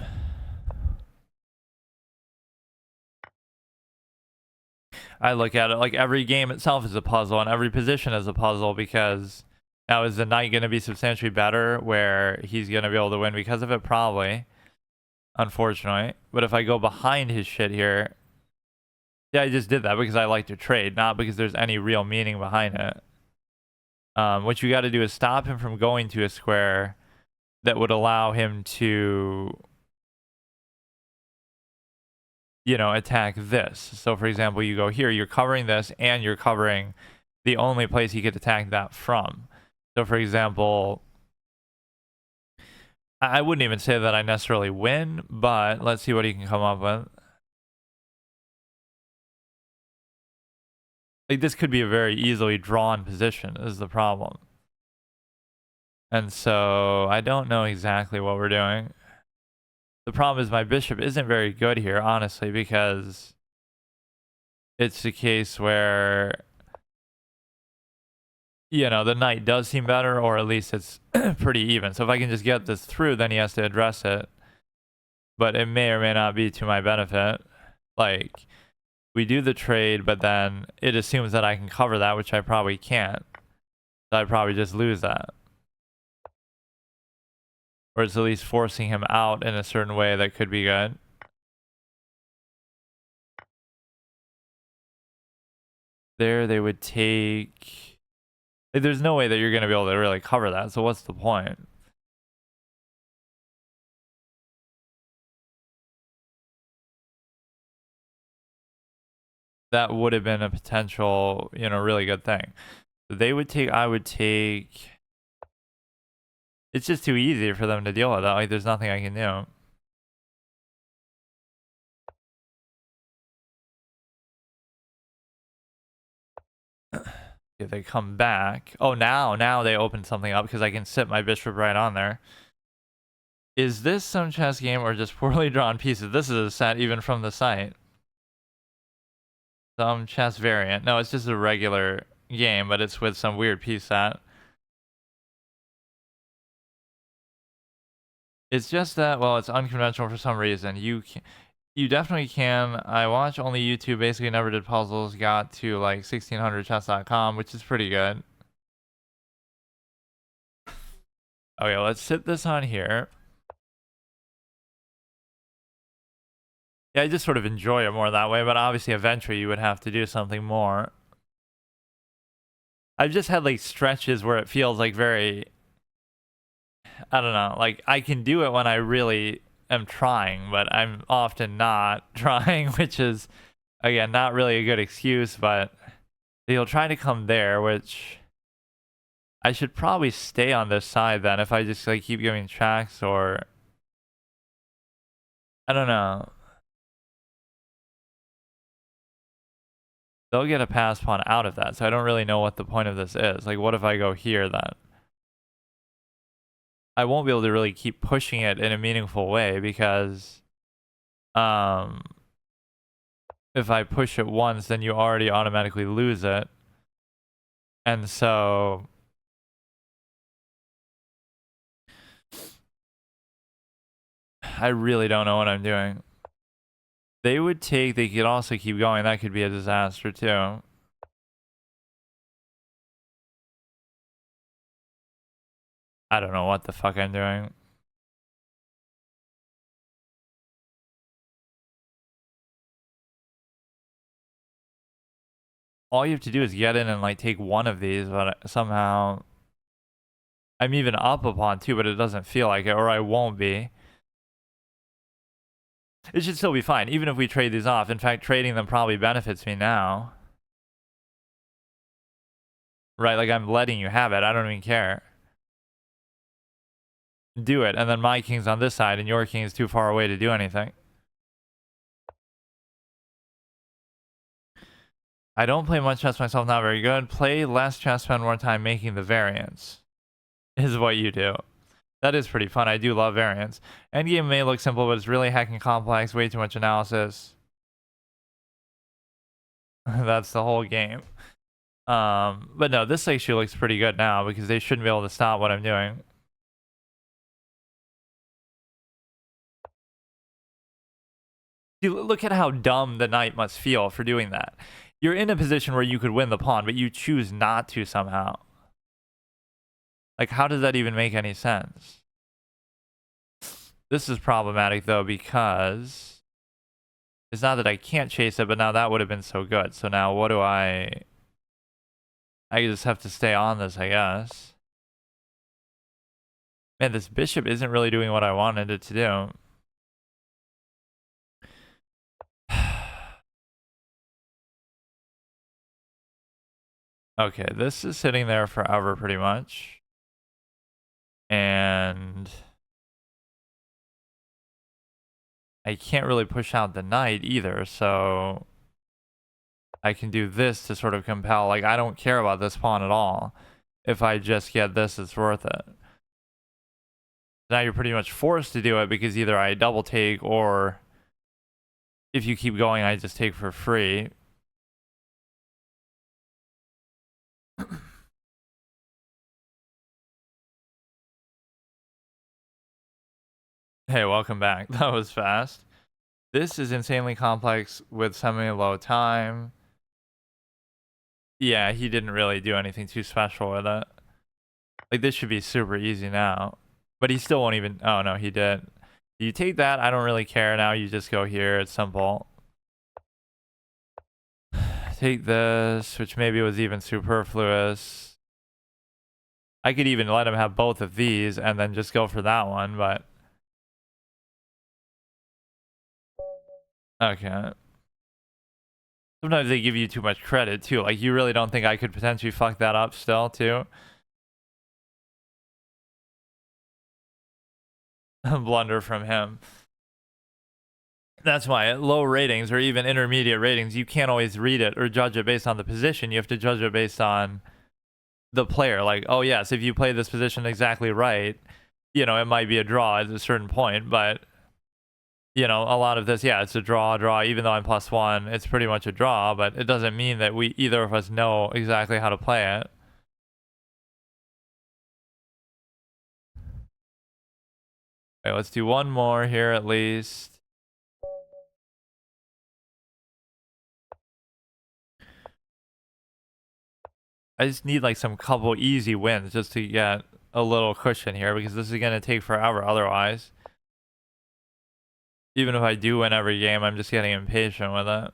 I look at it like every game itself is a puzzle and every position is a puzzle, because now is the knight going to be substantially better where he's going to be able to win because of it? Probably. Unfortunately. But if I go behind his shit here, yeah, I just did that because I like to trade, not because there's any real meaning behind it. What you got to do is stop him from going to a square that would allow him to, you know, attack this. So for example, you go here, you're covering this, and you're covering the only place he could attack that from. So for example, I wouldn't even say that I necessarily win, but let's see what he can come up with. Like, this could be a very easily drawn position, is the problem. And so I don't know exactly what we're doing. The problem is my bishop isn't very good here, honestly, because it's the case where, you know, the knight does seem better, or at least it's pretty even. So if I can just get this through, then he has to address it. But it may or may not be to my benefit. Like, we do the trade, but then it assumes that I can cover that, which I probably can't. So I'd probably just lose that. Or it's at least forcing him out in a certain way that could be good. There, they would take... Like, there's no way that you're going to be able to really cover that, so what's the point? That would have been a potential, you know, really good thing. They would take, I would take... It's just too easy for them to deal with that. Like, there's nothing I can do. If they come back... Oh, now they open something up because I can sit my bishop right on there. Is this some chess game or just poorly drawn pieces? This is a set even from the site. Some chess variant. No, it's just a regular game, but it's with some weird piece set. It's just that, well, it's unconventional for some reason. You definitely can. I watch only YouTube, basically never did puzzles, got to like 1600chess.com, which is pretty good. Okay, let's sit this on here. Yeah, I just sort of enjoy it more that way, but obviously eventually you would have to do something more. I've just had like stretches where it feels like very, I don't know, like I can do it when I really am trying, but I'm often not trying, which is, again, not really a good excuse, but he'll try to come there, which I should probably stay on this side then if I just like keep giving checks, or I don't know. they'll get a pass pawn out of that. So I don't really know what the point of this is. Like, what if I go here then? I won't be able to really keep pushing it in a meaningful way because if I push it once, then you already automatically lose it. And so I really don't know what I'm doing. They would take, they could also keep going. That could be a disaster too. I don't know what the fuck I'm doing. All you have to do is get in and like take one of these, but somehow I'm even up a pawn too, but it doesn't feel like it, or I won't be. It should still be fine, even if we trade these off. In fact, trading them probably benefits me now. Right, like I'm letting you have it. I don't even care. Do it, and then my king's on this side, and your king is too far away to do anything. I don't play much chess myself, not very good. Play less chess, spend more time making the variants. Is what you do. That is pretty fun. I do love variants. Endgame may look simple, but it's really heckin' complex. Way too much analysis. That's the whole game. But no, this actually looks pretty good now because they shouldn't be able to stop what I'm doing. Look at how dumb the knight must feel for doing that. You're in a position where you could win the pawn, but you choose not to somehow. Like, how does that even make any sense? This is problematic, though, because it's not that I can't chase it, but now that would have been so good. So now what do I just have to stay on this, I guess. Man, this bishop isn't really doing what I wanted it to do. Okay, this is sitting there forever pretty much. And I can't really push out the knight either, so I can do this to sort of compel. Like, I don't care about this pawn at all. If I just get this, it's worth it. Now you're pretty much forced to do it because either I double take or if you keep going, I just take for free. Hey, welcome back. That was fast. This is insanely complex with semi-low time. Yeah, he didn't really do anything too special with it. Like, this should be super easy now. But he still won't even... Oh, no, he did. You take that. I don't really care now. You just go here. It's simple. Take this, which maybe was even superfluous. I could even let him have both of these and then just go for that one, but... Okay. Sometimes they give you too much credit, too. Like, you really don't think I could potentially fuck that up still, too? Blunder from him. That's why at low ratings or even intermediate ratings, you can't always read it or judge it based on the position. You have to judge it based on the player. Like, oh, yes, if you play this position exactly right, you know, it might be a draw at a certain point, but... You know, a lot of this, yeah, it's a draw. Even though I'm +1, it's pretty much a draw, but it doesn't mean that we either of us know exactly how to play it. Okay, let's do one more here at least. I just need like some couple easy wins just to get a little cushion here because this is going to take forever otherwise. Even if I do win every game, I'm just getting impatient with it.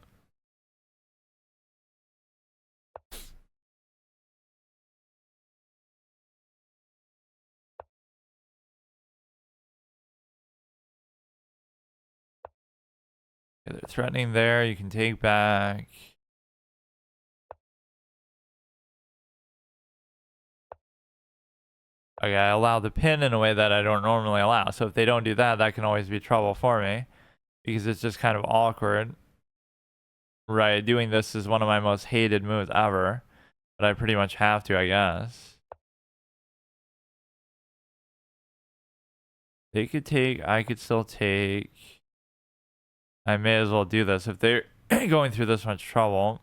Okay, they're threatening there. You can take back. Okay, I allow the pin in a way that I don't normally allow. So if they don't do that, that can always be trouble for me because it's just kind of awkward. Right, doing this is one of my most hated moves ever, but I pretty much have to, I guess. They could take, I could still take. I may as well do this if they're going through this much trouble.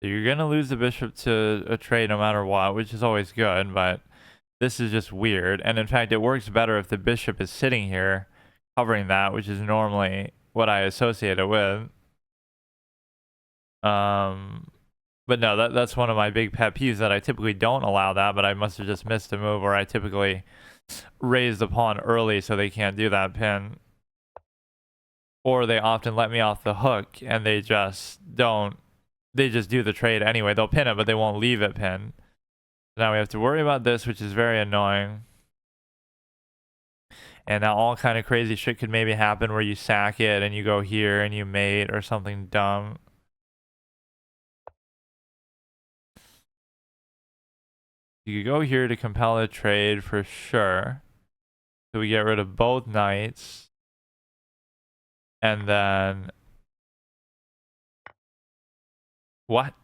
You're gonna lose the bishop to a trade no matter what, which is always good, but this is just weird. And in fact, it works better if the bishop is sitting here covering that, which is normally what I associate it with. But no, that's one of my big pet peeves, that I typically don't allow that, but I must have just missed a move where I typically raise the pawn early so they can't do that pin. Or they often let me off the hook and they just don't, they just do the trade anyway. They'll pin it, but they won't leave it pinned. Now we have to worry about this, which is very annoying. And now all kind of crazy shit could maybe happen where you sack it and you go here and you mate or something dumb. You could go here to compel a trade for sure. So we get rid of both knights. And then... What?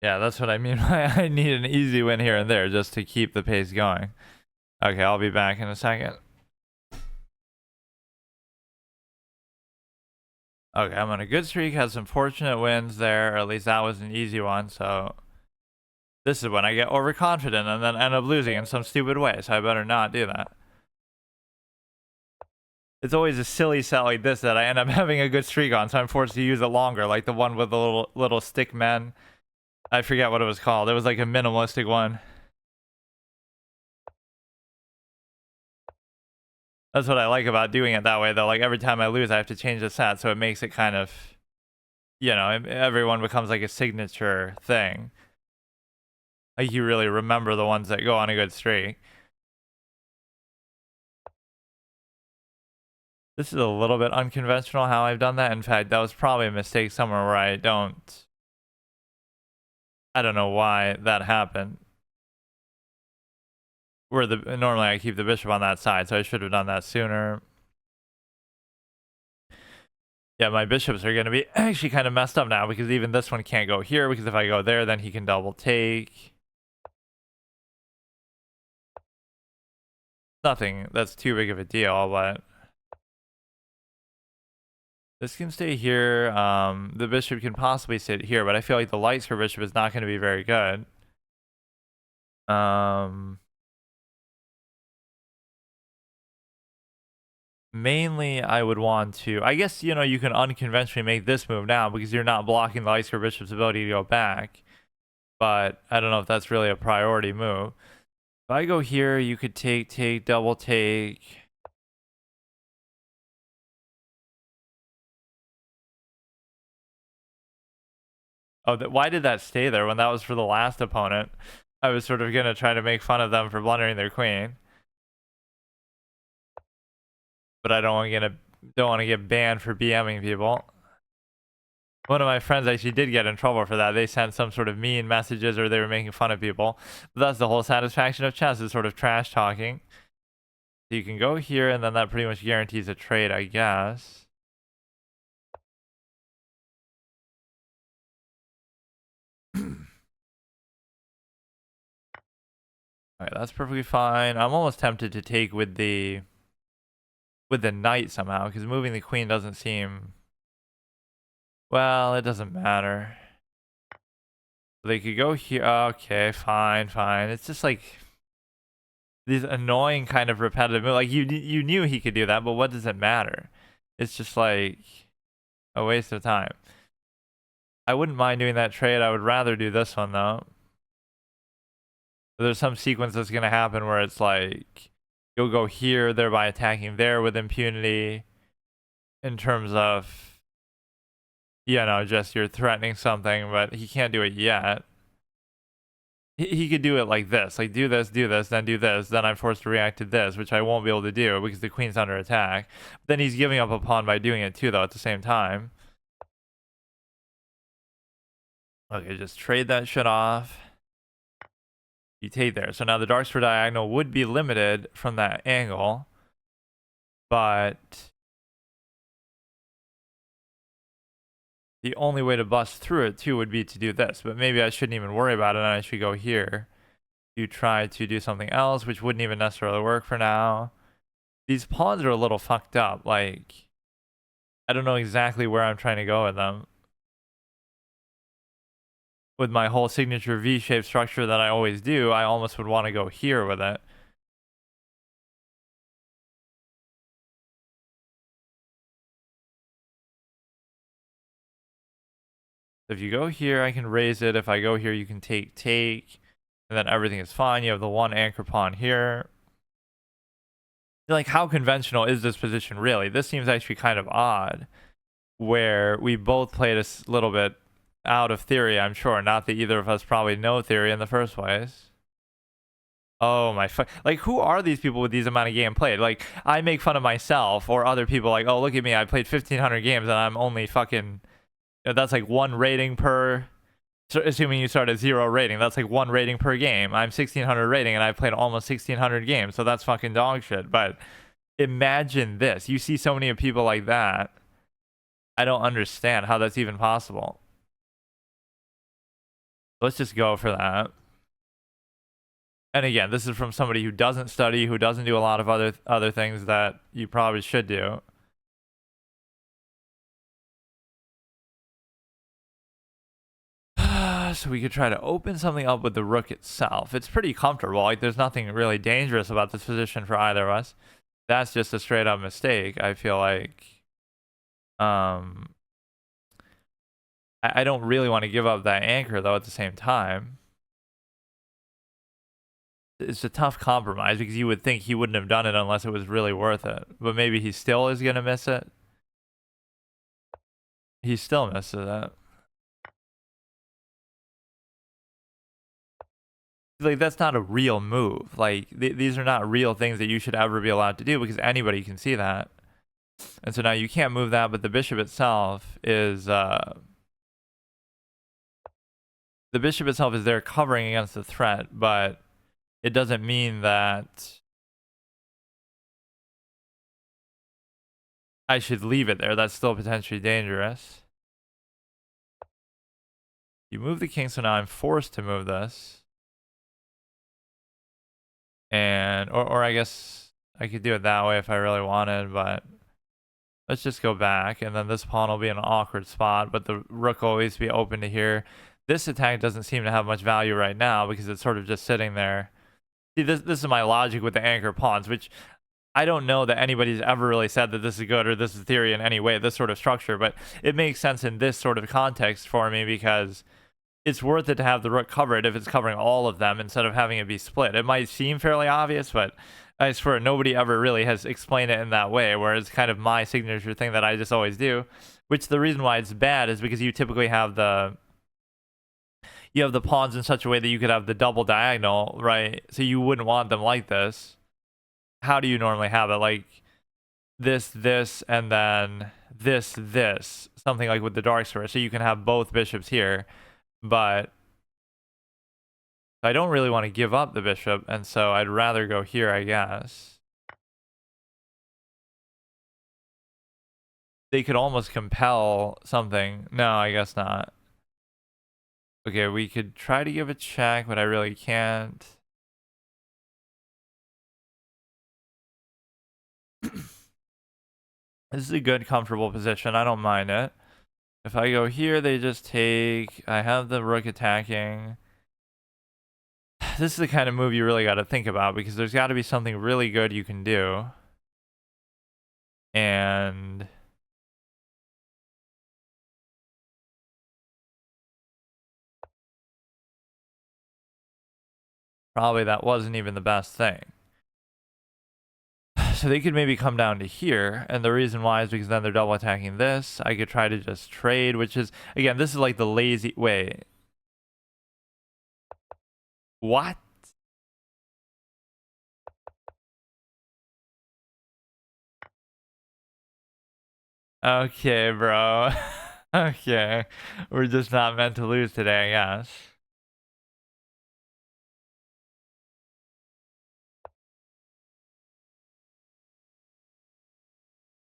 Yeah, that's what I mean. I need an easy win here and there just to keep the pace going. Okay, I'll be back in a second. Okay, I'm on a good streak. Had some fortunate wins there. Or at least that was an easy one. So this is when I get overconfident and then end up losing in some stupid way. So I better not do that. It's always a silly set like this that I end up having a good streak on. So I'm forced to use it longer. Like the one with the little stick men. I forget what it was called. It was like a minimalistic one. That's what I like about doing it that way, though. Like every time I lose, I have to change the set, so it makes it kind of, you know, everyone becomes like a signature thing. Like you really remember the ones that go on a good streak. This is a little bit unconventional how I've done that. In fact, that was probably a mistake somewhere where I don't know why that happened. Where normally I keep the bishop on that side, so I should have done that sooner. Yeah, my bishops are going to be actually kind of messed up now because even this one can't go here, because if I go there, then he can double take. Nothing that's too big of a deal, but this can stay here. The bishop can possibly sit here, but I feel like the light square bishop is not going to be very good. Mainly, I would want to... I guess, you know, you can unconventionally make this move now because you're not blocking the light square bishop's ability to go back. But I don't know if that's really a priority move. If I go here, you could take, double take. Oh, why did that stay there when that was for the last opponent? I was sort of going to try to make fun of them for blundering their queen. But I don't want to get banned for BMing people. One of my friends actually did get in trouble for that. They sent some sort of mean messages or they were making fun of people. But that's the whole satisfaction of chess, is sort of trash talking. So you can go here and then that pretty much guarantees a trade, I guess. Alright, that's perfectly fine. I'm almost tempted to take with the knight somehow, because moving the queen doesn't seem... Well, it doesn't matter. They could go here. Okay, fine. It's just like these annoying kind of repetitive moves. Like you knew he could do that, but what does it matter? It's just like a waste of time. I wouldn't mind doing that trade. I would rather do this one though. There's some sequence that's gonna happen where it's like you'll go here, thereby attacking there with impunity. in terms of, you know, just you're threatening something, but he can't do it yet. He could do it like this, like do this, then do this, then I'm forced to react to this, which I won't be able to do because the queen's under attack. But then he's giving up a pawn by doing it too, though, at the same time. Okay, just trade that shit off. You take there. So now the dark square diagonal would be limited from that angle, but the only way to bust through it too would be to do this. But maybe I shouldn't even worry about it, and I should go here to try to do something else, which wouldn't even necessarily work for now. These pawns are a little fucked up. Like, I don't know exactly where I'm trying to go with them. With my whole signature V-shaped structure that I always do, I almost would want to go here with it. If you go here, I can raise it. If I go here, you can take, and then everything is fine. You have the one anchor pawn here. Like, how conventional is this position really? This seems actually kind of odd, where we both played a little bit out of theory, I'm sure. Not that either of us probably know theory in the first place. Oh my like, who are these people with these amount of game played? Like, I make fun of myself or other people like, oh, look at me, I played 1,500 games and I'm only fucking, you know, that's like 1 rating per, so assuming you start at 0 rating, that's like 1 rating per game. I'm 1,600 rating and I've played almost 1,600 games, so that's fucking dog shit. But imagine this, you see so many people like that. I don't understand how that's even possible. Let's just go for that. And again, this is from somebody who doesn't study, who doesn't do a lot of other things that you probably should do. So we could try to open something up with the rook itself. It's pretty comfortable. Like, there's nothing really dangerous about this position for either of us. That's just a straight up mistake, I feel like. I don't really want to give up that anchor, though, at the same time. It's a tough compromise because you would think he wouldn't have done it unless it was really worth it. But maybe he still is going to miss it. He still misses it. Like, that's not a real move. Like, these are not real things that you should ever be allowed to do because anybody can see that. And so now you can't move that, but the bishop itself is the bishop itself is there covering against the threat, but it doesn't mean that I should leave it there. That's still potentially dangerous. You move the king, so now I'm forced to move this. And or I guess I could do it that way if I really wanted, but let's just go back, and then this pawn will be in an awkward spot, but the rook will always be open to here. This attack doesn't seem to have much value right now because it's sort of just sitting there. See, this is my logic with the anchor pawns, which I don't know that anybody's ever really said that this is good or this is theory in any way, this sort of structure, but it makes sense in this sort of context for me because it's worth it to have the rook covered if it's covering all of them instead of having it be split. It might seem fairly obvious, but I swear nobody ever really has explained it in that way, where it's kind of my signature thing that I just always do, which the reason why it's bad is because you typically have the pawns in such a way that you could have the double diagonal, right? So you wouldn't want them like this. How do you normally have it? Like this, and then this, something like with the dark square. So you can have both bishops here, but I don't really want to give up the bishop, and so I'd rather go here, I guess. They could almost compel something. No, I guess not. Okay, we could try to give a check, but I really can't. This is a good, comfortable position. I don't mind it. If I go here, they just take. I have the rook attacking. This is the kind of move you really got to think about because there's got to be something really good you can do. And probably that wasn't even the best thing. So they could maybe come down to here, and the reason why is because then they're double attacking this. I could try to just trade, which is, again, this is like the lazy way. What? Okay, bro. Okay. We're just not meant to lose today, I guess.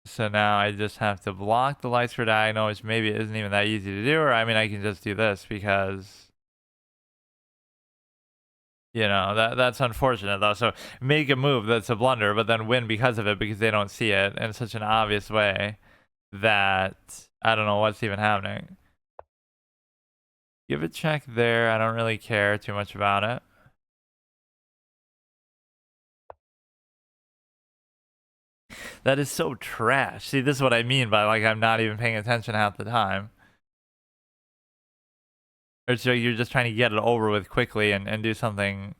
So now I just have to block the lights for diagonal, which maybe isn't even that easy to do. Or, I mean, I can just do this because, you know, that's unfortunate, though. So make a move that's a blunder, but then win because of it because they don't see it in such an obvious way that I don't know what's even happening. Give a check there. I don't really care too much about it. That is so trash. See, this is what I mean by, like, I'm not even paying attention half the time. Or so you're just trying to get it over with quickly and do something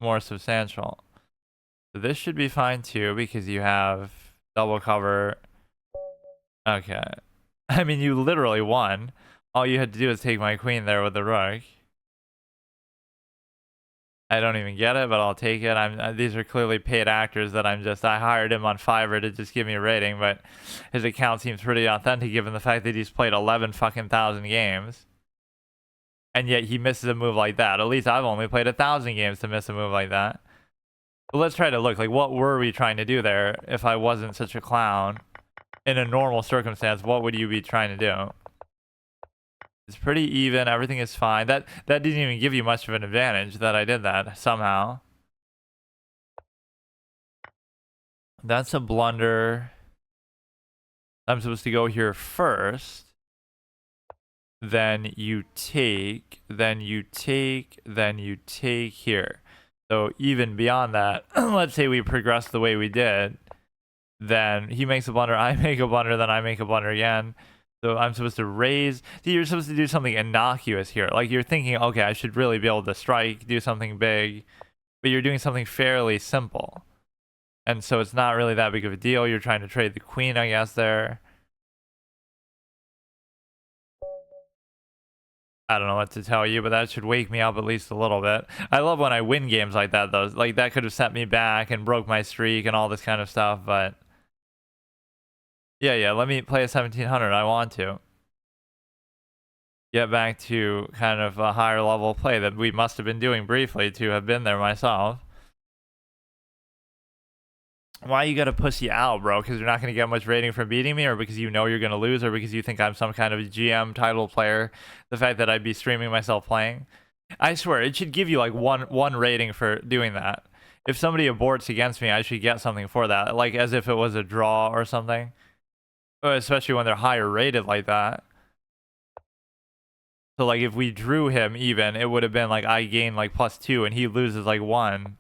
more substantial. So this should be fine too because you have double cover. Okay. I mean, you literally won. All you had to do is take my queen there with the rook. I don't even get it, but I'll take it. These are clearly paid actors that I hired him on Fiverr to just give me a rating, but his account seems pretty authentic given the fact that he's played 11 fucking thousand games. And yet he misses a move like that. At least I've only played 1,000 games to miss a move like that. But let's try to look, like, what were we trying to do there if I wasn't such a clown? In a normal circumstance, what would you be trying to do? It's pretty even. Everything is fine. That didn't even give you much of an advantage that I did that somehow. That's a blunder. I'm supposed to go here first. Then you take, then you take, then you take here. So even beyond that, let's say we progress the way we did. Then he makes a blunder, I make a blunder, then I make a blunder again. So I'm supposed to raise. See, you're supposed to do something innocuous here. Like you're thinking, okay, I should really be able to strike, do something big. But you're doing something fairly simple. And so it's not really that big of a deal. You're trying to trade the queen, I guess, there. I don't know what to tell you, but that should wake me up at least a little bit. I love when I win games like that, though. Like, that could have set me back and broke my streak and all this kind of stuff, but... Yeah, let me play a 1700. I want to. Get back to kind of a higher level play that we must have been doing briefly to have been there myself. Why you gotta pussy out, bro? Because you're not gonna get much rating from beating me, or because you know you're gonna lose, or because you think I'm some kind of GM title player? The fact that I'd be streaming myself playing, I swear it should give you like one rating for doing that. If somebody aborts against me, I should get something for that, like as if it was a draw or something. Especially when they're higher rated like that. So like if we drew him even, it would have been like I gain like +2 and he loses like 1.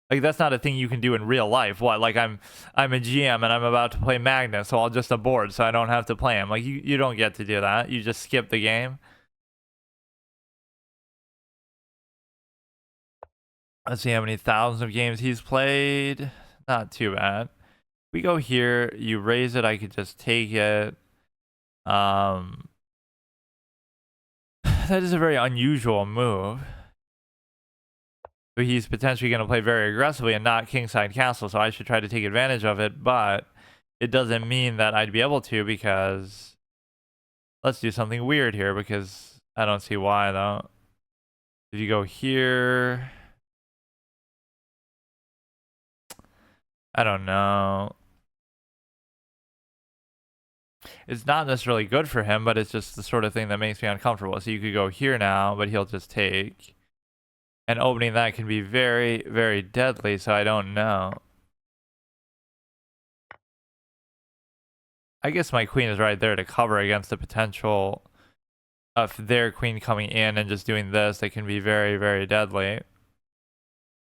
Like that's not a thing you can do in real life. What? Like I'm a GM and I'm about to play Magnus, so I'll just abort so I don't have to play him. Like you don't get to do that. You just skip the game. Let's see how many thousands of games he's played. Not too bad. We go here, you raise it, I could just take it. That is a very unusual move. But he's potentially going to play very aggressively and not kingside castle, so I should try to take advantage of it, but it doesn't mean that I'd be able to because let's do something weird here because I don't see why though. If you go here, I don't know. It's not necessarily good for him, but it's just the sort of thing that makes me uncomfortable. So you could go here now, but he'll just take. And opening that can be very, very deadly, so I don't know. I guess my queen is right there to cover against the potential of their queen coming in and just doing this. They can be very, very deadly.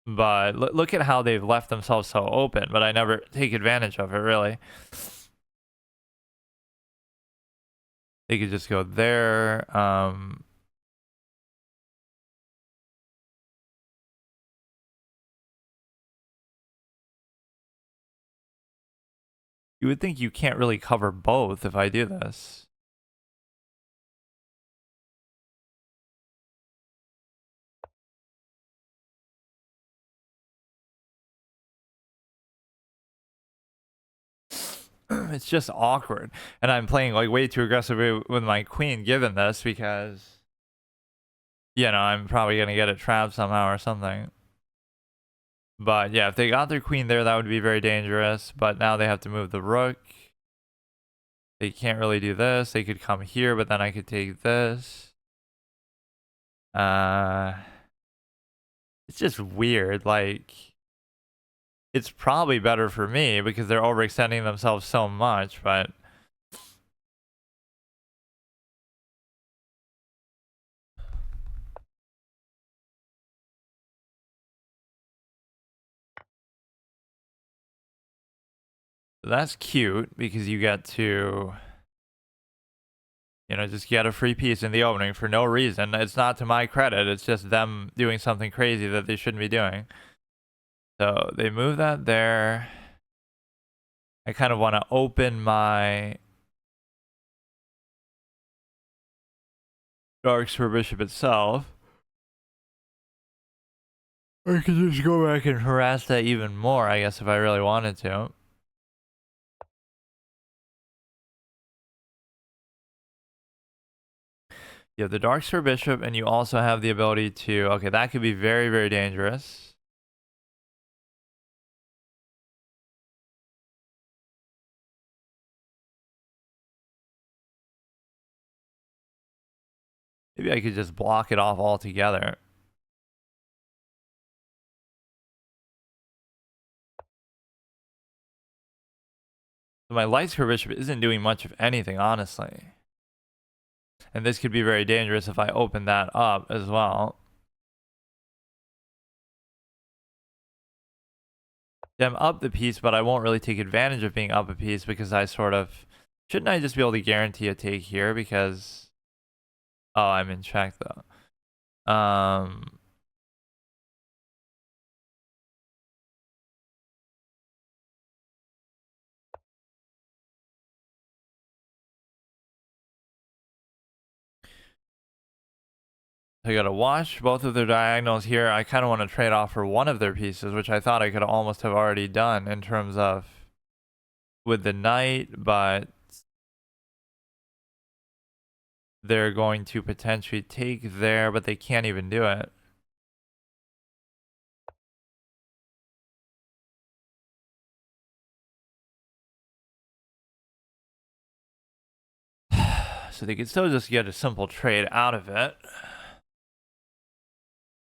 But look at how they've left themselves so open, but I never take advantage of it, really. They could just go there. You would think you can't really cover both if I do this. It's just awkward. And I'm playing like way too aggressively with my queen given this because, you know, I'm probably going to get it trapped somehow or something. But yeah, if they got their queen there, that would be very dangerous. But now they have to move the rook. They can't really do this. They could come here, but then I could take this. It's just weird. Like, it's probably better for me because they're overextending themselves so much, but that's cute because you get to, you know, just get a free piece in the opening for no reason. It's not to my credit. It's just them doing something crazy that they shouldn't be doing. So they move that there. I kind of want to open my darks for bishop itself. Or I could just go back and harass that even more, I guess, if I really wanted to. You have the darks for bishop, and you also have the ability to... Okay, that could be very, very dangerous. Maybe I could just block it off altogether. So my lights for bishop isn't doing much of anything, honestly. And this could be very dangerous if I open that up as well. I'm up the piece, but I won't really take advantage of being up a piece because I sort of... Shouldn't I just be able to guarantee a take here because... Oh, I'm in check though. I gotta watch both of their diagonals here. I kind of want to trade off for one of their pieces, which I thought I could almost have already done in terms of with the knight, but they're going to potentially take there, but they can't even do it. So they could still just get a simple trade out of it.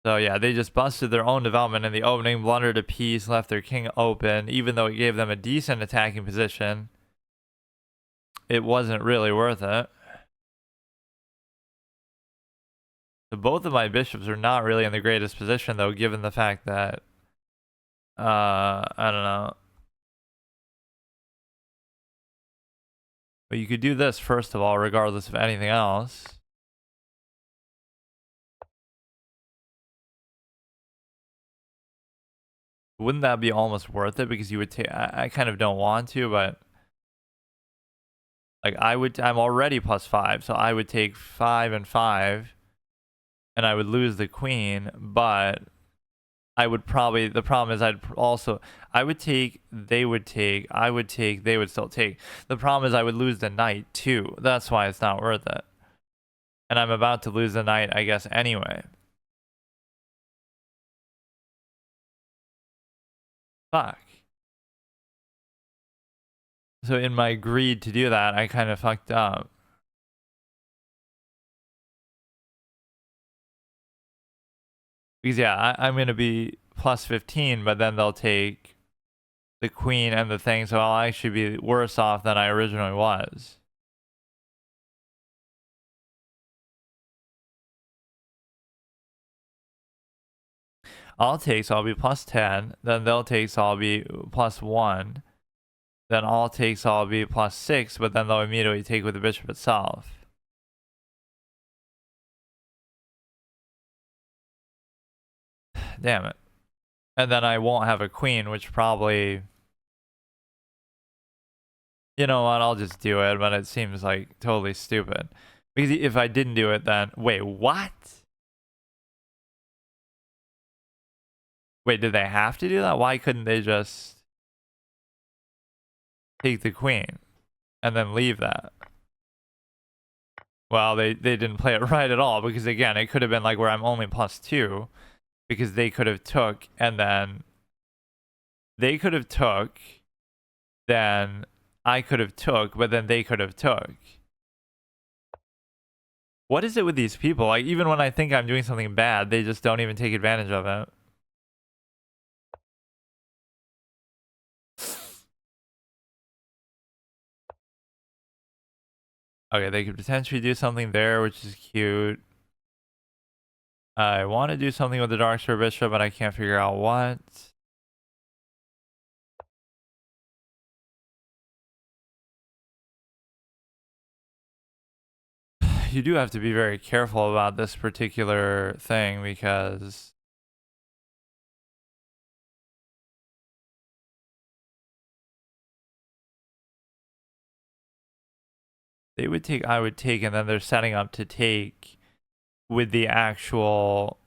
So yeah, they just busted their own development in the opening, blundered a piece, left their king open, even though it gave them a decent attacking position. It wasn't really worth it. So both of my bishops are not really in the greatest position, though, given the fact that, I don't know. But you could do this, first of all, regardless of anything else. Wouldn't that be almost worth it? Because you would take... I kind of don't want to, but... Like, I'm already +5, so I would take 5 and 5. And I would lose the queen, but... I would probably... The problem is I would take, they would take, I would take, they would still take. The problem is I would lose the knight, too. That's why it's not worth it. And I'm about to lose the knight, I guess, anyway. Fuck. So in my greed to do that, I kind of fucked up. Because yeah, I'm going to be +15, but then they'll take the queen and the thing, so I'll actually be worse off than I originally was. I'll take, so I'll be +10. Then they'll take, so I'll be +1. Then I'll take, so I'll be +6, but then they'll immediately take with the bishop itself. Damn it. And then I won't have a queen, which probably... You know what? I'll just do it, but it seems like totally stupid. Because if I didn't do it, then wait, what? Wait, did they have to do that? Why couldn't they just take the queen and then leave that? Well, they didn't play it right at all, because again, it could have been like where I'm only +2, because they could have took and then they could have took, then I could have took, but then they could have took. What is it with these people? Like, even when I think I'm doing something bad, they just don't even take advantage of it. Okay, they could potentially do something there, which is cute. I want to do something with the Darksphere Bishop, but I can't figure out what. You do have to be very careful about this particular thing, because they would take, I would take, and then they're setting up to take with the actual,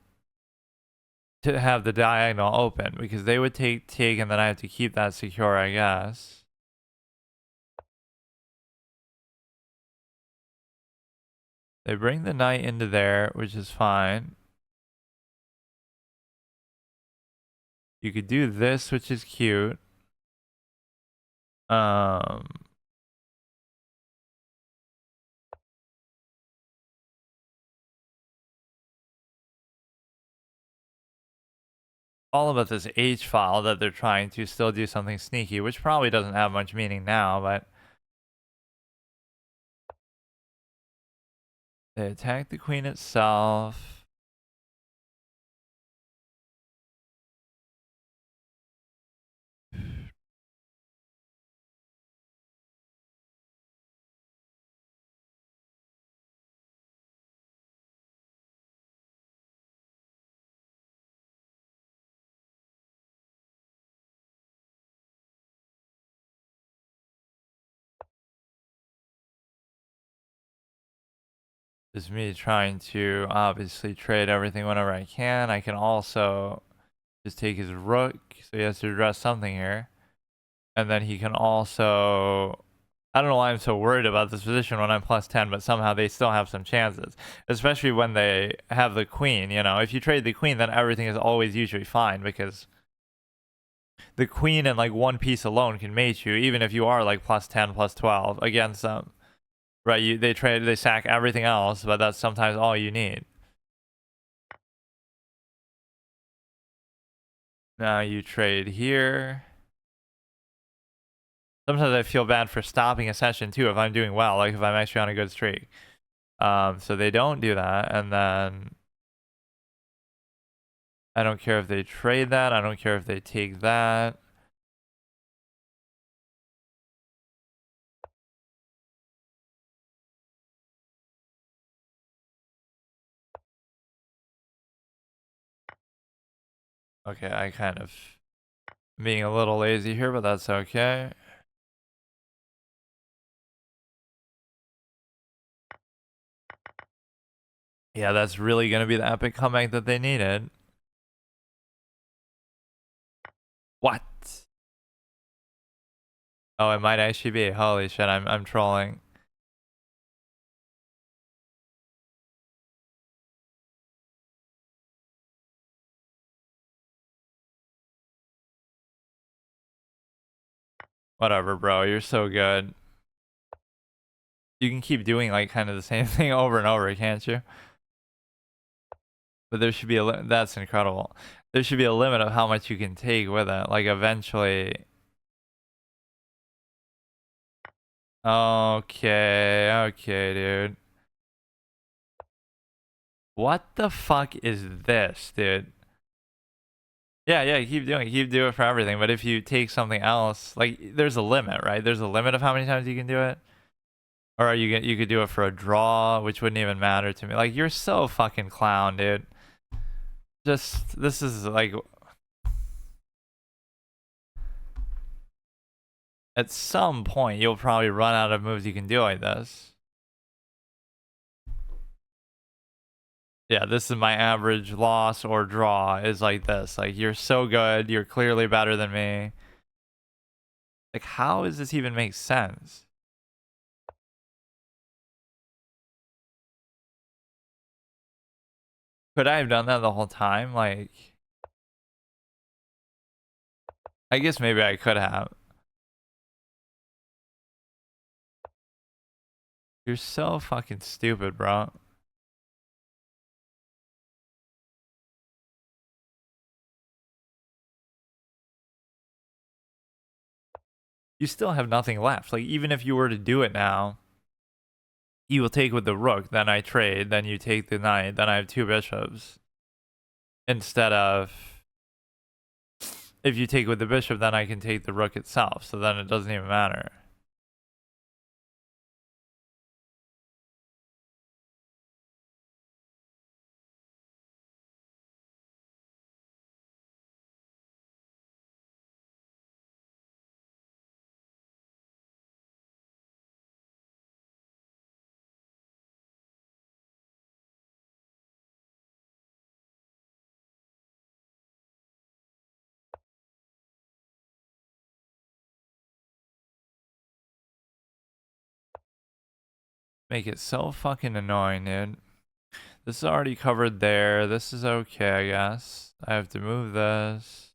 to have the diagonal open, because they would take, and then I have to keep that secure, I guess. They bring the knight into there, which is fine. You could do this, which is cute. All about this H file that they're trying to still do something sneaky, which probably doesn't have much meaning now, but they attack the queen itself. Is me trying to obviously trade everything whenever I can. I can also just take his rook, so he has to address something here. And then he can also, I don't know why I'm so worried about this position when I'm +10, but somehow they still have some chances. Especially when they have the queen, you know. If you trade the queen, then everything is always usually fine, because the queen and like one piece alone can mate you, even if you are like +10, +12 against them. Right, they sack everything else, but that's sometimes all you need. Now you trade here. Sometimes I feel bad for stopping a session too if I'm doing well, like if I'm actually on a good streak. So they don't do that, and then I don't care if they trade that, I don't care if they take that. Okay, I kind of being a little lazy here, but that's okay. Yeah, that's really gonna be the epic comeback that they needed. What? Oh, it might actually be. Holy shit, I'm trolling. Whatever, bro. You're so good. You can keep doing like kind of the same thing over and over, can't you? But there should be a that's incredible. There should be a limit of how much you can take with it. Like eventually. Okay, okay, dude. What the fuck is this, dude? Yeah, keep doing it for everything. But if you take something else, like there's a limit, right? There's a limit of how many times you can do it. Or are you could do it for a draw, which wouldn't even matter to me. Like you're so fucking clown, dude. Just this is like At some point, you'll probably run out of moves you can do like this. Yeah, this is my average loss or draw is like this. Like, you're so good. You're clearly better than me. Like, how does this even make sense? Could I have done that the whole time? Like, I guess maybe I could have. You're so fucking stupid, bro. You still have nothing left. Like, even if you were to do it now, you will take with the rook, then I trade, then you take the knight, then I have 2 bishops. Instead of, if you take with the bishop, then I can take the rook itself, so then it doesn't even matter. Make it so fucking annoying, dude. This is already covered there. This is okay, I guess. I have to move this.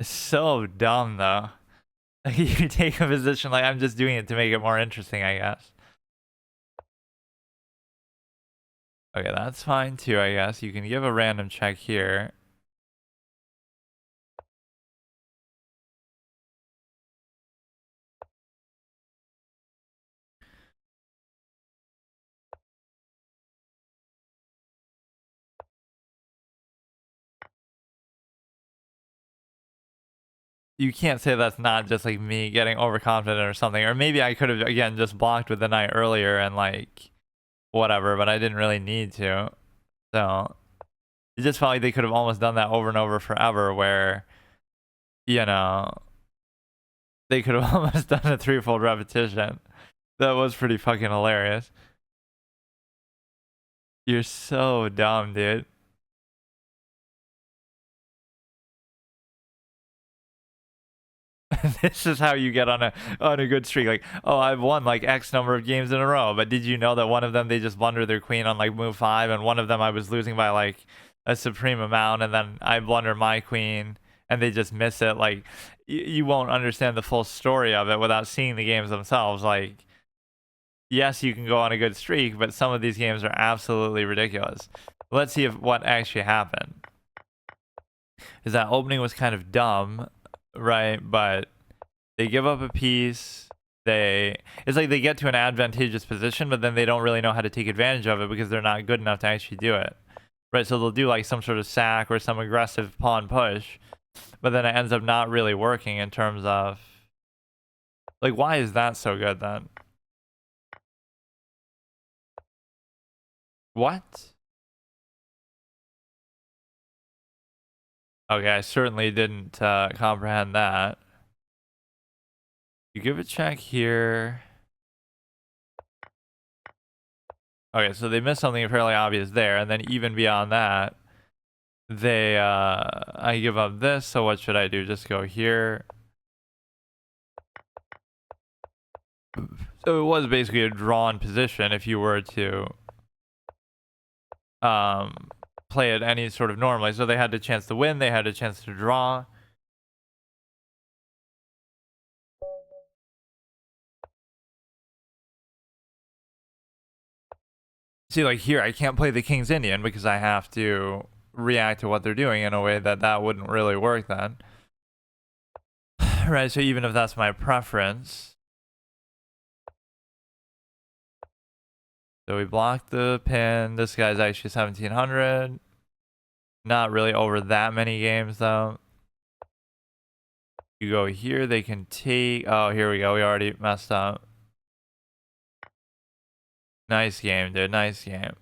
It's so dumb, though. You take a position like I'm just doing it to make it more interesting, I guess. Okay, that's fine too, I guess. You can give a random check here. You can't say that's not just like me getting overconfident or something. Or maybe I could have, again, just blocked with the knight earlier and like whatever, but I didn't really need to. So it just felt like they could have almost done that over and over forever where, you know, they could have almost done a threefold repetition. That was pretty fucking hilarious. You're so dumb, dude. This is how you get on a good streak. Like, oh, I've won like X number of games in a row, but did you know that one of them they just blundered their queen on like move 5, and one of them I was losing by like a supreme amount, and then I blunder my queen and they just miss it. Like, you won't understand the full story of it without seeing the games themselves. Like, yes, you can go on a good streak, but some of these games are absolutely ridiculous. Let's see if what actually happened. Is that opening was kind of dumb, right? But they give up a piece. It's like they get to an advantageous position, but then they don't really know how to take advantage of it because they're not good enough to actually do it, right? So they'll do like some sort of sack or some aggressive pawn push, but then it ends up not really working in terms of, like, why is that so good then? What? Okay, I certainly didn't comprehend that. You give a check here. Okay, so they missed something fairly obvious there, and then even beyond that, I give up this, so what should I do? Just go here. So it was basically a drawn position if you were to play it any sort of normally. So they had a chance to win, they had a chance to draw. See, like here, I can't play the King's Indian because I have to react to what they're doing in a way that wouldn't really work then. Right, so even if that's my preference. So we blocked the pin. This guy's actually 1700. Not really over that many games though. You go here, they can take. Oh, here we go. We already messed up. Nice game, dude. Nice game.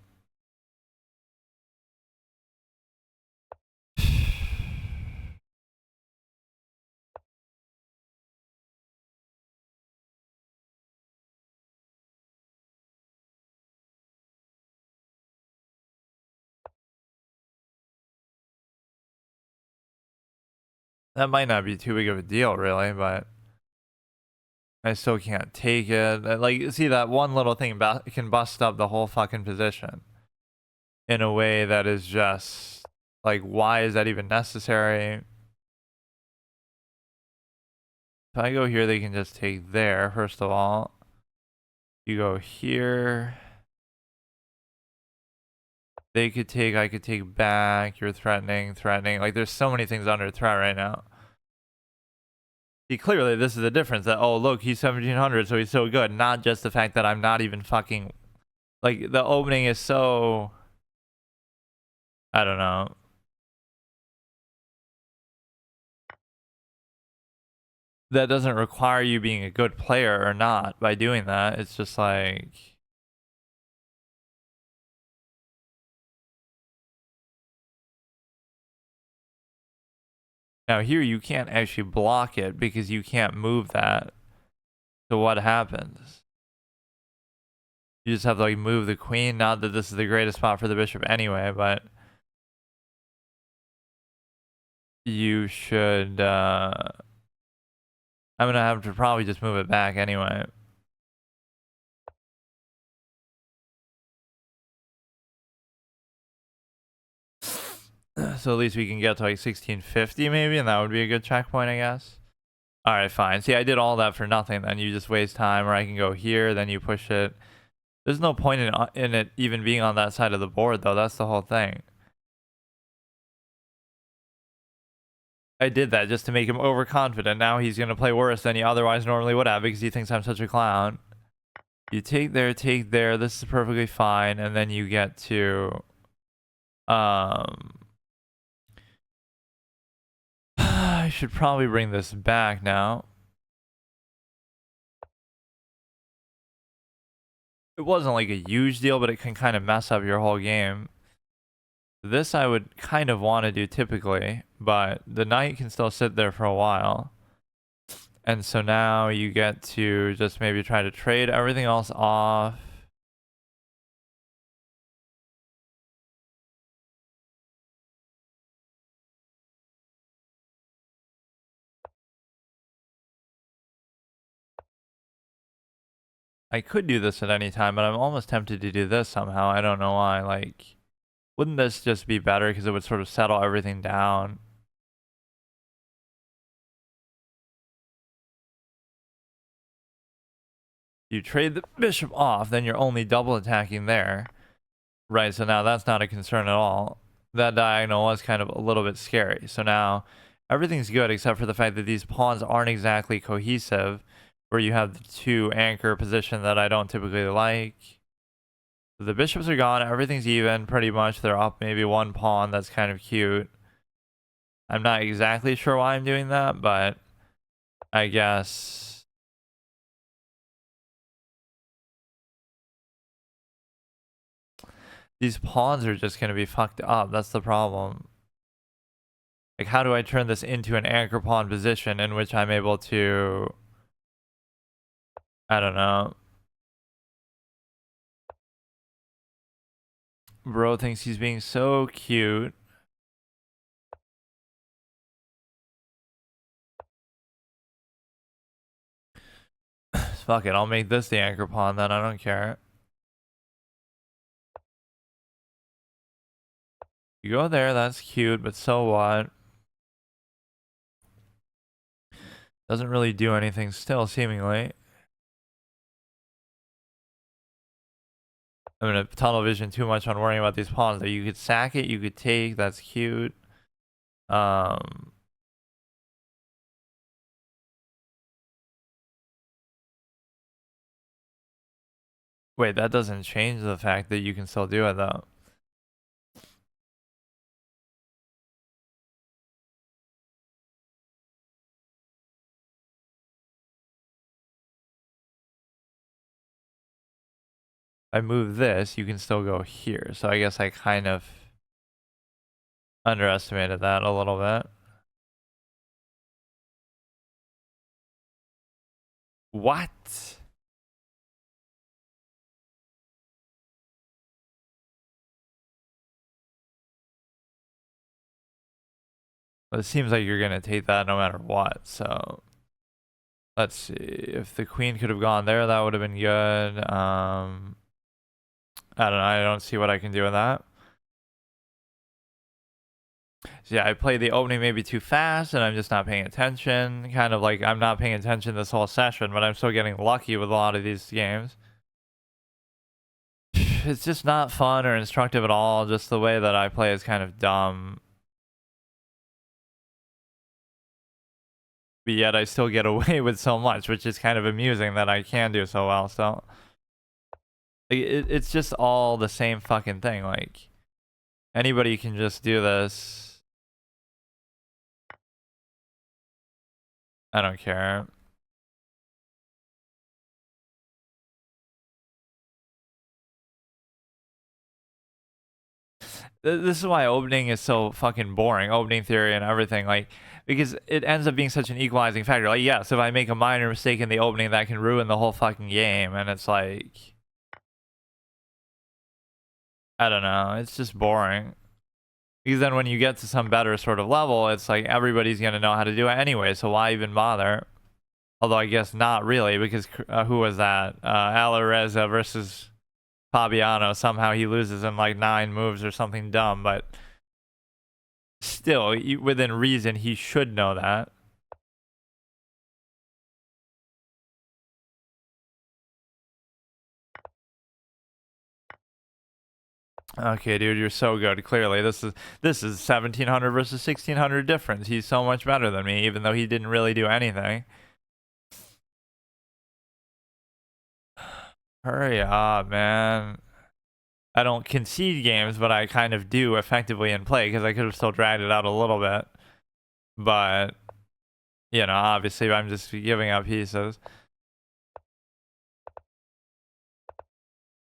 That might not be too big of a deal, really, but I still can't take it. Like, see, that one little thing can bust up the whole fucking position in a way that is just like, why is that even necessary? If I go here, they can just take there, first of all. You go here. They could take, I could take back. You're threatening. Like, there's so many things under threat right now. See, clearly, this is the difference that, oh, look, he's 1700, so he's so good. Not just the fact that I'm not even fucking. Like, the opening is so. I don't know. That doesn't require you being a good player or not by doing that. It's just like. Now, here you can't actually block it because you can't move that. So, what happens? You just have to, like, move the queen. Not that this is the greatest spot for the bishop anyway, but. You should. I'm gonna have to probably just move it back anyway. So at least we can get to like 1650 maybe, and that would be a good checkpoint, I guess. All right, fine. See, I did all that for nothing. Then you just waste time, or I can go here, then you push it. There's no point in it even being on that side of the board, though. That's the whole thing. I did that just to make him overconfident. Now he's gonna play worse than he otherwise normally would have because he thinks I'm such a clown. You take there, take there. This is perfectly fine, and then you get to I should probably bring this back now. It wasn't like a huge deal, but it can kind of mess up your whole game. This I would kind of want to do typically, but the knight can still sit there for a while. And so now you get to just maybe try to trade everything else off. I could do this at any time, but I'm almost tempted to do this somehow. I don't know why. Like, wouldn't this just be better because it would sort of settle everything down? You trade the bishop off, then you're only double attacking there. Right, so now that's not a concern at all. That diagonal was kind of a little bit scary. So now everything's good except for the fact that these pawns aren't exactly cohesive, where you have the two anchor position that I don't typically like. The bishops are gone. Everything's even pretty much. They're up maybe one pawn. That's kind of cute. I'm not exactly sure why I'm doing that, but I guess. These pawns are just going to be fucked up. That's the problem. Like, how do I turn this into an anchor pawn position in which I'm able to... I don't know. Bro thinks he's being so cute. Fuck it, I'll make this the anchor pawn then. I don't care. You go there, that's cute, but so what? Doesn't really do anything still, seemingly. I'm gonna tunnel vision too much on worrying about these pawns. That you could sack it, you could take, that's cute. Wait, that doesn't change the fact that you can still do it though. I move this, you can still go here. So I guess I kind of underestimated that a little bit. What? Well, it seems like you're gonna take that no matter what, so let's see. If the queen could have gone there, that would have been good. I don't know, I don't see what I can do with that. So yeah, I played the opening maybe too fast and I'm just not paying attention. Kind of like I'm not paying attention this whole session, but I'm still getting lucky with a lot of these games. It's just not fun or instructive at all. Just the way that I play is kind of dumb. But yet I still get away with so much, which is kind of amusing that I can do so well. So it's just all the same fucking thing. Like anybody can just do this. I don't care. This is why opening is so fucking boring. Opening theory and everything, like, because it ends up being such an equalizing factor. Like, yes, if I make a minor mistake in the opening, that can ruin the whole fucking game. And it's like, I don't know. It's just boring. Because then when you get to some better sort of level, it's like everybody's gonna know how to do it anyway. So why even bother? Although I guess not really, because who was that? Alareza versus Fabiano. Somehow he loses in like 9 moves or something dumb, but still, within reason, he should know that. Okay, dude, you're so good. Clearly, this is 1700 versus 1600 difference. He's so much better than me, even though he didn't really do anything. Hurry up, man. I don't concede games, but I kind of do effectively in play because I could have still dragged it out a little bit. But, you know, obviously I'm just giving up pieces.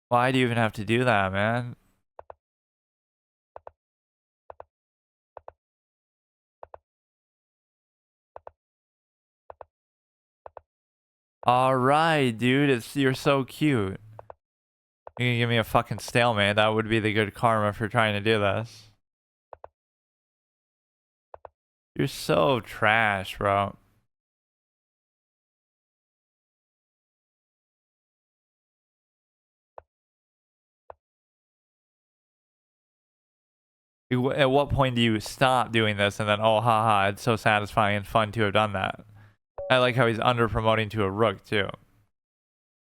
Why do you even have to do that, man? Alright, dude, you're so cute. You can give me a fucking stalemate. That would be the good karma for trying to do this. You're so trash, bro. At what point do you stop doing this and then, oh, haha, it's so satisfying and fun to have done that? I like how he's under promoting to a rook, too.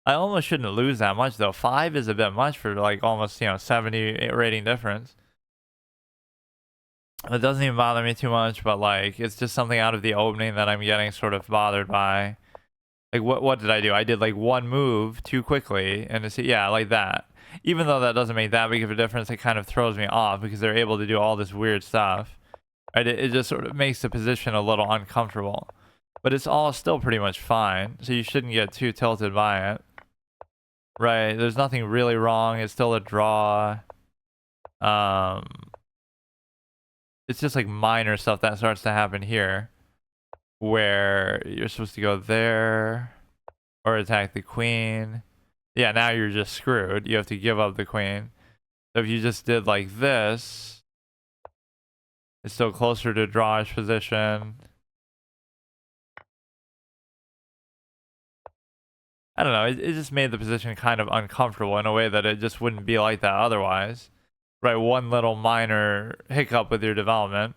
I almost shouldn't lose that much, though. 5 is a bit much for, like, almost, you know, 70 rating difference. It doesn't even bother me too much, but, like, it's just something out of the opening that I'm getting sort of bothered by. Like, what did I do? I did, like, 1 move too quickly, and it's, yeah, like that. Even though that doesn't make that big of a difference, it kind of throws me off because they're able to do all this weird stuff. Right? It just sort of makes the position a little uncomfortable. But it's all still pretty much fine, so you shouldn't get too tilted by it. Right, there's nothing really wrong. It's still a draw. It's just like minor stuff that starts to happen here, where you're supposed to go there or attack the queen. Yeah, now you're just screwed. You have to give up the queen. So if you just did like this, it's still closer to drawish position. I don't know. It just made the position kind of uncomfortable in a way that it just wouldn't be like that otherwise. Right, one little minor hiccup with your development.